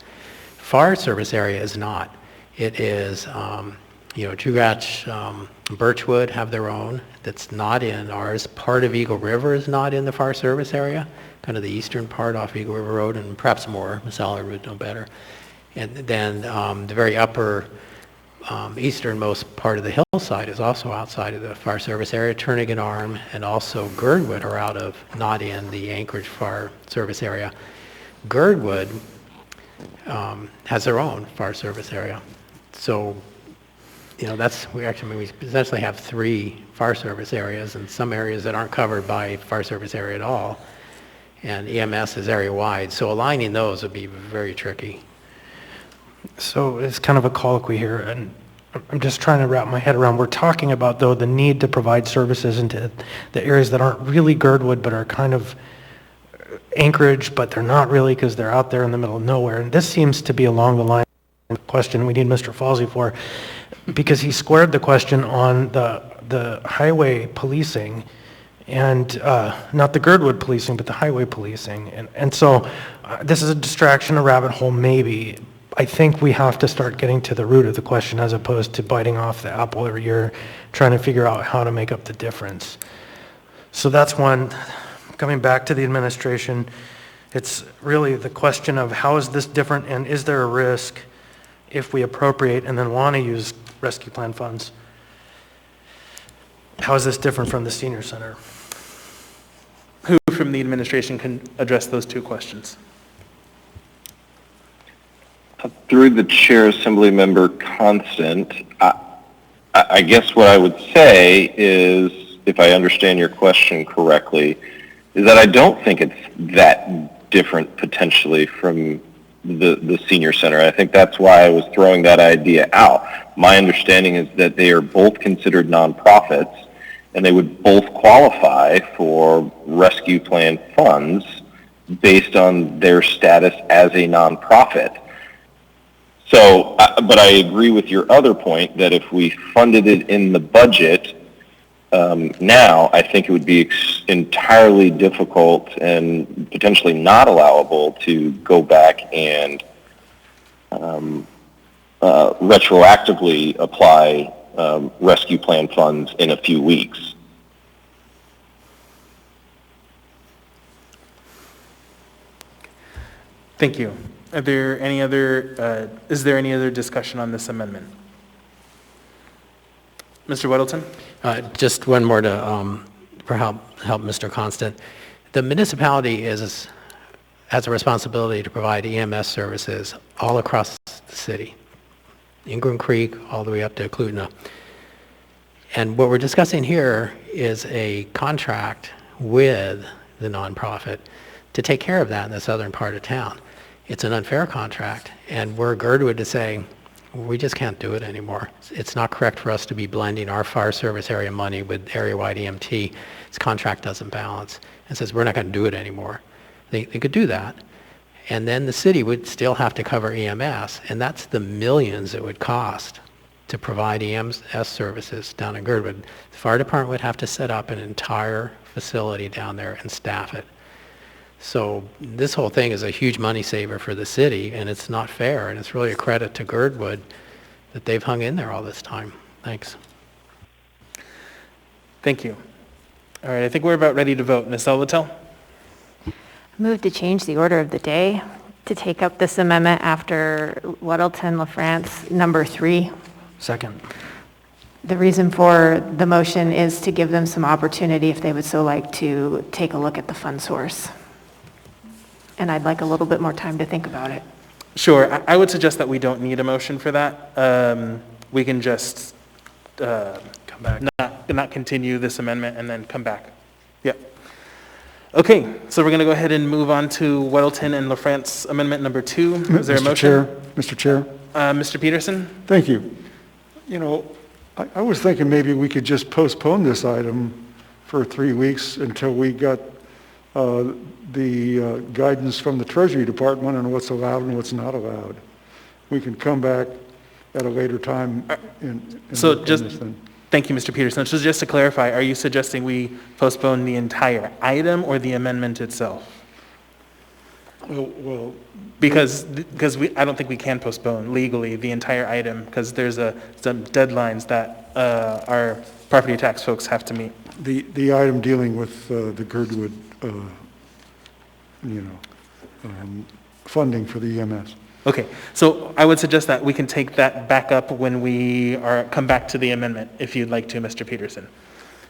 Fire service area is not. It is, you know, Chugach, Birchwood have their own. That's not in ours. Part of Eagle River is not in the fire service area, kind of the eastern part off Eagle River Road, and perhaps more. Ms. Aller would know better. And then the very upper easternmost part of the hillside is also outside of the fire service area. Turnagain Arm and also Girdwood are out of, not in the Anchorage fire service area. Girdwood has their own fire service area. So, you know, we essentially have 3 fire service areas and some areas that aren't covered by fire service area at all. And EMS is area wide. So aligning those would be very tricky. So it's kind of a colloquy here, and I'm just trying to wrap my head around. We're talking about, though, the need to provide services into the areas that aren't really Girdwood, but are kind of Anchorage, but they're not really because they're out there in the middle of nowhere. And this seems to be along the line of the question we need Mr. Falsey for, because he squared the question on the highway policing and not the Girdwood policing, but the highway policing. And so this is a distraction, a rabbit hole, maybe. I think we have to start getting to the root of the question as opposed to biting off the apple every year, trying to figure out how to make up the difference. So that's one. Coming back to the administration, it's really the question of how is this different and is there a risk if we appropriate and then want to use rescue plan funds? How is this different from the senior center? Who from the administration can address those 2 questions? Through the chair, Assemblymember Constant, I guess what I would say is, if I understand your question correctly, is that I don't think it's that different potentially from the senior center. I think that's why I was throwing that idea out. My understanding is that they are both considered nonprofits and they would both qualify for rescue plan funds based on their status as a nonprofit. So, but I agree with your other point that if we funded it in the budget now, I think it would be entirely difficult and potentially not allowable to go back and retroactively apply rescue plan funds in a few weeks. Thank you. Are there any other, is there any other discussion on this amendment? Mr. Weddleton? Just one more to help Mr. Constant. The municipality has a responsibility to provide EMS services all across the city, Ingram Creek all the way up to Clutna. And what we're discussing here is a contract with the nonprofit to take care of that in the southern part of town. It's an unfair contract, and we're Girdwood to say, we just can't do it anymore. It's not correct for us to be blending our fire service area money with area-wide EMT. This contract doesn't balance and says we're not going to do it anymore. They could do that. And then the city would still have to cover EMS, and that's the millions it would cost to provide EMS services down in Girdwood. The fire department would have to set up an entire facility down there and staff it. So this whole thing is a huge money saver for the city, and it's not fair, and it's really a credit to Girdwood that they've hung in there all this time. Thanks. Thank you. All right, I think we're about ready to vote. Ms. Elvatel? Move to change the order of the day to take up this amendment after Weddleton LaFrance number 3. Second. The reason for the motion is to give them some opportunity, if they would so like, to take a look at the fund source. And I'd like a little bit more time to think about it. Sure, I would suggest that we don't need a motion for that. We can just Come back. not continue this amendment and then come back. Yep. Okay, so we're going to go ahead and move on to Weddleton and LaFrance Amendment Number 2. Is there a motion? Mr. Chair. Mr. Peterson? Thank you. You know, I was thinking maybe we could just postpone this item for 3 weeks until we got the guidance from the Treasury Department on what's allowed and what's not allowed. We can come back at a later time Thank you, Mr. Peterson. So just to clarify, are you suggesting we postpone the entire item or the amendment itself? Well, Because I don't think we can postpone legally the entire item because there's some deadlines that our property tax folks have to meet. the item dealing with the Girdwood, funding for the EMS. Okay, so I would suggest that we can take that back up when we come back to the amendment, if you'd like to, Mr. Peterson.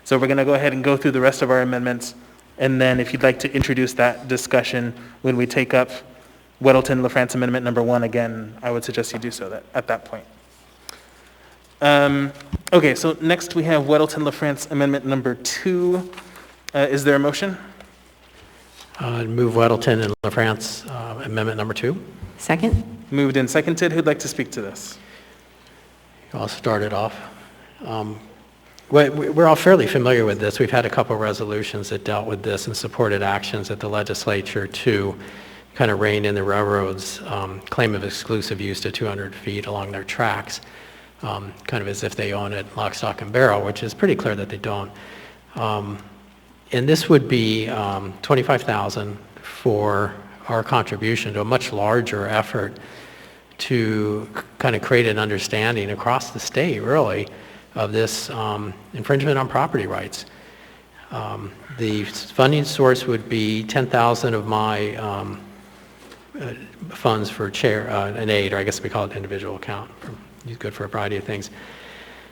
So we're going to go ahead and go through the rest of our amendments, and then if you'd like to introduce that discussion when we take up Weddleton LaFrance Amendment Number 1 again, I would suggest you do so at that point. Okay, so next we have Weddleton LaFrance Amendment Number 2. Is there a motion? Move Weddleton and LaFrance Amendment Number 2. Second? Moved and seconded. Who'd like to speak to this? I'll start it off. We're all fairly familiar with this. We've had a couple resolutions that dealt with this and supported actions at the legislature to kind of rein in the railroad's claim of exclusive use to 200 feet along their tracks, kind of as if they own it lock, stock, and barrel, which is pretty clear that they don't. And this would be $25,000 for our contribution to a much larger effort to kind of create an understanding across the state, really, of this infringement on property rights. The funding source would be $10,000 of my funds for an aid, or I guess we call it individual account. It's good for a variety of things.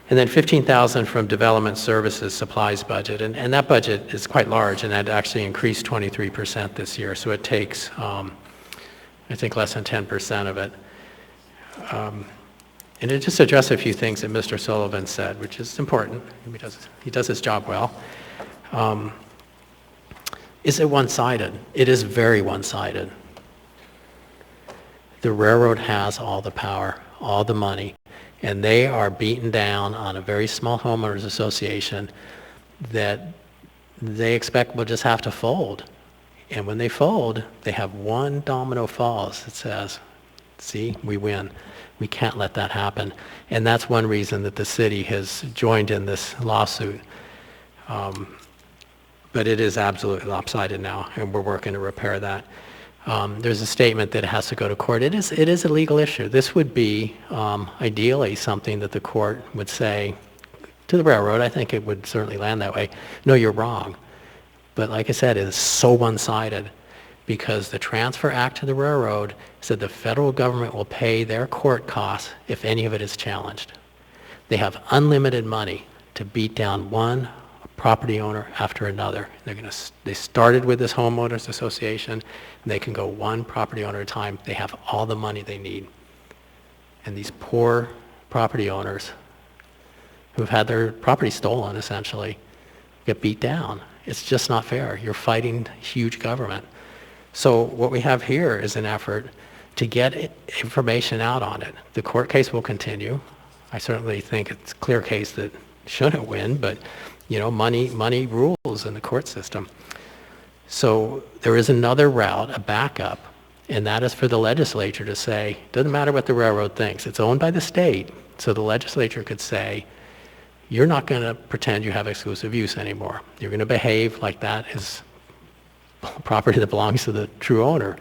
And then $15,000 from development services supplies budget. And that budget is quite large, and that actually increased 23% this year. So it takes, I think, less than 10% of it. And it just addresses a few things that Mr. Sullivan said, which is important. He does his job well. Is it one-sided? It is very one-sided. The railroad has all the power, all the money, and they are beaten down on a very small homeowners association that they expect will just have to fold. And when they fold, they have one domino falls that says, see, we win. We can't let that happen. And that's one reason that the city has joined in this lawsuit. But it is absolutely lopsided now, and we're working to repair that. There's a statement that it has to go to court. It is a legal issue. This would be ideally something that the court would say to the railroad. I think it would certainly land that way. No, you're wrong. But like I said, it is so one-sided because the Transfer Act to the railroad said the federal government will pay their court costs if any of it is challenged. They have unlimited money to beat down one property owner after another. They started with this homeowners association, and they can go one property owner at a time. They have all the money they need. And these poor property owners who've had their property stolen, essentially, get beat down. It's just not fair. You're fighting huge government. So what we have here is an effort to get information out on it. The court case will continue. I certainly think it's a clear case that shouldn't win, but money rules in the court system. So there is another route, a backup, and that is for the legislature to say, doesn't matter what the railroad thinks, it's owned by the state, so the legislature could say, you're not going to pretend you have exclusive use anymore. You're going to behave like that is property that belongs to the true owner.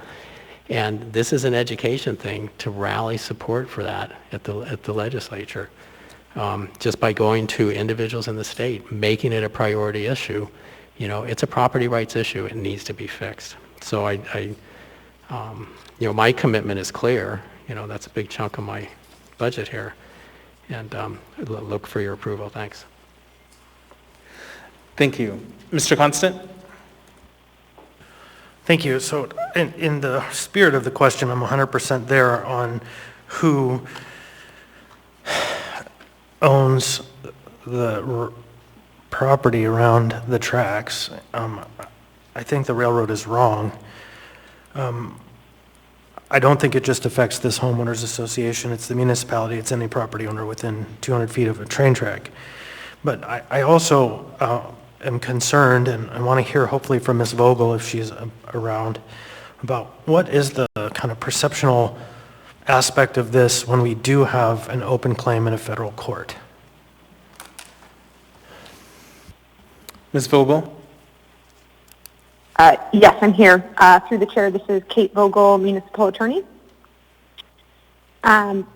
And this is an education thing to rally support for that at the legislature. Just by going to individuals in the state, making it a priority issue, it's a property rights issue. It needs to be fixed. So my commitment is clear. That's a big chunk of my budget here. And look for your approval. Thanks. Thank you. Mr. Constant? Thank you. So in the spirit of the question, I'm 100% there on who owns the property around the tracks. I think the railroad is wrong. I don't think it just affects this homeowners association. It's the municipality. It's any property owner within 200 feet of a train track. But I also am concerned, and I want to hear hopefully from Ms. Vogel if she's around, about what is the kind of perceptual aspect of this when we do have an open claim in a federal court. Ms. Vogel? Yes, I'm here. Through the chair, this is Kate Vogel, municipal attorney. Can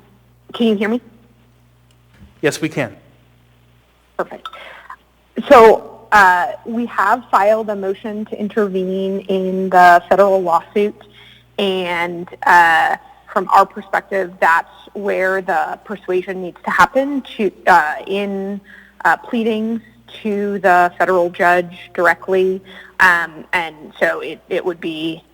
you hear me? Yes, we can. Perfect. So we have filed a motion to intervene in the federal lawsuit, and from our perspective, that's where the persuasion needs to happen in pleadings to the federal judge directly, and so it would be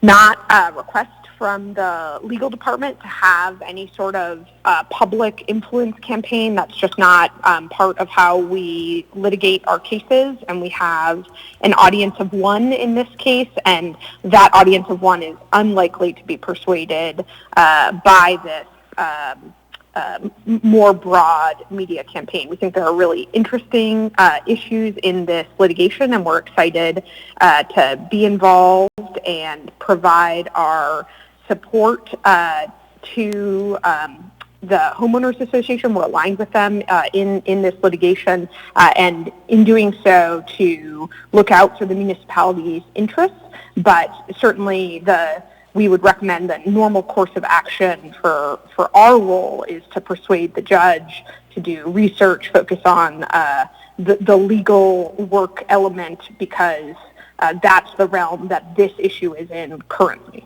not a request from the legal department to have any sort of public influence campaign. That's just not part of how we litigate our cases, and we have an audience of one in this case, and that audience of one is unlikely to be persuaded by this more broad media campaign. We think there are really interesting issues in this litigation, and we're excited to be involved and provide our support to the homeowners association. We're aligned with them in this litigation, and in doing so to look out for the municipality's interests, but certainly we would recommend that normal course of action for our role is to persuade the judge to do research, focus on the legal work element, because that's the realm that this issue is in currently.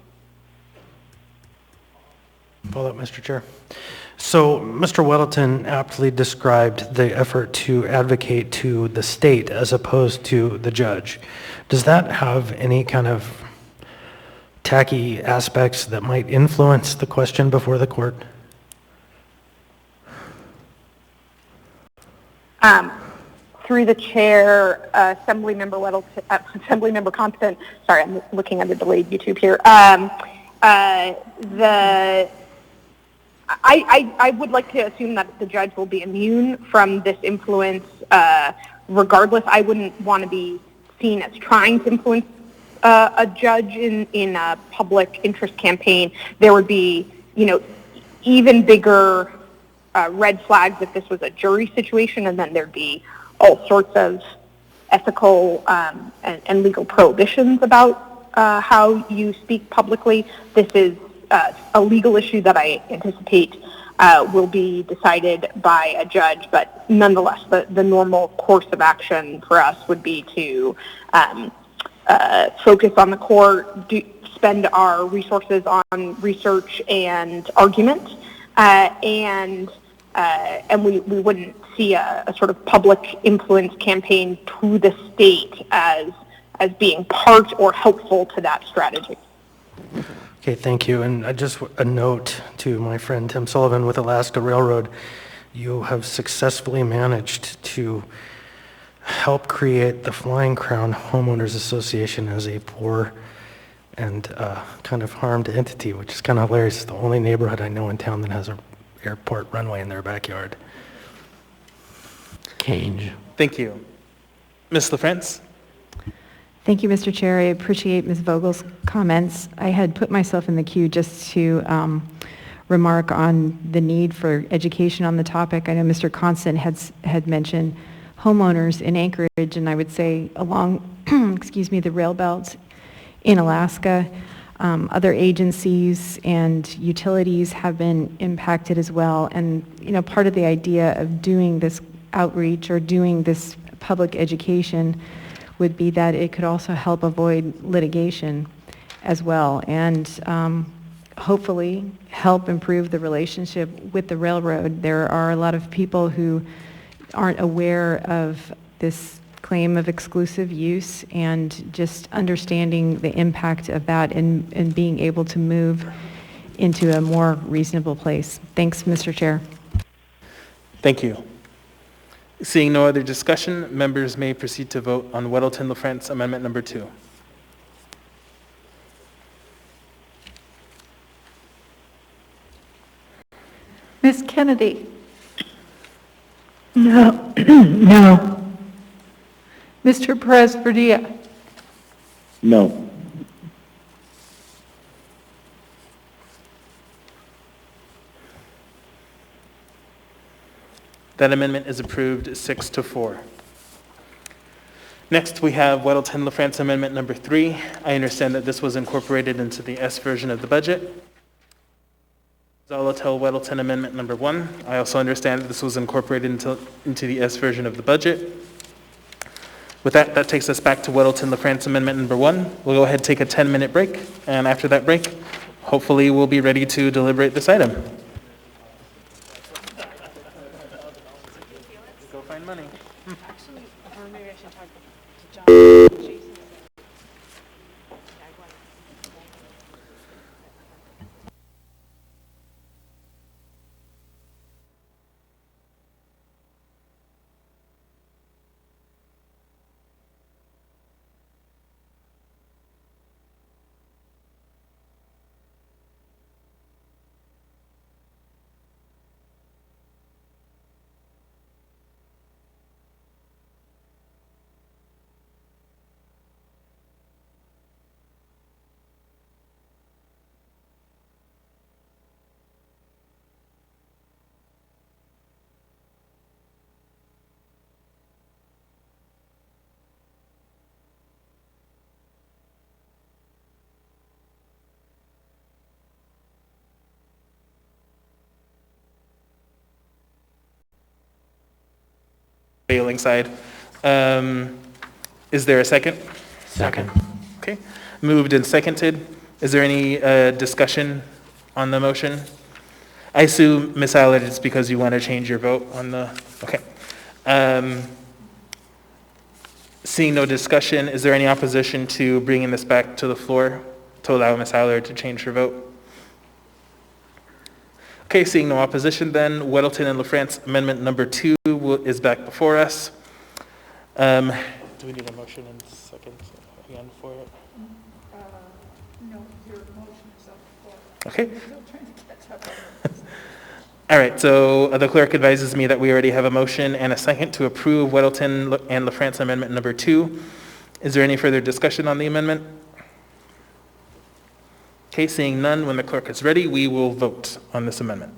Follow up, Mr. Chair. So Mr. Weddleton aptly described the effort to advocate to the state as opposed to the judge. Does that have any kind of tacky aspects that might influence the question before the court? Through the chair, Assemblymember Weddleton, Assemblymember Constant. Sorry, I'm looking at the delayed YouTube here. I would like to assume that the judge will be immune from this influence. Regardless, I wouldn't want to be seen as trying to influence a judge in a public interest campaign. There would be, even bigger red flags if this was a jury situation, and then there'd be all sorts of ethical and legal prohibitions about how you speak publicly. This is a legal issue that I anticipate will be decided by a judge, but nonetheless, the normal course of action for us would be to focus on the court, spend our resources on research and argument, and we wouldn't see a sort of public influence campaign to the state as being part or helpful to that strategy. Okay, thank you. And just a note to my friend Tim Sullivan with Alaska Railroad. You have successfully managed to help create the Flying Crown Homeowners Association as a poor and kind of harmed entity, which is kind of hilarious. It's the only neighborhood I know in town that has an airport runway in their backyard. Change. Thank you. Ms. LaFrance? Thank you, Mr. Chair. I appreciate Ms. Vogel's comments. I had put myself in the queue just to remark on the need for education on the topic. I know Mr. Constant had mentioned homeowners in Anchorage, and I would say along, the rail belts in Alaska. Other agencies and utilities have been impacted as well. And, part of the idea of doing this outreach or doing this public education would be that it could also help avoid litigation as well, and hopefully help improve the relationship with the railroad. There are a lot of people who aren't aware of this claim of exclusive use and just understanding the impact of that and being able to move into a more reasonable place. Thanks, Mr. Chair. Thank you. Seeing no other discussion, members may proceed to vote on Weddleton LaFrance Amendment Number 2. Ms. Kennedy? No. No. Mr. Perez-Verdia? No. That amendment is approved 6-4. Next, we have Weddleton LaFrance Amendment Number 3. I understand that this was incorporated into the S version of the budget. Zolotel Weddleton Amendment Number 1. I also understand that this was incorporated into the S version of the budget. With that, that takes us back to Weddleton LaFrance Amendment Number 1. We'll go ahead and take a 10-minute break, and after that break, hopefully we'll be ready to deliberate this item. Go find money. Actually, maybe I should talk to John. Failing side. Is there a second? Second. Okay. Moved and seconded. Is there any discussion on the motion? I assume, Ms. Allard, it's because you want to change your vote on the, okay. Seeing no discussion, is there any opposition to bringing this back to the floor to allow Ms. Allard to change her vote? Okay, seeing no opposition then, Weddleton and LaFrance Amendment Number 2 is back before us. Do we need a motion and second again for it? No, your motion is up for. Okay. We're still trying to catch up. All right, so the clerk advises me that we already have a motion and a second to approve Weddleton and LaFrance Amendment Number 2. Is there any further discussion on the amendment? Okay, seeing none, when the clerk is ready, we will vote on this amendment.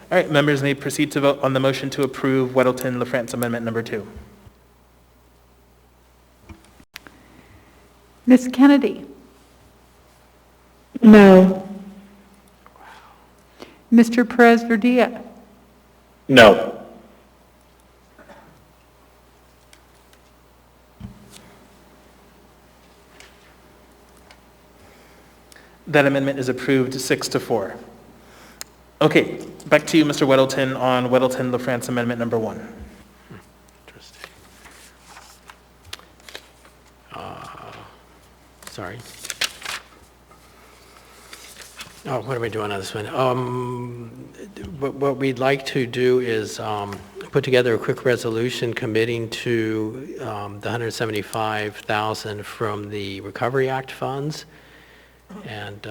All right, members may proceed to vote on the motion to approve Weddleton LaFrance Amendment Number 2. Ms. Kennedy? No. Mr. Perez-Verdia? No. That amendment is approved 6-4. Okay, back to you, Mr. Weddleton, on Weddleton LaFrance Amendment Number 1. Interesting. sorry. Oh, what are we doing on this one? What we'd like to do is put together a quick resolution committing to the $175,000 from the Recovery Act funds. And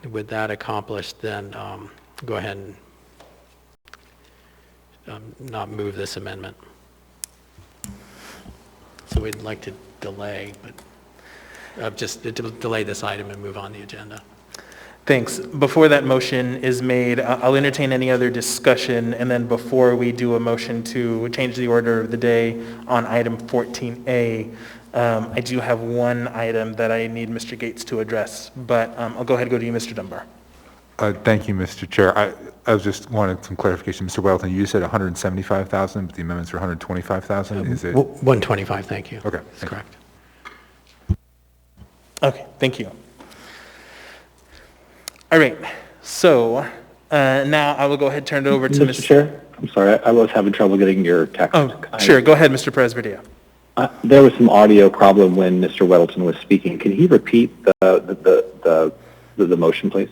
with that accomplished, then go ahead and not move this amendment. So we'd like to delay, but just delay this item and move on the agenda. Thanks. Before that motion is made, I'll entertain any other discussion, and then before we do a motion to change the order of the day on item 14A, I do have one item that I need Mr. Gates to address, but I'll go ahead and go to you, Mr. Dunbar. Thank you, Mr. Chair. I was just wanted some clarification. Mr. Welton, you said 175,000, but the amendments are 125,000. Is it 125? Thank you. Okay, that's correct. Okay, thank you. All right, so now I will go ahead and turn it over to Mr. Chair, I'm sorry, I was having trouble getting your text. Oh, sure, go ahead, Mr. Perez-Verdillo. There was some audio problem when Mr. Weddleton was speaking. Can he repeat the motion, please?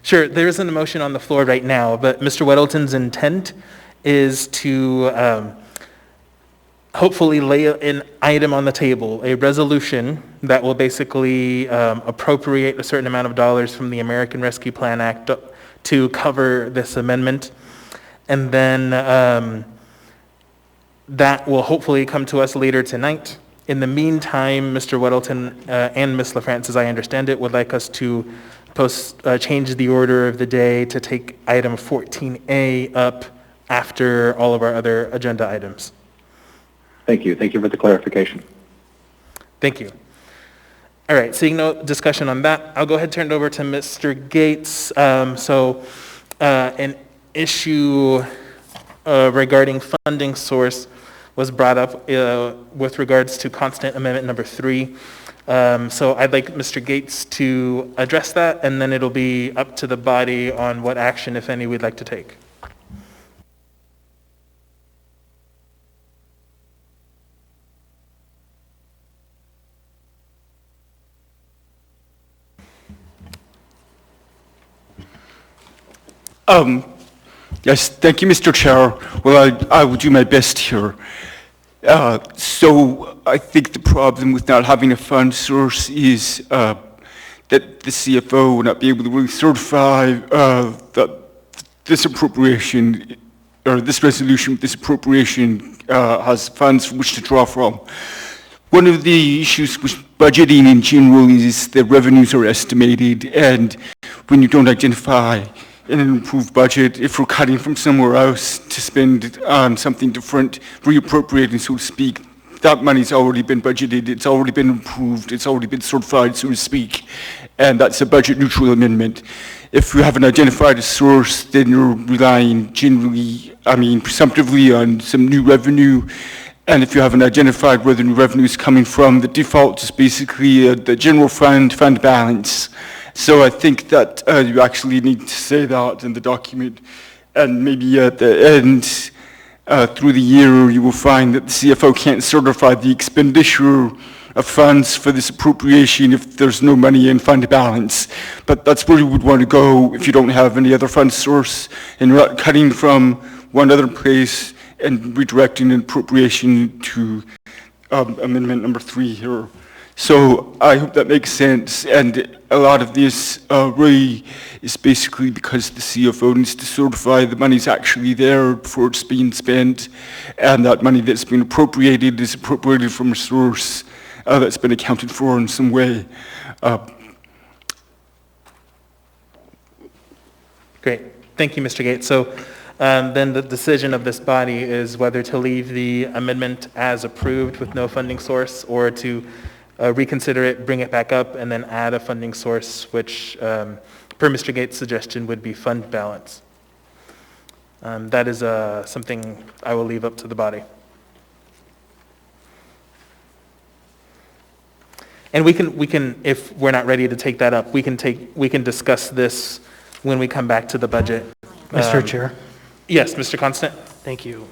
Sure, there isn't a motion on the floor right now, but Mr. Weddleton's intent is to hopefully lay an item on the table, a resolution that will basically appropriate a certain amount of dollars from the American Rescue Plan Act to cover this amendment. And then that will hopefully come to us later tonight. In the meantime, Mr. Weddleton and Ms. LaFrance, as I understand it, would like us to change the order of the day to take item 14A up after all of our other agenda items. Thank you. Thank you for the clarification. Thank you. All right, seeing no discussion on that, I'll go ahead and turn it over to Mr. Gates. An issue regarding funding source was brought up with regards to constant amendment number 3. So I'd like Mr. Gates to address that, and then it'll be up to the body on what action, if any, we'd like to take. Yes, thank you, Mr. Chair. Well, I will do my best here. So I think the problem with not having a fund source is that the CFO will not be able to really certify that this appropriation, or this resolution, this appropriation has funds from which to draw from. One of the issues with budgeting in general is that revenues are estimated, and when you don't identify in an improved budget, if we're cutting from somewhere else to spend on something different, reappropriating, so to speak, that money's already been budgeted, it's already been improved, it's already been certified, so to speak, and that's a budget neutral amendment. If you haven't identified a source, then you're relying generally, presumptively on some new revenue, and if you haven't identified where the new revenue is coming from, the default is basically the general fund balance. So I think that you actually need to say that in the document, and maybe at the end, through the year, you will find that the CFO can't certify the expenditure of funds for this appropriation if there's no money in fund balance. But that's where you would want to go if you don't have any other fund source, and you're not cutting from one other place and redirecting an appropriation to amendment number 3 here. So I hope that makes sense, and a lot of this really is basically because the CFO needs to certify the money's actually there before it's being spent, and that money that's been appropriated is appropriated from a source that's been accounted for in some way. Great, thank you, Mr. Gates. So then the decision of this body is whether to leave the amendment as approved with no funding source, or to reconsider it, bring it back up, and then add a funding source, which, per Mr. Gates' suggestion, would be fund balance. That is something I will leave up to the body. And we can, if we're not ready to take that up, we can discuss this when we come back to the budget. Mr. Chair? Yes, Mr. Constant? Thank you.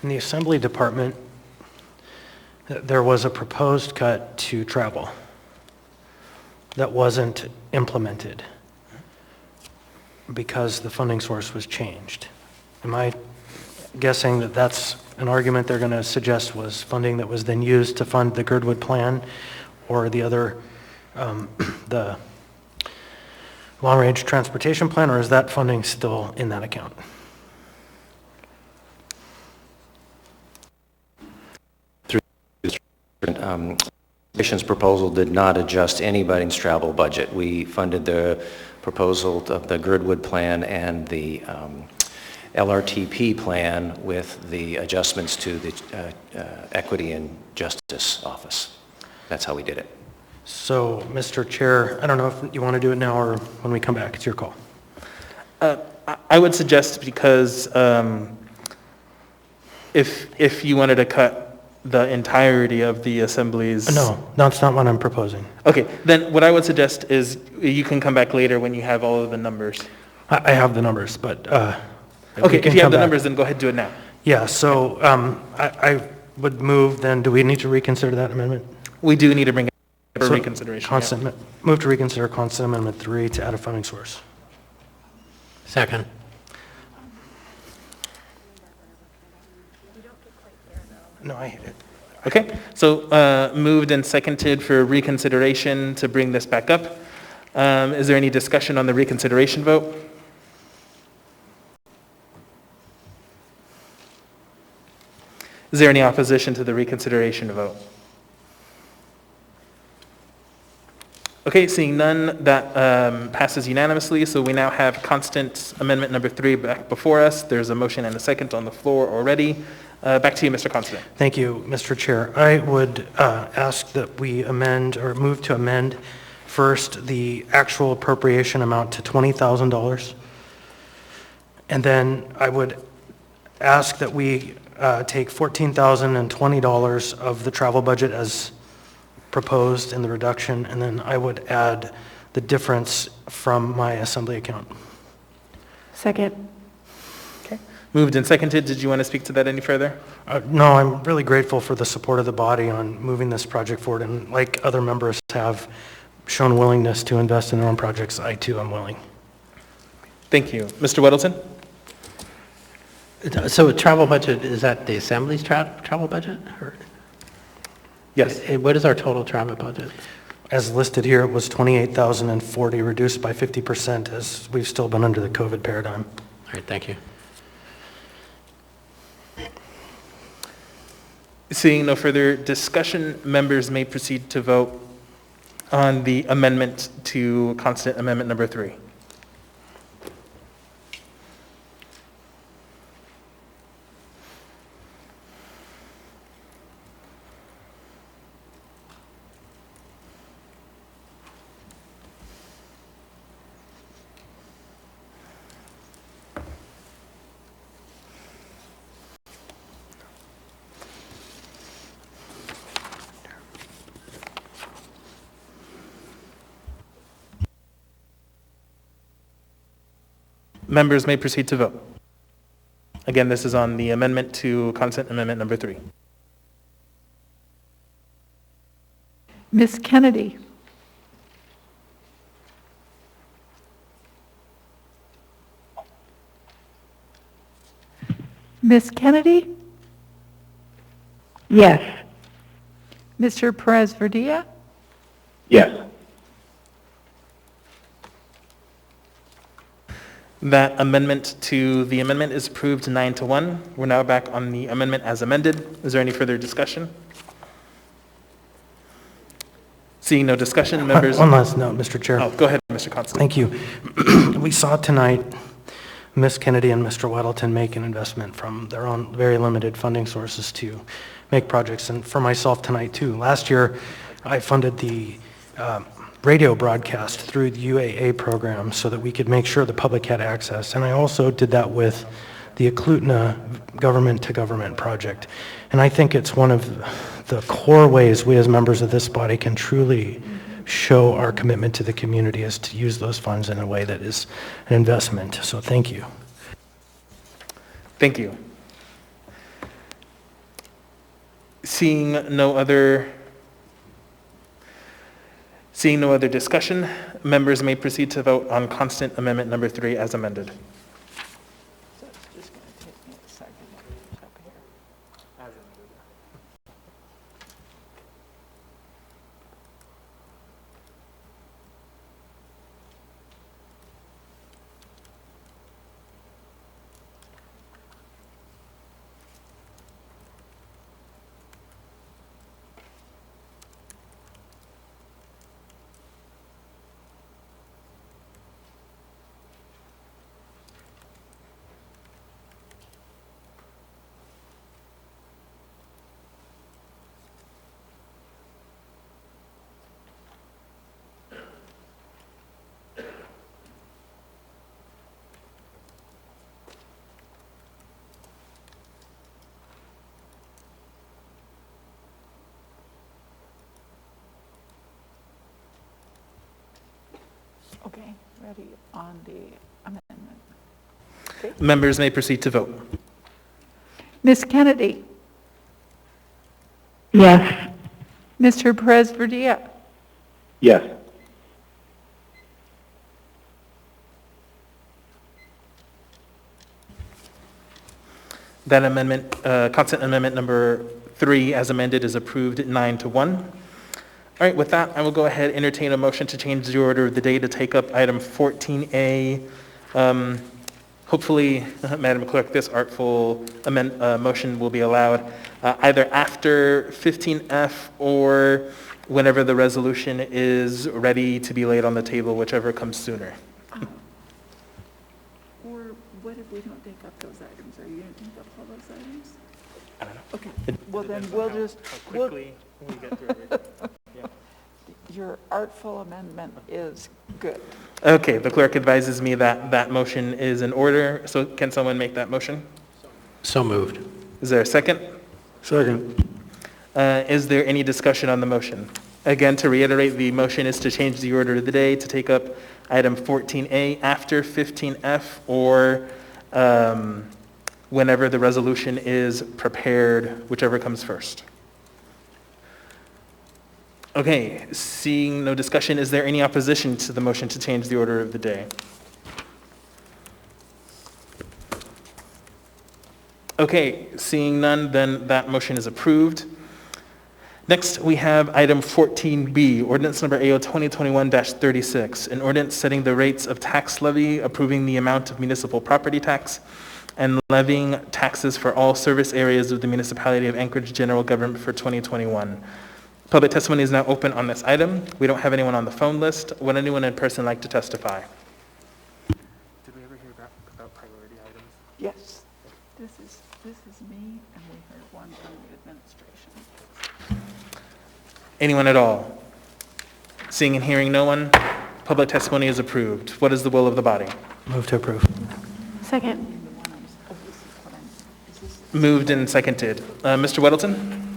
In the Assembly Department, there was a proposed cut to travel that wasn't implemented because the funding source was changed. Am I guessing that that's an argument they're going to suggest was funding that was then used to fund the Girdwood plan or the other, the long-range transportation plan, or is that funding still in that account? Commission's proposal did not adjust anybody's travel budget. We funded the proposal of the Girdwood plan and the LRTP plan with the adjustments to the Equity and Justice Office. That's how we did it. So, Mr. Chair, I don't know if you want to do it now or when we come back. It's your call. I would suggest, because if you wanted to cut the entirety of the Assembly's... No, that's not what I'm proposing. Okay, then what I would suggest is you can come back later when you have all of the numbers. I have the numbers, but... okay, if you have the numbers, then go ahead and do it now. Yeah, so I would move then, do we need to reconsider that amendment? We do need to bring it for reconsideration. Move to reconsider Constant Amendment 3 to add a funding source. Second. No, I hate it. Okay, so moved and seconded for reconsideration to bring this back up. Is there any discussion on the reconsideration vote? Is there any opposition to the reconsideration vote? Okay, seeing none, that passes unanimously. So we now have Constant Amendment number 3 back before us. There's a motion and a second on the floor already. Back to you, Mr. Constant. Thank you, Mr. Chair. I would ask that we amend or move to amend first the actual appropriation amount to $20,000. And then I would ask that we take $14,020 of the travel budget as proposed in the reduction, and then I would add the difference from my Assembly account. Second. Okay. Moved and seconded. Did you want to speak to that any further? No, I'm really grateful for the support of the body on moving this project forward, and like other members have shown willingness to invest in their own projects, I too am willing. Thank you. Mr. Weddleton? So travel budget, is that the Assembly's travel budget? Or? Yes. What is our total travel budget? As listed here, it was $28,040, reduced by 50% as we've still been under the COVID paradigm. All right, thank you. Seeing no further discussion, members may proceed to vote on the amendment to Constant Amendment number 3. Members may proceed to vote. Again, this is on the amendment to Constant Amendment number 3. Ms. Kennedy. Ms. Kennedy? Yes. Mr. Perez-Verdilla? Yes. That amendment to the amendment is approved 9-1. We're now back on the amendment as amended. Is there any further discussion? Seeing no discussion, members... One last note, Mr. Chair. Oh, go ahead, Mr. Constant. Thank you. We saw tonight Ms. Kennedy and Mr. Weddleton make an investment from their own very limited funding sources to make projects, and for myself tonight too. Last year, I funded the radio broadcast through the UAA program so that we could make sure the public had access. And I also did that with the Eklutna government-to-government project. And I think it's one of the core ways we as members of this body can truly show our commitment to the community is to use those funds in a way that is an investment. So thank you. Thank you. Seeing no other discussion, members may proceed to vote on constant amendment number 3 as amended. So it's just going to take me a second up here. Okay, ready on the amendment. Okay. Members may proceed to vote. Ms. Kennedy? Yes. Mr. Perez-Verdia? Yes. That amendment, constant amendment number 3 as amended is approved 9-1. All right, with that, I will go ahead and entertain a motion to change the order of the day to take up item 14A. Hopefully, Madam Clerk, this artful motion will be allowed either after 15F or whenever the resolution is ready to be laid on the table, whichever comes sooner. Or what if we don't take up those items? Are you going to take up all those items? I don't know. Okay, well then we'll just... Quickly we get through everything. Yeah. Your artful amendment is good. Okay, the clerk advises me that that motion is in order. So can someone make that motion? So moved. Is there a second? Second. Is there any discussion on the motion? Again, to reiterate, the motion is to change the order of the day to take up item 14A after 15F or whenever the resolution is prepared, whichever comes first. Okay, seeing no discussion, is there any opposition to the motion to change the order of the day? Okay, seeing none, then that motion is approved. Next, we have item 14B, ordinance number AO 2021-36, an ordinance setting the rates of tax levy, approving the amount of municipal property tax, and levying taxes for all service areas of the municipality of Anchorage general government for 2021. Public testimony is now open on this item. We don't have anyone on the phone list. Would anyone in person like to testify? Did we ever hear back about priority items? Yes. This is me, and we heard one from the administration. Anyone at all? Seeing and hearing no one, public testimony is approved. What is the will of the body? Move to approve. Second. Moved and seconded. Mr. Weddleton?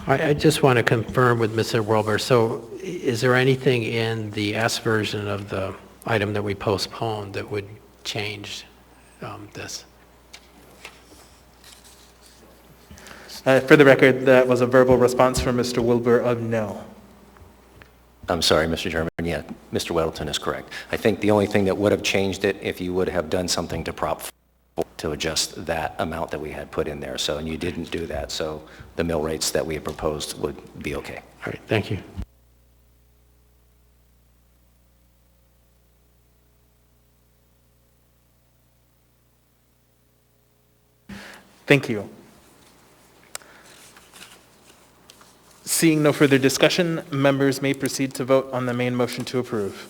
I just want to confirm with Mr. Wilbur, so is there anything in the S version of the item that we postponed that would change this? For the record, that was a verbal response from Mr. Wilbur of no. I'm sorry, Mr. Chairman. Yeah, Mr. Weddleton is correct. I think the only thing that would have changed it if you would have done something to Prop 4 to adjust that amount that we had put in there. So, and you didn't do that, so the mill rates that we had proposed would be okay. All right, thank you. Thank you. Seeing no further discussion, members may proceed to vote on the main motion to approve.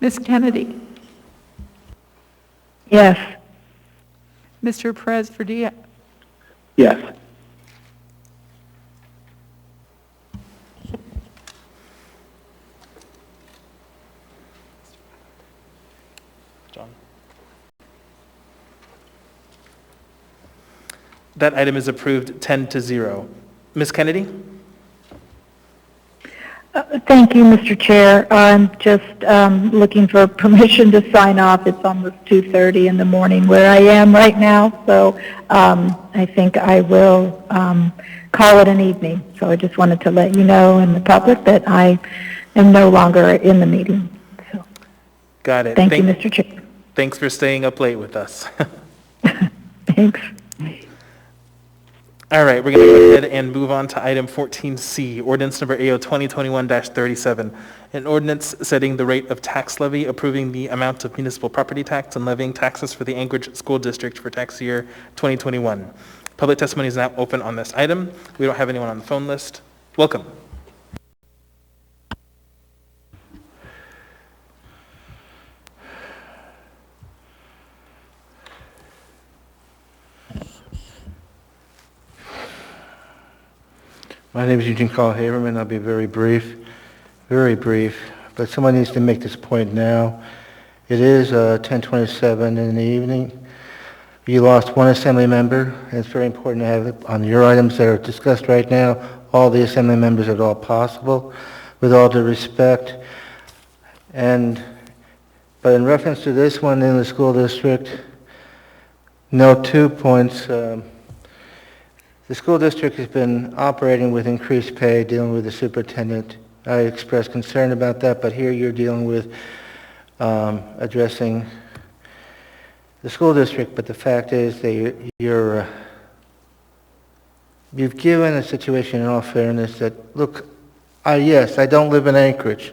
Ms. Kennedy? Yes. Mr. Perez-Verdia? Yes. John? That item is approved 10-0. Ms. Kennedy? Thank you, Mr. Chair. I'm just looking for permission to sign off. It's almost 2:30 in the morning where I am right now, so I think I will call it an evening. So I just wanted to let you know and the public that I am no longer in the meeting. So, Got it. thank you, Mr. Chair. Thanks for staying up late with us. Thanks. All right, we're going to go ahead and move on to item 14C, ordinance number AO 2021-37, an ordinance setting the rate of tax levy, approving the amount of municipal property tax, and levying taxes for the Anchorage School District for tax year 2021. Public testimony is now open on this item. We don't have anyone on the phone list. Welcome. My name is Eugene Carl Haberman. I'll be very brief, but someone needs to make this point now. It is 10:27 in the evening. You lost one assembly member, and it's very important to have it on your items that are discussed right now, all the assembly members at all possible, with all due respect. But in reference to this one in the school district, note 2 points. The school district has been operating with increased pay, dealing with the superintendent. I expressed concern about that, but here you're dealing with addressing the school district. But the fact is that you've given a situation, in all fairness, that, look, yes, I don't live in Anchorage,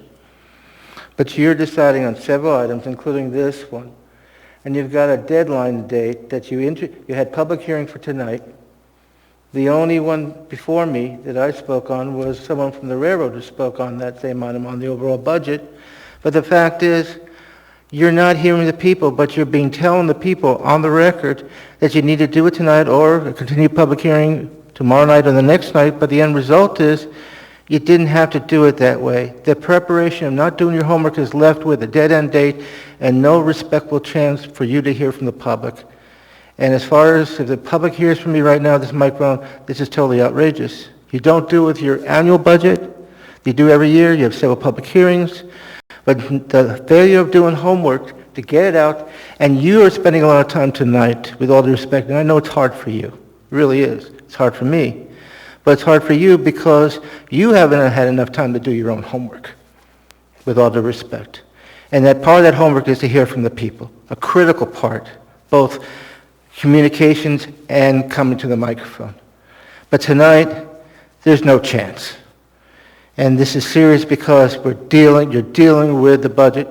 but you're deciding on several items, including this one, and you've got a deadline date that you had public hearing for tonight. The only one before me that I spoke on was someone from the railroad who spoke on that same item on the overall budget. But the fact is, you're not hearing the people, but you're telling the people on the record that you need to do it tonight or continue public hearing tomorrow night or the next night. But the end result is you didn't have to do it that way. The preparation of not doing your homework is left with a dead-end date and no respectful chance for you to hear from the public. And as far as if the public hears from me right now, this microphone, this is totally outrageous. You don't do it with your annual budget. You do every year. You have several public hearings. But the failure of doing homework to get it out, and you are spending a lot of time tonight, with all due respect, and I know it's hard for you. It really is. It's hard for me. But it's hard for you because you haven't had enough time to do your own homework, with all due respect. And that part of that homework is to hear from the people, a critical part, both communications and coming to the microphone. But tonight, there's no chance. And this is serious because you're dealing with the budget.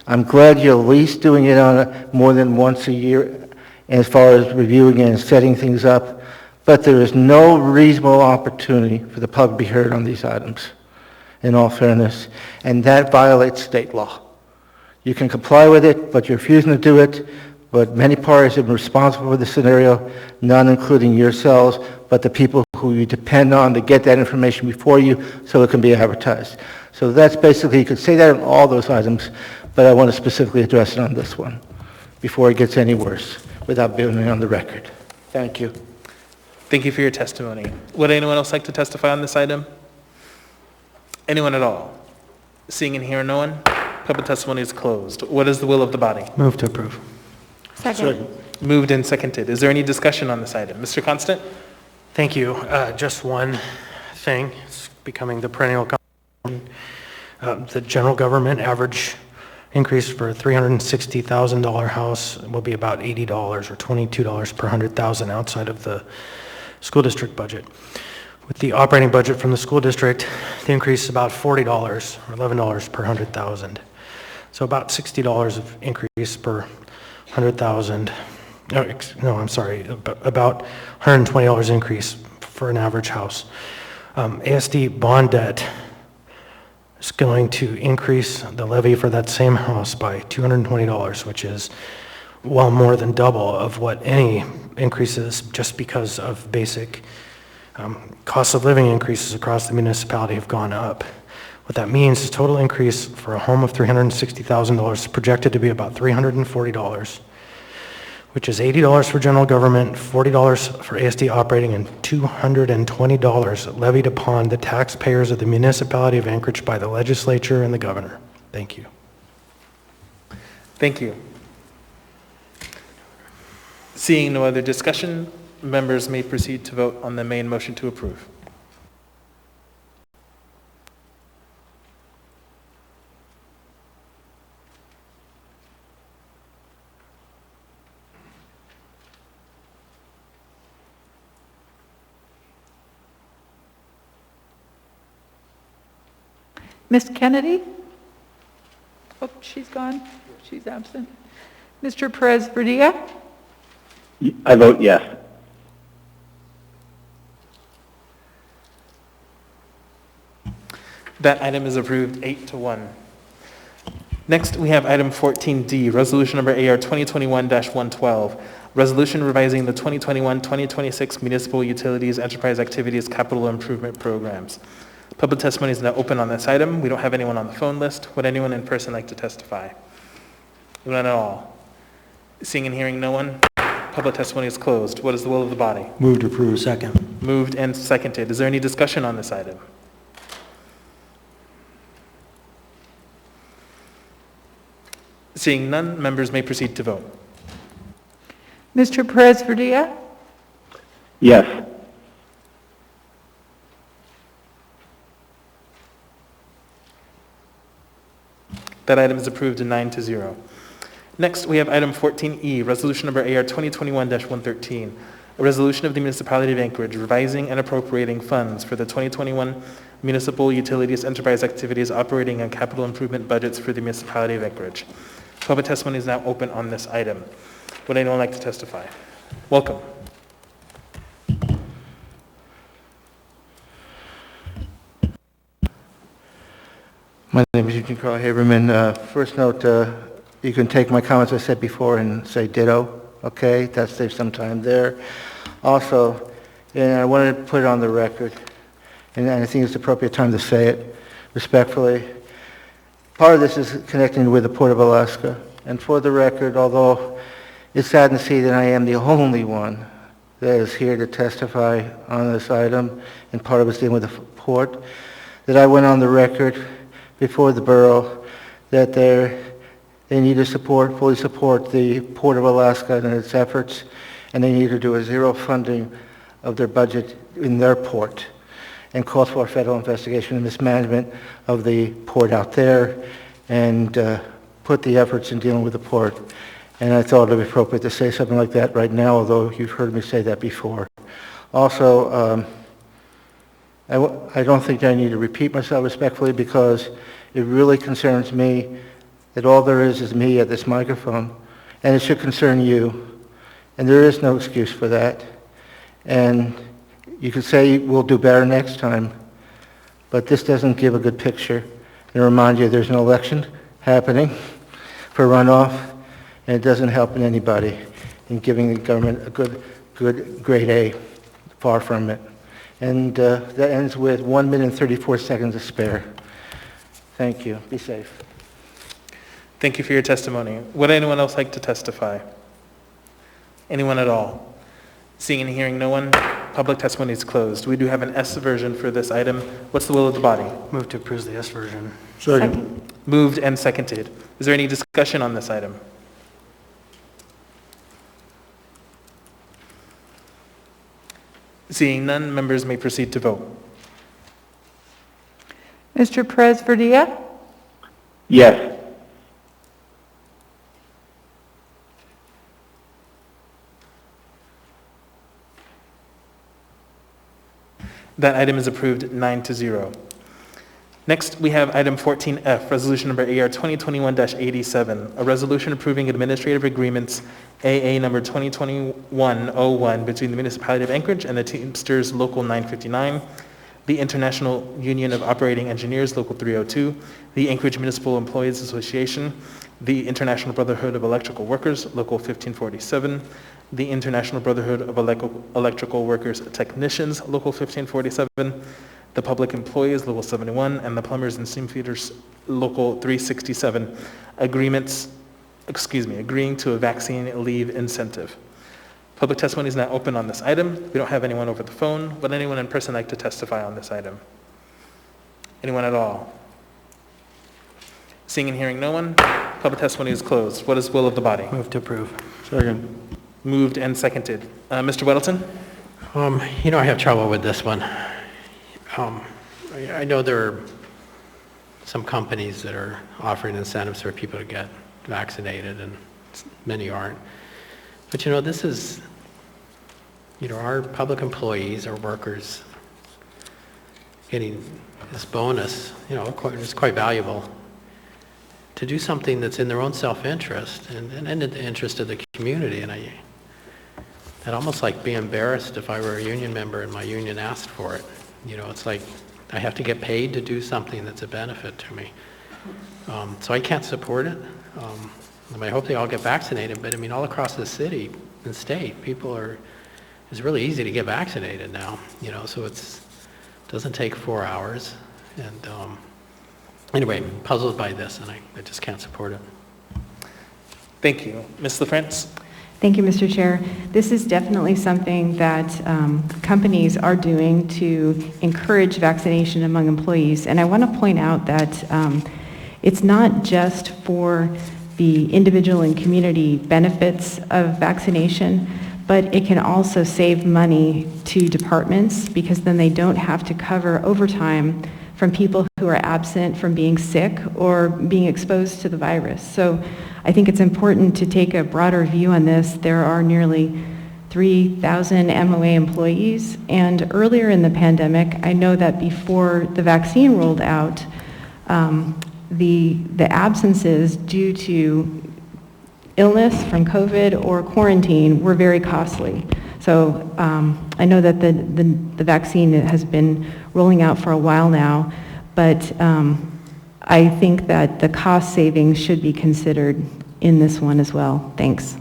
I'm glad you're at least doing it on more than once a year as far as reviewing and setting things up. But there is no reasonable opportunity for the public to be heard on these items, in all fairness. And that violates state law. You can comply with it, but you're refusing to do it. But many parties have been responsible for the scenario, none including yourselves, but the people who you depend on to get that information before you so it can be advertised. So that's basically, you could say that on all those items, but I want to specifically address it on this one before it gets any worse without being on the record. Thank you. Thank you for your testimony. Would anyone else like to testify on this item? Anyone at all? Seeing and hearing no one, public testimony is closed. What is the will of the body? Move to approve. Second. Moved and seconded. Is there any discussion on this item? Mr. Constant? Thank you. Just one thing. It's becoming the perennial conversation. The general government average increase for a $360,000 house will be about $80 or $22 per 100,000 outside of the school district budget. With the operating budget from the school district, the increase is about $40 or $11 per 100,000. So about $60 of increase per 100,000. No, I'm sorry, about $120 increase for an average house. ASD bond debt is going to increase the levy for that same house by $220, which is well more than double of what any increases just because of basic cost of living increases across the municipality have gone up. What that means is total increase for a home of $360,000 is projected to be about $340, which is $80 for general government, $40 for ASD operating, and $220 levied upon the taxpayers of the municipality of Anchorage by the legislature and the governor. Thank you. Thank you. Seeing no other discussion, members may proceed to vote on the main motion to approve. Ms. Kennedy? Oh, she's gone. She's absent. Mr. Perez-Vardilla? I vote yes. That item is approved 8-1. Next, we have item 14D, resolution number AR 2021-112, resolution revising the 2021-2026 municipal utilities enterprise activities capital improvement programs. Public testimony is now open on this item. We don't have anyone on the phone list. Would anyone in person like to testify? None at all. Seeing and hearing no one, public testimony is closed. What is the will of the body? Move to approve. Second. Moved and seconded. Is there any discussion on this item? Seeing none, members may proceed to vote. Mr. Perez-Vardilla? Yes. That item is approved 9-0. Next, we have item 14E, resolution number AR 2021-113, a resolution of the municipality of Anchorage revising and appropriating funds for the 2021 municipal utilities enterprise activities operating and capital improvement budgets for the municipality of Anchorage. Public testimony is now open on this item. Would anyone like to testify? Welcome. My name is Eugene Carl Haberman. First note, you can take my comments I said before and say ditto, okay? That saves some time there. Also, and I wanted to put it on the record, and I think it's the appropriate time to say it respectfully. Part of this is connecting with the Port of Alaska. And for the record, although it's sad to see that I am the only one that is here to testify on this item, and part of it's dealing with the port, that I went on the record before the borough that they need to fully support the Port of Alaska and its efforts, and they need to do a zero funding of their budget in their port, and call for a federal investigation and mismanagement of the port out there, and put the efforts in dealing with the port. And I thought it would be appropriate to say something like that right now, although you've heard me say that before. Also, I don't think I need to repeat myself respectfully, because it really concerns me that all there is me at this microphone, and it should concern you. And there is no excuse for that. And you could say we'll do better next time, but this doesn't give a good picture. And remind you there's an election happening for runoff, and it doesn't help anybody in giving the government a good grade A. Far from it. And that ends with 1 minute and 34 seconds to spare. Thank you. Be safe. Thank you for your testimony. Would anyone else like to testify? Anyone at all? Seeing and hearing no one, public testimony is closed. We do have an S version for this item. What's the will of the body? Move to approve the S version. Second. Moved and seconded. Is there any discussion on this item? Seeing none, members may proceed to vote. Mr. Perez-Vardilla? Yes. That item is approved 9-0. Next, we have item 14F, resolution number AR 2021-87, a resolution approving administrative agreements AA number 2021-01 between the municipality of Anchorage and the Teamsters Local 959 the International Union of Operating Engineers, Local 302, the Anchorage Municipal Employees Association, the International Brotherhood of Electrical Workers, Local 1547, the International Brotherhood of Electrical Workers Technicians, Local 1547, the Public Employees, Local 71, and the Plumbers and Steamfitters, Local 367, agreeing to a vaccine leave incentive. Public testimony is now open on this item. We don't have anyone over the phone. Would anyone in person like to testify on this item? Anyone at all? Seeing and hearing no one, public testimony is closed. What is the will of the body? Move to approve. Second. Moved and seconded. Mr. Weddleton? I have trouble with this one. I know there are some companies that are offering incentives for people to get vaccinated, and many aren't. But this is, our public employees, our workers, getting this bonus, it's quite valuable to do something that's in their own self-interest and in the interest of the community. And I'd almost like be embarrassed if I were a union member and my union asked for it. It's like I have to get paid to do something that's a benefit to me. So I can't support it. I hope they all get vaccinated, but all across the city and state, it's really easy to get vaccinated now, so it doesn't take 4 hours. And anyway, I'm puzzled by this, and I just can't support it. Thank you. Ms. LaFrance? Thank you, Mr. Chair. This is definitely something that companies are doing to encourage vaccination among employees. And I want to point out that it's not just for the individual and community benefits of vaccination, but it can also save money to departments because then they don't have to cover overtime from people who are absent from being sick or being exposed to the virus. So I think it's important to take a broader view on this. There are nearly 3,000 MOA employees, and earlier in the pandemic, I know that before the vaccine rolled out, the absences due to illness from COVID or quarantine were very costly. So I know that the vaccine has been rolling out for a while now, but I think that the cost savings should be considered in this one as well. Thanks.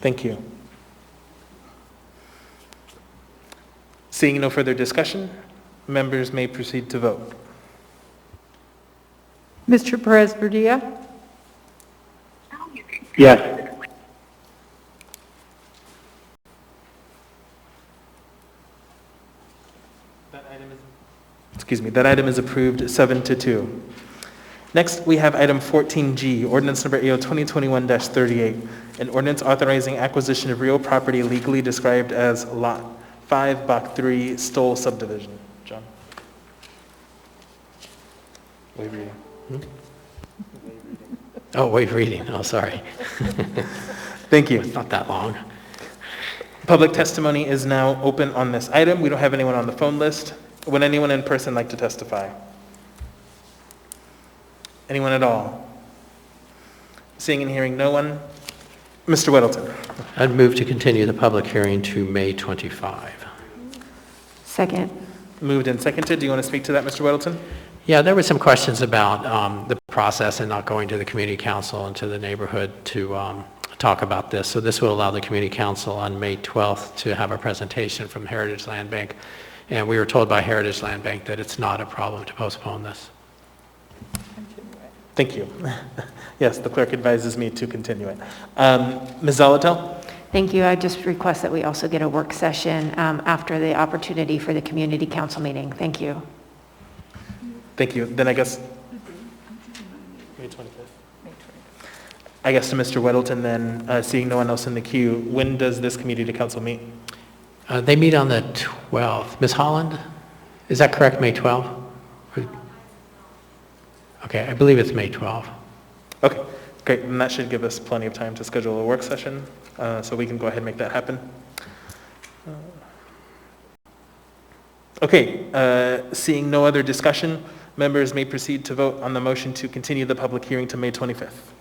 Thank you. Seeing no further discussion, members may proceed to vote. Mr. Perez-Verdia? Yes. That item is approved 7-2. Next, we have item 14G, ordinance number AO 2021-38, an ordinance authorizing acquisition of real property legally described as Lot 5, Block 3, Stoll subdivision. John? Waive reading. Oh, waive reading. Oh, sorry. Thank you. It's not that long. Public testimony is now open on this item. We don't have anyone on the phone list. Would anyone in person like to testify? Anyone at all? Seeing and hearing no one. Mr. Weddleton. I'd move to continue the public hearing to May 25. Second. Moved and seconded. Do you want to speak to that, Mr. Weddleton? Yeah, there were some questions about the process and not going to the community council and to the neighborhood to talk about this. So this will allow the community council on May 12th to have a presentation from Heritage Land Bank. And we were told by Heritage Land Bank that it's not a problem to postpone this. Thank you. Yes, the clerk advises me to continue it. Ms. Zolotel? Thank you. I just request that we also get a work session after the opportunity for the community council meeting. Thank you. Thank you. Then I guess May 25th. I guess to Mr. Weddleton then, seeing no one else in the queue, when does this community council meet? They meet on the 12th. Ms. Holland, is that correct, May 12th? Okay, I believe it's May 12th. Okay, great. And that should give us plenty of time to schedule a work session, so we can go ahead and make that happen. Okay, seeing no other discussion, members may proceed to vote on the motion to continue the public hearing to May 25th.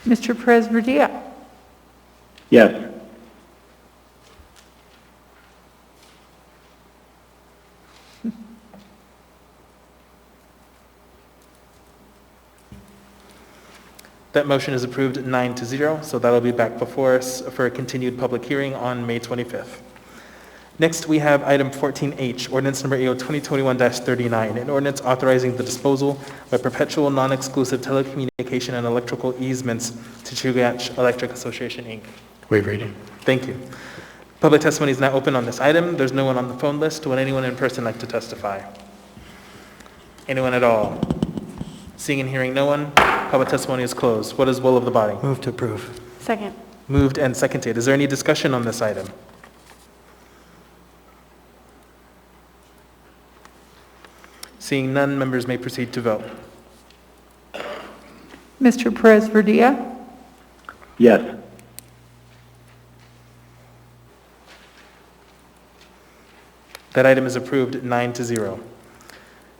Mr. Perez-Verdia? Yes. That motion is approved 9-0, so that'll be back before us for a continued public hearing on May 25th. Next, we have item 14H, ordinance number AO 2021-39, an ordinance authorizing the disposal by perpetual non-exclusive telecommunication and electrical easements to Chugach Electric Association, Inc. Waive reading. Thank you. Public testimony is now open on this item. There's no one on the phone list. Would anyone in person like to testify? Anyone at all? Seeing and hearing no one, public testimony is closed. What is will of the body? Move to approve. Second. Moved and seconded. Is there any discussion on this item? Seeing none, members may proceed to vote. Mr. Perez-Verdia? Yes. That item is approved 9-0.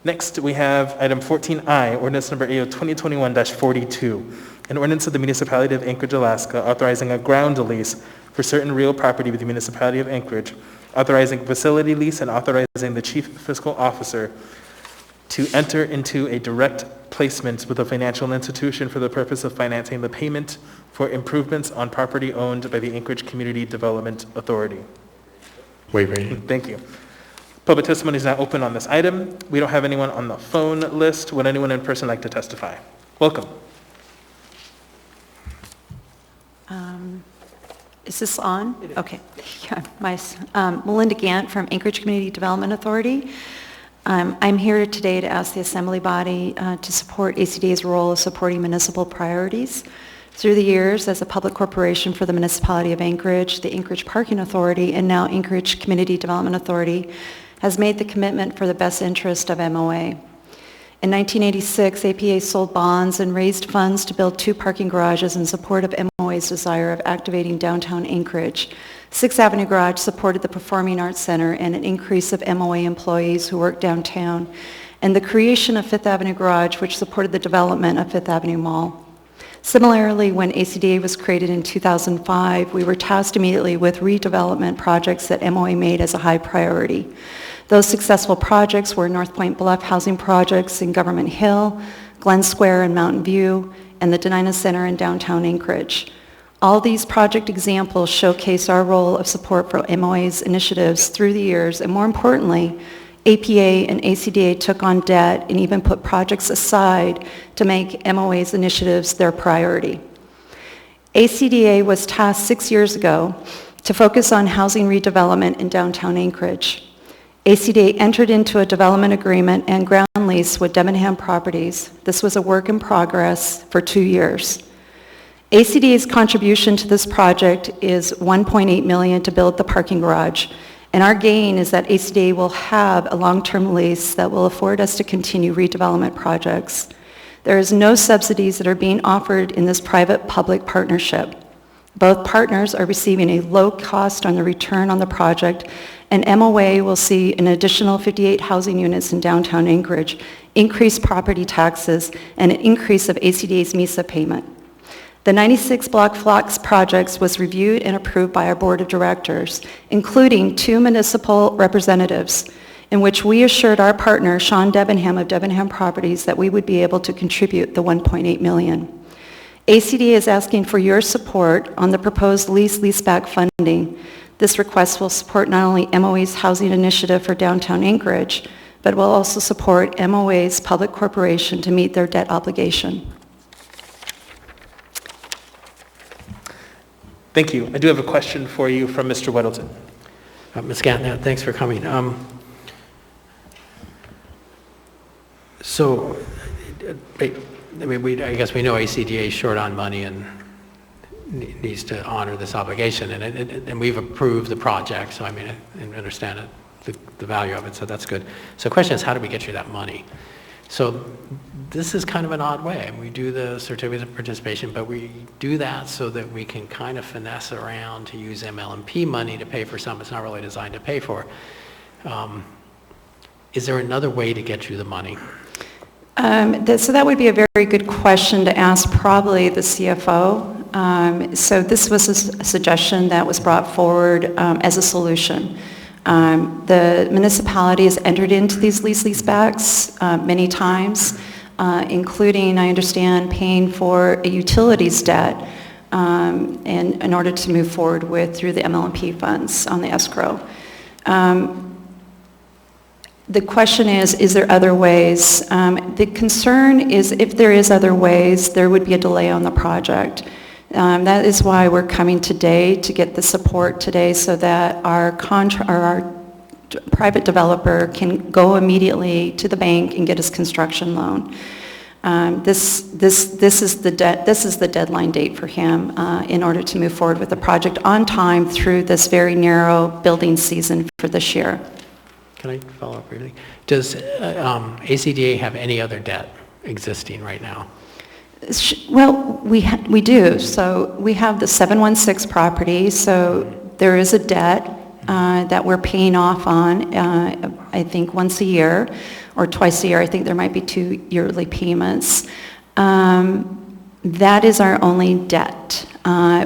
Next, we have item 14I, ordinance number AO 2021-42, an ordinance of the Municipality of Anchorage, Alaska, authorizing a ground lease for certain real property with the Municipality of Anchorage, authorizing facility lease and authorizing the Chief Fiscal Officer to enter into a direct placement with a financial institution for the purpose of financing the payment for improvements on property owned by the Anchorage Community Development Authority. Waive reading. Thank you. Public testimony is now open on this item. We don't have anyone on the phone list. Would anyone in person like to testify? Welcome. Is this on? Okay. Yeah, Melinda Gant from Anchorage Community Development Authority. I'm here today to ask the Assembly body to support ACDA's role of supporting municipal priorities. Through the years, as a public corporation for the Municipality of Anchorage, the Anchorage Parking Authority, and now Anchorage Community Development Authority, has made the commitment for the best interest of MOA. In 1986, APA sold bonds and raised funds to build 2 parking garages in support of MOA's desire of activating downtown Anchorage. 6th Avenue Garage supported the Performing Arts Center and an increase of MOA employees who work downtown, and the creation of 5th Avenue Garage, which supported the development of 5th Avenue Mall. Similarly, when ACDA was created in 2005, we were tasked immediately with redevelopment projects that MOA made as a high priority. Those successful projects were North Point Bluff housing projects in Government Hill, Glen Square and Mountain View, and the Denina Center in downtown Anchorage. All these project examples showcase our role of support for MOA's initiatives through the years, and more importantly, APA and ACDA took on debt and even put projects aside to make MOA's initiatives their priority. ACDA was tasked 6 years ago to focus on housing redevelopment in downtown Anchorage. ACDA entered into a development agreement and ground lease with Debenham Properties. This was a work in progress for 2 years. ACDA's contribution to this project is $1.8 million to build the parking garage. And our gain is that ACDA will have a long-term lease that will afford us to continue redevelopment projects. There is no subsidies that are being offered in this private-public partnership. Both partners are receiving a low cost on the return on the project, and MOA will see an additional 58 housing units in downtown Anchorage, increased property taxes, and an increase of ACDA's MISA payment. The 96 Block Flocks projects was reviewed and approved by our board of directors, including 2 municipal representatives, in which we assured our partner, Sean Debenham of Debenham Properties, that we would be able to contribute the $1.8 million. ACDA is asking for your support on the proposed leaseback funding. This request will support not only MOA's housing initiative for downtown Anchorage, but will also support MOA's public corporation to meet their debt obligation. Thank you. I do have a question for you from Mr. Weddleton. Ms. Gatnett, thanks for coming. So, I mean, I guess we know ACDA is short on money and needs to honor this obligation, and we've approved the project, so I mean, I understand it, the value of it, so that's good. So the question is, how do we get you that money? So this is kind of an odd way. We do the certificate of participation, but we do that so that we can kind of finesse around to use MLMP money to pay for something it's not really designed to pay for. Is there another way to get you the money? So that would be a very good question to ask probably the CFO. So this was a suggestion that was brought forward as a solution. The municipality has entered into these leasebacks many times, including, I understand, paying for a utilities debt in order to move forward with through the MLMP funds on the escrow. The question is there other ways? The concern is if there is other ways, there would be a delay on the project. That is why we're coming today to get the support today so that our private developer can go immediately to the bank and get his construction loan. This is the deadline date for him in order to move forward with the project on time through this very narrow building season for this year. Can I follow up really? Does ACDA have any other debt existing right now? Well, we do. So we have the 716 property, so there is a debt that we're paying off on, I think once a year or twice a year. I think there might be 2 yearly payments. That is our only debt.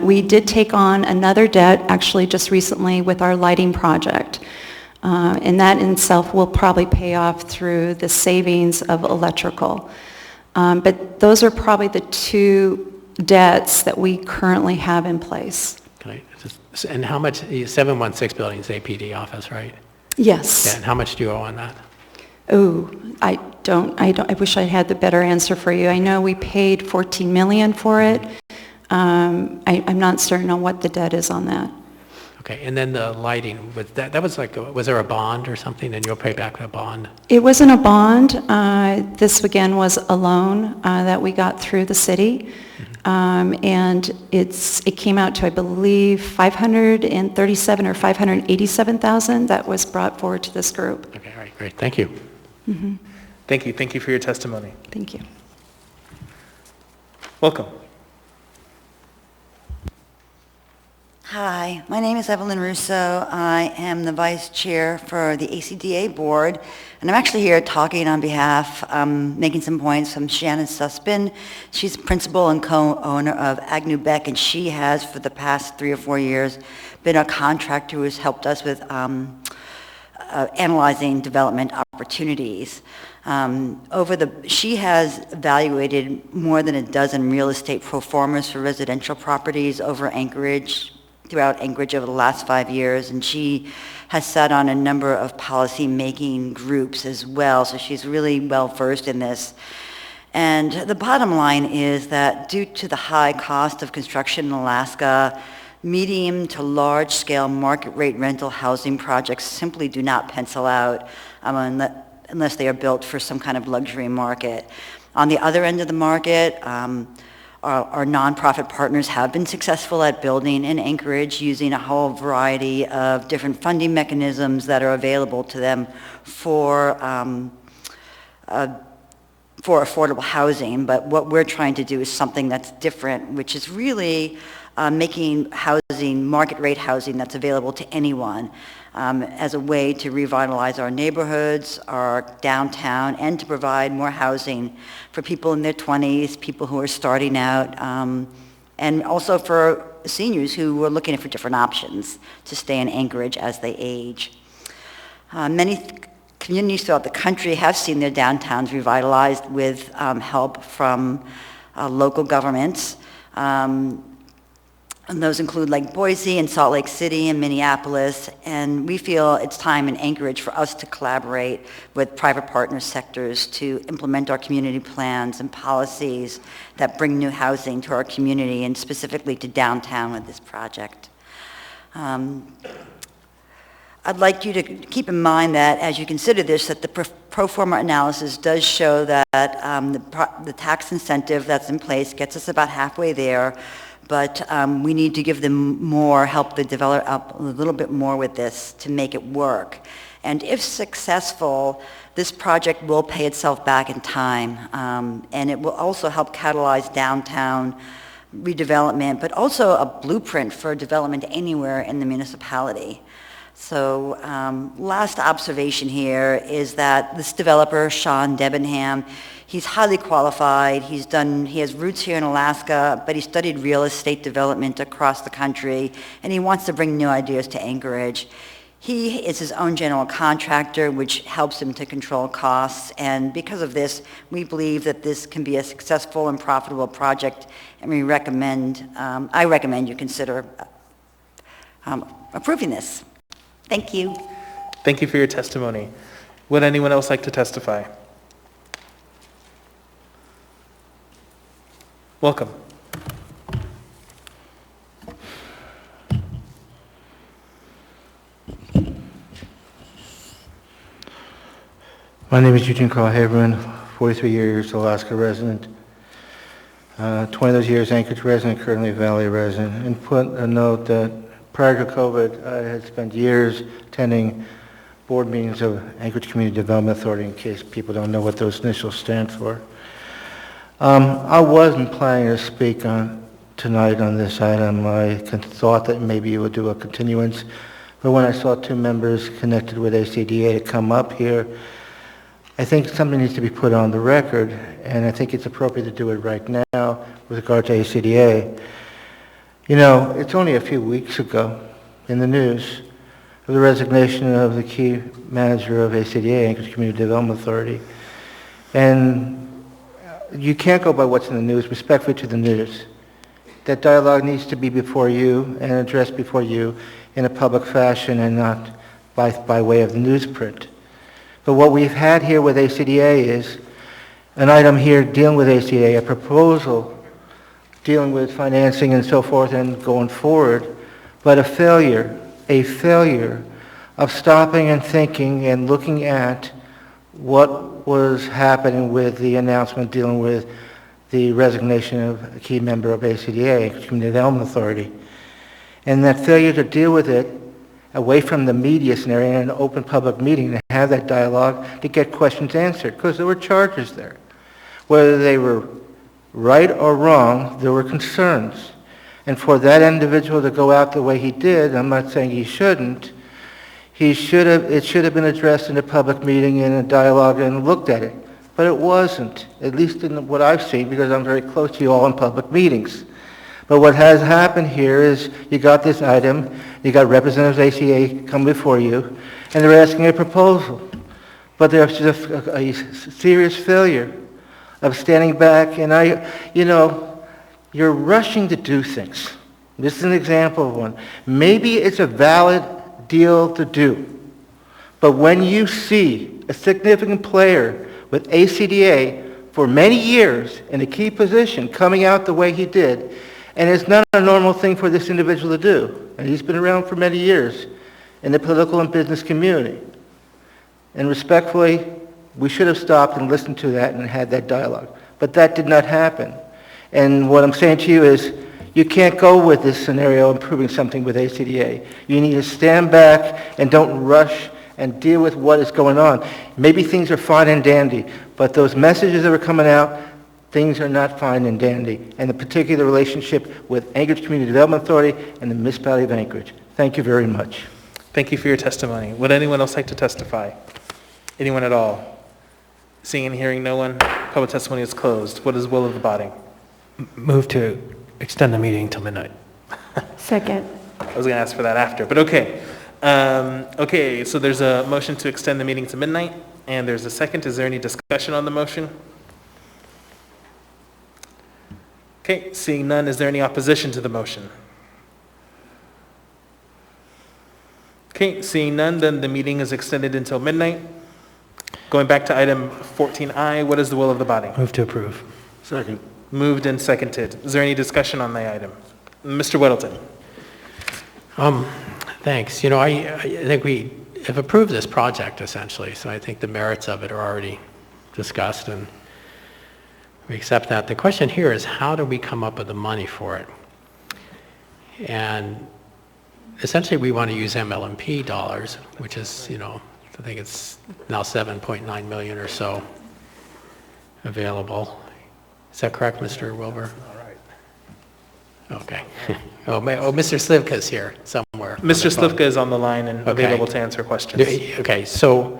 We did take on another debt actually just recently with our lighting project. And that in itself will probably pay off through the savings of electrical. But those are probably the 2 debts that we currently have in place. And how much, 716 building is APD office, right? Yes. Yeah, and how much do you owe on that? Oh, I wish I had the better answer for you. I know we paid $14 million for it. I'm not certain on what the debt is on that. Okay, and then the lighting, was there a bond or something, and you'll pay back that bond? It wasn't a bond. This, again, was a loan that we got through the city. And it came out to, I believe, $537,000 or $587,000 that was brought forward to this group. Okay, all right, great, thank you. Mm-hmm. Thank you. Thank you for your testimony. Thank you. Welcome. Hi, my name is Evelyn Russo. I am the vice chair for the ACDA board, and I'm actually here talking on behalf, making some points from Shannon Suspin. She's principal and co-owner of Agnew Beck, and she has, for the past 3 or 4 years, been a contractor who has helped us with analyzing development opportunities. She has evaluated more than a dozen real estate pro formas for residential properties throughout Anchorage over the last 5 years, and she has sat on a number of policy-making groups as well, so she's really well-versed in this. And the bottom line is that due to the high cost of construction in Alaska, medium to large-scale market-rate rental housing projects simply do not pencil out unless they are built for some kind of luxury market. On the other end of the market, our nonprofit partners have been successful at building in Anchorage using a whole variety of different funding mechanisms that are available to them for affordable housing. But what we're trying to do is something that's different, which is really making housing, market rate housing that's available to anyone as a way to revitalize our neighborhoods, our downtown, and to provide more housing for people in their 20s, people who are starting out, and also for seniors who are looking for different options to stay in Anchorage as they age. Many communities throughout the country have seen their downtowns revitalized with help from local governments. And those include like Boise and Salt Lake City and Minneapolis, and we feel it's time in Anchorage for us to collaborate with private partner sectors to implement our community plans and policies that bring new housing to our community and specifically to downtown with this project. I'd like you to keep in mind that as you consider this, that the pro forma analysis does show that the tax incentive that's in place gets us about halfway there, but we need to give them more, help the developer up a little bit more with this to make it work. And if successful, this project will pay itself back in time, and it will also help catalyze downtown redevelopment, but also a blueprint for development anywhere in the municipality. So last observation here is that this developer, Sean Debenham, he's highly qualified. He has roots here in Alaska, but he studied real estate development across the country, and he wants to bring new ideas to Anchorage. He is his own general contractor, which helps him to control costs, and because of this, we believe that this can be a successful and profitable project, and I recommend you consider approving this. Thank you. Thank you for your testimony. Would anyone else like to testify? Welcome. My name is Eugene Carl Haberman, 43 years Alaska resident, 20 of those years Anchorage resident, currently Valley resident. And put a note that prior to COVID, I had spent years attending board meetings of Anchorage Community Development Authority, in case people don't know what those initials stand for. I wasn't planning to speak tonight on this item. I thought that maybe you would do a continuance, but when I saw two members connected with ACDA to come up here, I think something needs to be put on the record, and I think it's appropriate to do it right now with regard to ACDA. You know, it's only a few weeks ago in the news of the resignation of the key manager of ACDA, Anchorage Community Development Authority. And you can't go by what's in the news, respectfully to the news. That dialogue needs to be before you and addressed before you in a public fashion and not by way of the newsprint. But what we've had here with ACDA is an item here dealing with ACDA, a proposal dealing with financing and so forth and going forward, but a failure of stopping and thinking and looking at what was happening with the announcement dealing with the resignation of a key member of ACDA, Community Development Authority. And that failure to deal with it away from the media scenario in an open public meeting and have that dialogue to get questions answered, because there were charges there. Whether they were right or wrong, there were concerns. And for that individual to go out the way he did, I'm not saying he shouldn't, it should have been addressed in a public meeting in a dialogue and looked at it. But it wasn't, at least in what I've seen, because I'm very close to you all in public meetings. But what has happened here is you got this item, you got representatives of ACA come before you, and they're asking a proposal. But there's just a serious failure of standing back, and you're rushing to do things. This is an example of one. Maybe it's a valid deal to do, but when you see a significant player with ACDA for many years in a key position coming out the way he did, and it's not a normal thing for this individual to do, and he's been around for many years in the political and business community. And respectfully, we should have stopped and listened to that and had that dialogue. But that did not happen. And what I'm saying to you is, you can't go with this scenario improving something with ACDA. You need to stand back and don't rush and deal with what is going on. Maybe things are fine and dandy, but those messages that are coming out, things are not fine and dandy, and the particular relationship with Anchorage Community Development Authority and the municipality of Anchorage. Thank you very much. Thank you for your testimony. Would anyone else like to testify? Anyone at all? Seeing and hearing no one, public testimony is closed. What is the will of the body? Move to extend the meeting till midnight. Second. I was going to ask for that after, but okay. Okay, so there's a motion to extend the meeting to midnight, and there's a second. Is there any discussion on the motion? Okay, seeing none, is there any opposition to the motion? Okay, seeing none, then the meeting is extended until midnight. Going back to item 14I, what is the will of the body? Move to approve. Second. Moved and seconded. Is there any discussion on the item? Mr. Weddleton. Thanks. I think we have approved this project essentially, so I think the merits of it are already discussed and we accept that. The question here is, how do we come up with the money for it? And essentially we want to use MLMP dollars, which is, I think it's now 7.9 million or so available. Is that correct, Mr. Wilbur? Okay. Mr. Slivka's here somewhere. Mr. Slivka is on the line and Okay. available to answer questions. Okay, so,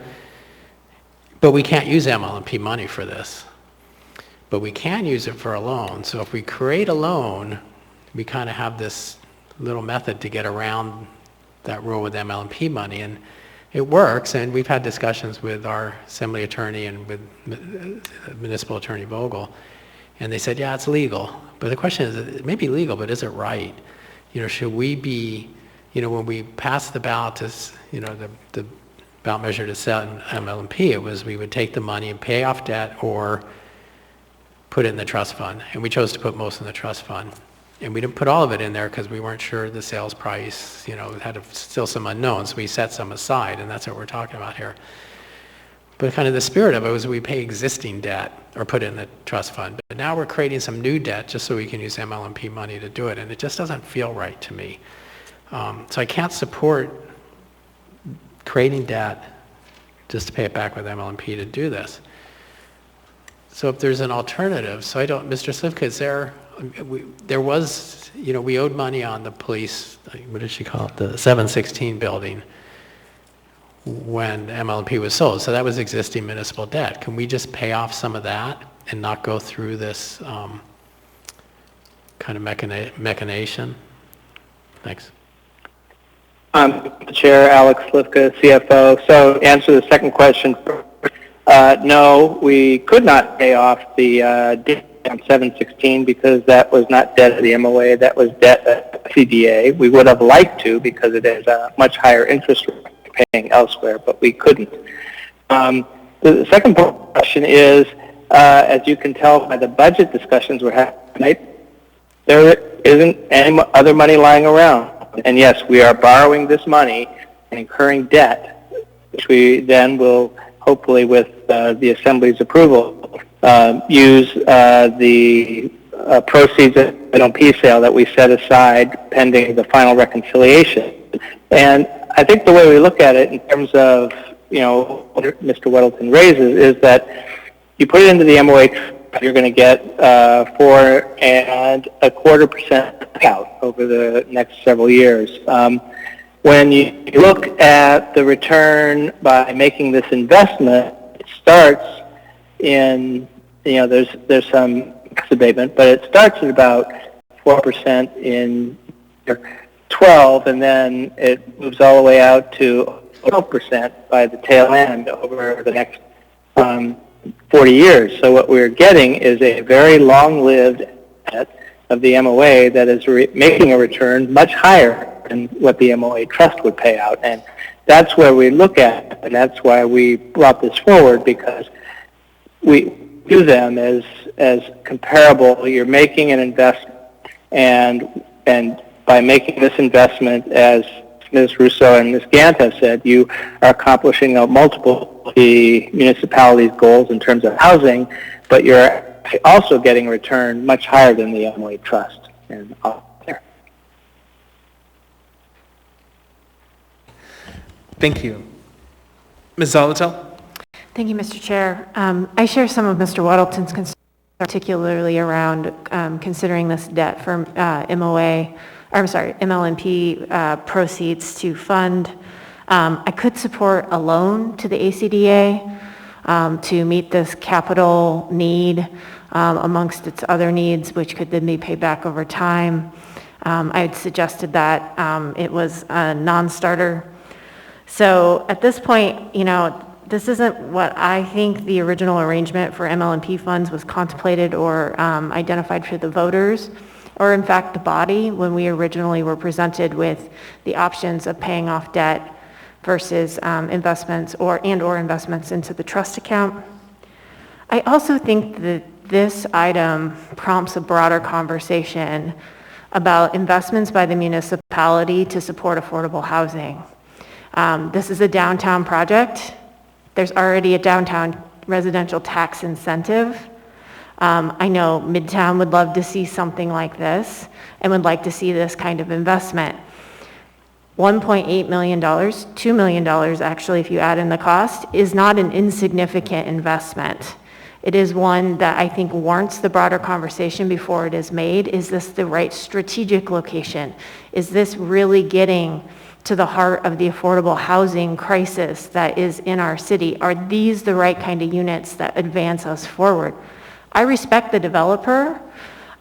but we can't use MLMP money for this. But we can use it for a loan. So if we create a loan, we kind of have this little method to get around that rule with MLMP money. And it works, and we've had discussions with our assembly attorney and with municipal attorney Vogel, and they said, yeah, it's legal. But the question is, it may be legal, but is it right? Should we be, when we passed the ballot to, the ballot measure to set MLMP, it was we would take the money and pay off debt or put it in the trust fund. And we chose to put most in the trust fund. And we didn't put all of it in there because we weren't sure the sales price, had still some unknowns. We set some aside, and that's what we're talking about here. But kind of the spirit of it was we pay existing debt or put it in the trust fund. But now we're creating some new debt just so we can use MLMP money to do it, and it just doesn't feel right to me. So I can't support creating debt just to pay it back with MLMP to do this. So if there's an alternative, Mr. Slivka, is there was, we owed money on the police, what did she call it, the 716 building when MLMP was sold. So that was existing municipal debt. Can we just pay off some of that and not go through this kind of machination? Thanks. Chair Alex Slivka, CFO. So to answer the second question, no, we could not pay off the debt on 716 because that was not debt of the MOA, that was debt at CDA. We would have liked to because it is a much higher interest rate paying elsewhere, but we couldn't. The second part of the question is, as you can tell by the budget discussions we're having tonight, there isn't any other money lying around. And yes, we are borrowing this money and incurring debt, which we then will hopefully, with the Assembly's approval, use the proceeds of the MLMP sale that we set aside pending the final reconciliation. And I think the way we look at it in terms of, what Mr. Weddleton raises is that you put it into the MOA, you're going to get 4.25% payout over the next several years. When you look at the return by making this investment, it starts in, there's some tax abatement, but it starts at about 4% in 12, and then it moves all the way out to 12% by the tail end over the next 40 years. So what we're getting is a very long-lived asset of the MOA that is making a return much higher than what the MOA trust would pay out. And that's where we look at it, and that's why we brought this forward, because we view them as comparable. You're making an investment, and by making this investment, as Ms. Russo and Ms. Gant have said, you are accomplishing multiple of the municipality's goals in terms of housing, but you're also getting a return much higher than the MOA trust. And there. Thank you. Ms. Zolotel? Thank you, Mr. Chair. I share some of Mr. Weddleton's concerns, particularly around considering this debt for MLMP proceeds to fund. I could support a loan to the ACDA to meet this capital need amongst its other needs, which could then be paid back over time. I had suggested that it was a non-starter. So at this point, this isn't what I think the original arrangement for MLMP funds was contemplated or identified for the voters, or in fact the body, when we originally were presented with the options of paying off debt versus investments or investments into the trust account. I also think that this item prompts a broader conversation about investments by the municipality to support affordable housing. This is a downtown project. There's already a downtown residential tax incentive. I know Midtown would love to see something like this and would like to see this kind of investment. $1.8 million, $2 million actually, if you add in the cost, is not an insignificant investment. It is one that I think warrants the broader conversation before it is made. Is this the right strategic location? Is this really getting to the heart of the affordable housing crisis that is in our city? Are these the right kind of units that advance us forward? I respect the developer,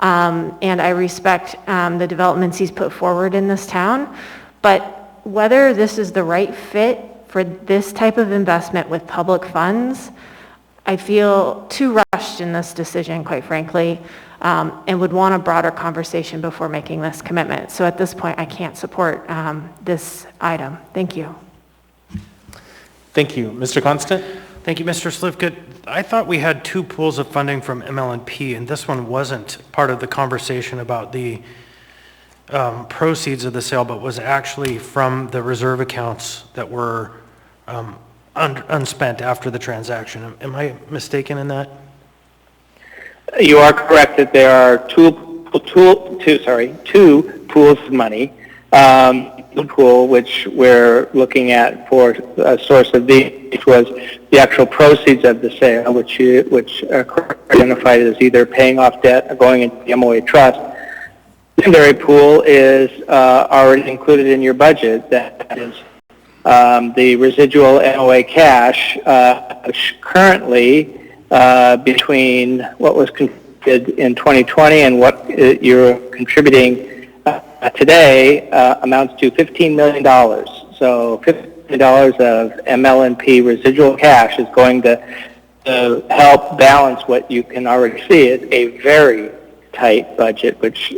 and I respect the developments he's put forward in this town, but whether this is the right fit for this type of investment with public funds, I feel too rushed in this decision, quite frankly, and would want a broader conversation before making this commitment. So at this point, I can't support this item. Thank you. Thank you. Mr. Constant? Thank you, Mr. Slivka. I thought we had two pools of funding from ML&P, and this one wasn't part of the conversation about the proceeds of the sale, but was actually from the reserve accounts that were unspent after the transaction. Am I mistaken in that? You are correct that there are two pools of money. The pool which we're looking at for a source of which was the actual proceeds of the sale, which are identified as either paying off debt or going into the MOA trust. The secondary pool is already included in your budget. That is the residual MOA cash, which currently between what was contributed in 2020 and what you're contributing today amounts to $15 million. So $15 million of ML&P residual cash is going to help balance what you can already see is a very tight budget, which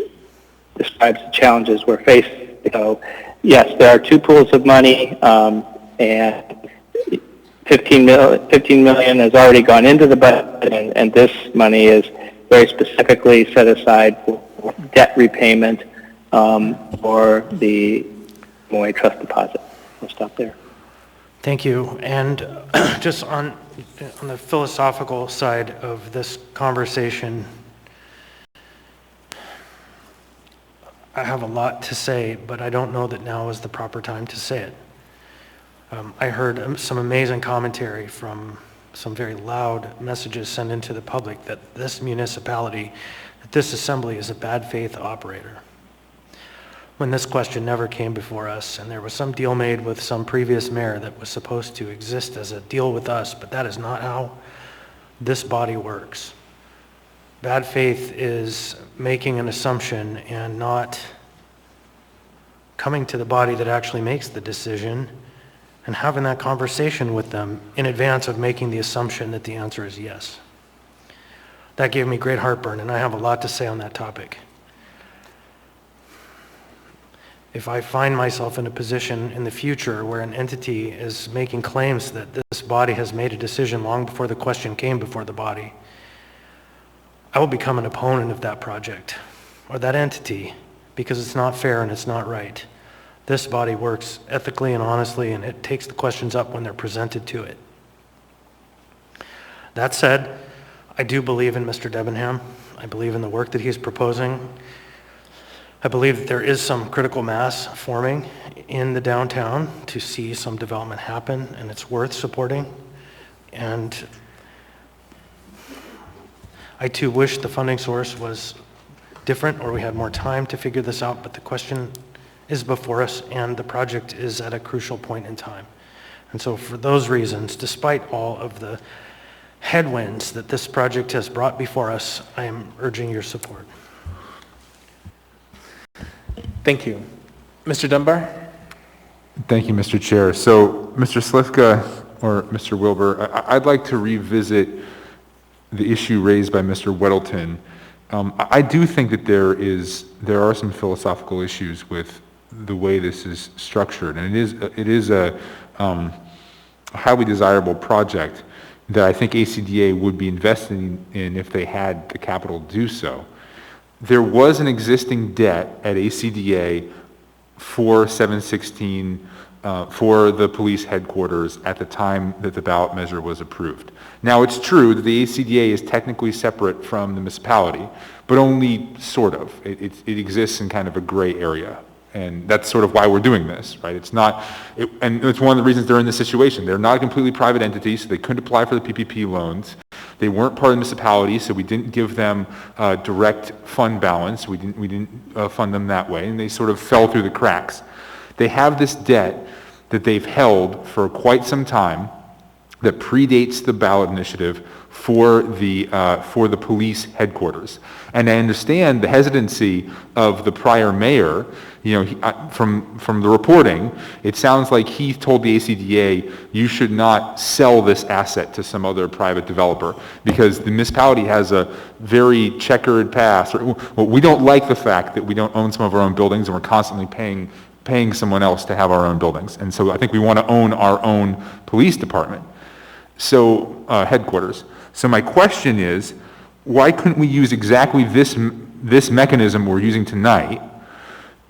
describes the challenges we're facing. So yes, there are two pools of money, and $15 million has already gone into the budget, and this money is very specifically set aside for debt repayment or the MOA trust deposit. We'll stop there. Thank you. And just on the philosophical side of this conversation, I have a lot to say, but I don't know that now is the proper time to say it. I heard some amazing commentary from some very loud messages sent into the public that this municipality, that this assembly is a bad faith operator. When this question never came before us, and there was some deal made with some previous mayor that was supposed to exist as a deal with us, but that is not how this body works. Bad faith is making an assumption and not coming to the body that actually makes the decision and having that conversation with them in advance of making the assumption that the answer is yes. That gave me great heartburn, and I have a lot to say on that topic. If I find myself in a position in the future where an entity is making claims that this body has made a decision long before the question came before the body, I will become an opponent of that project or that entity because it's not fair and it's not right. This body works ethically and honestly, and it takes the questions up when they're presented to it. That said, I do believe in Mr. Debenham. I believe in the work that he's proposing. I believe that there is some critical mass forming in the downtown to see some development happen, and it's worth supporting. And I too wish the funding source was different or we had more time to figure this out, but the question is before us and the project is at a crucial point in time. And so for those reasons, despite all of the headwinds that this project has brought before us, I am urging your support. Thank you. Mr. Dunbar? Thank you, Mr. Chair. So, Mr. Slivka or Mr. Wilbur, I'd like to revisit the issue raised by Mr. Weddleton. I do think that there are some philosophical issues with the way this is structured, and it is a highly desirable project that I think ACDA would be investing in if they had the capital to do so. There was an existing debt at ACDA for 716 for the police headquarters at the time that the ballot measure was approved. Now, it's true that the ACDA is technically separate from the municipality, but only sort of. It exists in kind of a gray area, and that's sort of why we're doing this, right? It's not, and it's one of the reasons they're in this situation. They're not a completely private entity, so they couldn't apply for the PPP loans. They weren't part of the municipality, so we didn't give them direct fund balance. We didn't fund them that way, and they sort of fell through the cracks. They have this debt that they've held for quite some time that predates the ballot initiative for the police headquarters. And I understand the hesitancy of the prior mayor. You know, from the reporting, it sounds like he told the ACDA, you should not sell this asset to some other private developer because the municipality has a very checkered past. Well, we don't like the fact that we don't own some of our own buildings and we're constantly paying someone else to have our own buildings. And so I think we want to own our own police department. So, headquarters. So my question is, why couldn't we use exactly this mechanism we're using tonight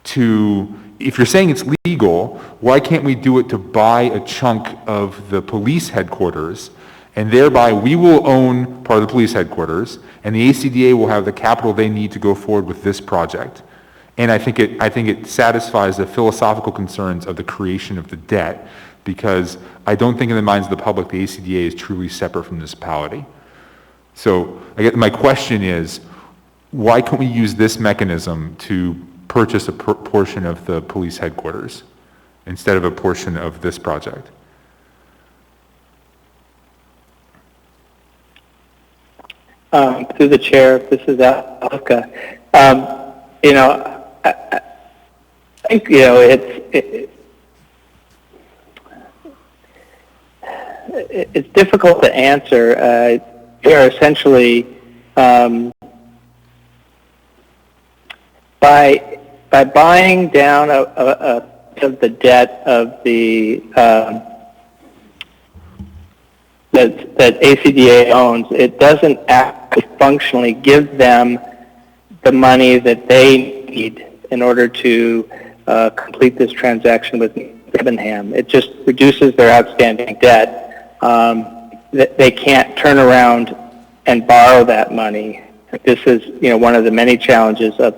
to, if you're saying it's legal, why can't we do it to buy a chunk of the police headquarters, and thereby we will own part of the police headquarters, and the ACDA will have the capital they need to go forward with this project. And I think it satisfies the philosophical concerns of the creation of the debt, because I don't think in the minds of the public the ACDA is truly separate from the municipality. So my question is, why can't we use this mechanism to purchase a portion of the police headquarters instead of a portion of this project? Through the chair, this is Alka. You know, I think, you know, it's difficult to answer. We are essentially, by buying down of the debt of the that ACDA owns, it doesn't actually functionally give them the money that they need in order to complete this transaction with Debenham. It just reduces their outstanding debt. They can't turn around and borrow that money. This is, you know, one of the many challenges of,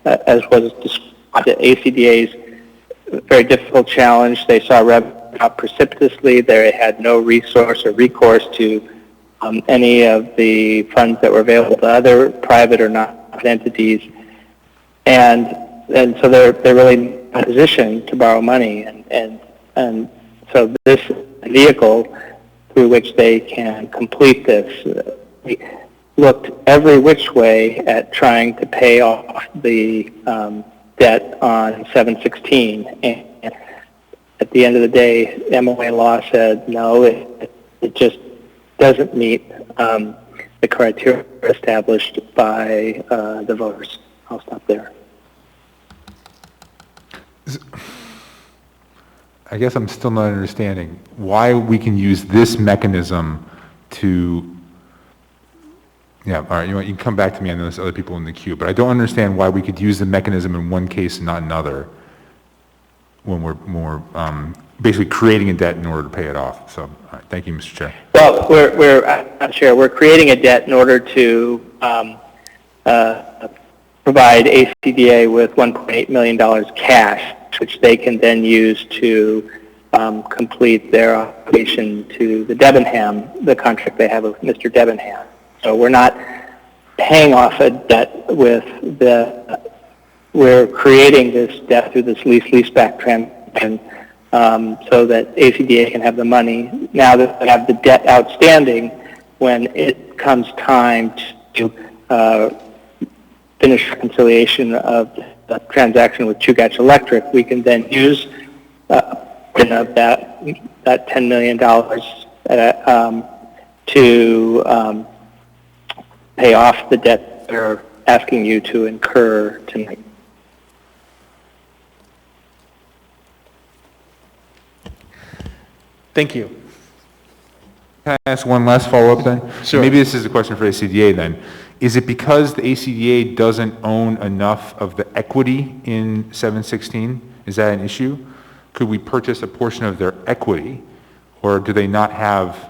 as was described, ACDA's very difficult challenge. They saw revenue drop precipitously. They had no resource or recourse to any of the funds that were available to other private or not entities, and so they're really in a position to borrow money, and so this vehicle through which they can complete this. We looked every which way at trying to pay off the debt on 716, and at the end of the day, MOA law said no, it just doesn't meet the criteria established by the voters. I'll stop there. I guess I'm still not understanding why we can use this mechanism to, yeah, all right, you know what, you can come back to me, I know there's other people in the queue, but I don't understand why we could use the mechanism in one case and not another when we're basically creating a debt in order to pay it off. So, all right, thank you, Mr. Chair. Well, we're creating a debt in order to provide ACDA with $1.8 million cash, which they can then use to complete their obligation to the Debenham, the contract they have with Mr. Debenham. So we're not paying off a debt with we're creating this debt through this leaseback transaction so that ACDA can have the money. Now that they have the debt outstanding, when it comes time to finish reconciliation of the transaction with Chugach Electric, we can then use that $10 million to pay off the debt they're asking you to incur tonight. Thank you. Can I ask one last follow-up then? Sure. Maybe this is a question for ACDA then. Is it because the ACDA doesn't own enough of the equity in 716? Is that an issue? Could we purchase a portion of their equity, or do they not have,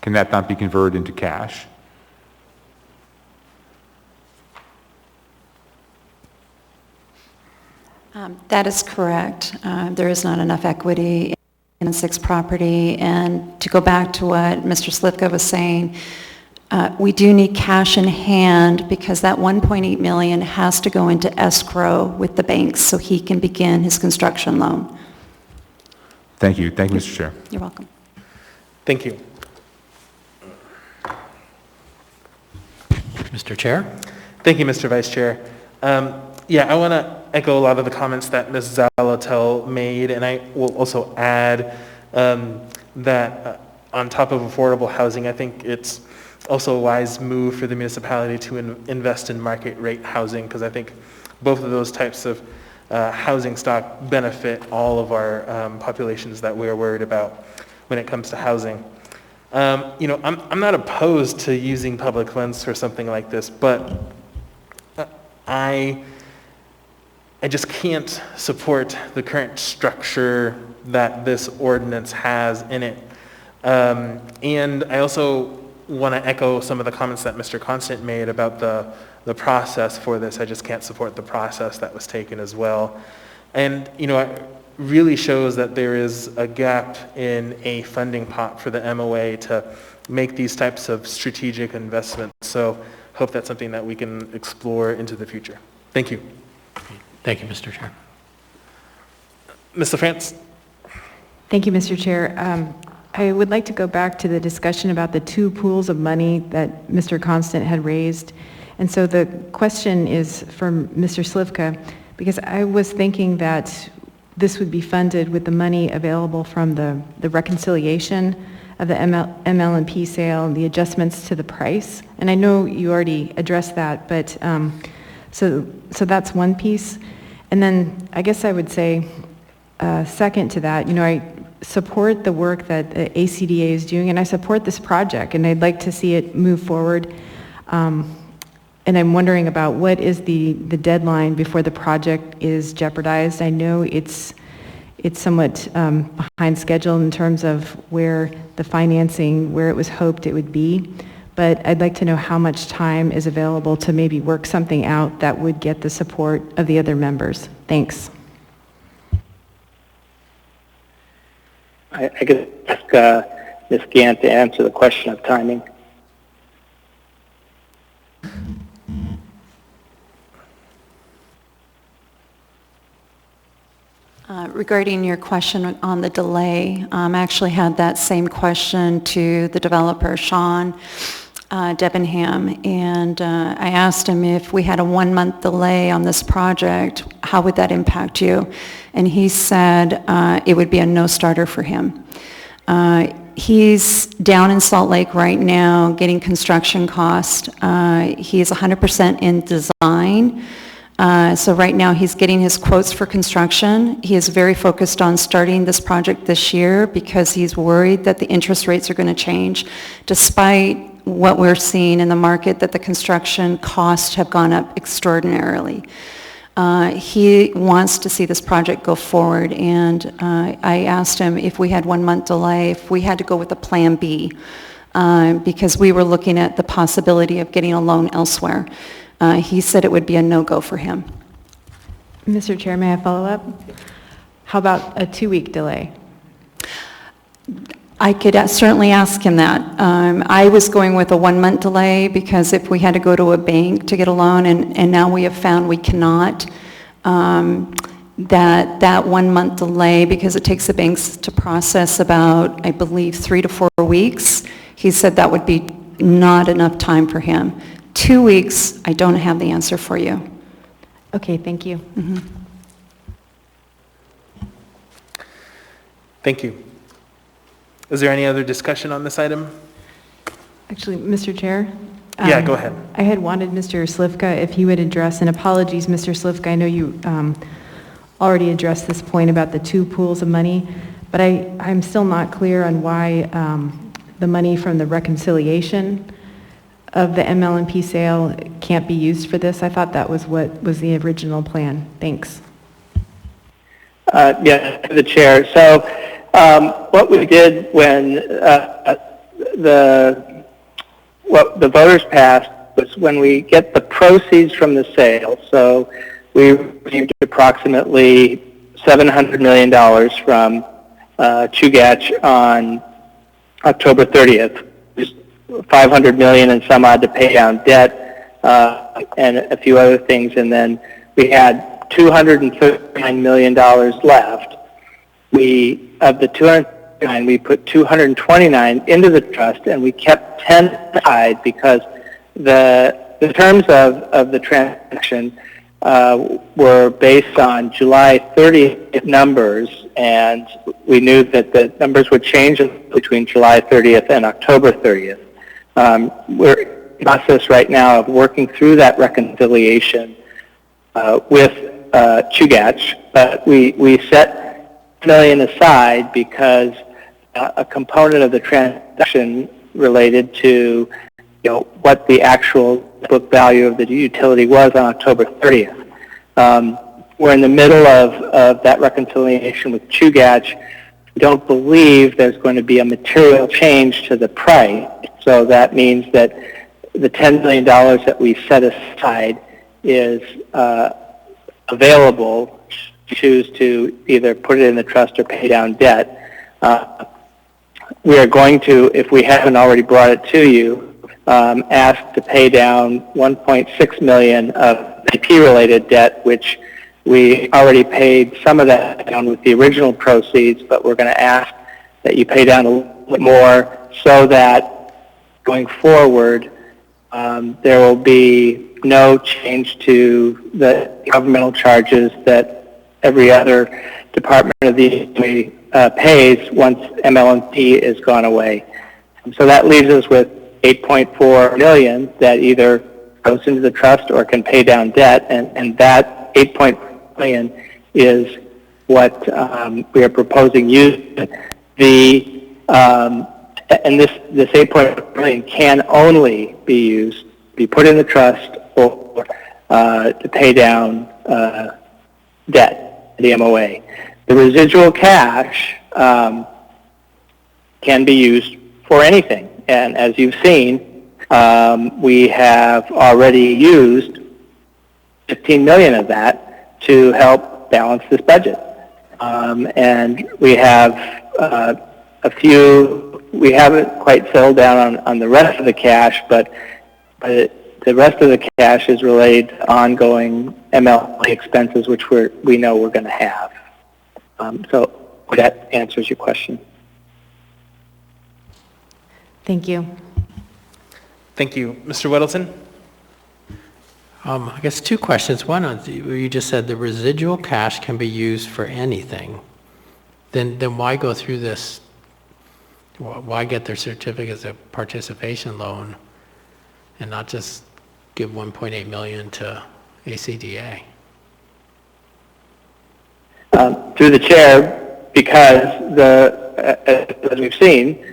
can that not be converted into cash? That is correct. There is not enough equity in the 6 property. And to go back to what Mr. Slivka was saying, We do need cash in hand because that $1.8 million has to go into escrow with the banks so he can begin his construction loan. Thank you. Thank you, Mr. Chair. You're welcome. Thank you. Mr. Chair? Thank you, Mr. Vice Chair. Yeah, I want to echo a lot of the comments that Ms. Zalatel made, and I will also add that on top of affordable housing, I think it's also a wise move for the municipality to invest in market rate housing, because I think both of those types of housing stock benefit all of our populations that we're worried about when it comes to housing. You know, I'm not opposed to using public funds for something like this, but I just can't support the current structure that this ordinance has in it. And I also want to echo some of the comments that Mr. Constant made about the process for this. I just can't support the process that was taken as well. And, you know, it really shows that there is a gap in a funding pot for the MOA to make these types of strategic investments. So hope that's something that we can explore into the future. Thank you. Thank you, Mr. Chair. Ms. LaFrance? Thank you, Mr. Chair. I would like to go back to the discussion about the two pools of money that Mr. Constant had raised. And so the question is for Mr. Slivka, because I was thinking that this would be funded with the money available from the reconciliation of the ML&P sale and the adjustments to the price. And I know you already addressed that, but so that's one piece. And then I guess I would say, second to that, you know, I support the work that the ACDA is doing, and I support this project, and I'd like to see it move forward. And I'm wondering about what is the deadline before the project is jeopardized. I know it's somewhat behind schedule in terms of where the financing, where it was hoped it would be, but I'd like to know how much time is available to maybe work something out that would get the support of the other members. Thanks. I could ask Ms. Gant to answer the question of timing. Regarding your question on the delay, I actually had that same question to the developer, Sean Debenham, and I asked him if we had a 1-month delay on this project, how would that impact you? And he said it would be a no-starter for him. He's down in Salt Lake right now getting construction cost. He is 100% in design. So right now he's getting his quotes for construction. He is very focused on starting this project this year because he's worried that the interest rates are going to change, despite what we're seeing in the market, that the construction costs have gone up extraordinarily. He wants to see this project go forward, and I asked him if we had 1-month delay, if we had to go with a plan B, because we were looking at the possibility of getting a loan elsewhere. He said it would be a no-go for him. Mr. Chair, may I follow up? How about a 2-week delay? I could certainly ask him that. I was going with a 1-month delay because if we had to go to a bank to get a loan, and now we have found we cannot, that 1-month delay, because it takes the banks to process about, I believe, 3 to 4 weeks, he said that would be not enough time for him. 2 weeks, I don't have the answer for you. Okay, thank you. Mm-hmm. Thank you. Is there any other discussion on this item? Actually, Mr. Chair? Yeah, go ahead. I had wanted Mr. Slivka, if he would address, and apologies, Mr. Slivka, I know you already addressed this point about the 2 pools of money, but I'm still not clear on why the money from the reconciliation of the ML&P sale can't be used for this. I thought that was what was the original plan. Thanks. Yeah, the chair. So what we did when what the voters passed was when we get the proceeds from the sale. So we received approximately $700 million from Chugach on October 30th. $500 million and some odd to pay down debt, and a few other things, and then we had $239 million left. Of the 239, we put 229 into the trust, and we kept 10 aside because the terms of the transaction were based on July 30th numbers, and we knew that the numbers would change between July 30th and October 30th. We're in the process right now of working through that reconciliation with Chugach, but we set $1 million aside because a component of the transaction related to what the actual book value of the utility was on October 30th. We're in the middle of that reconciliation with Chugach. We don't believe there's going to be a material change to the price, so that means that the $10 million that we set aside is available to choose to either put it in the trust or pay down debt. We are going to, if we haven't already brought it to you, asked to pay down $1.6 million of IP-related debt, which we already paid some of that down with the original proceeds, but we're going to ask that you pay down a little bit more so that going forward there will be no change to the governmental charges that every other department of the economy pays once ML&P is gone away. So that leaves us with $8.4 million that either goes into the trust or can pay down debt, and that $8.4 million is what we are proposing using. And this $8.4 million can only be put in the trust or to pay down debt, the MOA. The residual cash can be used for anything. And as you've seen, we have already used $15 million of that to help balance this budget. And we have we haven't quite settled down on the rest of the cash, but the rest of the cash is related to ongoing MLP expenses, which we know we're going to have. So that answers your question. Thank you. Thank you. Mr. Weddleton? I guess two questions. One, you just said the residual cash can be used for anything. Then why go through this? Why get their certificates of participation loan and not just give $1.8 million to ACDA? Through the chair, because as we've seen,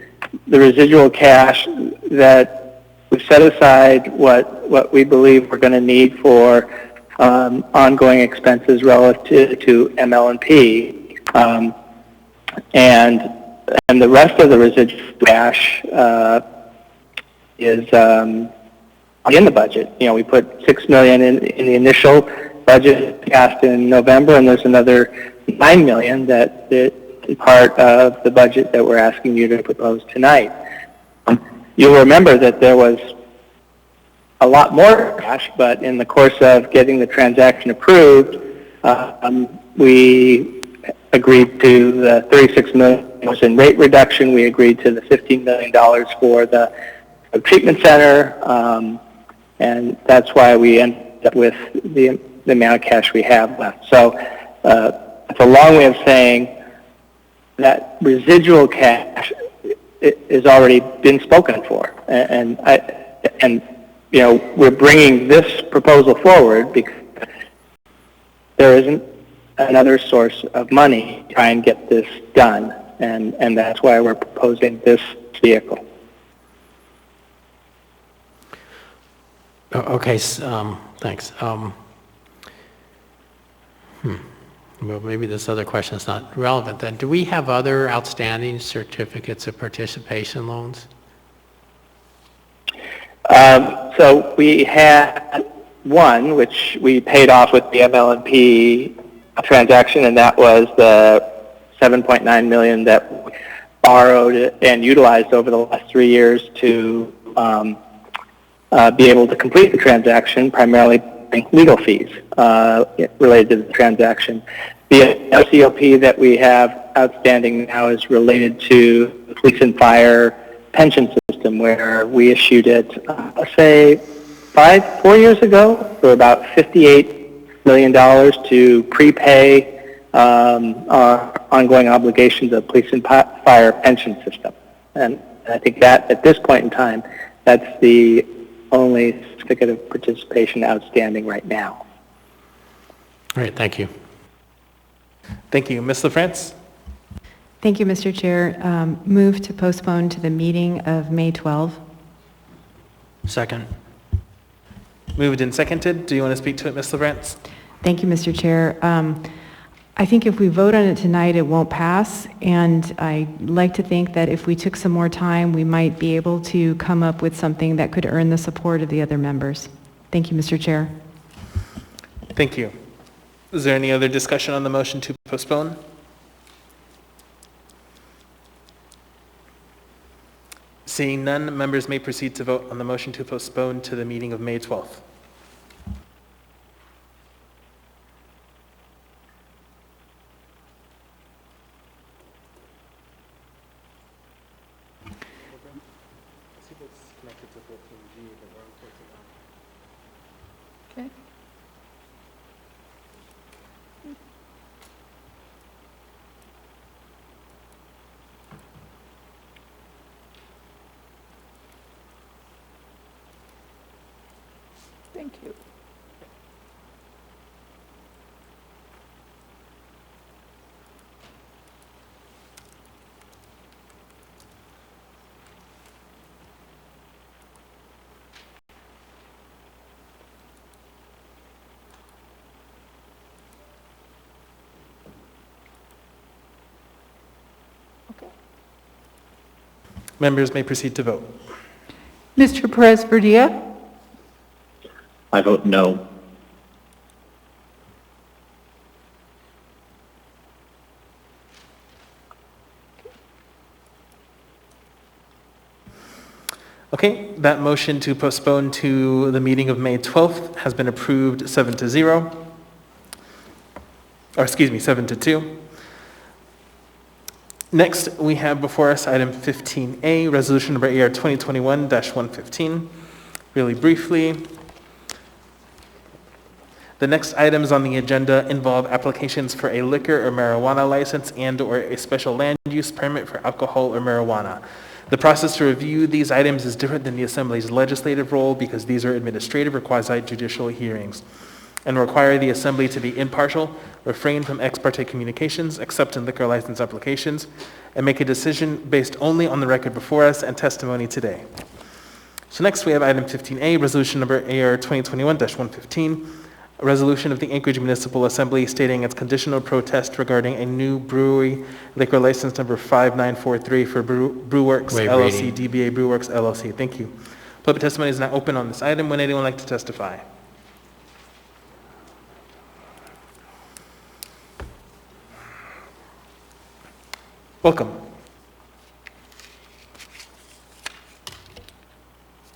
the residual cash that we've set aside what we believe we're going to need for ongoing expenses relative to ML&P, and the rest of the residual cash is in the budget. We put $6 million in the initial budget passed in November, and there's another $9 million that is part of the budget that we're asking you to propose tonight. You'll remember that there was a lot more cash, but in the course of getting the transaction approved, we agreed to the $36 million in rate reduction. We agreed to the $15 million for the treatment center, and that's why we ended up with the amount of cash we have left. So it's a long way of saying that residual cash is already been spoken for, and we're bringing this proposal forward because there isn't another source of money to try and get this done, and that's why we're proposing this vehicle. Okay, thanks. Well, maybe this other question is not relevant then. Do we have other outstanding certificates of participation loans? So we had one, which we paid off with the ML&P transaction, and that was the $7.9 million that we borrowed and utilized over the last 3 years to be able to complete the transaction, primarily paying legal fees related to the transaction. The LCOP that we have outstanding now is related to the police and fire pension system, where we issued it, say, 4 years ago for about $58 million to prepay our ongoing obligations of police and fire pension system. And I think that at this point in time, that's the only certificate of participation outstanding right now. All right, thank you. Thank you. Ms. LaFrance? Thank you, Mr. Chair. Move to postpone to the meeting of May 12. Second. Moved and seconded. Do you want to speak to it, Ms. LaFrance? Thank you, Mr. Chair. I think if we vote on it tonight, it won't pass, and I like to think that if we took some more time, we might be able to come up with something that could earn the support of the other members. Thank you, Mr. Chair. Thank you. Is there any other discussion on the motion to postpone? Seeing none, members may proceed to vote on the motion to postpone to the meeting of May 12th. Okay. Thank you. Okay. Members may proceed to vote. Mr. Perez-Verdia? I vote no. Okay, that motion to postpone to the meeting of May 12th has been approved 7-0. Or excuse me, 7-2. Next, we have before us item 15A, resolution number AR 2021-115. Really briefly, the next items on the agenda involve applications for a liquor or marijuana license and or a special land use permit for alcohol or marijuana. The process to review these items is different than the Assembly's legislative role because these are administrative or quasi-judicial hearings and require the Assembly to be impartial, refrain from ex parte communications, except in liquor license applications, and make a decision based only on the record before us and testimony today. So next we have item 15A, resolution number AR 2021-115, a resolution of the Anchorage Municipal Assembly stating its conditional protest regarding a new brewery liquor license number 5943 for Brewworks Waive LLC, reading. DBA Brewworks LLC. Thank you. Public testimony is now open on this item. Would anyone like to testify? Welcome.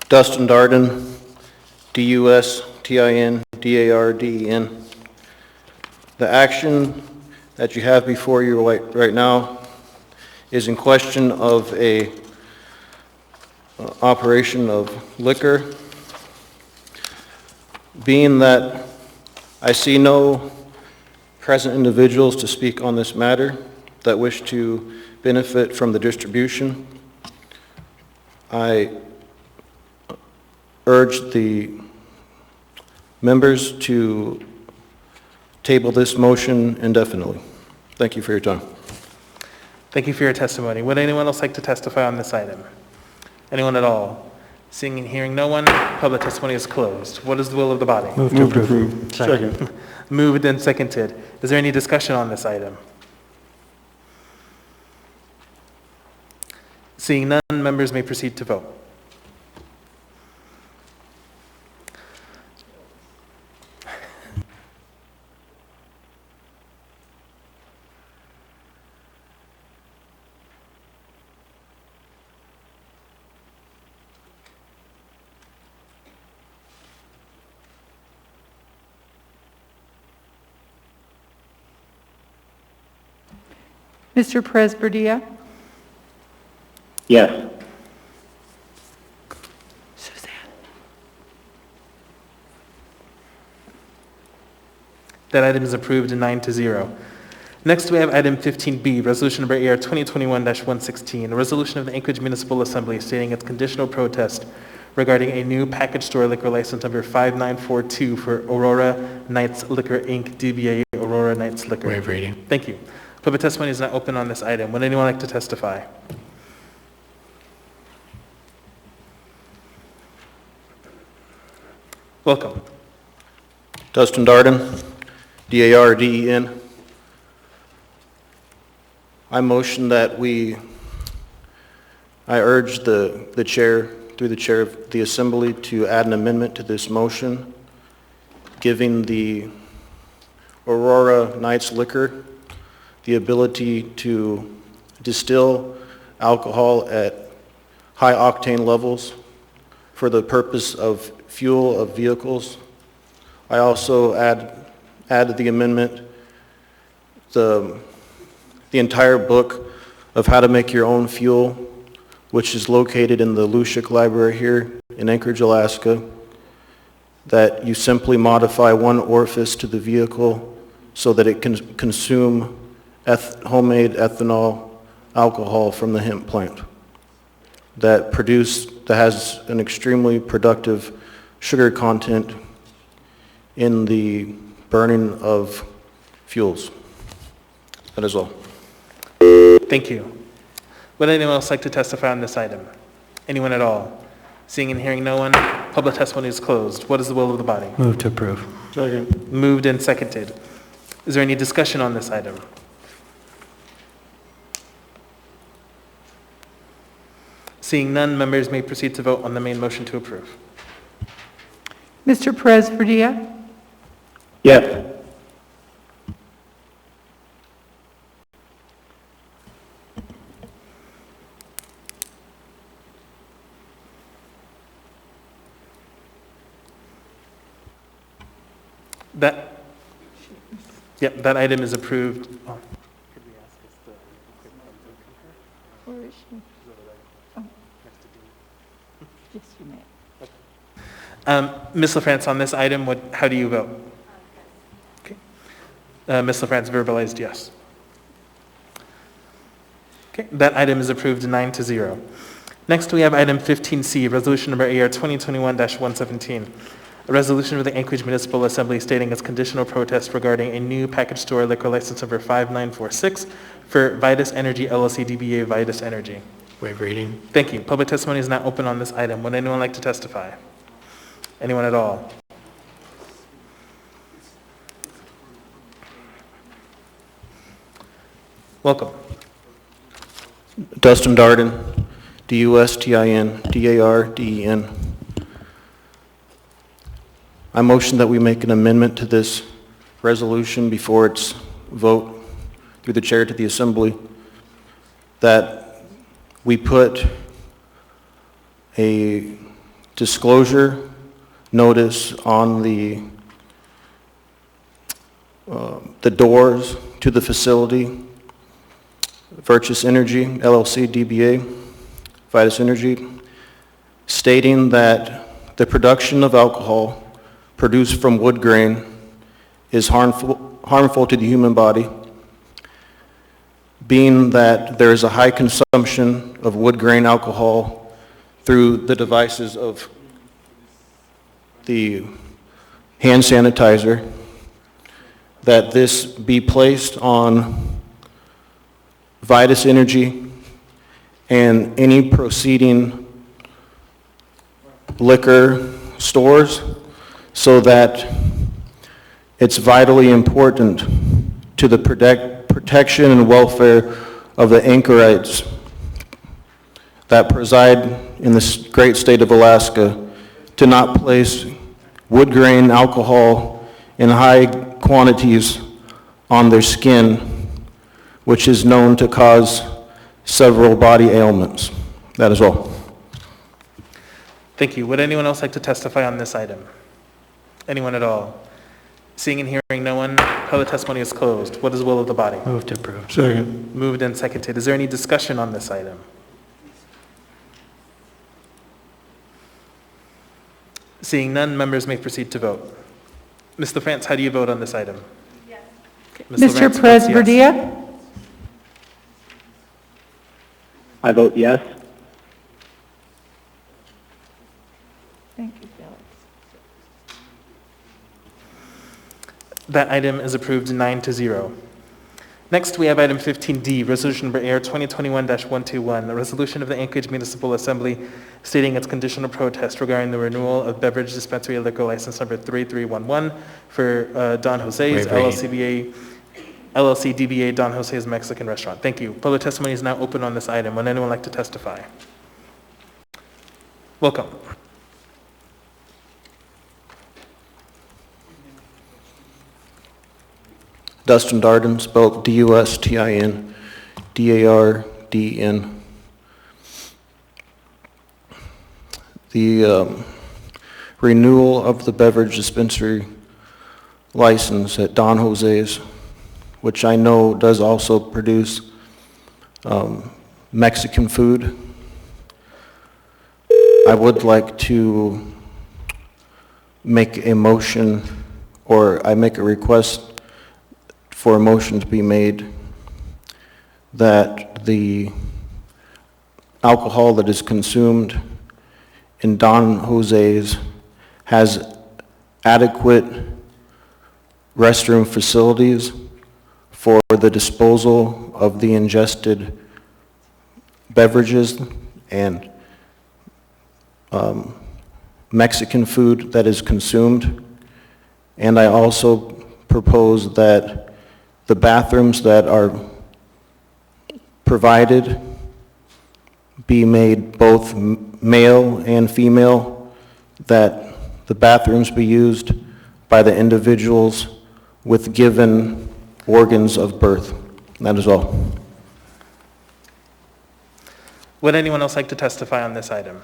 Dustin Darden, D-U-S-T-I-N-D-A-R-D-E-N. The action that you have before you right now is in question of a operation of liquor. Being that I see no present individuals to speak on this matter that wish to benefit from the distribution, I urge the members to table this motion indefinitely. Thank you for your time. Thank you for your testimony. Would anyone else like to testify on this item? Anyone at all? Seeing and hearing no one, public testimony is closed. What is the will of the body? Move to approve. Second. Moved and seconded. Is there any discussion on this item? Seeing none, members may proceed to vote. Mr. Presberdia? Yes. That item is approved 9-0. Next, we have item 15B, resolution number AR 2021-116, a resolution of the Anchorage Municipal Assembly stating its conditional protest regarding a new package store liquor license number 5942 for Aurora Nights Liquor, Inc., DBA Aurora Nights Liquor. Waive reading. Thank you. Public testimony is not open on this item. Would anyone like to testify? Welcome. Dustin Darden, D-A-R-D-E-N. I motion that I urge the chair, through the chair of the assembly, to add an amendment to this motion, giving the Aurora Nights Liquor the ability to distill alcohol at high octane levels for the purpose of fuel of vehicles. I also added the amendment, the entire book of how to make your own fuel, which is located in the Lushik Library here in Anchorage, Alaska, that you simply modify one orifice to the vehicle so that it can consume homemade ethanol alcohol from the hemp plant that has an extremely productive sugar content in the burning of fuels. That is all. Thank you. Would anyone else like to testify on this item? Anyone at all? Seeing and hearing no one, public testimony is closed. What is the will of the body? Move to approve. Second. Moved and seconded. Is there any discussion on this item? Seeing none, members may proceed to vote on the main motion to approve. Mr. Presberdia? Yes. That item is approved. Oh. Where is she? Oh. Yes, you may. Ms. LaFrance, on this item, how do you vote? Okay. Ms. LaFrance verbalized yes. Okay, that item is approved 9-0. Next, we have item 15C, resolution number AR 2021-117, a resolution of the Anchorage Municipal Assembly stating its conditional protest regarding a new package store liquor license number 5946 for Vitus Energy LLC, DBA Vitus Energy. Waive reading. Thank you. Public testimony is not open on this item. Would anyone like to testify? Anyone at all? Welcome. Dustin Darden, D-U-S-T-I-N, D-A-R-D-E-N. I motion that we make an amendment to this resolution before its vote through the chair to the assembly, that we put a disclosure notice on the doors to the facility, Vitus Energy, LLC, DBA, Vitus Energy, stating that the production of alcohol produced from wood grain is harmful to the human body, being that there is a high consumption of wood grain alcohol through the devices of the hand sanitizer, that this be placed on Vitus Energy and any proceeding liquor stores, so that it's vitally important to the protection and welfare of the anchorites that preside in this great state of Alaska to not place wood grain alcohol in high quantities on their skin, which is known to cause several body ailments. That is all. Thank you. Would anyone else like to testify on this item? Anyone at all? Seeing and hearing no one, public testimony is closed. What is the will of the body? Move to approve. Second. Moved and seconded. Is there any discussion on this item? Seeing none, members may proceed to vote. Ms. LaFrance, how do you vote on this item? Yes. Mr. Presverdia? I vote yes. Thank you, Felix. That item is approved 9-0. Next, we have item 15D, resolution number AR 2021-121, a resolution of the Anchorage Municipal Assembly stating its conditional protest regarding the renewal of beverage dispensary liquor license number 3311 for Don Jose's LLC DBA Don Jose's Mexican Restaurant. Thank you. Public testimony is now open on this item. Would anyone like to testify? Welcome. Dustin Darden, spelled D-U-S-T-I-N, D-A-R-D-N. The renewal of the beverage dispensary license at Don Jose's, which I know does also produce Mexican food. I would like to make a motion, or I make a request for a motion to be made that the alcohol that is consumed in Don Jose's has adequate restroom facilities for the disposal of the ingested beverages and Mexican food that is consumed. And I also propose that the bathrooms that are provided be made both male and female, that the bathrooms be used by the individuals with given organs of birth. That is all. Would anyone else like to testify on this item?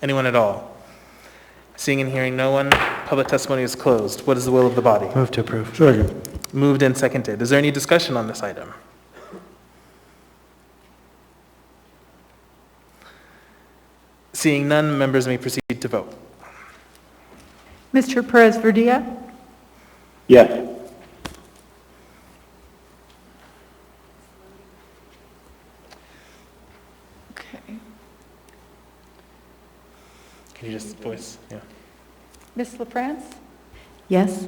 Anyone at all? Seeing and hearing no one, public testimony is closed. What is the will of the body? Move to approve. Second. Moved and seconded. Is there any discussion on this item? Seeing none, members may proceed to vote. Mr. Presverdia? Yes. Okay. Can you just voice? Yeah. Ms. LaFrance? Yes?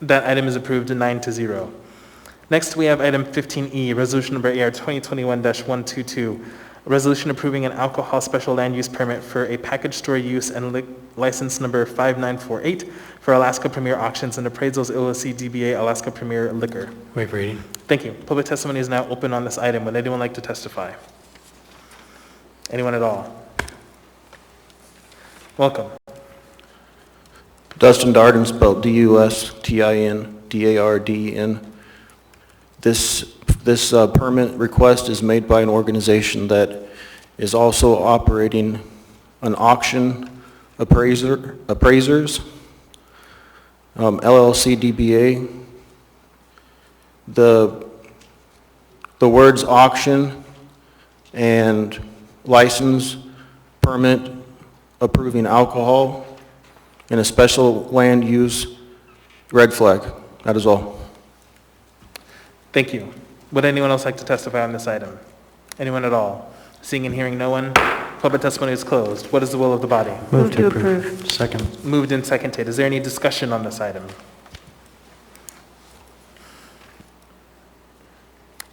That item is approved 9-0. Next, we have item 15E, resolution number AR 2021-122, a resolution approving an alcohol special land use permit for a package store use and license number 5948 for Alaska Premier Auctions and Appraisals LLC DBA Alaska Premier Liquor. Waive reading. Thank you. Public testimony is now open on this item. Would anyone like to testify? Anyone at all? Welcome. Dustin Darden, spelled D-U-S-T-I-N, D-A-R-D-E-N. This permit request is made by an organization that is also operating an auction appraisers, LLC DBA. The words auction and license permit approving alcohol and a special land use red flag. That is all. Thank you. Would anyone else like to testify on this item? Anyone at all? Seeing and hearing no one, public testimony is closed. What is the will of the body? Move to approve. Second. Moved and seconded. Is there any discussion on this item?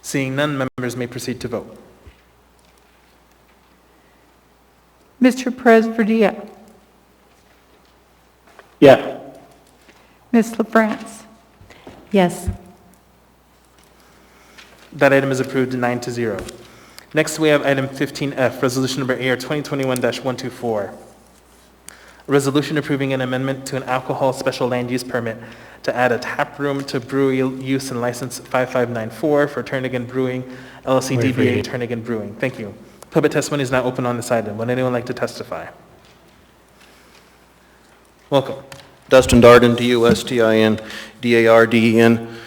Seeing none, members may proceed to vote. Mr. Presverdia? Yes. Ms. LaFrance? Yes. That item is approved 9-0. Next, we have item 15F, resolution number AR 2021-124. A resolution approving an amendment to an alcohol special land use permit to add a tap room to brewery use and license 5594 for Turnigan Brewing, LLC Waive DBA reading. Turnigan Brewing. Thank you. Public testimony is now open on this item. Would anyone like to testify? Welcome. Dustin Darden, D-U-S-T-I-N, D-A-R-D-E-N.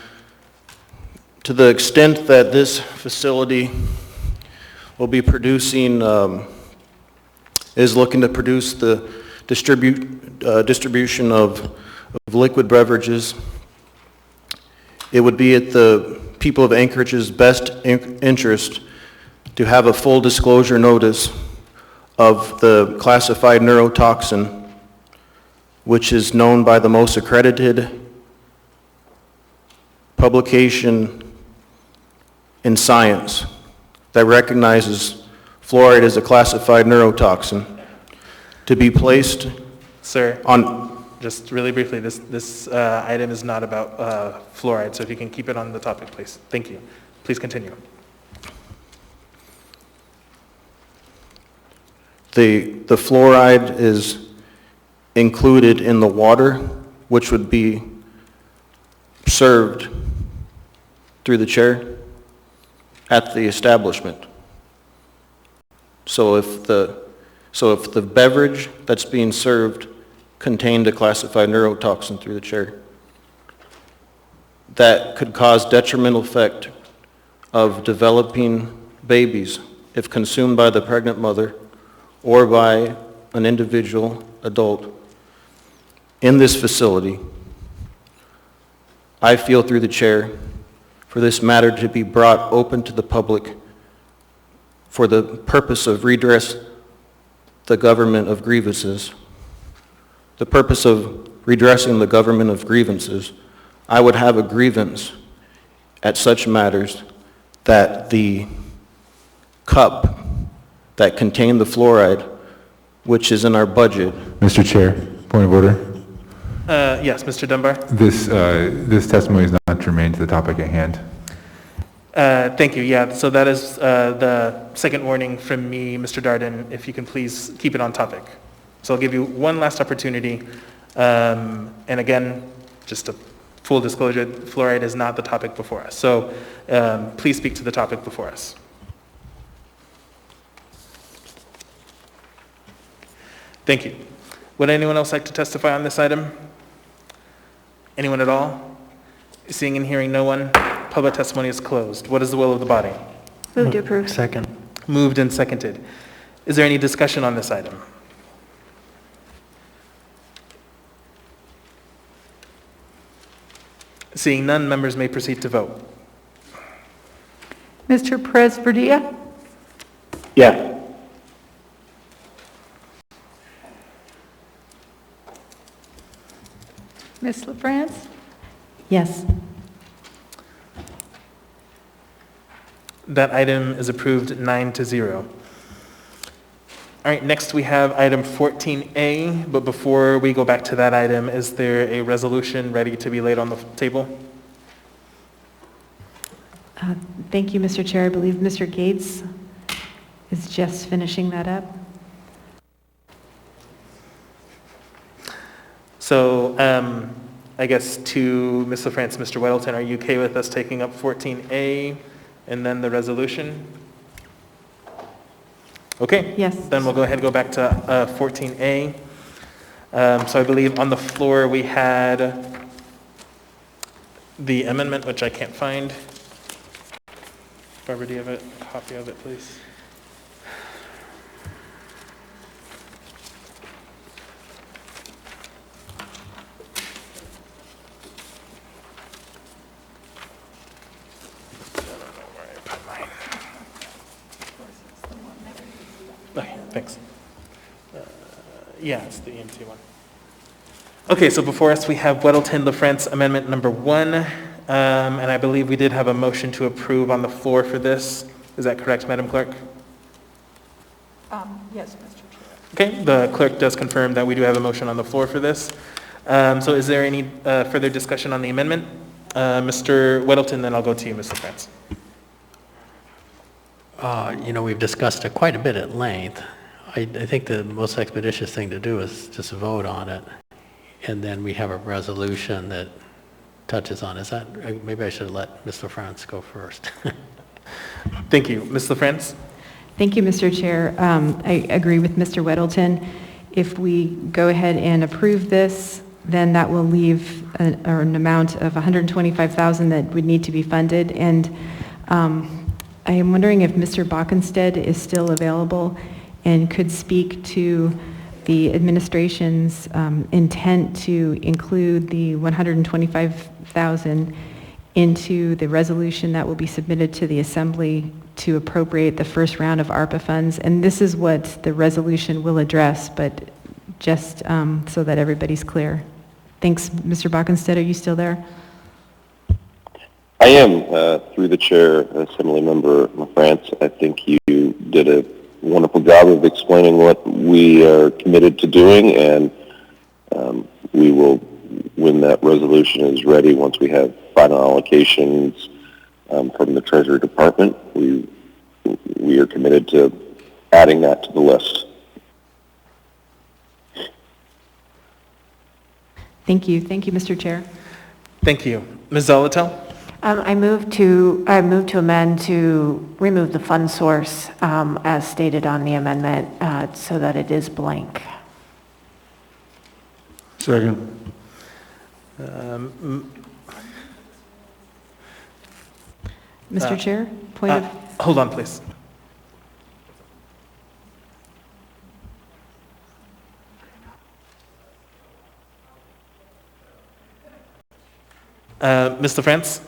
To the extent that this facility will be producing, is looking to produce the distribution of liquid beverages, it would be at the people of Anchorage's best interest to have a full disclosure notice of the classified neurotoxin, which is known by the most accredited publication in science that recognizes fluoride as a classified neurotoxin, to be placed Sir, on... just really briefly, this item is not about fluoride, so if you can keep it on the topic, please. Thank you. Please continue. The fluoride is included in the water, which would be served through the chair at the establishment. So if the beverage that's being served contained a classified neurotoxin through the chair, that could cause detrimental effect of developing babies if consumed by the pregnant mother or by an individual adult in this facility. I feel through the chair for this matter to be brought open to the public for the purpose of redress the government of grievances. The purpose of redressing the government of grievances, I would have a grievance at such matters that the cup that contained the fluoride, which is in our budget. Mr. Chair, point of order. Yes, Mr. Dunbar. This testimony is not germane to the topic at hand. Thank you. Yeah, so that is the second warning from me, Mr. Darden, if you can please keep it on topic. So I'll give you one last opportunity. And again, just a full disclosure, fluoride is not the topic before us. So please speak to the topic before us. Thank you. Would anyone else like to testify on this item? Anyone at all? Seeing and hearing no one, public testimony is closed. What is the will of the body? Move to approve. Second. Moved and seconded. Is there any discussion on this item? Seeing none, members may proceed to vote. Mr. Perez-Verdia? Yes. Ms. LaFrance? Yes. That item is approved 9-0. All right, next we have item 14A, but before we go back to that item, is there a resolution ready to be laid on the table? Thank you, Mr. Chair. I believe Mr. Gates is just finishing that up. So I guess to Ms. LaFrance, Mr. Weddleton, are you okay with us taking up 14A and then the resolution? Okay. Yes. Then we'll go ahead and go back to 14A. So I believe on the floor we had the amendment, which I can't find. Barbara, do you have a copy of it, please? Okay, thanks. Yeah, it's the EMT one. Okay, so before us we have Weddleton LaFrance Amendment Number 1, and I believe we did have a motion to approve on the floor for this. Is that correct, Madam Clerk? Yes, Mr. Chair. Okay, the clerk does confirm that we do have a motion on the floor for this. So is there any further discussion on the amendment? Mr. Weddleton, then I'll go to you, Ms. LaFrance. We've discussed it quite a bit at length. I think the most expeditious thing to do is just vote on it, and then we have a resolution that touches on. Is that, maybe I should let Ms. LaFrance go first. Thank you. Ms. LaFrance? Thank you, Mr. Chair. I agree with Mr. Weddleton. If we go ahead and approve this, then that will leave an amount of $125,000 that would need to be funded. And I am wondering if Mr. Bockenstead is still available and could speak to the administration's intent to include the $125,000 into the resolution that will be submitted to the Assembly to appropriate the first round of ARPA funds. And this is what the resolution will address, but just so that everybody's clear. Thanks, Mr. Bockenstead. Are you still there? I am, through the chair, Assemblymember LaFrance. I think you did a wonderful job of explaining what we are committed to doing, and we will, when that resolution is ready, once we have final allocations from the Treasury Department, we are committed to adding that to the list. Thank you. Thank you, Mr. Chair. Thank you. Ms. Zolotel? I move to amend to remove the fund source as stated on the amendment so that it is blank. Second. Mr. Chair, point of... Hold on, please. Ms. LaFrance?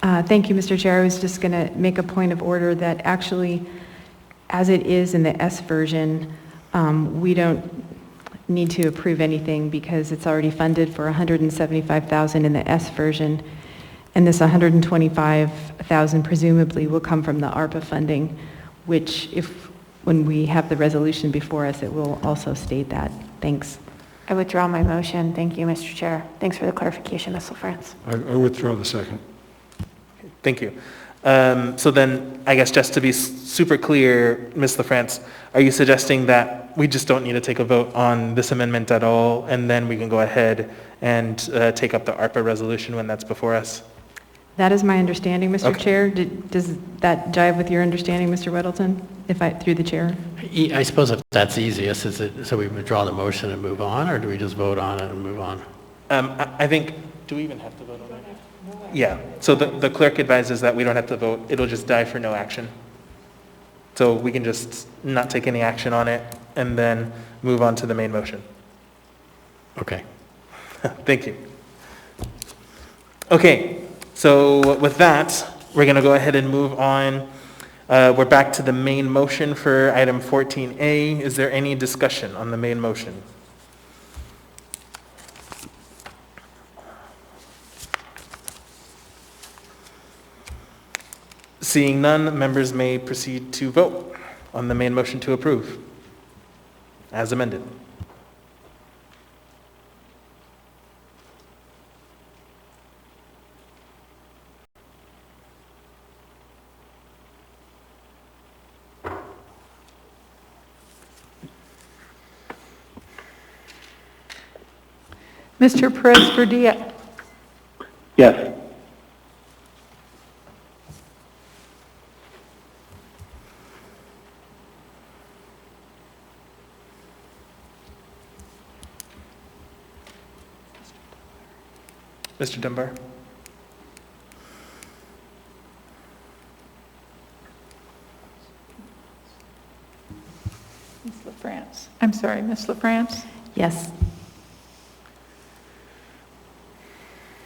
Thank you, Mr. Chair. I was just going to make a point of order that actually, as it is in the S version, we don't need to approve anything because it's already funded for $175,000 in the S version, and this $125,000 presumably will come from the ARPA funding, which when we have the resolution before us, it will also state that. Thanks. I withdraw my motion. Thank you, Mr. Chair. Thanks for the clarification, Ms. LaFrance. I withdraw the second. Thank you. So then, I guess just to be super clear, Ms. LaFrance, are you suggesting that we just don't need to take a vote on this amendment at all, and then we can go ahead and take up the ARPA resolution when that's before us? That is my understanding, Mr. Okay. Chair. Does that jive with your understanding, Mr. Weddleton, through the chair? I suppose if that's easiest, is it so we withdraw the motion and move on, or do we just vote on it and move on? I think, do we even have to vote on it? Yeah, so the clerk advises that we don't have to vote. It'll just die for no action. So we can just not take any action on it and then move on to the main motion. Okay. Thank you. Okay, so with that, we're going to go ahead and move on. We're back to the main motion for item 14A. Is there any discussion on the main motion? Seeing none, members may proceed to vote on the main motion to approve, as amended. Mr. Perez-Verdia? Yes. Mr. Dunbar? Ms. LaFrance. I'm sorry, Ms. LaFrance? Yes.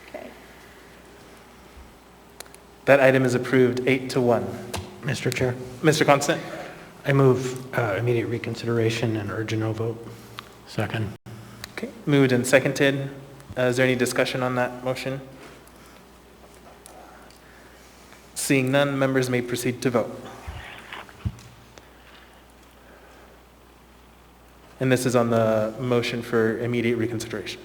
Okay. That item is approved 8-1. Mr. Chair, Mr. Constant? I move immediate reconsideration and urge a no vote. Second. Okay, moved and seconded. Is there any discussion on that motion? Seeing none, members may proceed to vote. And this is on the motion for immediate reconsideration.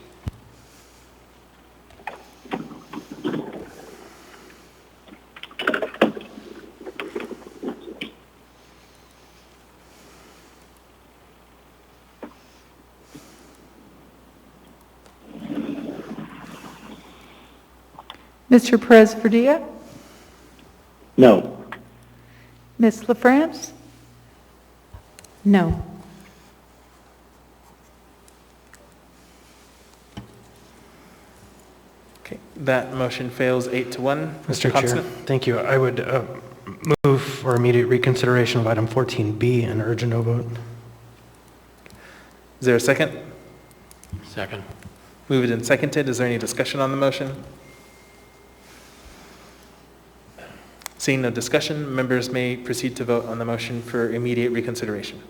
Mr. Perez-Verdia? No. Ms. LaFrance? No. Okay, that motion fails 8-1. Mr. Chair, Constant? thank you. I would move for immediate reconsideration of item 14B and urge a no vote. Is there a second? Second. Moved and seconded. Is there any discussion on the motion? Seeing no discussion, members may proceed to vote on the motion for immediate reconsideration.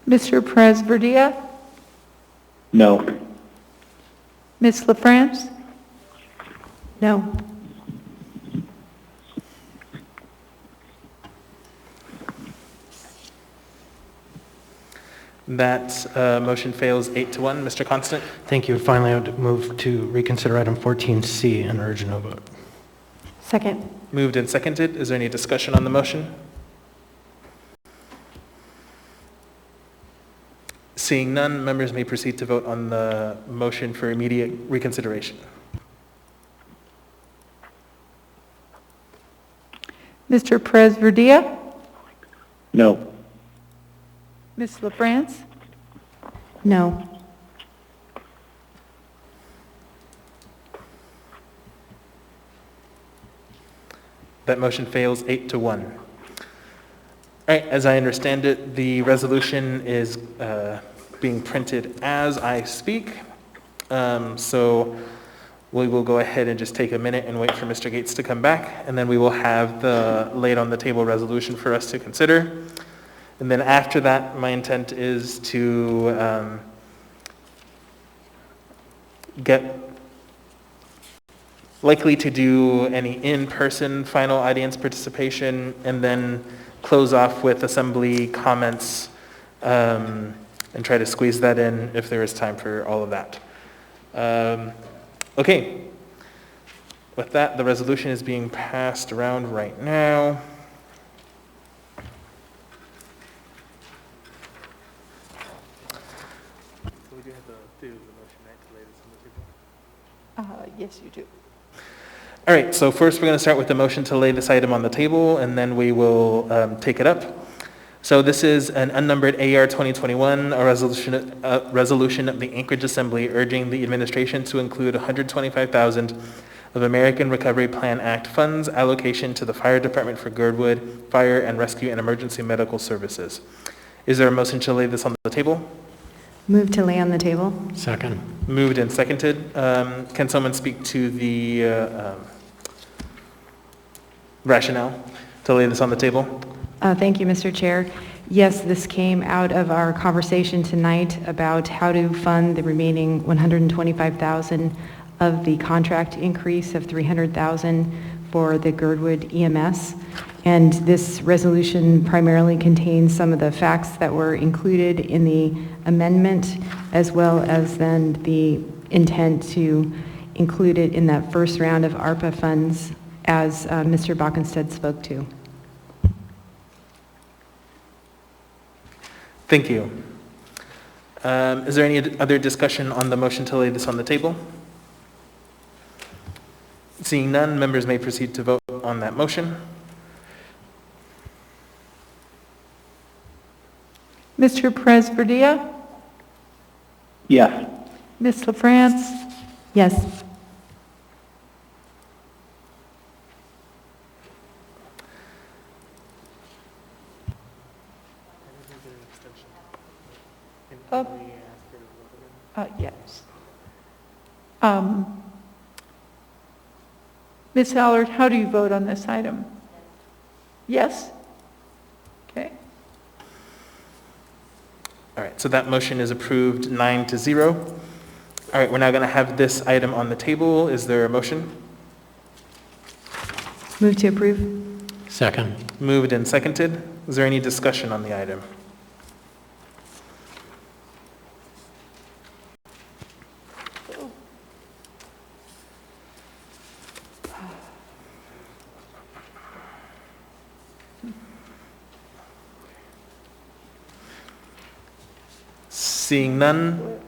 Mr. Perez-Verdia? No. Ms. LaFrance? No. That motion fails 8-1. Mr. Constant? Thank you. Finally, I would move to reconsider item 14C and urge a no vote. Second. Moved and seconded. Is there any discussion on the motion? Seeing none, members may proceed to vote on the motion for immediate reconsideration. Mr. Perez-Verdia? No. Ms. LaFrance? No. That motion fails 8-1. All right, as I understand it, the resolution is being printed as I speak. So we will go ahead and just take a minute and wait for Mr. Gates to come back, and then we will have the laid on the table resolution for us to consider. And then after that, my intent is to likely to do any in-person final audience participation, and then close off with assembly comments and try to squeeze that in if there is time for all of that. Okay. With that, the resolution is being passed around right now. So we do have to do the motion to lay this on the table? Yes, you do. All right, so first we're going to start with the motion to lay this item on the table, and then we will take it up. So this is an unnumbered AR 2021, a resolution of the Anchorage Assembly urging the administration to include $125,000 of American Recovery Plan Act funds allocation to the Fire Department for Girdwood Fire and Rescue and Emergency Medical Services. Is there a motion to lay this on the table? Move to lay on the table. Second. Moved and seconded. Can someone speak to the rationale to lay this on the table? Thank you, Mr. Chair. Yes, this came out of our conversation tonight about how to fund the remaining $125,000 of the contract increase of $300,000 for the Girdwood EMS. And this resolution primarily contains some of the facts that were included in the amendment, as well as then the intent to include it in that first round of ARPA funds, as Mr. Bockenstead spoke to. Thank you. Is there any other discussion on the motion to lay this on the table? Seeing none, members may proceed to vote on that motion. Mr. Perez-Verdia? Yes. Ms. LaFrance? Yes. Yes. Ms. Allard, how do you vote on this item? Yes? Okay. All right, so that motion is approved 9-0. All right, we're now going to have this item on the table. Is there a motion? Move to approve. Second. Moved and seconded. Is there any discussion on the item? Seeing none,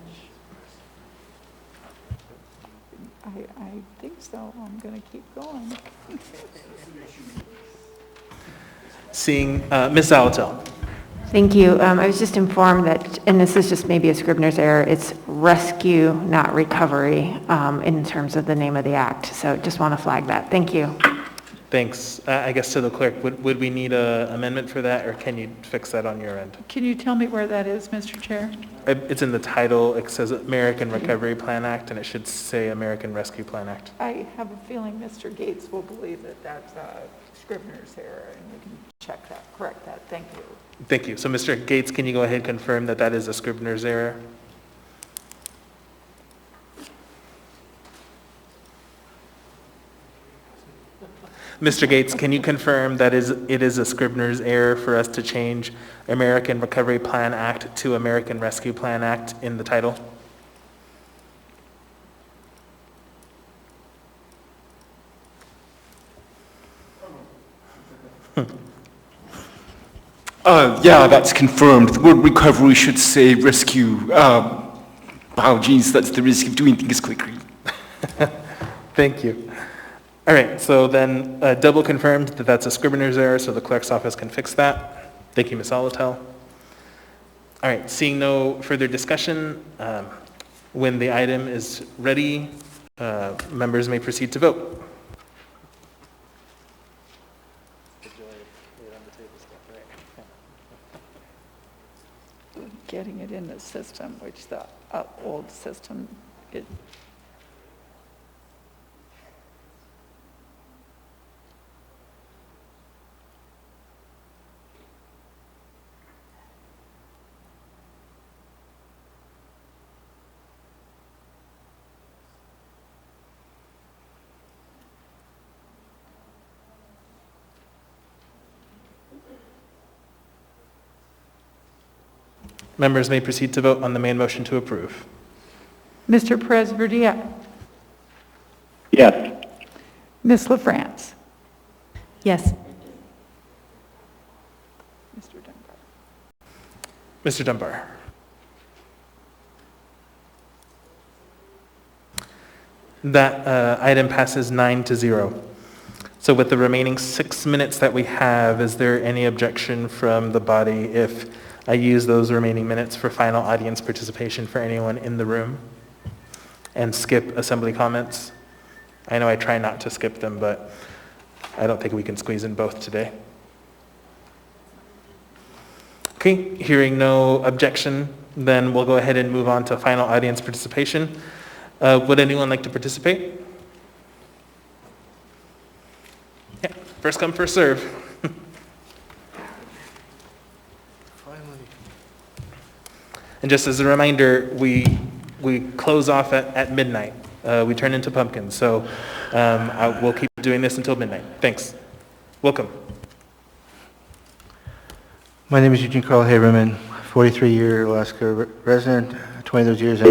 I think so. I'm going to keep going. seeing, Ms. Alatel. Thank you. I was just informed that, and this is just maybe a Scribner's error, it's rescue, not recovery, in terms of the name of the act. So just want to flag that. Thank you. Thanks. I guess to the clerk, would we need an amendment for that, or can you fix that on your end? Can you tell me where that is, Mr. Chair? It's in the title. It says American Recovery Plan Act, and it should say American Rescue Plan Act. I have a feeling Mr. Gates will believe that that's a Scribner's error, and we can check that, correct that. Thank you. Thank you. So Mr. Gates, can you go ahead and confirm that that is a Scribner's error? Mr. Gates, can you confirm that it is a Scribner's error for us to change American Recovery Plan Act to American Rescue Plan Act in the title? Yeah, that's confirmed. The word recovery should say rescue. Apologies, that's the risk of doing things quickly. Thank you. All right, so then double confirmed that that's a Scribner's error, so the clerk's office can fix that. Thank you, Ms. Alatel. All right, seeing no further discussion, when the item is ready, members may proceed to vote. Getting it in the system, which the old system, Members may proceed to vote on the main motion to approve. Mr. Presverdia. Yes. Ms. LaFrance. Yes. Mr. Dunbar. Mr. Dunbar. That item passes 9-0. So with the remaining 6 minutes that we have, is there any objection from the body if I use those remaining minutes for final audience participation for anyone in the room and skip assembly comments? I know I try not to skip them, but I don't think we can squeeze in both today. Okay, hearing no objection, then we'll go ahead and move on to final audience participation. Would anyone like to participate? Yeah, first come, first serve. And just as a reminder, we close off at midnight. We turn into pumpkins, so we'll keep doing this until midnight. Thanks. Welcome. My name is Eugene Carl Haberman, 43-year Alaska resident, 20 of those years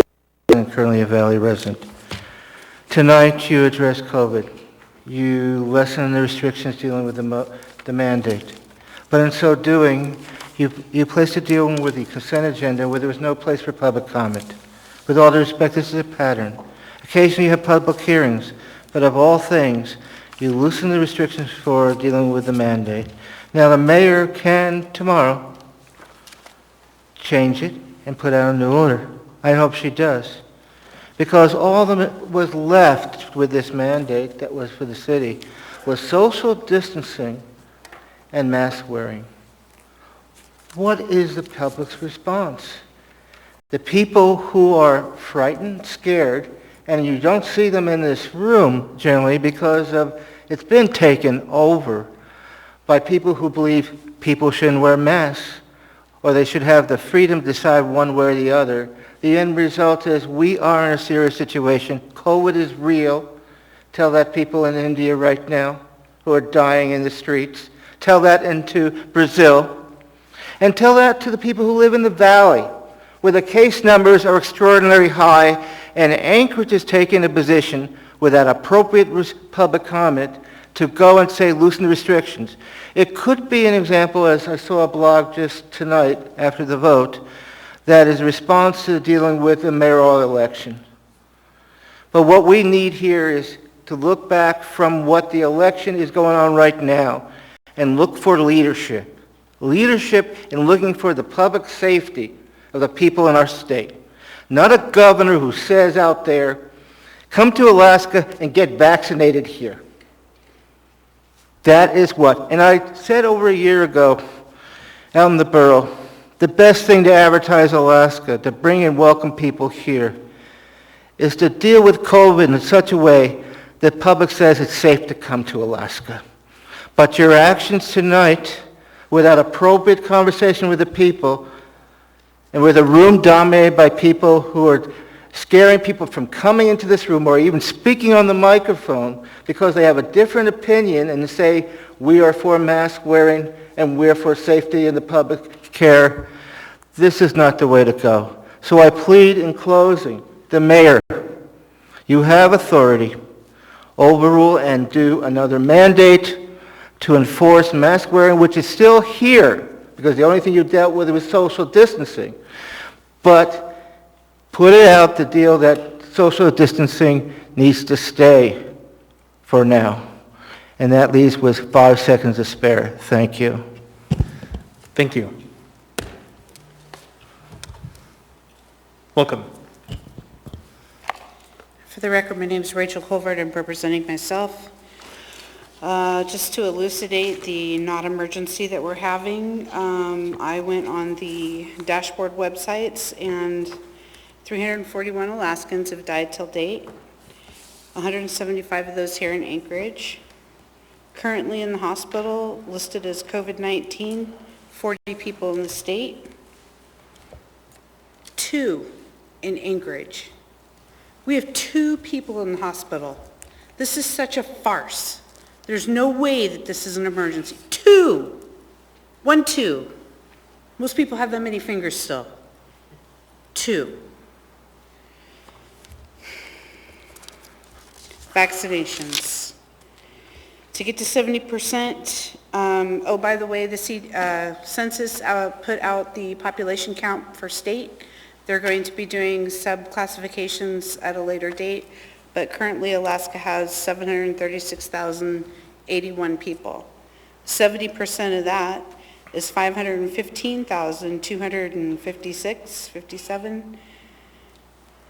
and currently a Valley resident. Tonight you address COVID. You lessen the restrictions dealing with the mandate. But in so doing, you placed a deal with the consent agenda where there was no place for public comment. With all due respect, this is a pattern. Occasionally you have public hearings, but of all things, you loosen the restrictions for dealing with the mandate. Now the mayor can, tomorrow, change it and put out a new order. I hope she does. Because all that was left with this mandate that was for the city was social distancing and mask wearing. What is the public's response? The people who are frightened, scared, and you don't see them in this room generally because it's been taken over by people who believe people shouldn't wear masks or they should have the freedom to decide one way or the other. The end result is we are in a serious situation. COVID is real. Tell that people in India right now who are dying in the streets. Tell that into Brazil. And tell that to the people who live in the valley, where the case numbers are extraordinarily high, and Anchorage has taken a position without appropriate public comment to go and say loosen the restrictions. It could be an example, as I saw a blog just tonight after the vote, that is response to dealing with the mayoral election. But what we need here is to look back from what the election is going on right now and look for leadership. Leadership in looking for the public safety of the people in our state. Not a governor who says out there, come to Alaska and get vaccinated here. That is what, and I said over a year ago out in the borough, the best thing to advertise Alaska, to bring and welcome people here, is to deal with COVID in such a way that public says it's safe to come to Alaska. But your actions tonight, without appropriate conversation with the people, and with a room dominated by people who are scaring people from coming into this room or even speaking on the microphone because they have a different opinion and say, we are for mask wearing and we're for safety in the public care, this is not the way to go. So I plead in closing, the mayor, you have authority, overrule and do another mandate to enforce mask wearing, which is still here, because the only thing you dealt with was social distancing. But put it out the deal that social distancing needs to stay for now. And that leaves with 5 seconds to spare. Thank you. Thank you. Welcome. For the record, my name is Rachel Colvert. I'm representing myself. Just to elucidate the not emergency that we're having, I went on the dashboard websites and 341 Alaskans have died till date, 175 of those here in Anchorage. Currently in the hospital, listed as COVID-19, 40 people in the state, 2 in Anchorage. We have 2 people in the hospital. This is such a farce. There's no way that this is an emergency. 2! 1, 2. Most people have that many fingers still. 2. Vaccinations. To get to 70%, oh, by the way, the census put out the population count for state. They're going to be doing sub-classifications at a later date, but currently Alaska has 736,081 people. 70% of that is 515,256, 57.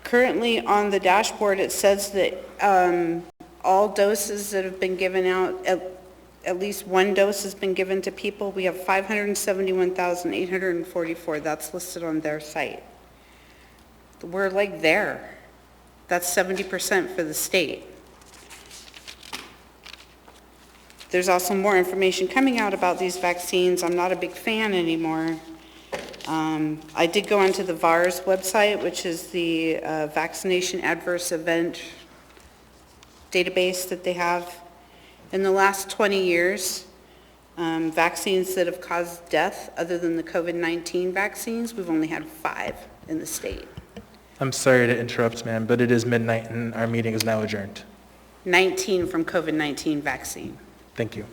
Currently on the dashboard, it says that all doses that have been given out, at least 1 dose has been given to people. We have 571,844. That's listed on their site. We're like there. That's 70% for the state. There's also more information coming out about these vaccines. I'm not a big fan anymore. I did go onto the VAERS website, which is the Vaccination Adverse Event database that they have. In the last 20 years, vaccines that have caused death other than the COVID-19 vaccines, we've only had 5 in the state. I'm sorry to interrupt, ma'am, but it is midnight and our meeting is now adjourned. 19 from COVID-19 vaccine. Thank you.